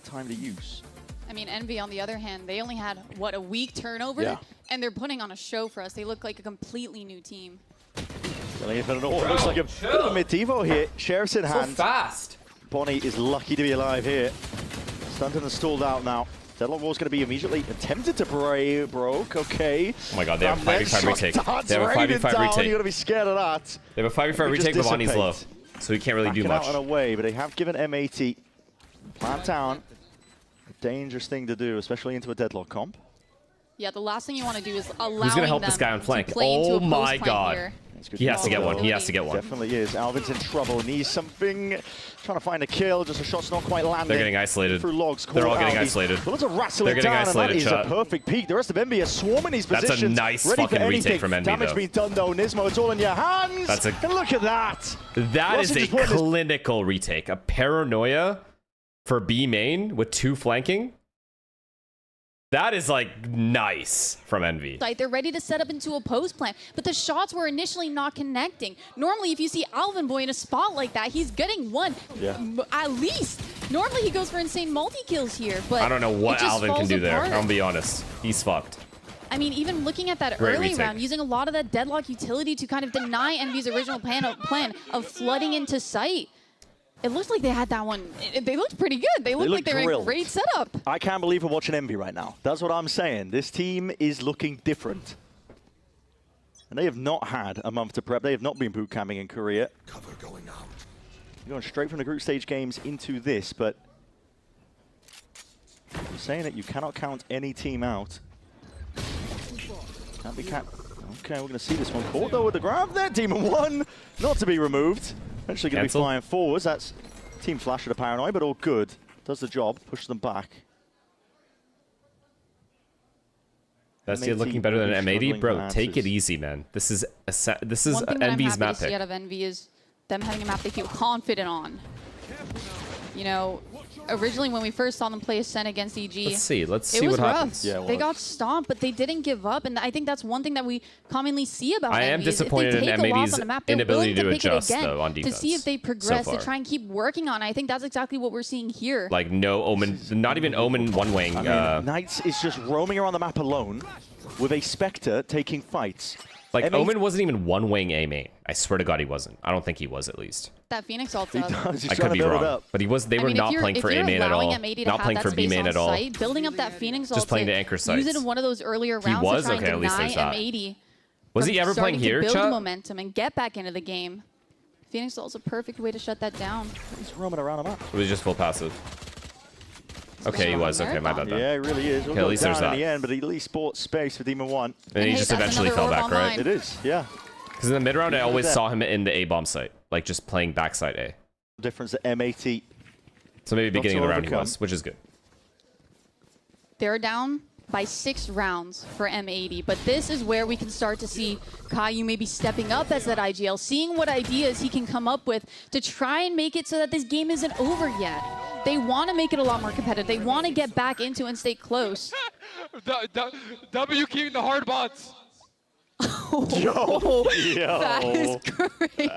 time to use. I mean, Envy, on the other hand, they only had, what, a week turnover? And they're putting on a show for us. They look like a completely new team. Looks like a bit of a mid-devo here. Sheriff's in hand. So fast. Bonnie is lucky to be alive here. Stunted and stalled out now. Deadlock Wall's going to be immediately attempted to broke. Okay. Oh my god, they have a 5v5 retake. They have a 5v5 retake. You got to be scared of that. They have a 5v5 retake, but Bonnie's low. So he can't really do much. Out and away, but they have given M80 plant down. A dangerous thing to do, especially into a Deadlock comp. Yeah, the last thing you want to do is allow Who's going to help this guy on flank? Oh my god. He has to get one. He has to get one. Definitely is. Alvin's in trouble. Needs something. Trying to find a kill. Just a shot's not quite landing. They're getting isolated. Through logs. They're all getting isolated. Well, a wrestling They're getting down, isolated. And that is a perfect peak. The rest of Envy are swarming these positions. That's a nice fucking retake from Envy, Damage being done though. Nismo, it's all in your hands. And look at that. That is a clinical retake. A paranoia for B main with 2 flanking. That is like nice from Envy. They're ready to set up into a post plan, but the shots were initially not connecting. Normally, if you see Alvin Boy in a spot like that, he's getting one at least. Normally, he goes for insane multi-kills here, but I don't know what Alvin can do there. I'm gonna be honest. He's fucked. I mean, even looking at that early round, using a lot of that Deadlock utility to kind of deny Envy's original plan of flooding into sight. It looks like they had that one. They looked pretty good. They looked like they were in a great setup. I can't believe we're watching Envy right now. That's what I'm saying. This team is looking different. And they have not had a month to prep. They have not been boot camping in Korea. Cover going out. Going straight from the group stage games into this, but I'm saying it, you cannot count any team out. Can't be Okay, we're going to see this one caught though with the grab there. Demon1, not to be removed. Eventually going to be flying forwards. That's Team Flash at a paranoid, but all good. Does the job, push them back. Bestia looking better than M80, bro. Take it easy, man. This is Envy's map pick. Out of Envy is them having a map they feel confident on. You know, originally when we first saw them play Ascent against EG, let's see what happens. Yeah, they got stomped, but they didn't give up, and I think that's one thing that we commonly see about I am disappointed in M80's inability to adjust though on defense. To see if they progress, so to try and keep working on it. I think that's exactly what we're seeing here. Like no Omen, not even Omen one-wing. Knights is just roaming around the map alone with a Spectre taking fights. Like Omen wasn't even one-wing A main. I swear to God he wasn't. I don't think he was at least. That Phoenix ult up. I could be wrong, but he was. They were not playing for A main at all. Not playing for B main at all. Building up that Phoenix ult. Just playing to anchor sites. Use it in one of those earlier rounds. He was to try okay. And At least there's that. M80 was he ever playing here? To build momentum and get back into the game. Phoenix ult's a perfect way to shut that down. He's roaming around a map. It was just full passive. Okay, he was. Okay, my bad. Yeah, it really is. Okay, at least there's that. In the end, but he at least bought space for Demon1. And he just eventually fell back, right? It is, yeah. Because in the mid-round, I always saw him in the A-bomb site, like just playing backside A. Difference at M80. So maybe beginning of the round he was, which is good. They're down by 6 rounds for M80, but this is where we can start to see Caillou maybe stepping up as that IGL, seeing what ideas he can come up with to try and make it so that this game isn't over yet. They want to make it a lot more competitive. They want to get back into and stay close. W keeping the hard bots. Yo. That is crazy.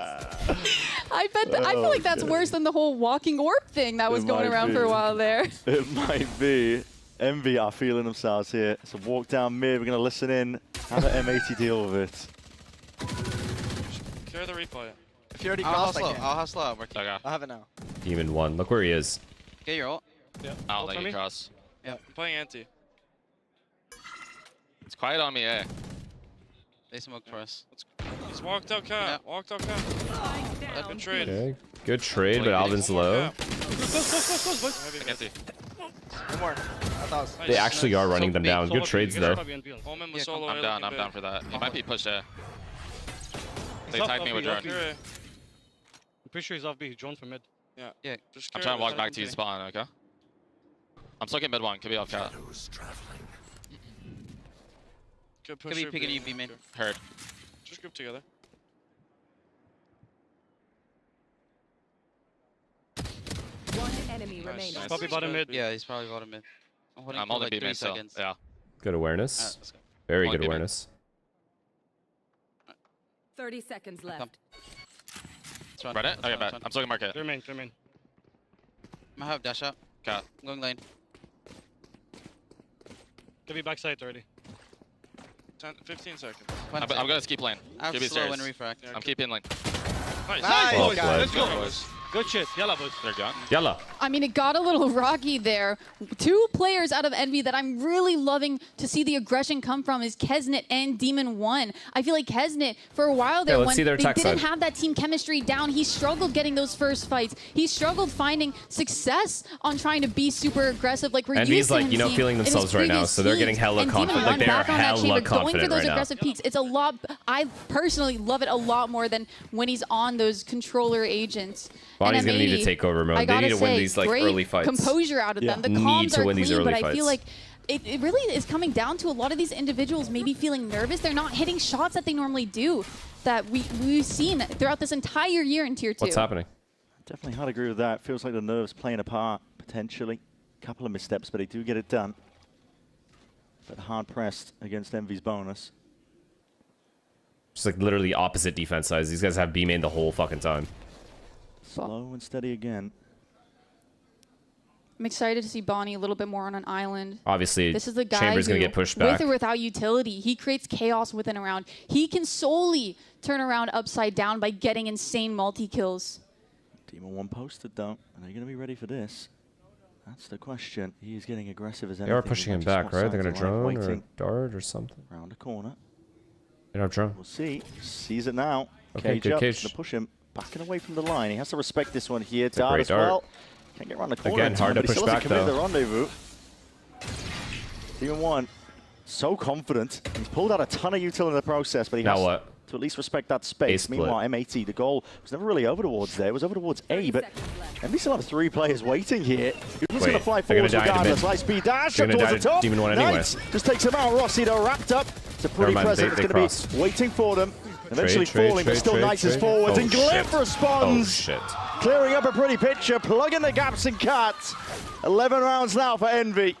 I feel like that's worse than the whole walking orb thing that was going around for a while there. It might be. Envy are feeling themselves here. So walk down mid. We're going to listen in. How does M80 deal with it? Clear the replay. If you already crossed, I'll hustle out. Okay. I'll have it now. Demon1, look where he is. Get your ult. Yeah. I'll let you cross. Yeah. I'm playing anti. It's quiet on me, eh? They smoked for us. He's walked out cat. Yeah. Walked out cat. That's been trade. Okay, good trade, but Alvin's low. Close, Anti. One more. They actually are running them down. Good trades though. I'm down for that. He might be pushed there. They tagged me with drone. I'm pretty sure he's off B. He's drone from mid. Yeah. I'm trying to walk back to his spawn, okay? I'm stuck in mid one. Could be off cat. Could be picking you, B main. Heard. Just group together. One enemy remaining. He's probably bottom mid. Yeah, he's probably bottom mid. I'm holding B main still. Yeah. Good awareness. Let's go. Very good awareness. 30 seconds left. Run it? Okay, bet. I'm still gonna mark it. Clear main, clear main. I'm gonna have dash up. Cat. I'm going lane. Could be backside already. 15 seconds. I'm gonna keep lane. I have slow and refract. I'm keeping lane. Nice. Well played. Let's go. Good shit. Yalla, boys. They're gone. Yalla. I mean, it got a little rocky there. 2 players out of Envy that I'm really loving to see the aggression come from is Kesnet and Demon1. I feel like Kesnet, for a while there, when they didn't have that team chemistry down, he struggled getting those first fights. He struggled finding success on trying to be super aggressive like we're used to Envy's like, him you know, seeing feeling in his themselves right now, previous so they're getting teams. hella And confident. Demon1 Like, they're back on that hella chamber, going for confident those right now. aggressive peaks. It's a lot. I personally love it a lot more than when he's on those controller agents. Bonnie's gonna need to take over mode. They need to win these like early fights. Composure out of them. The comms are clean, but I feel like it really is coming down to a lot of these individuals maybe feeling nervous. They're not hitting shots that they normally do that we've seen throughout this entire year in Tier 2. What's happening? Definitely hard to agree with that. Feels like the nerves playing a part, potentially. A couple of missteps, but they do get it done. But hard pressed against Envy's bonus. Just like literally opposite defense size. These guys have B main the whole fucking time. Slow and steady again. I'm excited to see Bonnie a little bit more on an island. Obviously, this is the guy Chamber's going to get pushed back. With or without utility, he creates chaos within a round. He can solely turn around upside down by getting insane multi-kills. Demon1 posted though. Are they going to be ready for this? That's the question. He is getting aggressive as anything. anything. They are pushing him back, right? They're going to drone or dart or something. Round a corner. They don't have drone. We'll see. Sees it now. Okay, cage good up. cage. To push him backing away from the line. He has to respect this one here. Dart as well. Can't get around the corner. Again, hard to push back though. The rendezvous. Demon 1, so confident. He's pulled out a ton of util in the process, but he has to at least respect that space. Meanwhile, M80, the goal was never really over towards there. It was over towards A, but Envy still have 3 players waiting here. He was going to fly forwards regardless. Light speed dash up towards the top. Demon 1 anyway. Nice. Just takes him out. Rossi, though, wrapped up. It's a pretty present. It's going to be waiting for them. Eventually falling, but still Knights is forwards. And Glyph responds. Clearing up a pretty picture, plugging the gaps and cuts. 11 rounds now for Envy.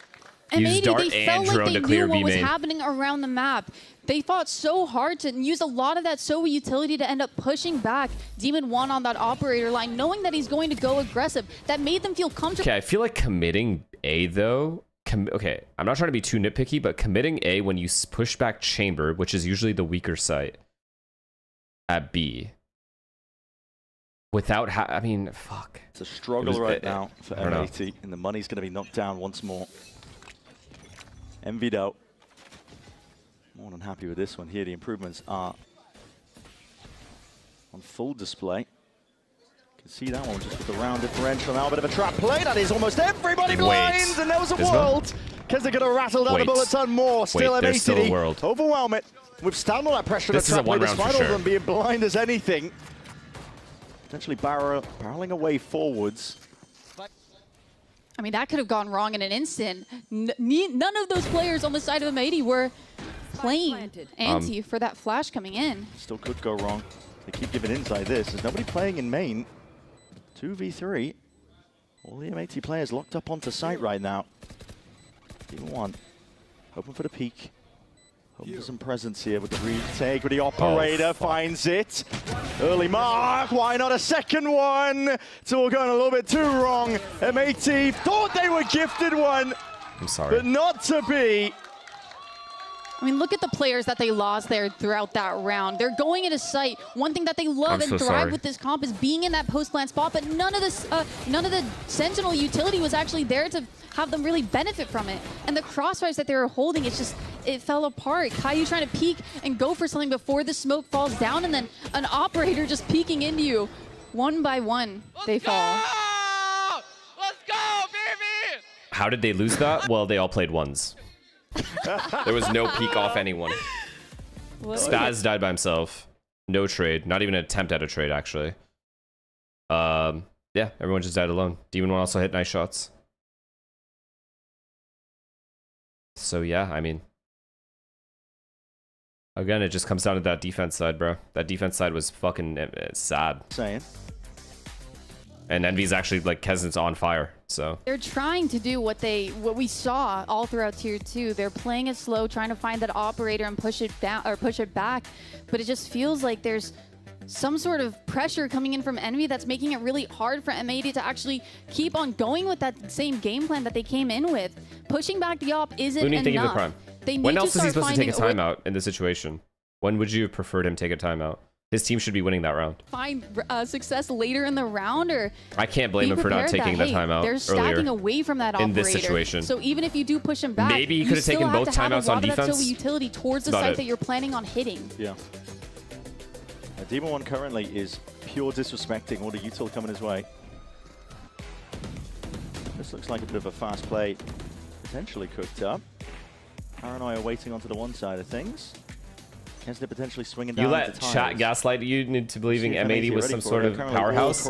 M80, they felt like they knew what was happening around the map. They fought so hard to use a lot of that SOA utility to end up pushing back Demon 1 on that operator line, knowing that he's going to go aggressive. That made them feel comfortable. Okay, I feel like committing A, though. Okay, I'm not trying to be too nitpicky, but committing A when you push back Chamber, which is usually the weaker site, at B. Without, I mean, fuck. It's a struggle right now for M80, and the money's going to be knocked down once more. Envy, though, more than happy with this one here. The improvements are on full display. You can see that one just with the round differential now. A bit of a trap play. That is almost everybody blind, and there was a world. Because they're going to rattle down the bullets on more. Still M80. Overwhelm it. Withstand all that pressure. This is a 1 round for sure. Despite all of them being blind as anything. Potentially barreling away forwards. I mean, that could have gone wrong in an instant. None of those players on the side of M80 were playing anti for that flash coming in. Still could go wrong. They keep giving inside this. There's nobody playing in main. 2v3. All the M80 players locked up onto site right now. Demon 1. Hoping for the peak. Hoping for some presence here with the retake, but the operator finds it. Early mark, why not a second one? It's all going a little bit too wrong. M80 thought they were gifted one. I'm sorry. But not to be. I mean, look at the players that they lost there throughout that round. They're going into sight. One thing that they love and thrive with this comp is being in that post-plant spot, but none of the Sentinel utility was actually there to have them really benefit from it. And the crossfires that they were holding, it fell apart. Caillou trying to peek and go for something before the smoke falls down, and then an operator just peeking into you. One by one, they fall. Let's go, baby! How did they lose that? Well, they all played ones. There was no peek off anyone. Spaz died by himself. No trade. Not even an attempt at a trade, actually. Yeah, everyone just died alone. Demon 1 also hit nice shots. So yeah, I mean, again, it just comes down to that defense side, bro. That defense side was fucking sad. And Envy's actually, like, Kezin's on fire, so. They're trying to do what we saw all throughout Tier 2. They're playing it slow, trying to find that operator and push it down or push it back. But it just feels like there's some sort of pressure coming in from Envy that's making it really hard for M80 to actually keep on going with that same game plan that they came in with. Pushing back the op isn't enough. Prime. When else is he supposed to take a timeout in this situation? When would you have preferred him take a timeout? His team should be winning that round. Find success later in the round, or I can't blame him for not taking the timeout. They're stacking away from that operator in this situation. So even if you do push him back, maybe he could have taken both timeouts on defense. That utility towards the site that you're planning on hitting. Yeah. Demon 1 currently is pure disrespecting all the util coming his way. This looks like a bit of a fast play, potentially cooked up. Paranoia waiting onto the one side of things. Kesner potentially swinging down. You let chat gaslight you into believing M80 was some sort of powerhouse?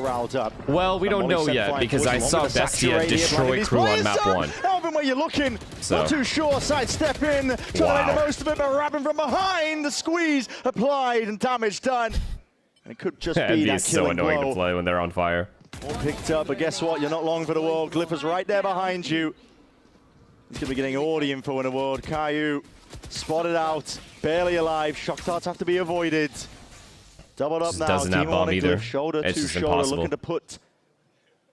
Well, we don't know yet, because I saw Bestia destroy Crew on map 1. Alvin, where you're looking, not too sure, sidestep in, trying to make the most of it, but wrapping from behind, the squeeze applied and damage done. And it could just be that killing blow. So annoying to play when they're on fire. All picked up, but guess what? You're not long for the world. Glypher's right there behind you. He's going to be getting all the info in the world. Caillou spotted out, barely alive. Shock darts have to be avoided. Doubled up now. Doesn't have bomb either. Shoulder to shoulder, looking to put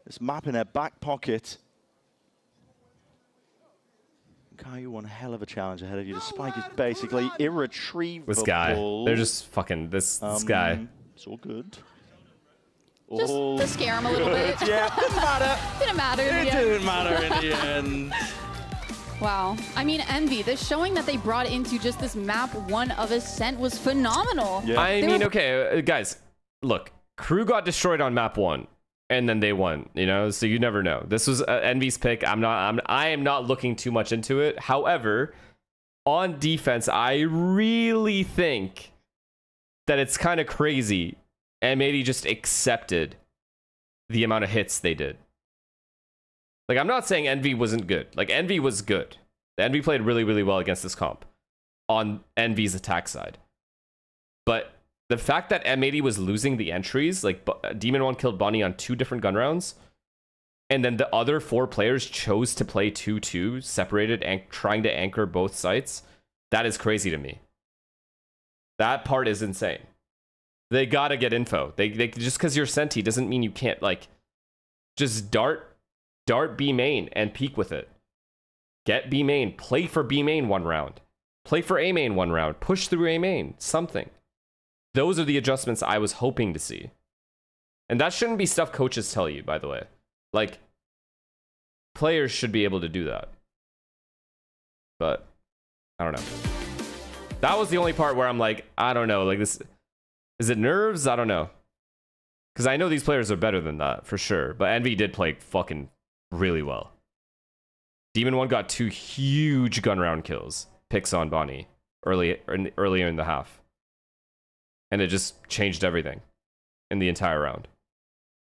this map in their back pocket. Caillou, one hell of a challenge ahead of you. The spike is basically irretrievable. This guy, they're just fucking this guy. It's all good. Just to scare him a little bit. Yeah, didn't matter. Didn't matter in the end. It didn't matter in the end. Wow. I mean, Envy, the showing that they brought into just this map 1 of Ascent was phenomenal. Yeah. I mean, okay, guys, look, Crew got destroyed on map 1. and then they won, you know? So you never know. This was Envy's pick. I am not looking too much into it. However, on defense, I really think that it's kind of crazy M80 just accepted the amount of hits they did. Like, I'm not saying Envy wasn't good. Like, Envy was good. Envy played really, really well against this comp on Envy's attack side. But the fact that M80 was losing the entries, like Demon 1 killed Bonnie on 2 different gun rounds, and then the other 4 players chose to play 2-2, separated and trying to anchor both sites, that is crazy to me. That part is insane. They gotta get info. They just because you're Senti doesn't mean you can't, like, just dart B main and peek with it. Get B main, play for B main 1 round, play for A main 1 round, push through A main, something. Those are the adjustments I was hoping to see. And that shouldn't be stuff coaches tell you, by the way. Like, players should be able to do that. But I don't know. That was the only part where I'm like, I don't know, like, this, is it nerves? I don't know. Because I know these players are better than that, for sure. But Envy did play fucking really well. Demon 1 got 2 huge gun round kills. Picks on Bonnie earlier in the half. And it just changed everything in the entire round.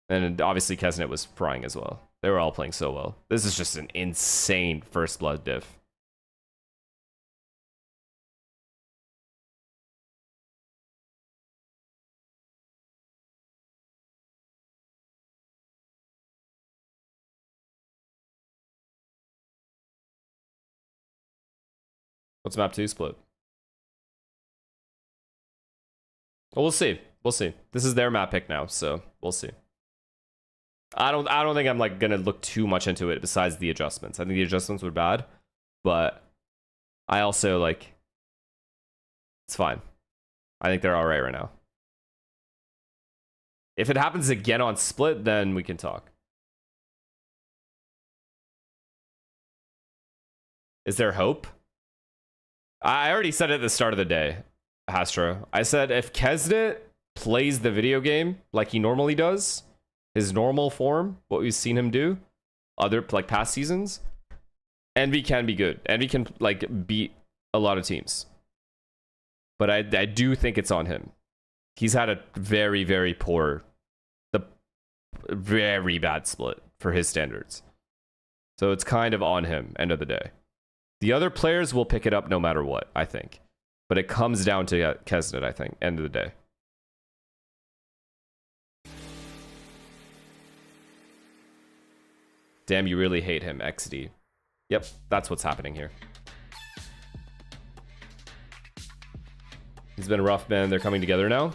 And obviously Kesnet was frying as well. They were all playing so well. This is just an insane first blood diff. What's map 2 split? Well, we'll see. We'll see. This is their map pick now, so we'll see. I don't think I'm like gonna look too much into it besides the adjustments. I think the adjustments were bad, but I also like, it's fine. I think they're all right now. If it happens again on split, then we can talk. Is there hope? I already said it at the start of the day, Astro. I said if Kesnet plays the video game like he normally does, his normal form, what we've seen him do, other like past seasons, Envy can be good. Envy can like beat a lot of teams. But I do think it's on him. He's had a very, very very bad split for his standards. So it's kind of on him, end of the day. The other players will pick it up no matter what, I think. But it comes down to Kesnet, I think, end of the day. Damn, you really hate him, XD. Yep, that's what's happening here. He's been rough, man. They're coming together now.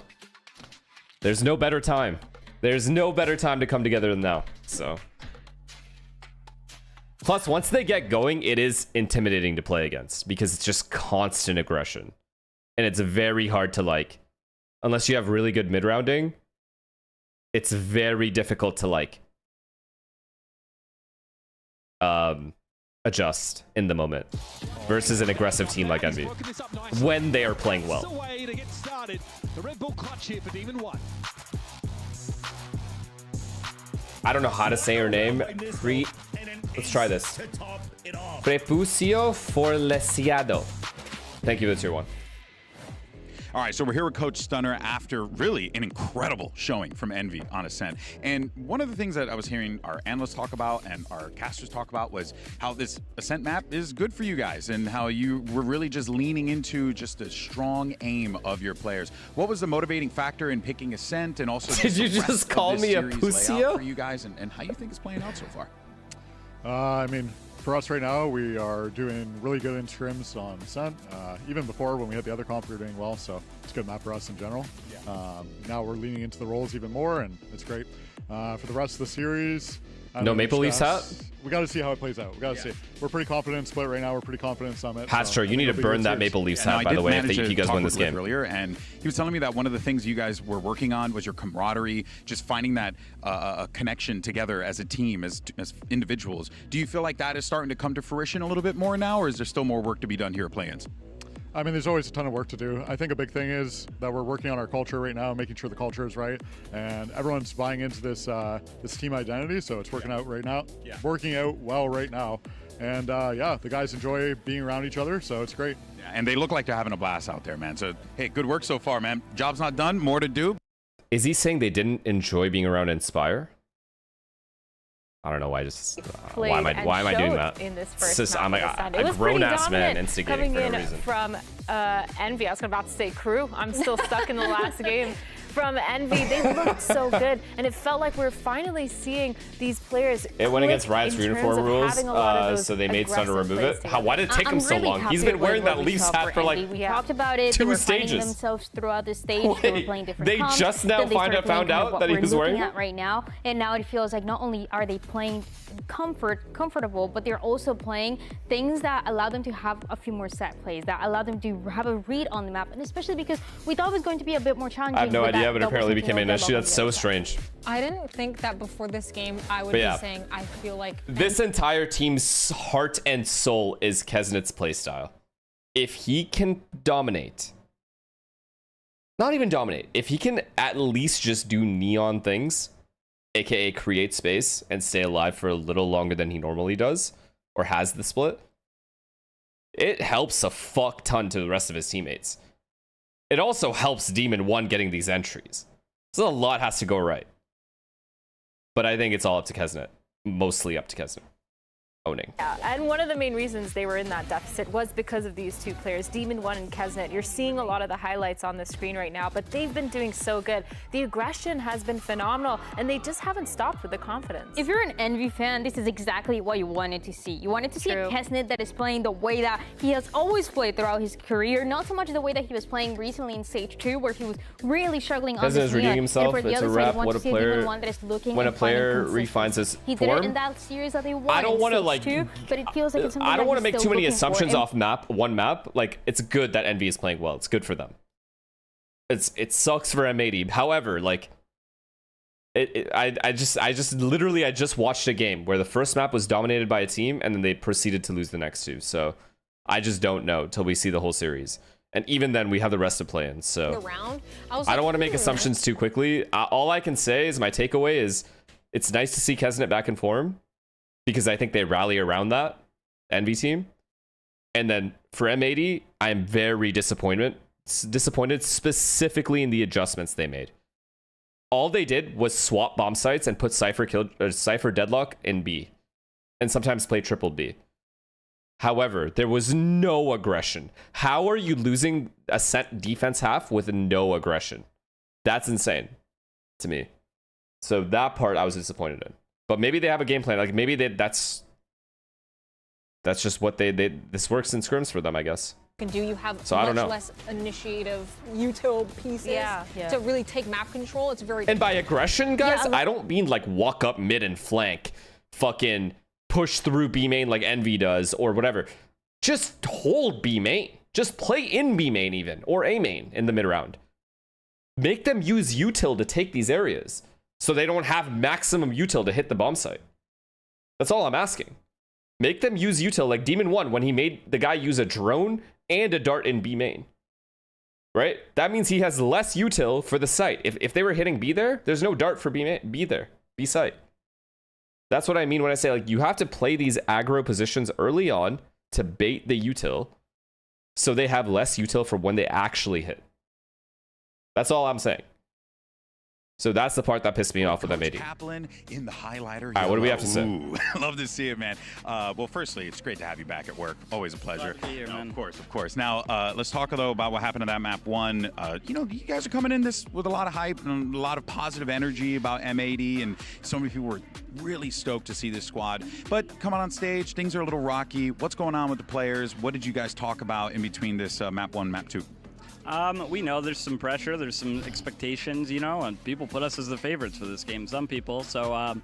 There's no better time. There's no better time to come together than now. So... Plus, once they get going, it is intimidating to play against because it's just constant aggression. And it's very hard to, like, unless you have really good mid-rounding, it's very difficult to, like, adjust in the moment versus an aggressive team like Envy when they are playing well. I don't know how to say her name. Let's try this. Prepusio Forlesiado. Thank you, that's your one. All right, so we're here with Coach Stunner after really an incredible showing from Envy on Ascent. And one of the things that I was hearing our analysts talk about and our casters talk about was how this Ascent map is good for you guys and how you were really just leaning into just a strong aim of your players. What was the motivating factor in picking Ascent and also did you just call me a pusio for you guys and how you think it's playing out so far? I mean, for us right now, we are doing really good in scrims on Ascent. Even before, when we had the other comp, we were doing well, so it's a good map for us in general. Yeah. Now we're leaning into the roles even more, and it's great. For the rest of the series... No Maple Leafs hat? We got to see how it plays out. We got to see. We're pretty confident in Split right now. We're pretty confident in Summit. Hatster, you need to burn that Maple Leafs hat, by the way, if you guys win this game. Earlier, and he was telling me that one of the things you guys were working on was your camaraderie, just finding that connection together as a team, as individuals. Do you feel like that is starting to come to fruition a little bit more now, or is there still more work to be done here at Play-Ins? I mean, there's always a ton of work to do. I think a big thing is that we're working on our culture right now, making sure the culture is right, and everyone's buying into this this team identity. So it's working out right now, working out well right now, and yeah, the guys enjoy being around each other, so it's great. Yeah, and they look like they're having a blast out there, man. So hey, good work so far, man. Job's not done, more to do. Is he saying they didn't enjoy being around Inspire? I don't know why. Why am I doing that? In this first just, I'm like a grown-ass man instigating coming for no in reason. from Envy. I was about to say Crew. I'm still stuck in the last game. From Envy, they looked so good, and it felt like we're finally seeing these players. It went against Riot's uniform rules, so they made Sun to remove it. Why did it take him so long? He's been wearing that Leafs hat for like we talked about it. 2 stages. They were finding themselves throughout the stage. They were playing different They comps. just now found out that he was wearing it? Right now, and now it feels like not only are they playing comfortable, but they're also playing things that allow them to have a few more set plays, that allow them to have a read on the map, and especially because we thought it was going to be a bit more challenging. I have no idea, but apparently became an issue. That's so strange. I didn't think that before this game I would be saying I feel like this entire team's heart and soul is Kesnet's playstyle. If he can dominate, not even dominate, if he can at least just do neon things, aka create space and stay alive for a little longer than he normally does or has the split, it helps a fuck ton to the rest of his teammates. It also helps Demon 1 getting these entries. So a lot has to go right. But I think it's all up to Kesnet. Mostly up to Kesnet. Owning. Yeah, and one of the main reasons they were in that deficit was because of these two players, Demon 1 and Kesnet. You're seeing a lot of the highlights on the screen right now, but they've been doing so good. The aggression has been phenomenal, and they just haven't stopped with the confidence. If you're an Envy fan, this is exactly what you wanted to see. You wanted to see a Kesnet that is playing the way that he has always played throughout his career, not so much the way that he was playing recently in Stage 2, where he was really struggling on Kesnet is redeeming himself. It's a wrap. What a player. When a player refines his form. He did it in that series that they won. I don't want to but it feels like it's something I don't want to make too many assumptions off one map. Like, it's good that Envy is playing well. It's good for them. It sucks for M80. However, like, I just watched a game where the first map was dominated by a team and then they proceeded to lose the next two. So I just don't know till we see the whole series. And even then, we have the rest to play in. So I don't want to make assumptions too quickly. All I can say is my takeaway is it's nice to see Kesnet back in form, because I think they rally around that Envy team. And then for M80, I am very disappointed specifically in the adjustments they made. All they did was swap bomb sites and put Cypher Deadlock in B, and sometimes play triple B. However, there was no aggression. How are you losing a set defense half with no aggression? That's insane to me. So that part I was disappointed in. But maybe they have a game plan. Like, maybe that's just what this works in scrims for them, I guess. You have so much less initiative util pieces to really take map control. It's very and by aggression, guys, I don't mean like walk up mid and flank, fucking push through B main like Envy does or whatever. Just hold B main. Just play in B main even, or A main in the mid round. Make them use util to take these areas, so they don't have maximum util to hit the bomb site. That's all I'm asking. Make them use util like Demon 1 when he made the guy use a drone and a dart in B main. Right? That means he has less util for the site. If they were hitting B there, there's no dart for B there. B site. That's what I mean when I say, like, you have to play these aggro positions early on to bait the util so they have less util for when they actually hit. That's all I'm saying. So that's the part that pissed me off with M80. Kaplan in the highlighter. All right, what do we have to say? Love to see it, man. Well, firstly, it's great to have you back at work. Always a pleasure. Of course. Now, let's talk, though, about what happened to that map 1. You know, you guys are coming in this with a lot of hype and a lot of positive energy about M80, and so many people were really stoked to see this squad. But coming on stage, things are a little rocky. What's going on with the players? What did you guys talk about in between this map 1, map 2? We know there's some pressure, there's some expectations, you know, and people put us as the favorites for this game, some people. So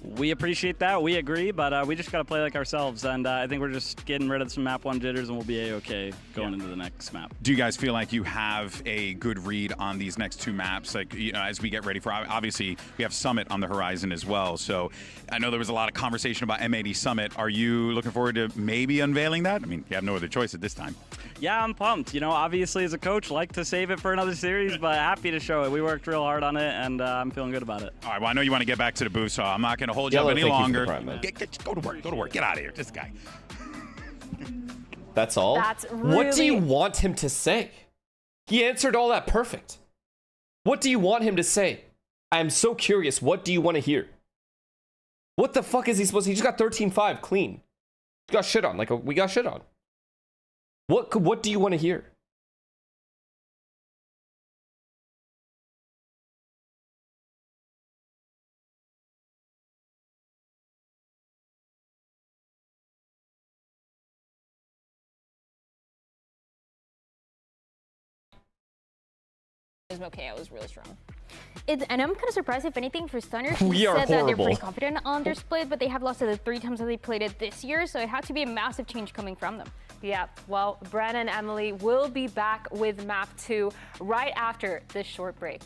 we appreciate that, we agree, but we just got to play like ourselves, and I think we're just getting rid of some map 1 jitters, and we'll be A-okay going into the next map. Do you guys feel like you have a good read on these next 2 maps? Like, you know, as we get ready for, obviously, we have Summit on the horizon as well, so I know there was a lot of conversation about M80 Summit. Are you looking forward to maybe unveiling that? I mean, you have no other choice at this time. Yeah, I'm pumped. You know, obviously as a coach, like to save it for another series, but happy to show it. We worked real hard on it, and I'm feeling good about it. All right, well, I know you want to get back to the booth, so I'm not going to hold you up any longer. Go to work. Go to work. Get out of here. This guy. That's all? That's really... What do you want him to say? He answered all that perfect. What do you want him to say? I'm so curious. What do you want to hear? What the fuck is he supposed to... He just got 13-5 clean. He got shit on. Like, we got shit on. What do you want to hear? Okay, I was really strong. And I'm kind of surprised, if anything, for Stunner. We are said that they're horrible. pretty confident on their split, but they have lost it the 3 times that they played it this year, so it had to be a massive change coming from them. Yeah, well, Bren and Emily will be back with map 2 right after this short break.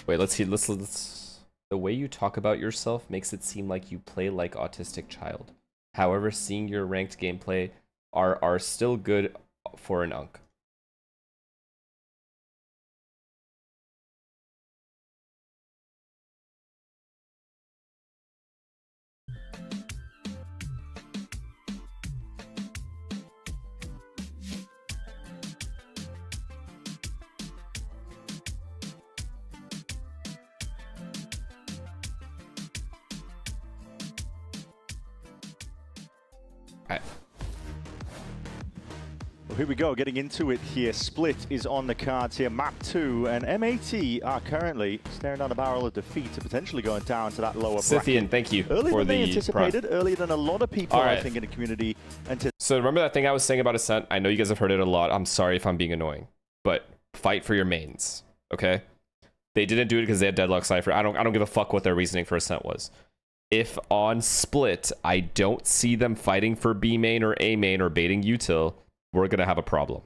Wait, let's see. Let's. The way you talk about yourself makes it seem like you play like autistic child. However, seeing your ranked gameplay are still good for an unk. Well, here we go, getting into it here. Split is on the cards here. Map 2, and M80 are currently staring down the barrel of defeat to potentially going down to that lower Scythian, bracket. thank you Earlier for than they the anticipated, earlier than a lot of people, I think, in the community. So remember that thing I was saying about Ascent? I know you guys have heard it a lot. I'm sorry if I'm being annoying, but fight for your mains, okay? They didn't do it because they had Deadlock Cypher. I don't give a fuck what their reasoning for Ascent was. If on Split, I don't see them fighting for B main or A main or baiting util, we're going to have a problem.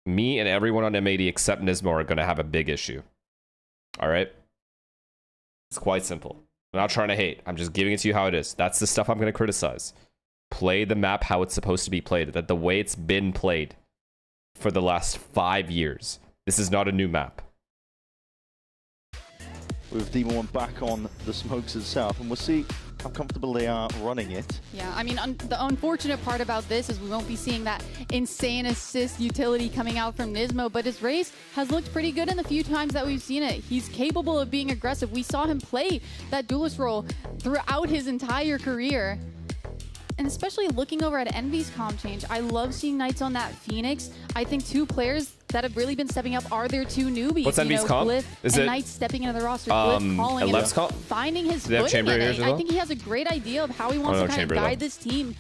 Me and everyone on M80 except Nismo are going to have a big issue. All right? It's quite simple. I'm not trying to hate. I'm just giving it to you how it is. That's the stuff I'm going to criticize. Play the map how it's supposed to be played. That the way it's been played for the last 5 years. This is not a new map. With Demon 1 back on the smokes itself, and we'll see how comfortable they are running it. Yeah, I mean, the unfortunate part about this is we won't be seeing that insane assist utility coming out from Nismo, but his race has looked pretty good in the few times that we've seen it. He's capable of being aggressive. We saw him play that duelist role throughout his entire career. And especially looking over at Envy's comp change, I love seeing Knights on that Phoenix. I think 2 players that have really been stepping up are their 2 newbies. What's Envy's comp? Glyph Is and it Knights stepping into the roster. Glyph calling Lev's comp? finding his Do they have footing. chamber And here as I well? think he has a great idea of how he wants to kind chamber of guide though. this team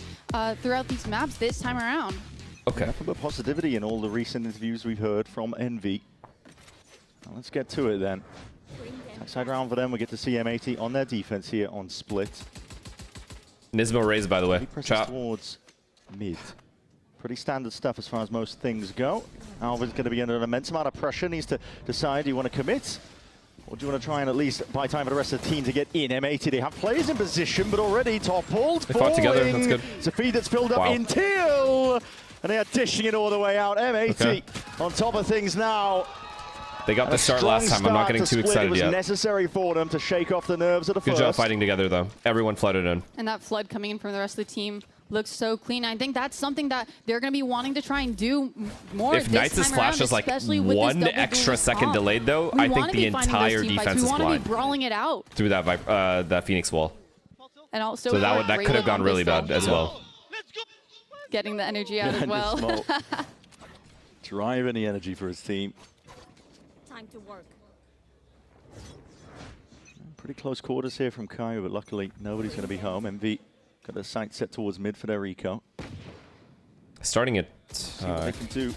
throughout these maps this time around. Okay. Nothing but positivity in all the recent interviews we've heard from Envy. Well, let's get to it then. Side round for them. We get to see M80 on their defense here on Split. Nismo raised, by the way. He presses Chop. towards mid. Pretty standard stuff as far as most things go. Alvin's going to be under an immense amount of pressure. Needs to decide, do you want to commit? Or do you want to try and at least buy time for the rest of the team to get in? M80, they have players in position, but already toppled. They fought together, that's good. It's a feed that's filled up Wow. in teal. And they are dishing it all the way out. M80 on top of things now. They got the start last time. I'm not getting too excited It was yet. necessary for them to shake off the nerves of the Good first. job fighting together, though. Everyone flooded in. And that flood coming in from the rest of the team looks so clean. I think that's something that they're going to be wanting to try and do more If this Knights' time flash around, is like especially with this 1 double extra duelist second comp. delayed, though, We I think wanna the be finding those entire team fights. defense We is want to blind be brawling it out. through that Phoenix wall. And also So that Ray could have gone on really this bad as well. getting the energy out as well. Driving the energy for his team. Time to work. Pretty close quarters here from Caillou, but luckily nobody's going to be home. MV got their sight set towards mid for their eco. Starting at... See what they can do.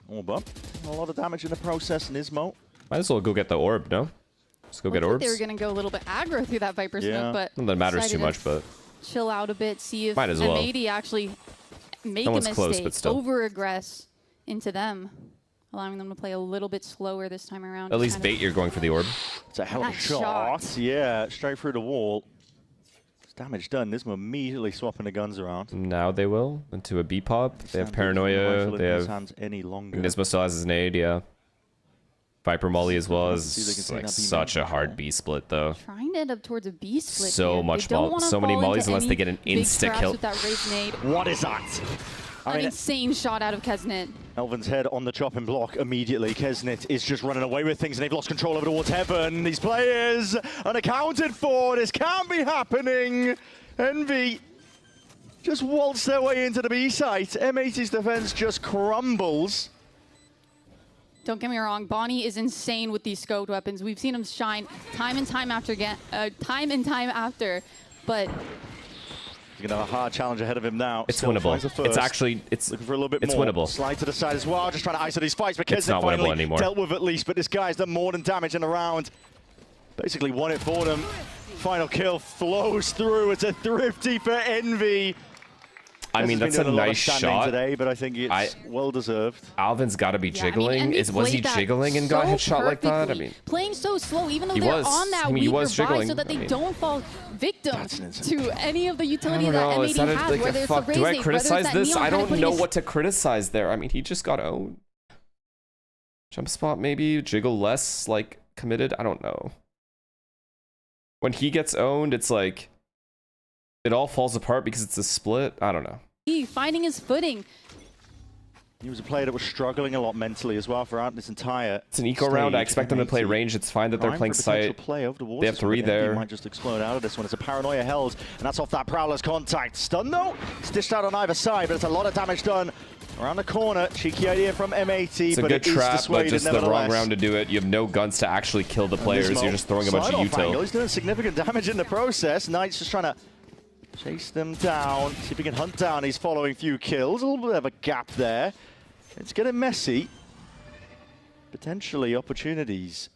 Orb up. A lot of damage in the process, Nismo. Might as well go get the orb, no? Just go get Looks like orbs. They were going to go a little bit aggro through that Viper smoke, but Not that matters too decided much, to but... chill out a bit, see if Might as well. M80 actually make No a one's mistake, close, but still. over-aggress into them, allowing them to play a little bit slower this time around. At least bait you're going for the orb. It's a hell of a That shot. shot. Yeah, straight through the wall. Damage done. Nismo immediately swapping the guns around. Now they will into a B pop. They have Paranoia. They have any longer. Nismo still has his nade. Yeah. Viper Molly as well is like such a hard B split though. Trying to end up towards a B split. So much so many mollies unless they get an insta kill. What is that? An insane shot out of Kesnet. Elvin's head on the chopping block immediately. Kesnet is just running away with things, and they've lost control over towards heaven. These players unaccounted for. This can't be happening. Envy just waltz their way into the B site. M80's defense just crumbles. Don't get me wrong, Bonnie is insane with these scoped weapons. We've seen him shine time and time after, but he's gonna have a hard challenge ahead of him now. It's winnable. It's actually looking for a little bit it's more. Winnable. Slide to the side as well, just trying to isolate these fights. But it's not winnable anymore. Dealt with at least, but this guy's done more than damage in the round. Basically won it for them. Final kill flows through. It's a thrifty for Envy. I mean, that's a nice shot today, but I think it's well deserved. Alvin's got to be jiggling. Was he jiggling and got hit shot like that? I mean, playing so slow, even though they're on that weaker buy, so that they don't fall victim to any of the utility that M80 has. Whether it's the raise, do I criticize this? I don't know what to criticize there. I mean, he just got owned. Jump spot maybe, jiggle less like committed. I don't know. When he gets owned, it's like it all falls apart because it's a split. I don't know. Finding his footing. He was a player that was struggling a lot mentally as well throughout this entire. It's an eco round. I expect them to play range. It's fine that they're playing site. They have 3 there. He might just explode out of this one. It's a Paranoia held, and that's off that Prowler's contact. Stun though, stitched out on either side, but it's a lot of damage done around the corner. Cheeky idea from M80, it's a but good trap, but just the wrong round to do it. You have no guns to actually kill the players. You're just throwing a bunch of util. He's doing significant damage in the process. Knight's just trying to chase them down, see if he can hunt down these following few kills. A little bit of a gap there. It's getting messy. Potentially opportunities.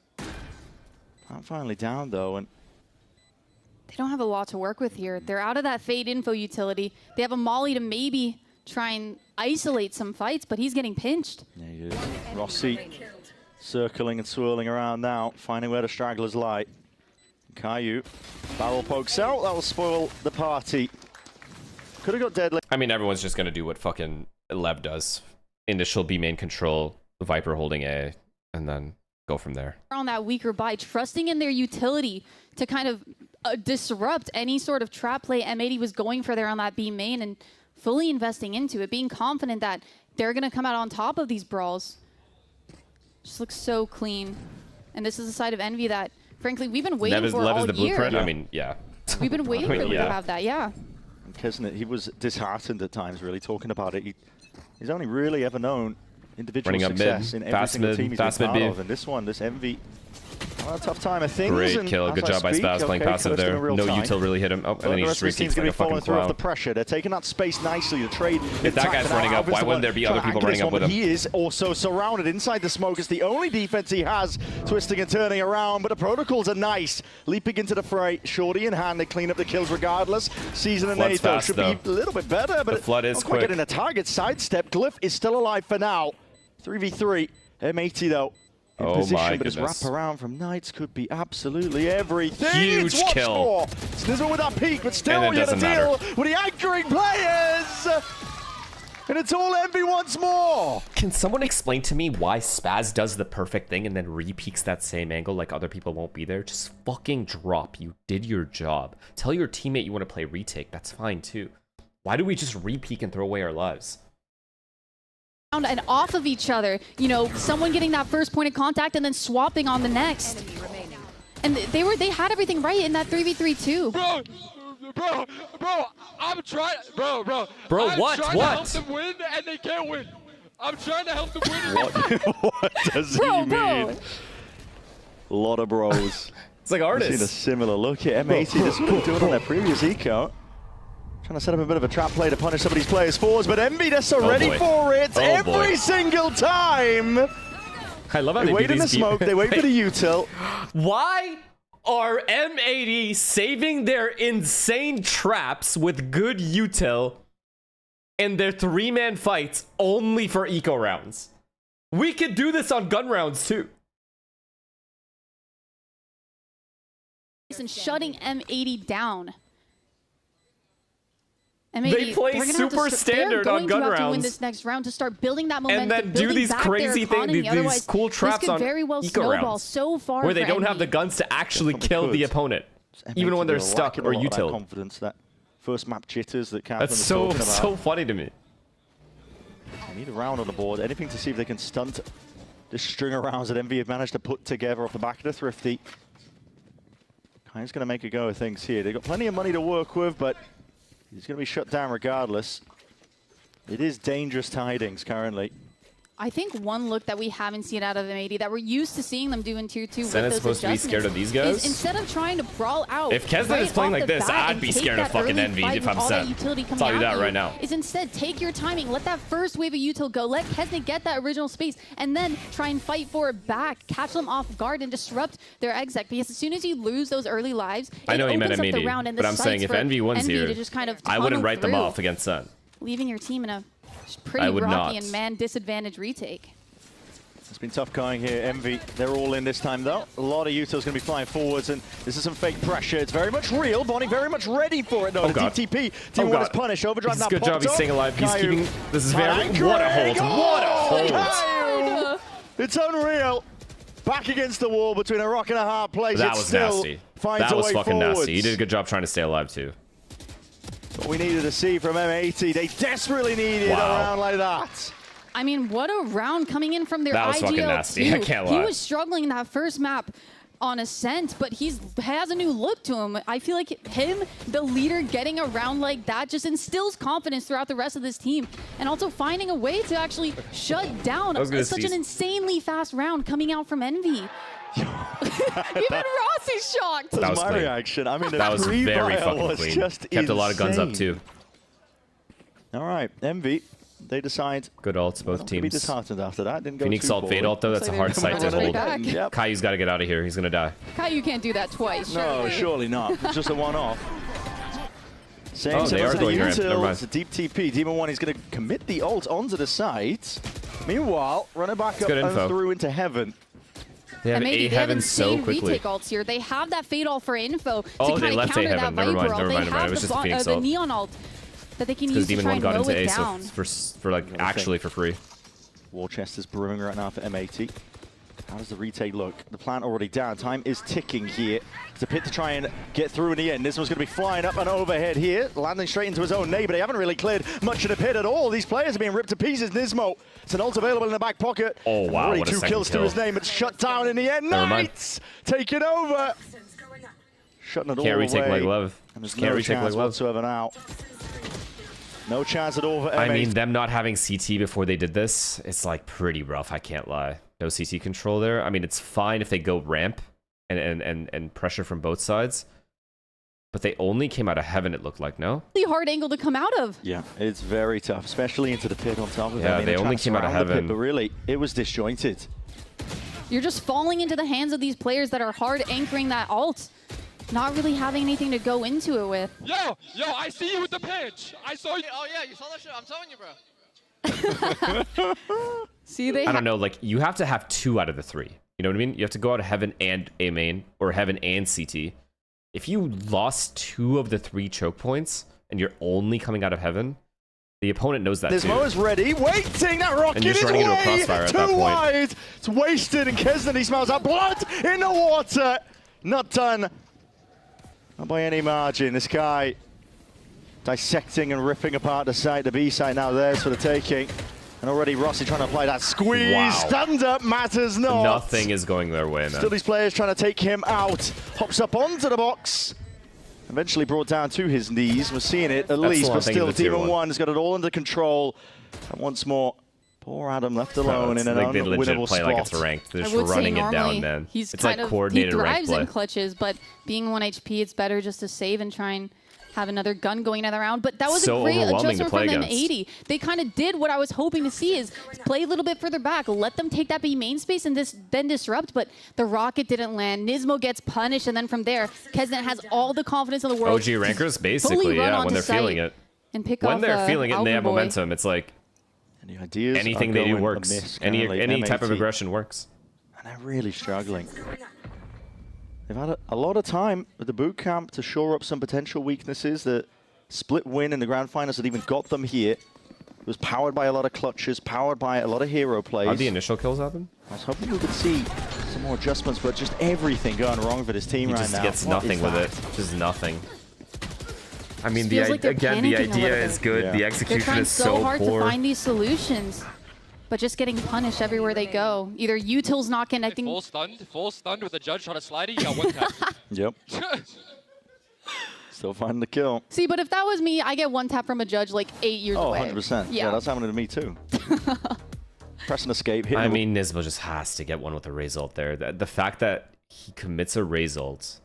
I'm finally down though, and they don't have a lot to work with here. They're out of that Fade info utility. They have a Molly to maybe try and isolate some fights, but he's getting pinched. Yeah, he is. Rossi circling and swirling around now, finding where the stragglers lie. Caillou, barrel pokes out, that will spoil the party. Could have got deadly. I mean, everyone's just going to do what fucking Lev does. Initial B main control, Viper holding A, and then go from there. On that weaker buy, trusting in their utility to kind of disrupt any sort of trap play M80 was going for there on that B main and fully investing into it, being confident that they're going to come out on top of these brawls. Just looks so clean. And this is a side of Envy that, frankly, we've been waiting for all is the year. Blueprint. I mean, yeah. We've been waiting for them to have that, yeah. And Kesnet, he was disheartened at times, really, talking about it. He's only really ever known individual success in every single team he's been part of. And this one, this Envy, a tough time of things. Great kill. Good job by Spaz playing passive there. No util really hit him. Oh, and then he just repeats like a fucking clown. The pressure. They're taking that space nicely. The trade. If that guy's running up, why wouldn't there be other people running up with him? He is also surrounded inside the smoke. It's the only defense he has, twisting and turning around. But the protocols are nice. Leaping into the fray. Shorty in hand. They clean up the kills regardless. Season and Nate, though, should be a little bit better. But the flood is quick. Getting a target sidestep. Glyph is still alive for now. 3v3. M80, though. In position, but his wrap around from Knights could be absolutely everything. Huge kill. Snizzer with that peak, but still you have to deal with the anchoring players. And it's all Envy once more. Can someone explain to me why Spaz does the perfect thing and then re-peaks that same angle like other people won't be there? Just fucking drop. You did your job. Tell your teammate you want to play retake. That's fine too. Why do we just re-peak and throw away our lives? And off of each other, you know, someone getting that first point of contact and then swapping on the next. And they had everything right in that 3v3 too. Bro, I'm trying, bro. Bro, I'm what? trying to help them win and they can't win. I'm trying to help them win. What does he mean? A lot of bros. It's like artists. I've seen a similar look at M80. This is what they're doing on their previous eco. Trying to set up a bit of a trap play to punish some of these players' fours, but Envy, they're so ready for it every single time. I love how they wait in the smoke, they wait for the util. Why are M80 saving their insane traps with good util and their 3-man fights only for eco rounds? We could do this on gun rounds too. And shutting M80 down. M80, they play super standard on gun rounds. To win this next round to start building that momentum, and then do these crazy things, these cool traps on very well eco rounds, so far where they don't have the guns to actually kill the opponent, even when they're stuck or util. Confidence, that first map jitters that Kaplan That's so funny to me. They need a round on the board, anything to see if they can stunt this string of rounds that MV have managed to put together off the back of the Thrifty. Kai's going to make a go of things here. They've got plenty of money to work with, but he's going to be shut down regardless. It is dangerous tidings currently. I think one look that we haven't seen out of M80 that we're used to seeing them do in Tier 2 with Senna's those supposed to be scared of these guys? Instead of trying to brawl out. If Kesnet is playing like this, I'd be scared of fucking Envy if I'm Sen. I'll tell you that right now. Is instead take your timing, let that first wave of util go, let Kesnet get that original space, and then try and fight for it back, catch them off guard, and disrupt their exec. Because as soon as you lose those early lives, I know it you meant opens up the M80, round and but the I'm saying if Envy wins here, just kind of I wouldn't write them through, off against Sen. leaving your team in a pretty rocky and man disadvantage retake. It's been tough going here. Envy, they're all in this time though. A lot of utils going to be flying forwards, and this is some fake pressure. It's very much real. Bonnie very much ready for it. No, the DTP. Team one is punished. Overdrive now. Good job. He's staying alive. He's keeping. This is very. What a hold! What a hold! It's unreal. Back against the wall between a rock and a hard place. That was nasty. That was fucking nasty. He did a good job trying to stay alive too. What we needed to see from M80. They desperately needed a round like that. I mean, what a round coming in from their IGL. That was fucking nasty. I can't lie. He was struggling in that first map on Ascent, but he has a new look to him. I feel like him, the leader, getting a round like that just instills confidence throughout the rest of this team. And also finding a way to actually shut down such an insanely fast round coming out from Envy. Even Rossi's shocked. That was my reaction. I mean, that was very fucking clean. Just kept a lot of guns up too. All right, Envy. They decide. Good ults, both teams. Be disheartened after that. Didn't go Unique Salt Fade ult though. That's a hard sight to hold. Yep. Kayu's got to get out of here. He's gonna die. Kayu can't do that twice. No, surely not. It's just a one-off. Oh, they are going ramp. Never mind. It's a deep TP. Demon 1 is going to commit the ult onto the side. Meanwhile, running back up and through into Heaven. They have A Heaven so quickly. Retake ults here. They have that Fade ult for info to they left A Heaven. Never mind. It was just a Phoenix ult. The Neon ult that they can use to try and got into it A down. so for like actually for free. War chest is brewing right now for M80. How does the retake look? The plant already down. Time is ticking here. It's a pit to try and get through in the end. This one's going to be flying up and overhead here, landing straight into his own neighbor. They haven't really cleared much of the pit at all. These players are being ripped to pieces. Nismo, it's an ult available in the back pocket. Oh, wow. Already 2 kills to his name. It's shut down in the end. Knights taking over. Shutting it all away. Can't retake like love. And there's no chance whatsoever now. No chance at all for M80. I mean, them not having CT before they did this, it's like pretty rough, I can't lie. No CT control there. I mean, it's fine if they go ramp and pressure from both sides. But they only came out of Heaven, it looked like, no? Really hard angle to come out of. Yeah, it's very tough, especially into the pit on top of it. Yeah, I mean, they only came out of Heaven. Pit, but really, it was disjointed. You're just falling into the hands of these players that are hard anchoring that ult. Not really having anything to go into it with. Yo, I see you with the pitch. I saw you. Oh yeah, you saw that shit. I'm telling you, bro. See, I don't know, like, you have to have 2 out of the 3. You know what I mean? You have to go out of Heaven and A main, or Heaven and CT. If you lost 2 of the 3 choke points, and you're only coming out of Heaven, the opponent knows that Nismo is ready, waiting, that rocket is way too wide. It's wasted, and Kesnet, he smells that blood in the water. Not done. Not by any margin. This guy dissecting and ripping apart the site. The B site now theirs for the taking. And already Rossi trying to apply that squeeze. Wow. Stand up matters not. Nothing is going their way, man. Still these players trying to take him out. Hops up onto the box. Eventually brought down to his knees. We're seeing it at least, but still Demon 1 has got it all under control. And once more, poor Adam left alone in an unwinnable play spot. Like it's ranked. They're just running it down, man. It's like coordinated ranked play. He thrives in play. clutches, but being 1 HP, it's better just to save and try and have another gun going another round. But that was a great adjustment from M80. They kind of did what I was hoping to see, is play a little bit further back, let them take that B main space and then disrupt, but the rocket didn't land. Nismo gets punished, and then from there, Kesnet has all the confidence in the world. OG rankers, basically, yeah, when they're feeling it. And pick when off, they're feeling it and they have momentum, it's like any ideas anything they do works. Any type of aggression works. And they're really struggling. They've had a lot of time with the boot camp to shore up some potential weaknesses that split win in the grand finals that even got them here. It was powered by a lot of clutches, powered by a lot of hero plays. How'd the initial kills happen? I was hoping we could see some more adjustments, but just everything going wrong for this team right now. He just gets nothing with it. Just nothing. I mean, like again, the idea is good. Yeah. The execution is so poor. They're trying so hard to find these solutions, but just getting punished everywhere they go. Either util's not connecting. Full stunned with a judge on a slider. You got one tap. Yep. Still finding the kill. See, but if that was me, I get one tap from a judge like 8 years away. 100%. Yeah, that's happening to me too. Press and escape. I mean, Nismo just has to get one with a raise ult there. The fact that he commits a raise ult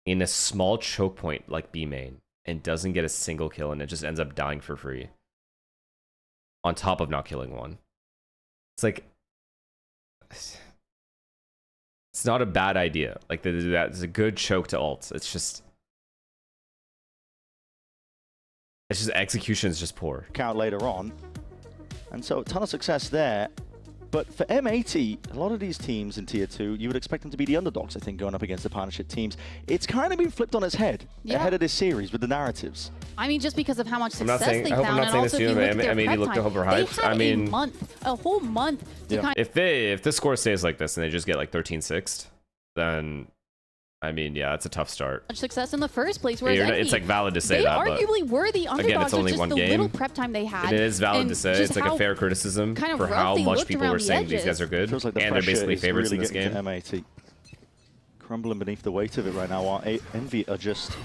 in a small choke point like B main and doesn't get a single kill and it just ends up dying for free on top of not killing one. It's like, it's not a bad idea. Like, that's a good choke to ult. It's just execution is just poor. Count later on. And so a ton of success there. But for M80, a lot of these teams in Tier 2, you would expect them to be the underdogs, I think, going up against the partnership teams. It's kind of been flipped on its head ahead of this series with the narratives. I mean, just because of how much success they found, I'm not saying this to you, but M80 looked overhyped. I mean, a whole month to kind of... If this score stays like this and they just get like 13-6th, then... I mean, yeah, it's a tough start. Much success in the first place, whereas it's like valid to say that, but they arguably were the underdogs. Again, it's only with just one the game. Little prep time they had. It is valid to say. It's like a fair criticism for how much people were saying these guys are good, Feels like the and they're basically favorites really in this game. M80 crumbling beneath the weight of it right now. While Envy are just.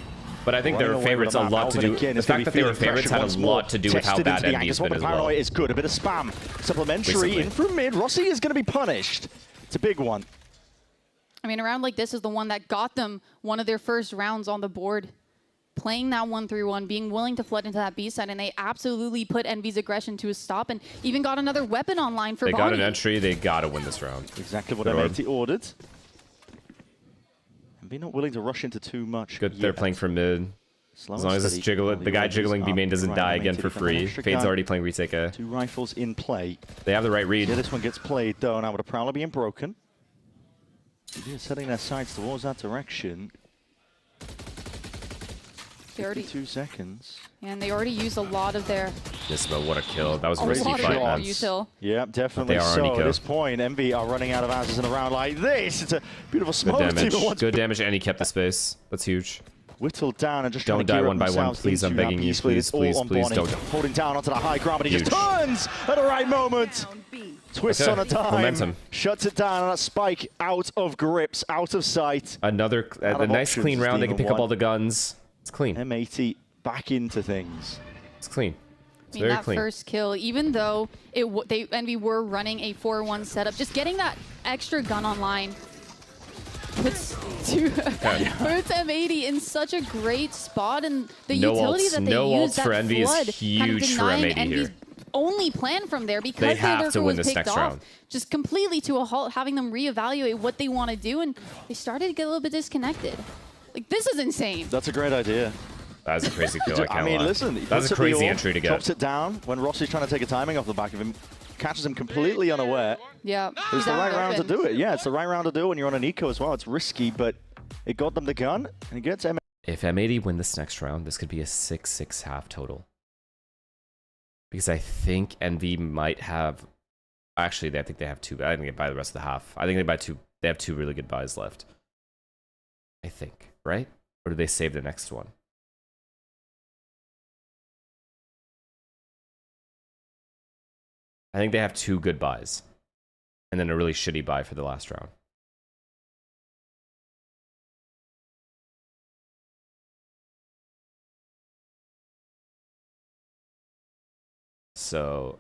But I think they were favorites a lot to do. The fact that they were favorites had a lot to do with how bad Envy's been as well. Is good. A bit of spam, supplementary in from mid. Rossi is going to be punished. It's a big one. I mean, a round like this is the one that got them one of their first rounds on the board. Playing that 1-3-1, being willing to flood into that B side, and they absolutely put Envy's aggression to a stop and even got another weapon online for They Bonnie. got an entry, they got to win this round. Exactly what M80 ordered. Envy not willing to rush into too much. Good, they're playing for mid. As long as this the guy jiggling B main doesn't die again for free. Fade's already playing retake A. 2 rifles in play. They have the right read. Yeah, this one gets played though, now with a Prowler being broken. They're setting their sights towards that direction. 52 seconds. And they already used a lot of their... Nismo, what a kill. That was a risky fight. Yeah, definitely so. At this point, Envy are running out of answers in a round like this. It's a beautiful smoke. Good damage, and he kept the space. That's huge. Whittled down and just don't die one by one, please. I'm begging you, please don't. Holding down onto the high ground, but he just turns at the right moment. Twists on a dime, momentum. Shuts it down on a spike, out of grips, out of sight. Another a nice clean round. They can pick up all the guns. It's clean. M80 back into things. It's clean. I mean, that first kill, even though Envy were running a 4-1 setup, just getting that extra gun online puts M80 in such a great spot, and the utility that they use, that for Envy flood, is huge for M80 here. Only plan from there because they have to win this next round. Just completely to a halt, having them reevaluate what they want to do, and they started to get a little bit disconnected. Like, this is insane. That's a great idea. That's a crazy kill. I mean, listen, that's a crazy entry to get. Drops it down when Rossi's trying to take a timing off the back of him, catches him completely unaware. Yeah, it's the right round to do it. Yeah, it's the right round to do it when you're on an eco as well. It's risky, but it got them the gun, and it gets M80. If M80 win this next round, this could be a 6-6 half total. Because I think Envy might have... Actually, I think they have 2. I think they buy the rest of the half. I think they buy 2. They have 2 really good buys left. I think, right? Or do they save the next one? I think they have 2 good buys. And then a really shitty buy for the last round. So,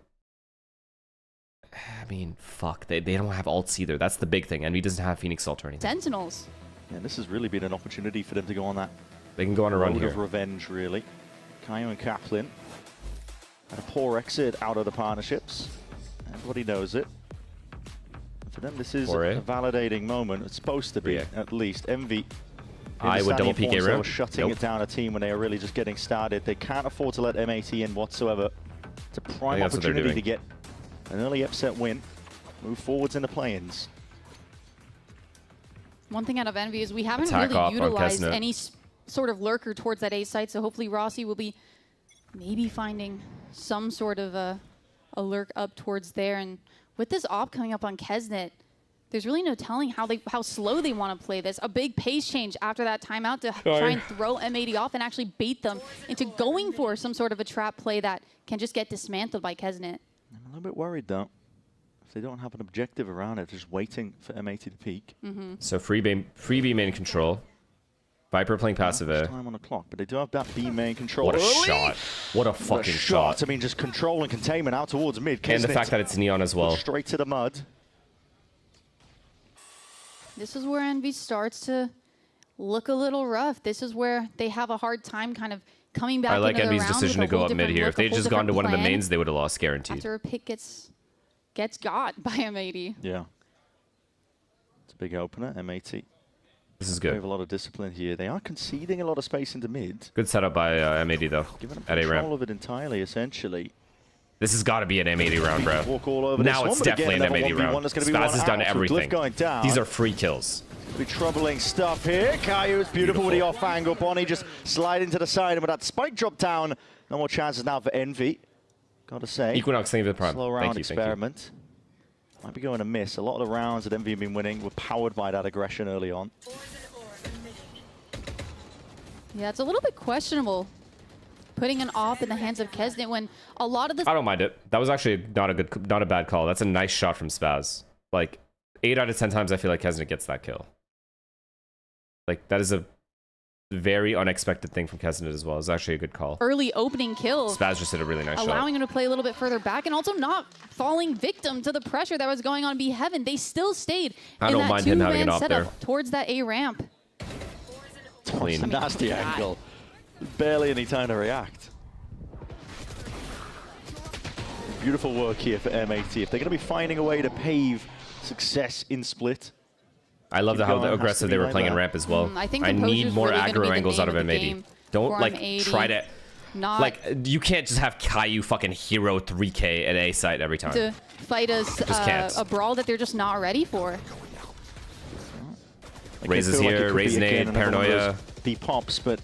I mean, fuck. They don't have ults either. That's the big thing. Envy doesn't have Phoenix ult or anything. Sentinels. Yeah, this has really been an opportunity for them to go on that. They can go on a run road here. Of revenge, really. Kaio and Kaplan had a poor exit out of the partnerships. Everybody knows it. And for them, this is a validating moment. It's supposed to be, at least. Envy. I would double PK round. Shutting it down a team when they are really just getting started. They can't afford to let M80 in whatsoever. It's a prime opportunity to get an early upset win. Move forwards in the play-ins. One thing out of Envy is we haven't really utilized any sort of lurker towards that A site, so hopefully Rossi will be maybe finding some sort of a lurk up towards there. And with this op coming up on Kesnet, there's really no telling how slow they want to play this. A big pace change after that timeout to try and throw M80 off and actually bait them into going for some sort of a trap play that can just get dismantled by Kesnet. I'm a little bit worried, though. If they don't have an objective around it, they're just waiting for M80 to peak. So free B main control. Viper playing passive A. Time on the clock, but they do have that B main control. What a early. shot. What a fucking shot. I mean, just control and containment out towards mid. And the fact that it's neon as well. Straight to the mud. This is where Envy starts to look a little rough. This is where they have a hard time kind of coming back. I like into the Envy's round decision to with a go whole up mid different here. look, If they'd a whole just gone to different one of the plan mains, they would have lost guaranteed. after a pick gets got by M80. Yeah. It's a big opener, M80. This is They good. have a lot of discipline here. They are conceding a lot of space into mid. Good setup by M80 though. Giving them At A control ramp. of it entirely, essentially. This has got to be an M80 round, bro. Walk all over Now this it's one, but definitely again, an another M80 round. 1v1 that's gonna be Spaz one has done out. So Glyph everything. going down. These are free kills. Be troubling stuff here. Caillou is beautiful with the off angle. Bonnie just sliding to the side, and with that spike drop down, no more chances now for Envy. Gotta say. Equinox, thank you for the prime. Slow round Thank you, experiment. Might be going to miss. A lot of the rounds that Envy have been winning were powered by that aggression early on. Yeah, it's a little bit questionable putting an op in the hands of Kesnet when a lot of the I don't mind it. That was actually not a bad call. That's a nice shot from Spaz. Like 8 out of 10 times I feel like Kesnet gets that kill. Like that is a very unexpected thing from Kesnet as well. It's actually a good call. early opening kills, Spaz just did a really nice shot. allowing him to play a little bit further back and also not falling victim to the pressure that was going on B Heaven. They still stayed I in don't that mind him having an two-man op setup there. towards that A ramp. Clean. Nasty angle. Barely any time to react. Beautiful work here for M80. If they're going to be finding a way to pave success in split. I love how aggressive they were playing in ramp as well. I think I need Composure's more really gonna be aggro the angles name out of of the M80. game Don't for like M80. try to Not like you can't just have Caillou fucking hero 3K at A site every time. to fight a brawl that they're just not ready for. Raze is here, Raze nade, paranoia. B pops, but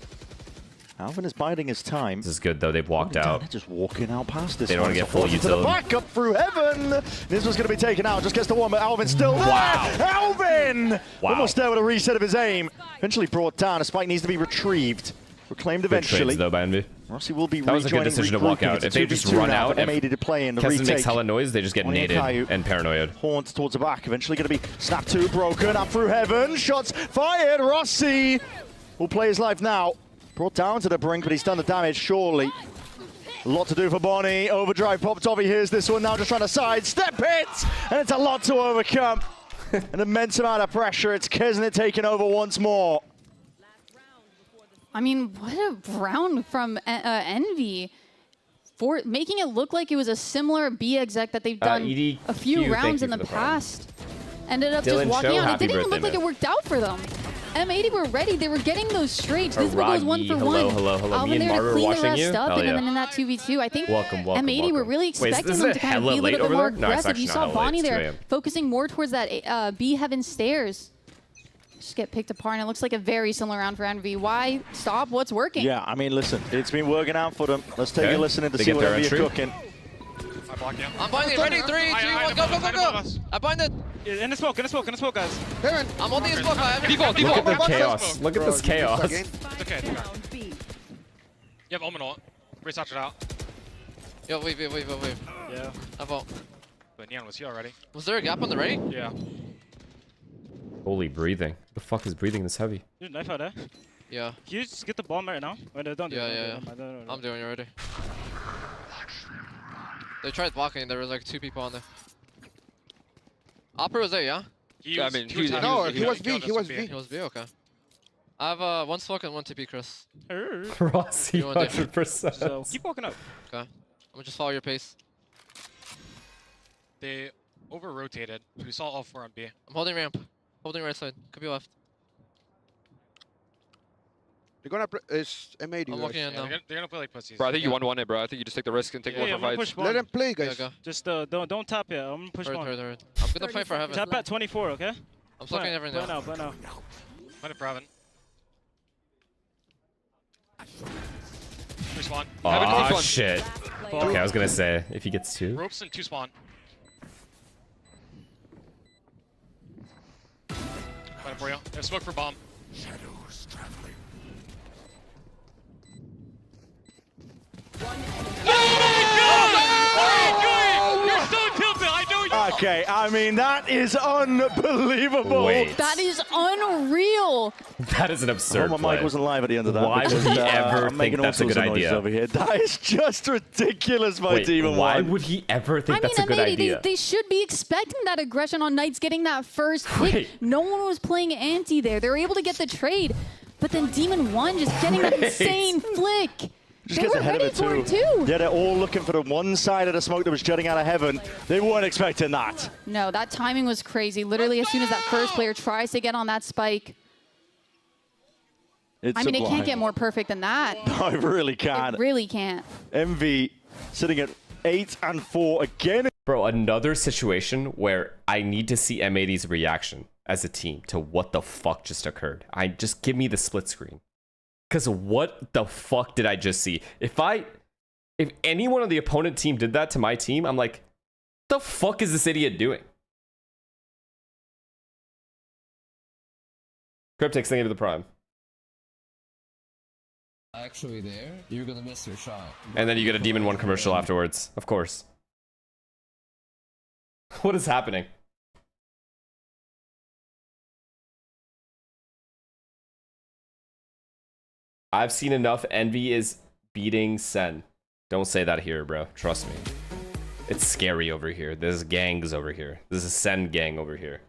Alvin is biding his time. This is good though. They've walked out. They're just walking out past this. They don't want to get full To the utility. back up through heaven. This was going to be taken out. Just gets the one, but Alvin's still there. Wow. Alvin! Wow. Almost there with a reset of his aim. Eventually brought down. A spike needs to be retrieved. Reclaimed Good eventually. trades though by Envy. Rossi will be That was a good rejoining, decision to walk regrouping. out. It's a If they just 2v2 run now, out, but M80 to play in the Keston retake. makes hella noise, they just get Bonnie naded Caillou. and paranoid. Haunt towards the back. Eventually going to be snap 2 broken. Up through heaven. Shots fired. Rossi will play his life now. Brought down to the brink, but he's done the damage, surely. A lot to do for Bonnie. Overdrive popped off. He hears this one now, just trying to sidestep it. And it's a lot to overcome. An immense amount of pressure. It's Kesnet taking over once more. I mean, what a round from Envy for making it look like it was a similar B exec that they've done EDQ, a few thank rounds you in for the the prime. past. Ended up Dylan just walking Show, out. It happy didn't even birthday, look like man. it worked out for them. M80 were ready. They were getting those trades. This one goes one Aragi, for hello, one. hello, hello. Alvin Me and there to Martyr clean the watching rest you? up, Hell and yeah. then in that 2v2, I think Welcome, M80 were really Wait, expecting is them it to kind of hella be a little late bit over more there? No, it's aggressive. actually You not saw hella late. Bonnie It's 2 there a.m. focusing more towards that B Heaven stairs. Just get picked apart, and it looks like a very similar round for Envy. Why stop? What's working? Yeah, I mean, listen, it's been working out for them. Let's take a listen in to They see get what their Envy are entry. cooking. I'm binding, ready, 3, 2, 1, go, go, go, go. I bind it. In the smoke, guys. I'm holding his smoke. I have Look at the chaos. Look at this chaos. It's okay. You have Omen ult. Research it out. Yo, wait. Yeah. I vote. But Neon was here already. Was there a gap on the right? Yeah. Holy breathing. The fuck is breathing this heavy? Dude, knife out there. Yeah. Can you just get the bomb right now? Wait, don't do it. Yeah. I'm doing it already. They tried blocking. There was like 2 people on there. Opera was there, yeah? He was V. He was V, okay. I have 1 smoke and 1 TP, Chris. Rossi, You wanna do? 100%. So keep walking up. Okay. I'm gonna just follow your pace. They over-rotated. We saw all 4 on B. I'm holding ramp. Holding right side. Could be left. They're gonna play. It's M80. I'm looking guys. at now. They're gonna play like pussies. Bro, I think you 1-1 it, bro. I think you just take the risk and take one for fights. Let them play, guys. Yeah, go. Just don't tap yet. I'm gonna push one. Hurry. I'm gonna play for heaven. Tap at 24, okay? I'm smoking everything Play now. Play the Proven. Respawn. Oh, shit. Okay, I was going to say, if he gets 2. Ropes and 2 spawn. Fighting for you. There's smoke for bomb. Shadows traveling. You're so tilted. I know you. Okay, I mean, that is unbelievable. Wait. That is unreal. That is an absurd my mic wasn't live at the end of that. Why would he ever think that's a good idea? Over here. That is just ridiculous, my Wait, Demon why One. would he ever think that's a good M80, idea? They should be expecting that aggression on Knights getting that first pick. Wait. No one was playing anti there. They were able to get the trade. But then Demon One just getting that insane flick. Just They gets were ahead ready of it for too. it too. Yeah, they're all looking for the one side of the smoke that was jutting out of heaven. They weren't expecting that. No, that timing was crazy. Literally, as soon as that first player tries to get on that spike, It's I mean, it sublime. can't get more perfect than that. No, it really can't. It really can't. MV sitting at 8 and 4 again. Bro, another situation where I need to see M80's reaction as a team to what the fuck just occurred. Just give me the split screen. Because what the fuck did I just see? If anyone on the opponent team did that to my team, I'm like, the fuck is this idiot doing? Cryptix, thank you for the prime. Actually there, you're gonna miss your shot. And then you get a Demon 1 commercial afterwards, of course. What is happening? I've seen enough. Envy is beating Sen. Don't say that here, bro. Trust me. It's scary over here. There's gangs over here. There's a Sen gang over here.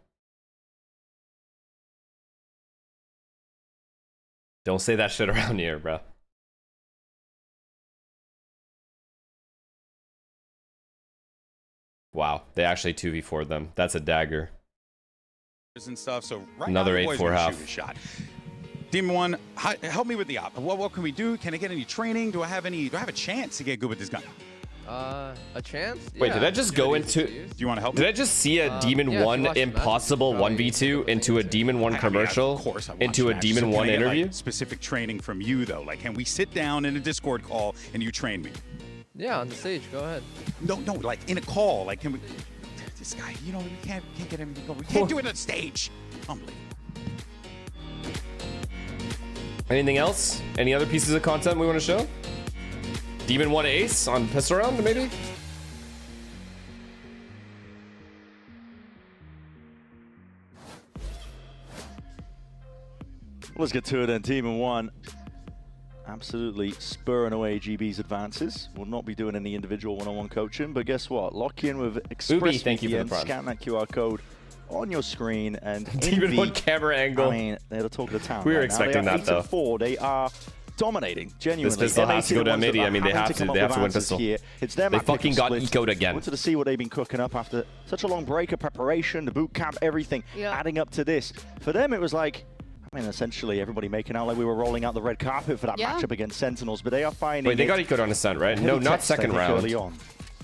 Don't say that shit around here, bro. Wow, they actually 2v4'd them. That's a dagger. And stuff. So right Another now, the boys 8-4 wanna half. shoot a shot. Demon One, help me with the op. What can we do? Can I get any training? Do I have a chance to get good with this gun? A chance? Wait, Yeah. did I just go into... Do you want to help me? Did I just see a Demon yeah, if you 1 watch the impossible matches, 1v2 into a Demon 1 commercial, of course I watch into a matches. Demon So can 1 I get, interview? Like, specific training from you though. Like, can we sit down in a Discord call and you train me? Yeah, on the stage. Go ahead. No, like in a call. Like, can we? This guy, you know, we can't get him to go. We can't do it on stage. Unbelievable. Anything else? Any other pieces of content we want to show? Demon 1 ace on pistol round, maybe? Let's get to it then. Demon One absolutely spurring away GB's advances. We'll not be doing any individual one-on-one coaching, but guess what? Lock in with Express thank you for the VPN, prime. scan that QR code on your screen, and Demon Envy, 1 camera angle. I mean, they're the talk of the town. We were right now. expecting They are that, though. 8-4. They are dominating, genuinely. This pistol has to go to M80 M80. I mean, they have to come up win with answers pistol. here. It's them. They fucking got eco'd again. Wanted to see what they've been cooking up after such a long break of preparation, the boot camp, everything, adding up to this. For them, it was like, I mean, essentially everybody making out like we were rolling out the red carpet for that matchup against Sentinels, but they are finding. Wait, they got eco'd on Ascent, right? No, not second round. Early on.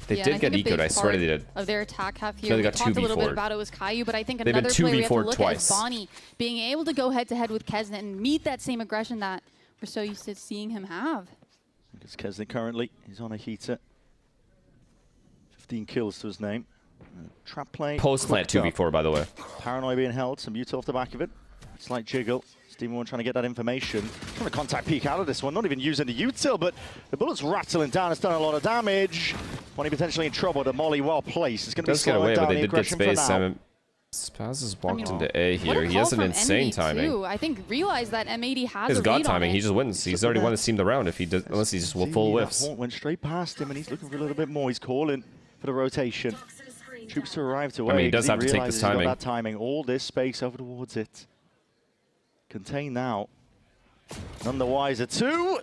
They did get eco'd. I swear they did. Of their attack half here, No, they we got talked a little bit 2v4'd. about it was Caillou, but I think They've been another player we have to 2v4'd look twice. at is Bonnie being able to go head-to-head with Kesnet and meet that same aggression that we're so used to seeing him have. It's Kesnet currently. He's on a heater. 15 kills to his name. Trap play. Post plant cooked up. 2v4, by the way. Paranoia being held. Some util off the back of it. Slight jiggle. Demon One trying to get that information. Trying to contact peek out of this one. Not even using the util, but the bullet's rattling down. It's done a lot of damage. Bonnie potentially in trouble. The molly well placed. It's going to be Does get slowing away, down but they the did get aggression for space. now. Spaz has walked into What A a here. He call has an from insane Envy, timing. too. I think realize that M80 has His a god lead timing, on he it. just wins. He's already won the team the round if he does, unless he just full whiffs. Went straight past him, and he's looking for a little bit more. He's calling for the rotation. Troops to arrive to I mean, he does have to take this timing. That timing. All this space over towards it. Contain now. None the wiser. Two.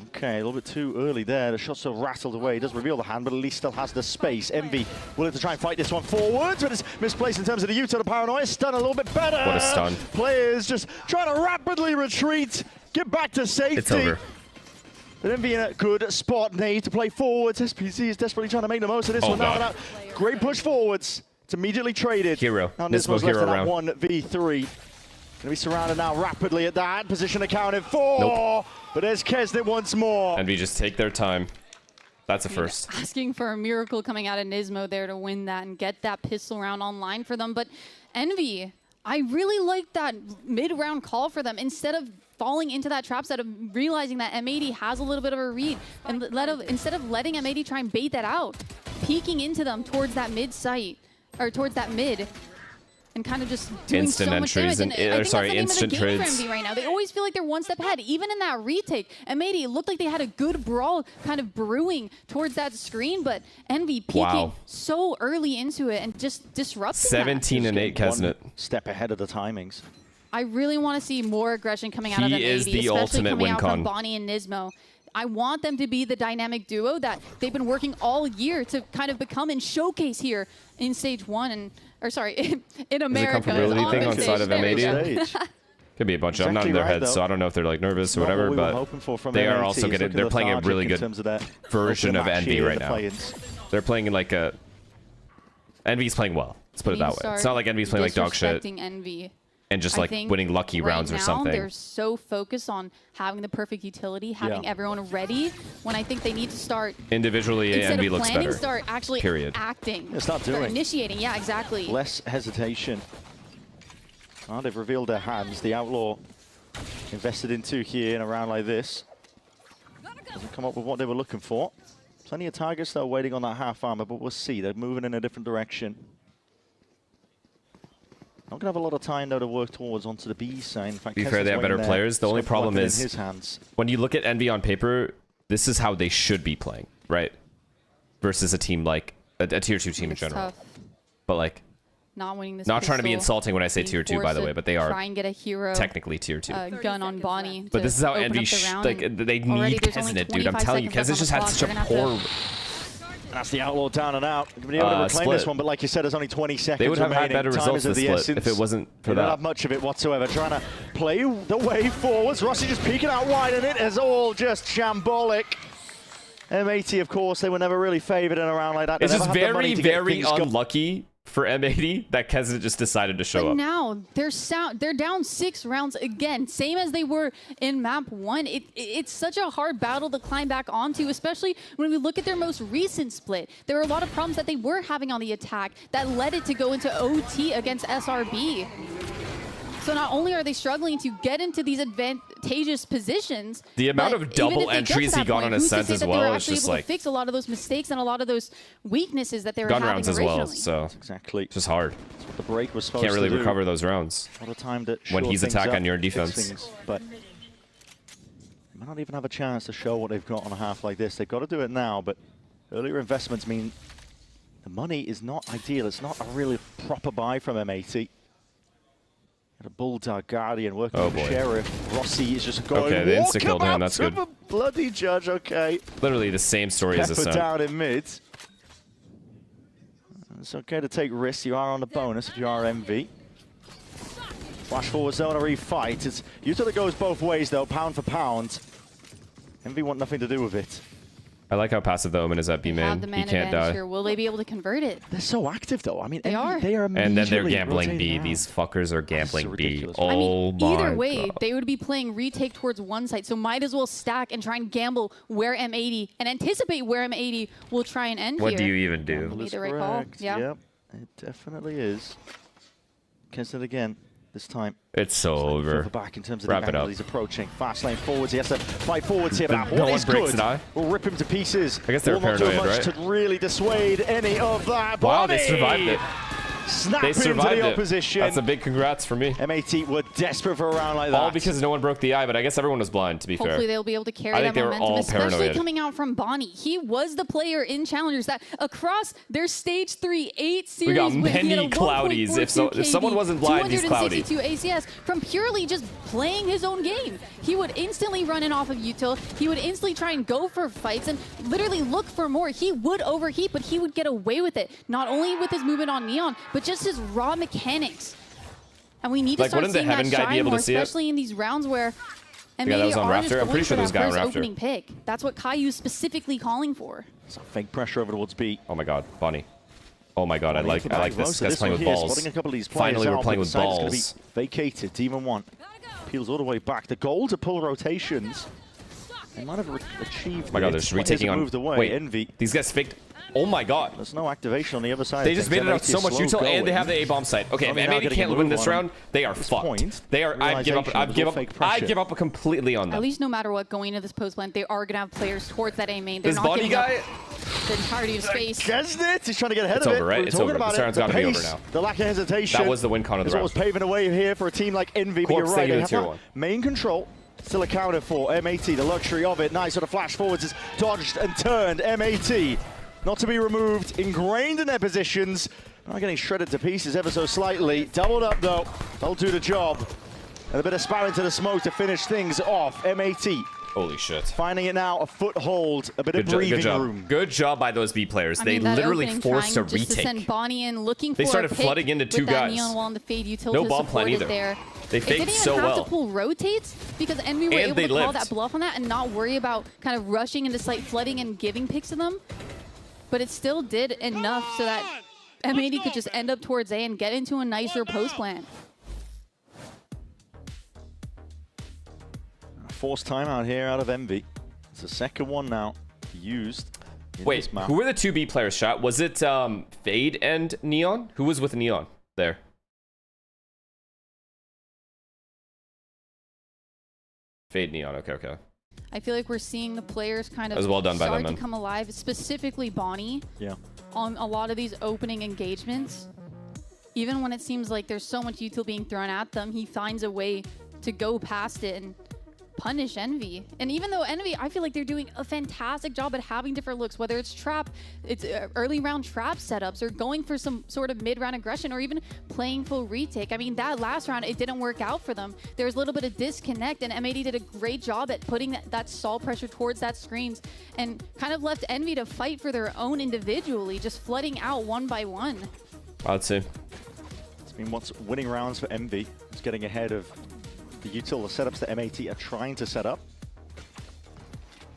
Okay, a little bit too early there. The shots are rattled away. It does reveal the hand, but at least still has the space. Envy willing to try and fight this one forwards, but it's misplaced in terms of the U to the Paranoia. Stun a little bit better. What a stun. Players just trying to rapidly retreat, get back to safety. It's over. But Envy in a good spot. Nade to play forwards. SPC is desperately trying to make the most of this one. Now God. that great push forwards. It's immediately traded. Hero. Now Nismo Nismo's left hero in that round. 1v3. to be surrounded now rapidly at that position accounted for. Nope. But there's Kesnet once more. And we just take their time. That's a first. Asking for a miracle coming out of Nismo there to win that and get that pistol round online for them. But Envy, I really like that mid-round call for them. Instead of falling into that trap set of realizing that M80 has a little bit of a read, and instead of letting M80 try and bait that out, peeking into them towards that mid site, or towards that mid, and kind of just doing instant so much entries damage. and instant trades for trades. MD right now. They always feel like they're one step ahead. Even in that retake, M80 looked like they had a good brawl kind of brewing towards that screen, but Envy peeking so early into it and just disrupting 17 and 8 Kesnet. Step ahead of the timings. I really want to see more aggression coming out of M80, is the especially ultimate coming out win-con. from Bonnie and Nismo. I want them to be the dynamic duo that they've been working all year to kind of become and showcase here in stage 1 and, or sorry, in America. Is it a comfortability thing on side of M80? Could be a bunch of them. Not in their heads, so I don't know if they're like nervous or whatever, but they are also getting, they're playing a really good version of Envy right now. They're playing like a, Envy's playing well. Let's put it that way. It's not like Envy's playing like dog shit. Envy. And just like winning lucky rounds or something. They're so focused on having the perfect utility, having everyone ready, when I think they need to start individually. Envy looks better. Start actually acting. It's not doing. Initiating, yeah, exactly. Less hesitation. Oh, they've revealed their hands. The Outlaw invested in 2 here in a round like this. Doesn't come up with what they were looking for. Plenty of targets that are waiting on that half armor, but we'll see. They're moving in a different direction. Not going to have a lot of time, though, to work towards onto the B side. In fact, to be fair, they have better players. The only problem is when you look at Envy on paper, this is how they should be playing, right? Versus a team like a tier 2 team in general. Tough. But like, not winning this. Not trying to be insulting when I say tier 2, by the way, but they are try and get a hero technically tier 2. Gun on Bonnie. But this is how Envy like they need Kesnet, dude. I'm telling you, Kesnet just had such a poor. That's the Outlaw down and out. They'll be able to reclaim this one, but like you said, there's only 20 seconds They would have remaining. had better results this split if it wasn't for that. They don't have much of it whatsoever. Trying to play the way forwards. Rossi just peeking out wide, and it is all just shambolic. M80, of course, they were never really favored in a round like that. It's just very, very unlucky for M80 that Kesnet just decided to show but up. Now they're down 6 rounds again, same as they were in map 1. It's such a hard battle to climb back onto, especially when we look at their most recent split. There were a lot of problems that they were having on the attack that led it to go into OT against SRB. So not only are they struggling to get into these advantageous positions, the amount of double entries he got on Ascent as well is just like fix a lot of those mistakes and a lot of those weaknesses that they were gun having rounds as originally. well. So exactly, it's just hard. That's what the break was supposed Can't really to do. recover those rounds What a time to when he's things attacking up, your fix defense. things, but they might not even have a chance to show what they've got on a half like this. They've got to do it now, but earlier investments mean the money is not ideal. It's not a really proper buy from M80. A Bulldog Guardian working with Sheriff. Rossi is just going. Okay, they insta-killed him. That's good. Bloody judge. Okay. Literally the same story as Ascent. Down in mid. It's okay to take risks. You are on the bonus if you are MV. Flash forward zone, a refight. It's usually that goes both ways though, pound for pound. MV want nothing to do with it. I like how passive the Omen is at B main. He can't die. Here. Will they be able to convert it? They're so active though. I mean, they are. And then they're gambling B. These fuckers are gambling B. Oh my either way, God. they would be playing retake towards one side, so might as well stack and try and gamble where M80 and anticipate where M80 will try and end What here. do you even do? Be the right call. Yeah. Yep, it definitely is. Kesnet again. This time. It's so over. Back in terms of Wrap the it up. he's approaching. Fast lane forwards. He has to fight forwards here. But no what one is breaks good an eye. will rip him to pieces. I guess they were Will not do paranoid, much right? to really dissuade any of that. Wow, Bonnie! they survived it. Snap They survived into the it. opposition. That's a big congrats for me. M80 were desperate for a round like that. All because no one broke the eye, but I guess everyone was blind, to be fair. Hopefully they'll be able to carry I that think they were momentum, all especially paranoid. coming out from Bonnie. He was the player in Challengers that across their Stage 3 8 series We got win, he had many a cloudies. 1.42 If someone wasn't blind, he's cloudy. 262 ACS from purely just playing his own game. He would instantly run in off of util. He would instantly try and go for fights and literally look for more. He would overheat, but he would get away with it. Not only with his movement on Neon, but just his raw mechanics. And we need to start seeing that shine more, especially in these rounds where that was on Raptor. I'm pretty sure there was a guy on Raptor. Opening pick. That's what Caillou's specifically calling for. Some fake pressure over towards B. Oh my God, Bonnie. Oh my god, I like this. Guy's playing with balls. Finally, we're playing with balls. Vacated. Demon 1 peels all the way back. The goal to pull rotations. They might have achieved. Oh my god, they're just retaking on. Wait, Envy. These guys faked. Oh my god. There's no activation on the other side. They just made it out so much util, and they have the A-bomb site. Okay, if M80 can't win this round, they are fucked. They are. I give up completely on them. At least no matter what, going into this post plant, they are gonna have players towards that A main. They're this not body guy. The entirety of space. Gesnit, he's trying to get ahead of it. It's over, right? It's over. This round's got to be over now. The lack of hesitation. That was the win con of the round. What was paving the way here for a team like Envy. But you're right. They have that main control. Still accounted for. M80, the luxury of it. Nice sort of flash forwards is dodged and turned. M80, not to be removed, ingrained in their positions. Not getting shredded to pieces ever so slightly. Doubled up though. They'll do the job. And a bit of spam into the smoke to finish things off. M80. Holy shit. Finding it now, a foothold, a bit of breathing room. Good job by those B players. They literally forced a retake. To send Bonnie in looking they for started a pick flooding into two guys. Neon wall and the fade utility no bomb plan either. There. They faked so well. They didn't even have to pull rotates because Envy were able to call that bluff on that and not worry about kind of rushing into site, flooding and giving picks to them. But it still did enough so that M80 could just end up towards A and get into a nicer post plan. Forced timeout here out of Envy. It's the second one now used. Wait, who were the two B players shot? Was it Fade and Neon? Who was with Neon there? Fade Neon, okay. I feel like we're seeing the players kind of well done by start them, to come alive, specifically Bonnie. Yeah. On a lot of these opening engagements. Even when it seems like there's so much util being thrown at them, he finds a way to go past it and punish Envy. And even though Envy, I feel like they're doing a fantastic job at having different looks, whether it's trap, it's early round trap setups, or going for some sort of mid-round aggression, or even playing full retake. I mean, that last round, it didn't work out for them. There was a little bit of disconnect, and M80 did a great job at putting that stall pressure towards that screens, and kind of left Envy to fight for their own individually, just flooding out one by one. I'd say. It's been what's winning rounds for Envy. It's getting ahead of the util, the setups that M80 are trying to set up.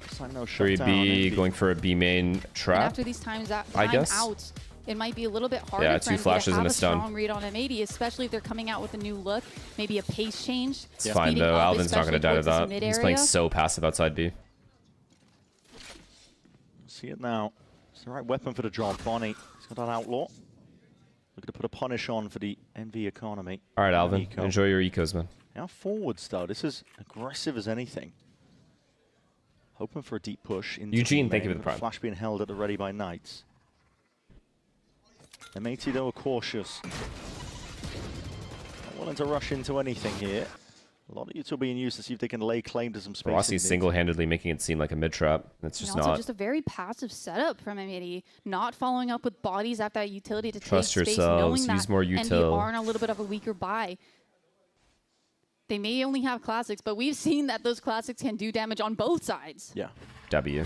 3B going for a B main trap. And after these times out, it might be a little bit harder for Envy to have a strong read on M80, especially if they're coming out with a new look, maybe a pace change. It's fine though, Alvin's not going to die to that. He's playing so passive outside B. See it now. It's the right weapon for the job. Bonnie, he's got an outlaw. Looking to put a punish on for the Envy economy. All right, Alvin, enjoy your ecos, man. Now forwards though, this is aggressive as anything. Hoping for a deep push. Eugene, thank you for the prime. Flash being held at the ready by Knights. M80 though are cautious. Not willing to rush into anything here. A lot of util being used to see if they can lay claim to some space. Rossi single-handedly making it seem like a mid-trap. That's just not. Just a very passive setup from M80. Not following up with bodies after that utility to trust take space, yourselves, knowing use more util. Envy are in a little bit of a weaker buy. They may only have classics, but we've seen that those classics can do damage on both sides. Yeah. W.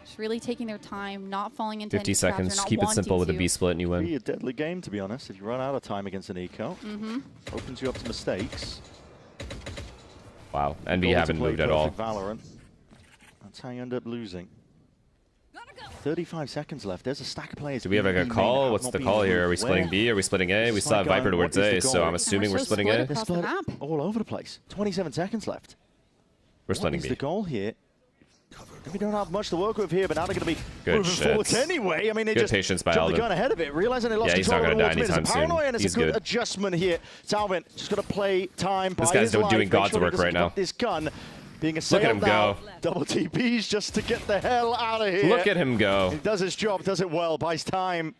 Just really taking their time, not falling into 50 seconds. Just keep it simple with a B split and you win. It'd be a deadly game, to be honest, if you run out of time against an eco. Opens you up to mistakes. Wow, Envy haven't moved at all. Valorant. That's how you end up losing. 35 seconds left. There's a stack of players. Do we have like a call? What's the call here? Are we splitting B? Are we splitting A? We still have Viper towards A, so I'm assuming we're splitting A. They're split all over the place. 27 seconds left. We're splitting B. What's the goal here? We don't have much to work with here, but now they're going to be moving shit. forwards anyway. I mean, they good just patience by jumped Alvin. the gun ahead of it, realizing they lost control of the water. It's a paranoia and it's a good adjustment here. It's Alvin just got to play time by this guy's his life. doing God's work right now. This gun being assailed. Look at him go. Double TPs just to get the hell out of here. Look at him go. He does his job, does it well, buys time.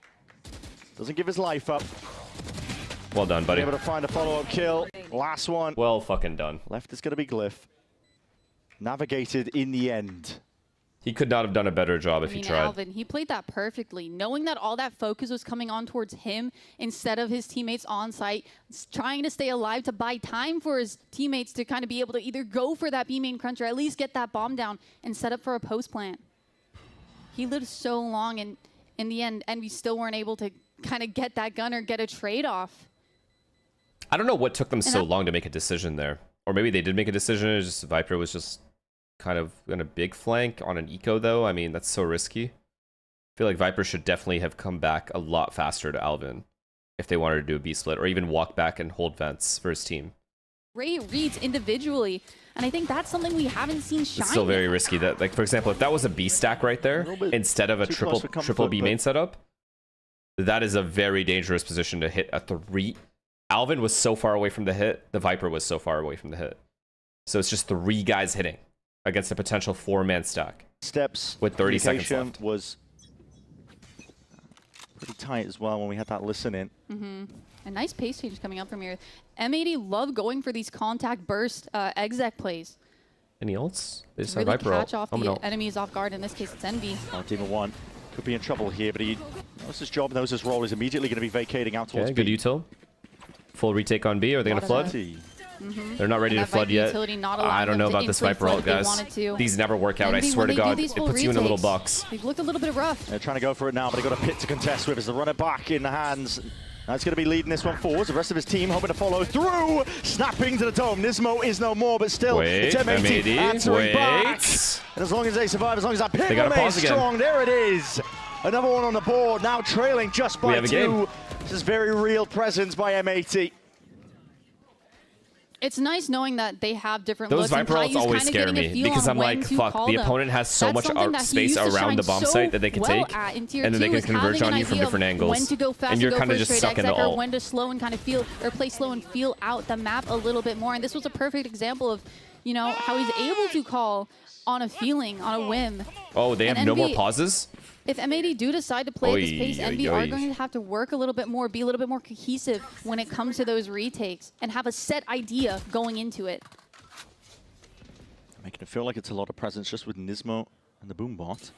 Doesn't give his life up. Well done, buddy. Able to find a follow-up kill. Last one. Well fucking done. Left is going to be Glyph. Navigated in the end. He could not have done a better job if he tried. Alvin, he played that perfectly, knowing that all that focus was coming on towards him instead of his teammates on site, trying to stay alive to buy time for his teammates to kind of be able to either go for that B main crunch or at least get that bomb down and set up for a post plant. He lived so long, and in the end, we still weren't able to kind of get that gun or get a trade off. I don't know what took them so long to make a decision there. Or maybe they did make a decision, it's just Viper was just kind of in a big flank on an eco though. I mean, that's so risky. feel like Viper should definitely have come back a lot faster to Alvin if they wanted to do a B split, or even walk back and hold vents for his team. Great reads individually, and I think that's something we haven't seen shine. It's still very yet. risky. That, like, for example, if that was a B stack right there instead of a triple B main setup, that is a very dangerous position to hit a 3. Alvin was so far away from the hit. The Viper was so far away from the hit. So it's just 3 guys hitting against a potential 4-man stack. Steps with 30 seconds left. Was pretty tight as well when we had that listen in. A nice pace change coming up from here. M80 love going for these contact burst exec plays. Any ults? They just Really have Viper catch ult. off the enemies off guard. In this case, it's Envy. Oh, Demon 1 could be in trouble here, but he knows his job, knows his role. He's immediately going to be vacating out towards B. Good util. Full retake on B. Are they going to flood? They're not ready to flood yet. I don't know about this Viper ult, guys. These never work out. I swear to God, it puts you in a little box. They've looked a little bit rough. They're trying to go for it now, but they've got a pit to contest with as they run it back in the hands. That's going to be leading this one forward. The rest of his team hoping to follow through. Snapping to the dome. Nismo is no more, but still, it's M80 answering back. And as long as they survive, as long as that ping remains strong, there it is. Another one on the board, now trailing just by 2. This is very real presence by M80. It's nice knowing that they have different Those looks. Viper ults always scare me because I'm like, fuck, the opponent has so much space around the bomb site that they can take, and then they can converge on you from different angles. And you're kind of just stuck in the ult. When to slow and kind of feel, or play slow and feel out the map a little bit more. And this was a perfect example of, you know, how he's able to call on a feeling, on a whim. Oh, they have no more pauses? If M80 do decide to play at this pace, Envy are going to have to work a little bit more, be a little bit more cohesive when it comes to those retakes, and have a set idea going into it. Making it feel like it's a lot of presence just with Nismo and the Boombot.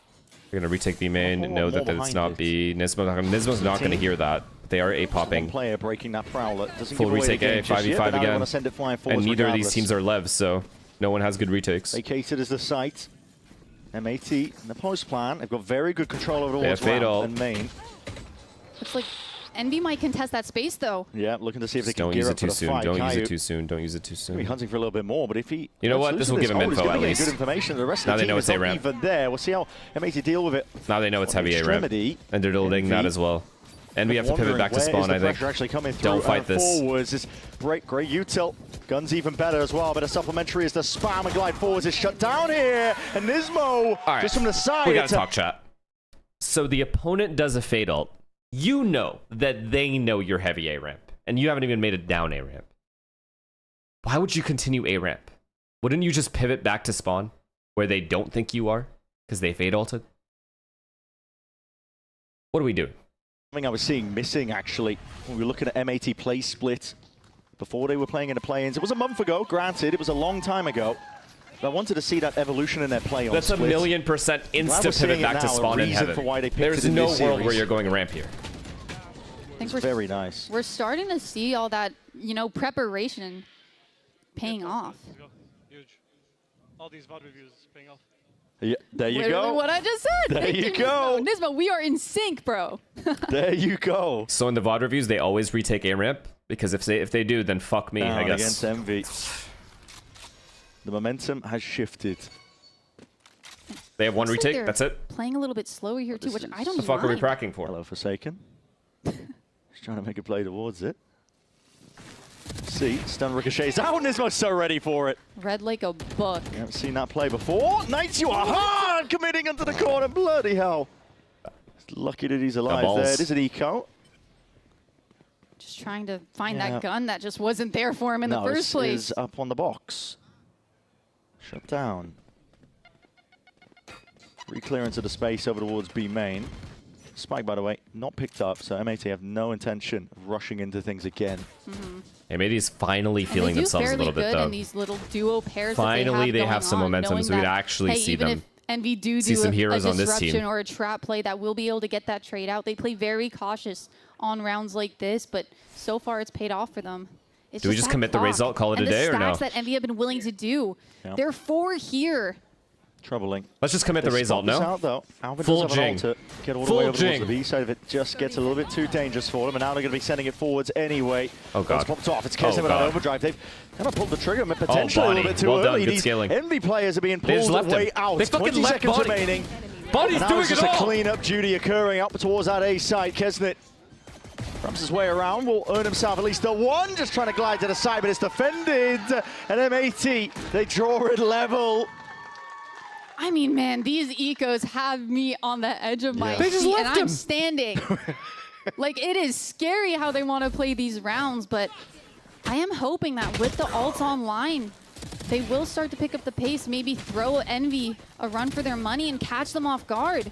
They're going to retake B main, know that it's not B. Nismo's not going to hear that. They are A-popping. One player breaking that prowler. Full retake A, 5v5 again. And neither of these teams are Levs, so no one has good retakes. Vacated is the site. M80 in the post plan. They've got very good control over towards ramp and main. Looks like Envy might contest that space, though. Yeah, looking to see if they can gear up for the fight. Don't use it too soon. Don't use it too soon. He'll be hunting for a little bit more, but if he... You know what? This will give him info at least. Good information. The rest now of the they know it's A-ramp. even there. We'll see how M80 deal with it. Now they know it's heavy A-ramp. And they're building that as well. And we have to pivot back to spawn, I think. Actually coming through. Don't fight this. Forwards is great util. Guns even better as well. But a supplementary as the spam and glide forwards is shut down here. And Nismo just from the side. We gotta talk chat. So the opponent does a fade ult. You know that they know you're heavy A-ramp. And you haven't even made it down A-ramp. Why would you continue A-ramp? Wouldn't you just pivot back to spawn where they don't think you are? Because they fade ulted? What are we doing? Something I was seeing missing, actually, when we were looking at M80 play split before they were playing in the play-ins. It was a month ago, granted, it was a long time ago. But I wanted to see that evolution in their play on That's split. 1,000,000% insta-pivot back to spawn in heaven. There's no world where you're going ramp here. I think it's very nice. We're starting to see all that, you know, preparation paying off. Huge. All these VOD reviews paying off. Yeah, there you Literally go. what I just said. There you go. Nismo, we are in sync, bro. There you go. So in the VOD reviews, they always retake A-ramp? Because if they do, then fuck me, I guess. Against Envy. The momentum has shifted. They have one Looks retake, like that's it? Playing a little bit slower here, too, which I don't The fuck are we mind. cracking for? Hello, Forsaken. Just trying to make a play towards it. See, stun ricochets out, and Nismo's so ready for it. Red like a book. You haven't seen that play before. Knights, you are hard committing into the corner. Bloody hell. Lucky that he's alive there. It is an eco. Just trying to find that gun that just wasn't there for him in the first place. Is up on the box. Shut down. Free clearance of the space over towards B main. Spike, by the way, not picked up, so M80 have no intention of rushing into things again. M80 is finally feeling themselves a little bit, though. In these little duo pairs Finally, they have some momentum, so we can actually see them. Envy do some heroes a on this disruption team. or a trap play that will be able to get that trade out. They play very cautious on rounds like this, but so far it's paid off for them. It's Do we just commit the result, call it a day, or no? And the stacks that Envy have been willing to do. Yeah. They're 4 here. Troubling. Let's just commit the result, no? Out, though. Alvin Full does have an jing. ult to get all the Full way over jing. towards the B side if it just gets a little bit too dangerous for them, and now they're going to be sending it forwards anyway. Oh, God. It's popped off. It's Kessin with an overdrive. They've kind of pulled the trigger, potentially a little bit too well early. Done. Good These scaling. Envy players are being They just pulled left way him. out. They fucking 20 left seconds body. remaining. Body's now doing it's it just a all. clean-up duty occurring up towards that A side. Kesnet ramps his way around, will earn himself at least a one, just trying to glide to the side, but it's defended. And M80, they draw it level. I mean, man, these ecos have me on the edge of my seat, and I'm standing. Like, it is scary how they want to play these rounds, but I am hoping that with the ults online, they will start to pick up the pace, maybe throw Envy a run for their money and catch them off guard.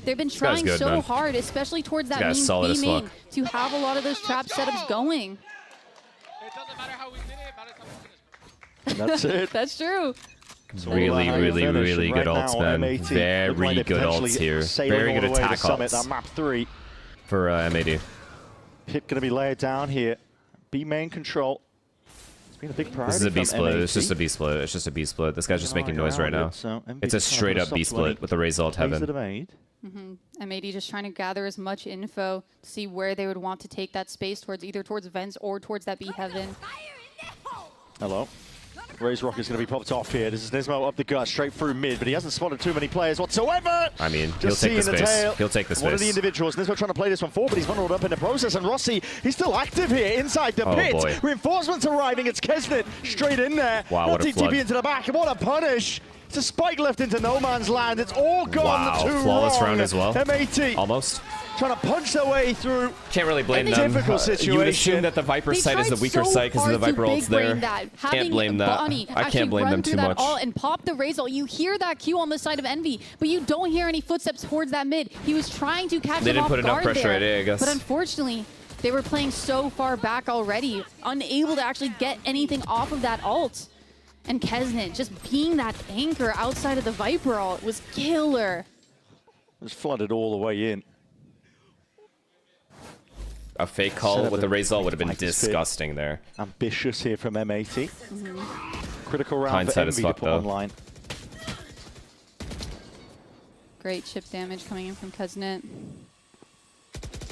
They've been trying so hard, especially towards that main B main, to have a lot of those trap setups going. It doesn't matter how we did it, matters how we finish. That's it. That's true. Really good ults, man. Very good ults here. Very good attack ults. That map 3 for M80. Pit going to be layered down here. B main control. It's been a big priority. This is a B split. It's just a B split. It's just a B split. This guy's just making noise right now. It's a straight up B split with the Raze ult heaven. M80 just trying to gather as much info to see where they would want to take that space towards, either towards vents or towards that B heaven. Hello. Raze Rock is going to be popped off here. This is Nismo up the gut, straight through mid, but he hasn't spotted too many players whatsoever. I mean, he'll take the space. He'll take the space. One of the individuals, Nismo trying to play this one forward, but he's bundled up in the process, and Rossi, he's still active here inside the pit. Boy. Reinforcements arriving. It's Kesnet straight in there. Wow, what a flood. TP into the back, and what a punish. It's a spike left into no man's land. It's all gone. Wow, flawless round as well. M80. Almost. Trying to punch their way through. Can't really blame them. You would assume that the Viper site is the weaker site because of the Viper ults there. Can't blame that. I can't blame them too much. And pop the Raze ult. You hear that Q on the side of Envy, but you don't hear any footsteps towards that mid. He was trying to catch They him didn't off put enough guard pressure there, at A, I guess. But unfortunately, they were playing so far back already, unable to actually get anything off of that ult. And Kesnet just being that anchor outside of the Viper ult was killer. It was flooded all the way in. A fake call with the Raze ult would have been disgusting there. Ambitious here from M80. Critical round Hindsight for as Envy fuck, to put though. online. Great chip damage coming in from Kesnet.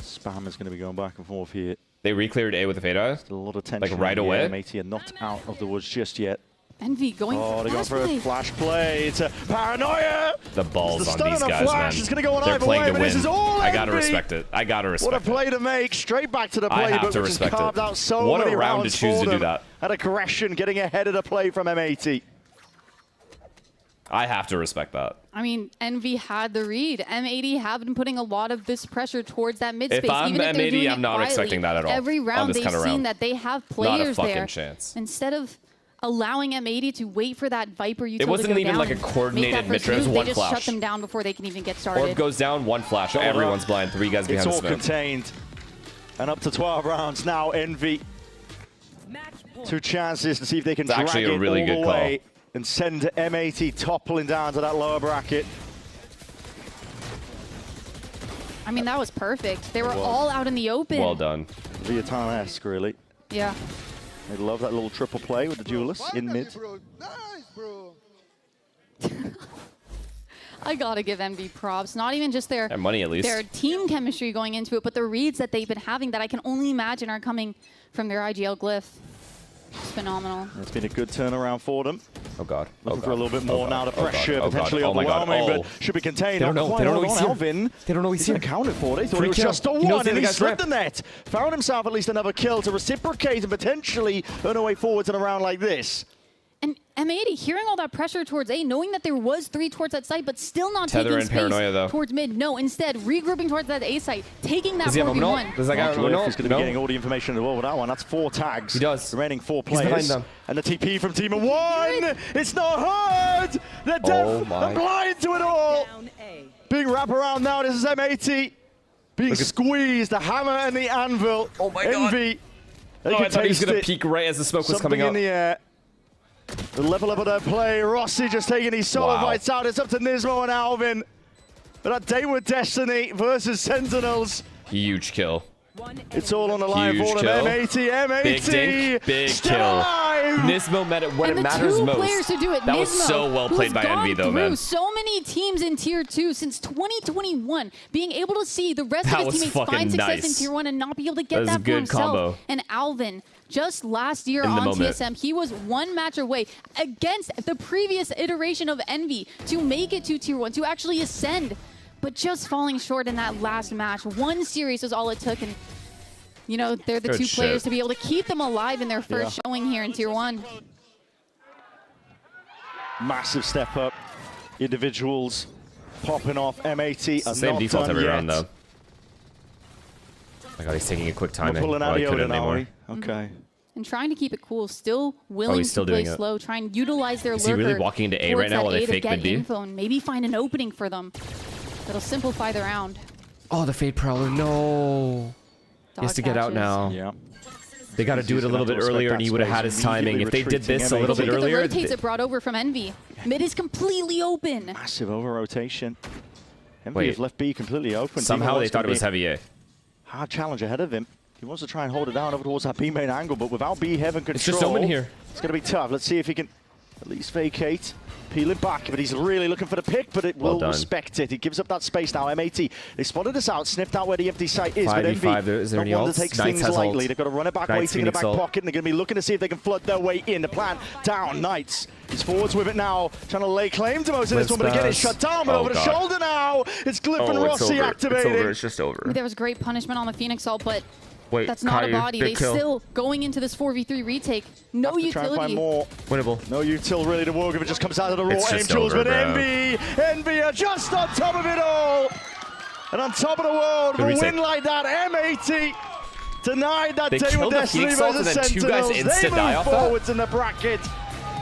Spam is going to be going back and forth here. They re-cleared A with the Fade Eye? A lot of tension. Like right away? M80 are not out of the woods just yet. Envy going for they go for a flash play. It's a paranoia. The balls the on these guys, flash. man. It's going to go on They're either playing way, to but win. this is all I gotta Envy. respect it. I gotta respect it. What a play to make. Straight back to the play, I have but to we just respect carved it. out so What many a round to rounds choose for to do them. that. Had aggression, getting ahead of the play from M80. I have to respect that. I mean, Envy had the read. M80 have been putting a lot of this pressure towards that mid space. If I'm even if they're M80, doing I'm it not quietly. expecting that at all. Every round they've seen that they have players Not a fucking there. chance. Instead of allowing M80 to wait for that Viper util It wasn't to go even down like a and coordinated make that mid first trap. It was move, one they just flash. shut them down before they can even get started. Orb goes down, one flash. Everyone's blind. 3 guys behind It's the all smoke. contained. And up to 12 rounds now, Envy. 2 chances to see if they can It's drag actually a it really all good the way and send M80 toppling down to that lower bracket. I mean, that was perfect. They were all out in the open. Well done. Vietnam-esque, really. Yeah. They love that little triple play with the duelists in mid. I gotta give Envy props. Not even just their money, at least. Their team chemistry going into it, but the reads that they've been having that I can only imagine are coming from their IGL glyph. It's phenomenal. It's been a good turnaround for them. Oh god. Looking for a little bit more now. The Oh, God. pressure Oh, God. potentially Oh, my God. overwhelming, Oh. but should be contained. They don't know. Not They don't know quite he's on here. Alvin. They don't know he's here. Accounted for. They thought Free it was kill. just a He knows one, the and other he guy's slipped rep. the net. Found himself at least another kill to reciprocate and potentially earn a way forwards in a round like this. And M80 hearing all that pressure towards A, knowing that there was 3 towards that site, but still not Tether taking and space paranoia, though. towards mid. No, instead regrouping towards that A site, taking that Does he have a 4v1. no? Does that guy have a no? He's going to be getting all the information in the world with that one. That's 4 tags. He does. Remaining 4 He's behind players. them. And the TP from Team of 1. It's not hard. They're deaf and blind to it all. Big wraparound now. This is M80 being squeezed. The hammer and the anvil. Oh my God. Envy. They Oh, can I thought he was taste going it. to peek right as the smoke was Something coming in up. the air. The level up of their play. Rossi just taking his solo Wow. fights out. It's up to Nismo and Alvin. But that Dayward Destiny versus Sentinels. Huge kill. It's all on the line Huge for them. kill. M80, M80. Big dink, big still kill. alive. Nismo met it when and it matters the two most. players who do it, That Nismo, was so well played by Envy, though, man. So many teams in Tier 2 since 2021, being able to see the rest of his teammates find success in Tier 1 and not be able to get that for himself. Combo. And Alvin, just last year on TSM, he was one match away against the previous iteration of Envy to make it to Tier 1, to actually ascend, but just falling short in that last match. One series was all it took, and you know, they're the two players to be able to keep them alive in their first showing here in Tier 1. Massive step up. Individuals popping off. M80 are same not default done every yet. round, though. Oh my god, he's taking a quick timing. We're pulling out I couldn't anymore. Okay. And trying to keep it cool, still willing to play slow, trying to utilize their lurker. Is he really walking into A right now while they fake mid B? Info and maybe find an opening for them that'll simplify the round. Oh, the Fade Prowler, no. He has to get out now. Yeah. They got to do it a little bit earlier, and he would have had his timing. If they did this a little bit earlier... The rotates it brought over from Envy. Mid is completely open. Massive over-rotation. Envy has left B completely open. Somehow they thought it was heavy A. Hard challenge ahead of him. He wants to try and hold it down over towards that B main angle, but without B heaven control... It's just Omen here. It's going to be tough. Let's see if he can at least vacate. Peel it back, but he's really looking for the pick, but it will respect it. He gives up that space now. M80, they spotted us out, sniffed out where the empty site is, but Envy, is there any not one ults? that takes things lightly. They've got to run it back, waiting in the back pocket, and they're going to be looking to see if they can flood their way in. The plan down, Knights. He's forwards with it now, trying to lay claim to most of this one, but again, it's shut down, but over the shoulder now. It's Glyph and Rossi activating. It's over, it's just over. There was great punishment on the Phoenix ult, but that's not a body. They still going into this 4v3 retake. No utility. Try and find more. Winnable. No util really to Warg if it just comes out of the raw Angels, but Envy are just on top of it all. And on top of the world, with a win like that, M80 denied that day with Destiny versus Sentinels. They move forwards in the bracket,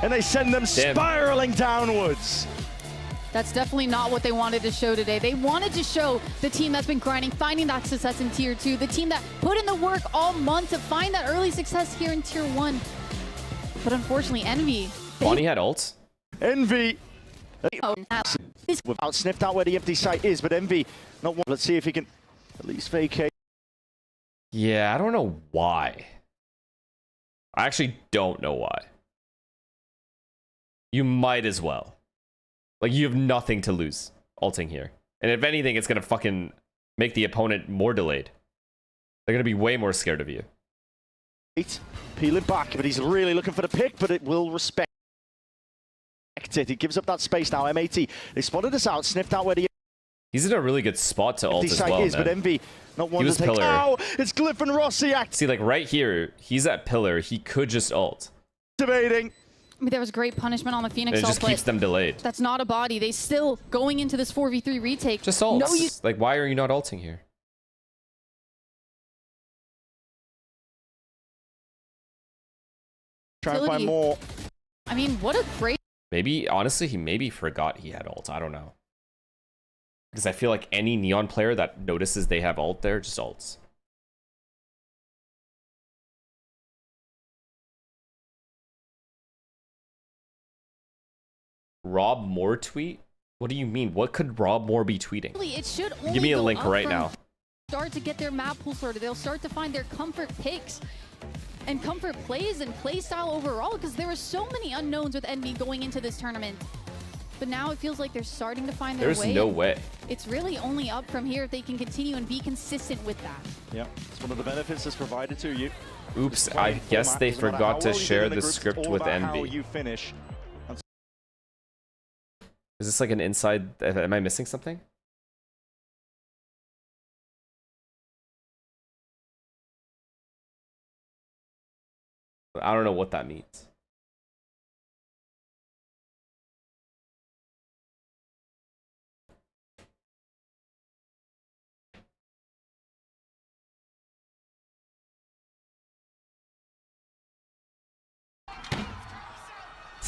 and they send them spiraling downwards. That's definitely not what they wanted to show today. They wanted to show the team that's been grinding, finding that success in Tier 2, the team that put in the work all month to find that early success here in Tier 1. But unfortunately, Envy... Bonnie had ults. Envy... Without sniffed out where the empty site is, but Envy... not one. Let's see if he can at least vacate. Yeah, I don't know why. I actually don't know why. You might as well. Like, you have nothing to lose ulting here. And if anything, it's going to fucking make the opponent more delayed. They're going to be way more scared of you. Peel it back, but he's really looking for the pick, but it will respect it. He gives up that space now. M80, they spotted us out, sniffed out where the... He's in a really good spot to ult as well, man. But Envy, not one to take... Oh, it's Glyph and Rossi See, like, right here, he's at pillar. He could just ult. Activating. I mean, there was great punishment on the Phoenix ult, it just keeps them delayed. That's not a body. They still going into this 4v3 retake. Just ults. Like, why are you not ulting here? Try and find more. I mean, what a great... Maybe, honestly, he maybe forgot he had ult. I don't know. Because I feel like any Neon player that notices they have ult there just ults. Rob Moore tweet? What do you mean? What could Rob Moore be tweeting? It should only give me a link right now. Start to get their map pool sorted. They'll start to find their comfort picks and comfort plays and play style overall, because there were so many unknowns with Envy going into this tournament. But now it feels like they're starting to find their way. There's no way. It's really only up from here if they can continue and be consistent with that. Yeah, it's one of the benefits that's provided to you. Oops, I guess they forgot to share the script with Envy. You finish. Is this like an inside? Am I missing something? I don't know what that means.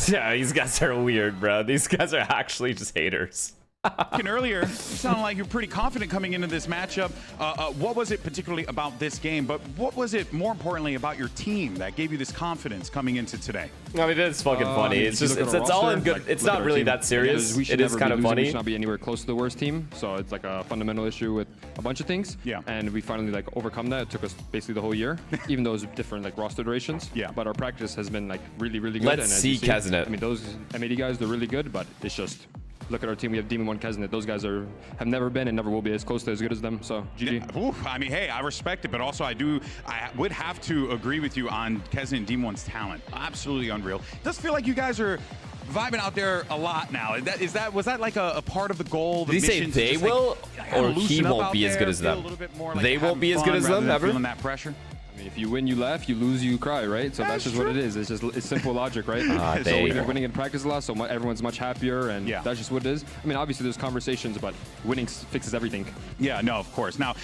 Yeah, these guys are weird, bro. These guys are actually just haters. Earlier, you sounded like you're pretty confident coming into this matchup. What was it particularly about this game, but what was it more importantly about your team that gave you this confidence coming into today? I mean, it's fucking funny. It's just, it's all in good. Like, it's not really that serious. It is kind of funny. We should not be anywhere close to the worst team, so it's like a fundamental issue with a bunch of things. Yeah. And we finally like overcome that. It took us basically the whole year, even though it was different like roster durations. Yeah. But our practice has been like really, really good. Let's and as see you Kesnet. I mean, those M80 guys, they're really good, but it's just, look at our team. We have Demon 1 Kesnet. Those guys have never been and never will be as close to as good as them. So GG. Yeah, oof, I mean, hey, I respect it, but also I would have to agree with you on Kesnet and Demon 1's talent. Absolutely unreal. It does feel like you guys are vibing out there a lot now. Was that like a part of the goal? Did he say they will, or he won't be as good as them? They won't be as good as them ever? Feeling that pressure? I mean, if you win, you laugh. You lose, you cry, right? So that's just what it is. It's simple logic, right? So we're winning in practice a lot, so everyone's much happier, and that's just what it is. I mean, obviously there's conversations, but winning fixes everything. Yeah, no, of course. Now,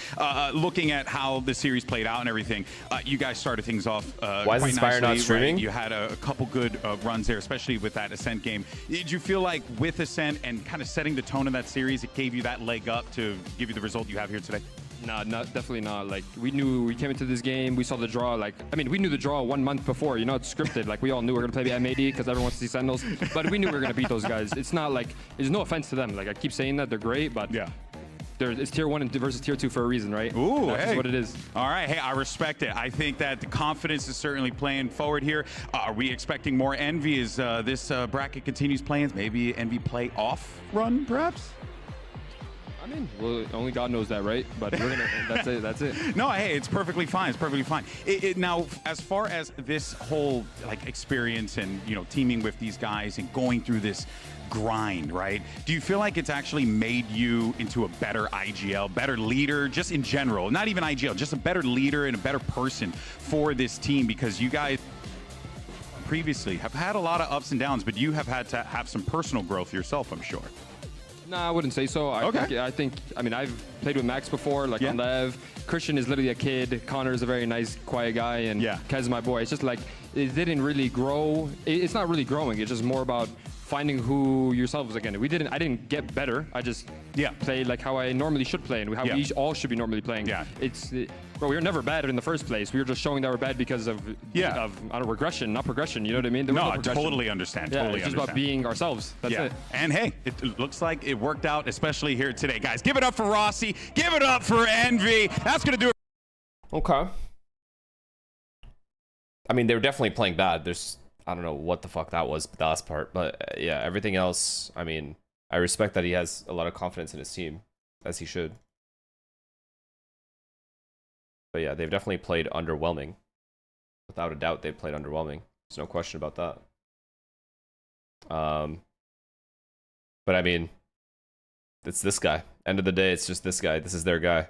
looking at how the series played out and everything, you guys started things off Why is quite Inspire nicely, not streaming? Right? You had a couple good runs there, especially with that Ascent game. Did you feel like with Ascent and kind of setting the tone of that series, it gave you that leg up to give you the result you have here today? Nah, definitely not. Like, we came into this game, we saw the draw. Like, I mean, we knew the draw 1 month before. You know, it's scripted. Like, we all knew we were gonna play the M80 because everyone wants to see Sentinels. But we knew we were gonna beat those guys. It's not like, there's no offense to them. Like, I keep saying that they're great, but yeah, it's tier 1 versus tier 2 for a reason, right? Ooh, that's just what it is. All right, hey, I respect it. I think that the confidence is certainly playing forward here. Are we expecting more Envy as this bracket continues playing? Maybe Envy playoff run, perhaps? I mean, well, only God knows that, right? But we're gonna. That's it. No, hey, it's perfectly fine. It's perfectly fine. Now, as far as this whole like experience and teaming with these guys and going through this grind, right? Do you feel like it's actually made you into a better IGL, better leader, just in general? Not even IGL, just a better leader and a better person for this team, because you guys previously have had a lot of ups and downs, but you have had to have some personal growth yourself, I'm sure. No, I wouldn't say so. I mean, I've played with Max before, like on Lev. Christian is literally a kid. Connor is a very nice, quiet guy, and Kez is my boy. It's just like, it didn't really grow. It's not really growing. It's just more about finding who yourself is again. I didn't get better. I just played like how I normally should play, and how we all should be normally playing. Bro, we were never bad in the first place. We were just showing that we're bad because of regression, not progression. You know what I mean? No, I totally understand. Totally it's just about being ourselves. That's it. And hey, it looks like it worked out, especially here today, guys. Give it up for Rossi. Give it up for Envy. That's gonna do it. Okay. I mean, they were definitely playing bad. I don't know what the fuck that was, the last part. But yeah, everything else, I mean, I respect that he has a lot of confidence in his team, as he should. But yeah, they've definitely played underwhelming. Without a doubt, they've played underwhelming. There's no question about that. But I mean, it's this guy. End of the day, it's just this guy. This is their guy.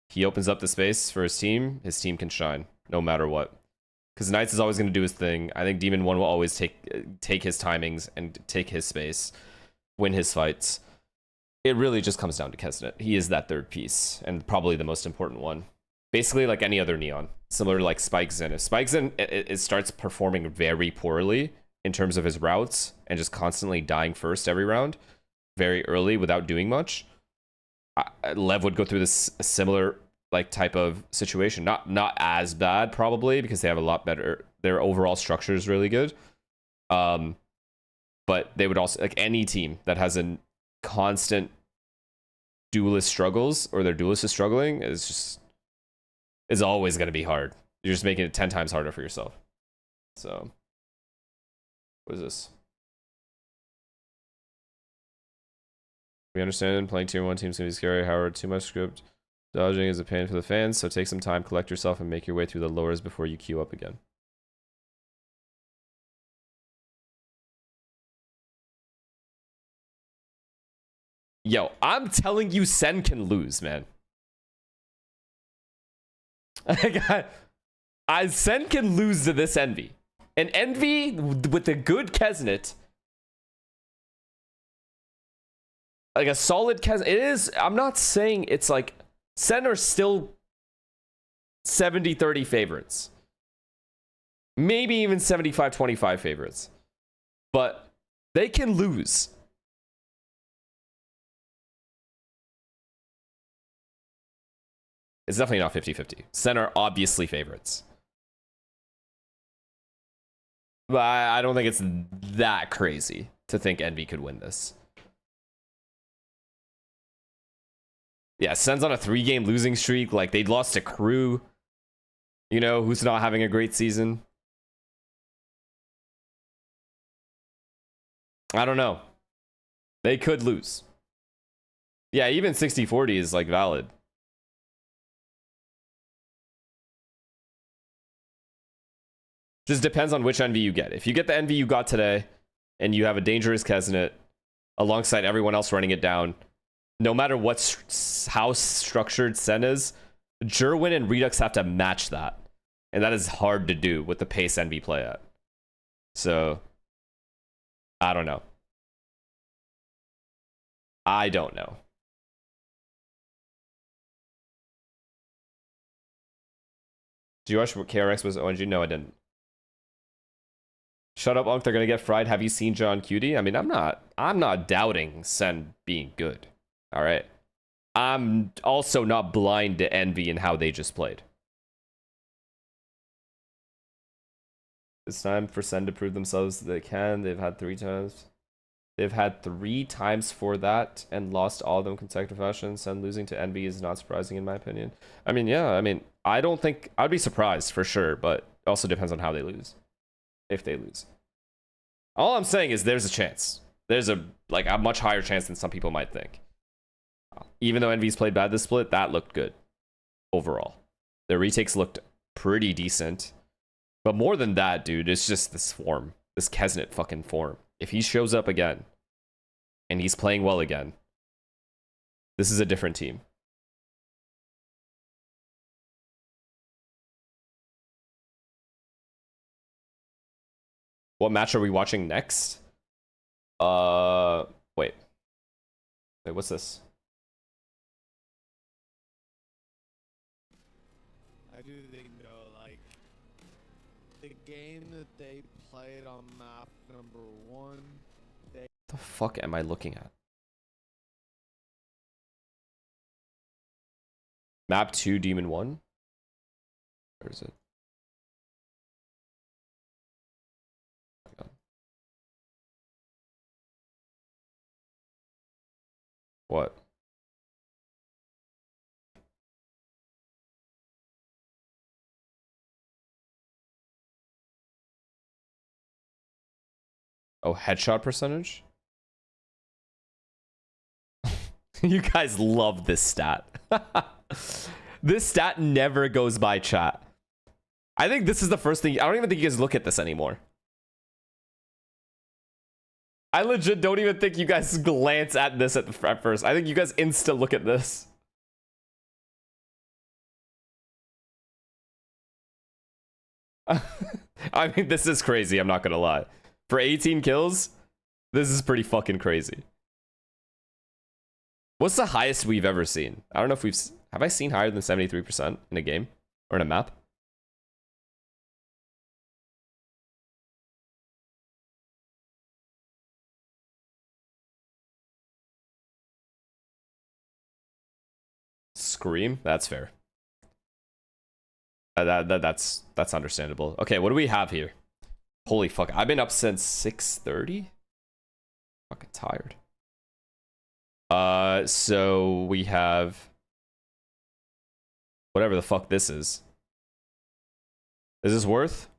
He opens up the space for his team can shine, no matter what. Because Knights is always going to do his thing. I think Demon 1 will always take his timings and take his space, win his fights. It really just comes down to Kesnet. He is that third piece, and probably the most important one. Basically like any other Neon, similar to like Spikezen. If Spikezen it starts performing very poorly in terms of his routes and just constantly dying first every round, very early without doing much, Lev would go through this similar like type of situation. Not as bad probably, because they have a lot better. Their overall structure is really good. But they would also, like any team that has a constant duelist struggles, or their duelist is struggling, is always going to be hard. You're just making it 10 times harder for yourself. So, what is this? We understand playing tier 1 teams can be scary. However, too much script dodging is a pain for the fans, so take some time, collect yourself, and make your way through the lowers before you queue up again. Yo, I'm telling you, Sen can lose, man. Sen can lose to this Envy. And Envy with a good Kesnet, like a solid Kesnet, it is, I'm not saying it's like, Sen are still 70-30 favorites. Maybe even 75-25 favorites. But they can lose. It's definitely not 50-50. Sen are obviously favorites. But I don't think it's that crazy to think Envy could win this. Yeah, Sen's on a 3-game losing streak. Like, they'd lost to Crew, you know, who's not having a great season. I don't know. They could lose. Yeah, even 60-40 is, like, valid. Just depends on which envy you get. If you get the envy you got today, and you have a dangerous Kesnet alongside everyone else running it down, no matter how structured Sen is, Jerwin and Redux have to match that. And that is hard to do with the pace envy play at. So, I don't know. I don't know. Did you watch what KRX was ONG? No, I didn't. Shut up, Unk. They're gonna get fried. Have you seen John Cutie? I mean, I'm not doubting Sen being good. All right. I'm also not blind to envy in how they just played. It's time for Sen to prove themselves that they can. They've had 3 times. They've had 3 times for that and lost all of them consecutive fashion. Sen losing to envy is not surprising in my opinion. I mean, yeah. I mean, I don't think I'd be surprised for sure, but it also depends on how they lose. If they lose. All I'm saying is there's a chance. There's a much higher chance than some people might think. Even though Envy's played bad this split, that looked good overall. Their retakes looked pretty decent. But more than that, dude, it's just this form. This Kesnet fucking form. If he shows up again and he's playing well again, this is a different team. What match are we watching next? Wait, what's this? I do think though, like the game that they played on map number 1. What the fuck am I looking at? Map 2, Demon 1? Where is it? What? Oh, headshot percentage? You guys love this stat. This stat never goes by, chat. I think this is the first thing. I don't even think you guys look at this anymore. I legit don't even think you guys glance at this at first. I think you guys insta look at this. I mean, this is crazy. I'm not gonna lie. For 18 kills, this is pretty fucking crazy. What's the highest we've ever seen? I don't know if have I seen higher than 73% in a game or in a map? Scream? That's fair. That's understandable. Okay, what do we have here? Holy fuck, I've been up since 6:30? Fucking tired. So we have whatever the fuck this is. Is this worth?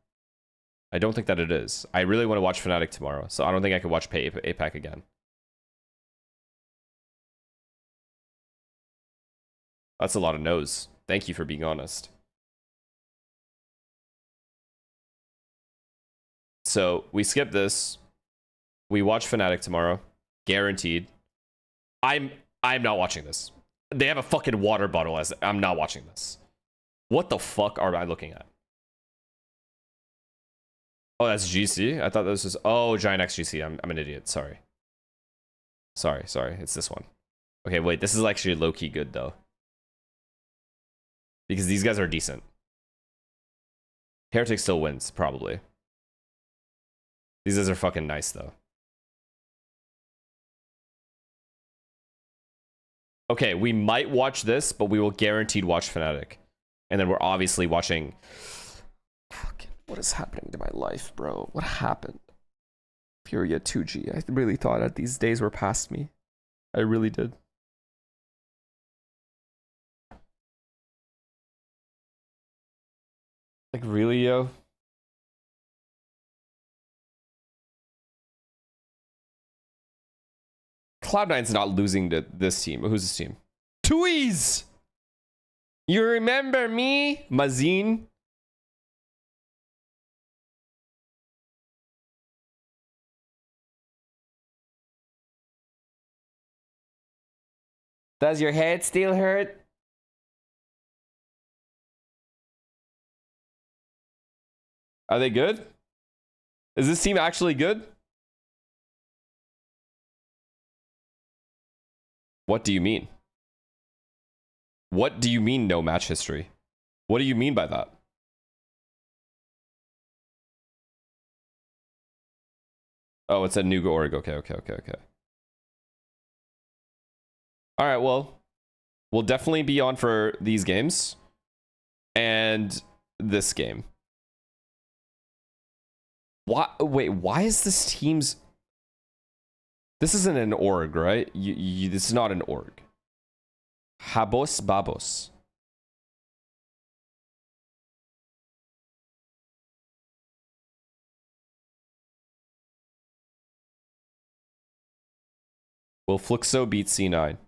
I don't think that it is. I really want to watch Fnatic tomorrow, so I don't think I could watch APAC again. That's a lot of no's. Thank you for being honest. So we skip this. We watch Fnatic tomorrow. Guaranteed. I'm not watching this. They have a fucking water bottle as I'm not watching this. What the fuck are I looking at? Oh, that's GC? I thought this was... Oh, Giant X GC. I'm an idiot. Sorry. Sorry. It's this one. Okay, wait. This is actually low-key good, though. Because these guys are decent. Heretic still wins, probably. These guys are fucking nice, though. Okay, we might watch this, but we will guaranteed watch Fnatic. And then we're obviously watching... Fucking, what is happening to my life, bro? What happened? Furia 2G. I really thought that these days were past me. I really did. Like, really, yo? Cloud9's not losing to this team. Who's this team? Tui's! You remember me, Mazin? Does your head still hurt? Are they good? Is this team actually good? What do you mean? What do you mean no match history? What do you mean by that? Oh, it's a new org. Okay. All right, well, we'll definitely be on for these games and this game. Wait, why is this team's... This isn't an org, right? This is not an org. Habos Babos. Will Fluxo beat C9?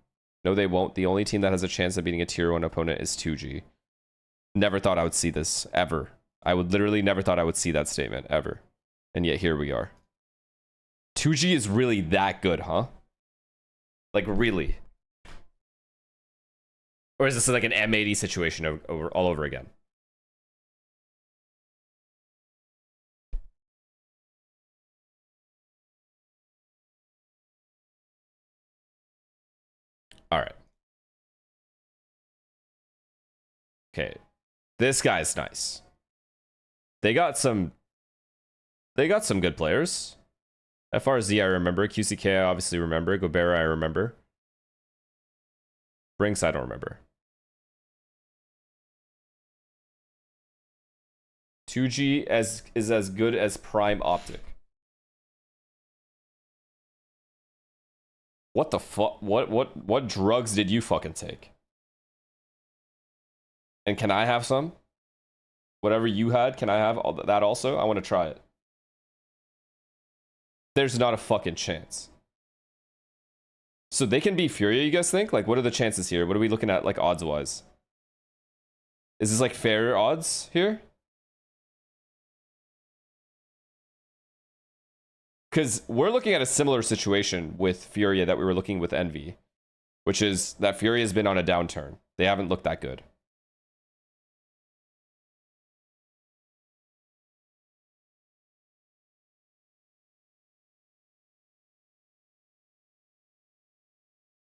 No, they won't. The only team that has a chance of beating a tier 1 opponent is 2G. Never thought I would see this, ever. I would literally never thought I would see that statement, ever. And yet here we are. 2G is really that good, huh? Like, really? Or is this like an M80 situation all over again? All right. Okay. This guy's nice. They got some good players. FRZ I remember. QCK I obviously remember. Gobera I remember. Brinks I don't remember. 2G is as good as Prime Optic. What the fuck? What drugs did you fucking take? And can I have some? Whatever you had, can I have that also? I want to try it. There's not a fucking chance. So they can be Furia, you guys think? Like, what are the chances here? What are we looking at, like, odds-wise? Is this, like, fair odds here? Because we're looking at a similar situation with Furia that we were looking with Envy, which is that Furia has been on a downturn. They haven't looked that good.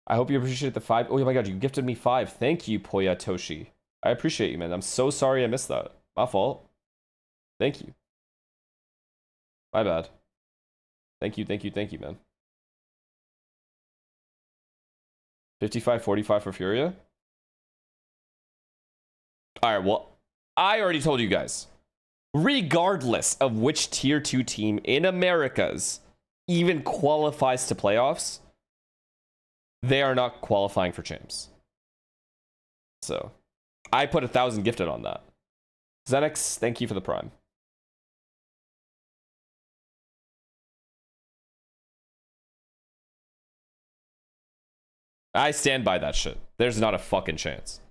I hope you appreciate the 5. Oh my god, you gifted me 5. Thank you, Poya Toshi. I appreciate you, man. I'm so sorry I missed that. My fault. Thank you. My bad. Thank you, man. 55-45 for Furia? Alright, well, I already told you guys. Regardless of which tier 2 team in Americas even qualifies to playoffs, they are not qualifying for champs. So, I put 1,000 gifted on that. Xenix, thank you for the prime. I stand by that shit. There's not a fucking chance.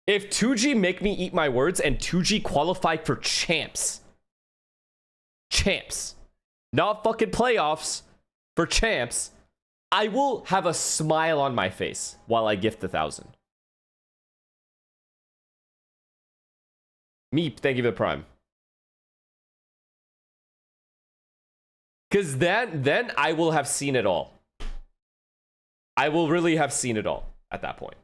If 2G make me eat my words and 2G qualify for champs. Champs. Not fucking playoffs. For champs. I will have a smile on my face while I gift 1,000. Meep, thank you for the prime. Because then I will have seen it all. I will really have seen it all at that point.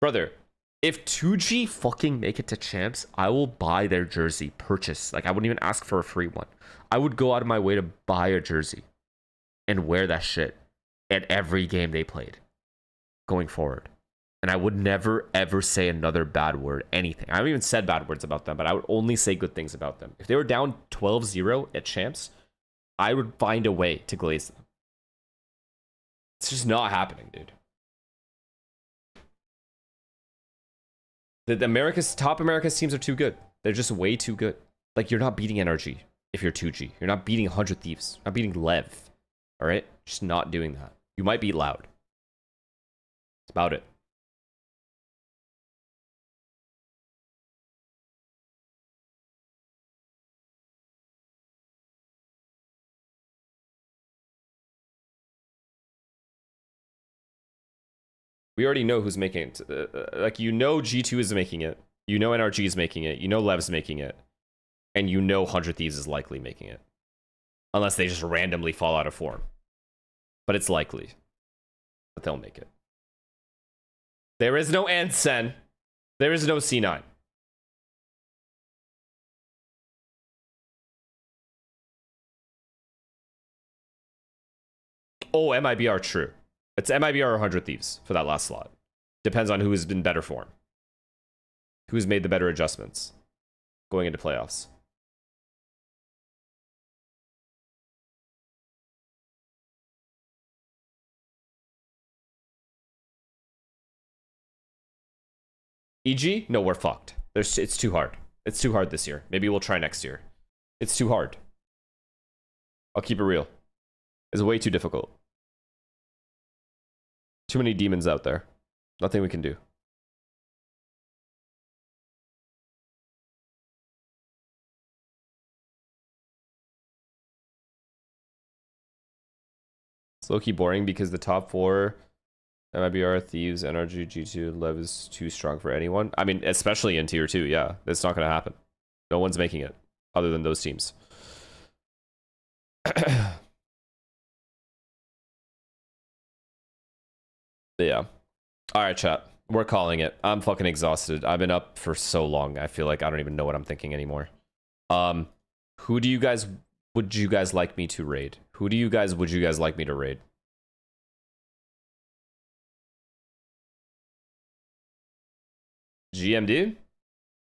Brother, if 2G fucking make it to champs, I will buy their jersey, purchase. Like, I wouldn't even ask for a free one. I would go out of my way to buy a jersey and wear that shit at every game they played going forward. And I would never, ever say another bad word, anything. I haven't even said bad words about them, but I would only say good things about them. If they were down 12-0 at Champs, I would find a way to glaze them. It's just not happening, dude. The top America's teams are too good. They're just way too good. Like, you're not beating NRG if you're 2G. You're not beating 100 Thieves. You're not beating Lev. All right? Just not doing that. You might beat Loud. That's about it. We already know who's making it. Like, you know G2 is making it. You know NRG is making it. You know Lev's making it. And you know 100 Thieves is likely making it. Unless they just randomly fall out of form. But it's likely that they'll make it. There is no Ansen. There is no C9. Oh, MIBR, true. It's MIBR or 100 Thieves for that last slot. Depends on who has been better form. Who's made the better adjustments going into playoffs. EG? No, we're fucked. It's too hard. It's too hard this year. Maybe we'll try next year. It's too hard. I'll keep it real. It's way too difficult. Too many demons out there. Nothing we can do. It's low-key boring because the top four, MIBR, Thieves, NRG, G2, Lev is too strong for anyone. I mean, especially in tier 2, yeah. It's not going to happen. No one's making it other than those teams. Yeah. Alright, chat. We're calling it. I'm fucking exhausted. I've been up for so long. I feel like I don't even know what I'm thinking anymore. Who do you guys... would you guys like me to raid? Who do you guys... would you guys like me to raid? GMD?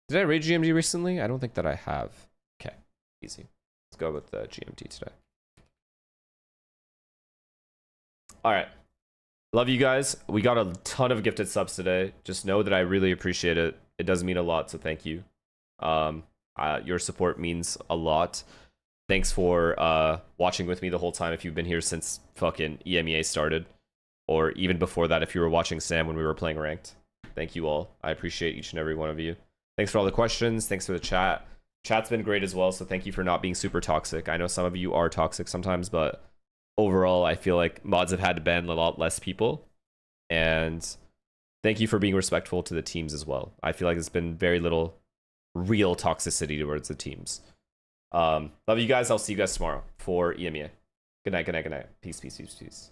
Did I raid GMD recently? I don't think that I have. Okay. Easy. Let's go with the GMD today. Alright. Love you guys. We got a ton of gifted subs today. Just know that I really appreciate it. It does mean a lot, so thank you. Your support means a lot. Thanks for watching with me the whole time if you've been here since fucking EMEA started. Or even before that if you were watching Sam when we were playing ranked. Thank you all. I appreciate each and every one of you. Thanks for all the questions. Thanks for the chat. Chat's been great as well, so thank you for not being super toxic. I know some of you are toxic sometimes, but overall, I feel like mods have had to ban a lot less people. And thank you for being respectful to the teams as well. I feel like there's been very little real toxicity towards the teams. Love you guys. I'll see you guys tomorrow for EMEA. Good night, good night, good night. Peace, peace, peace, peace.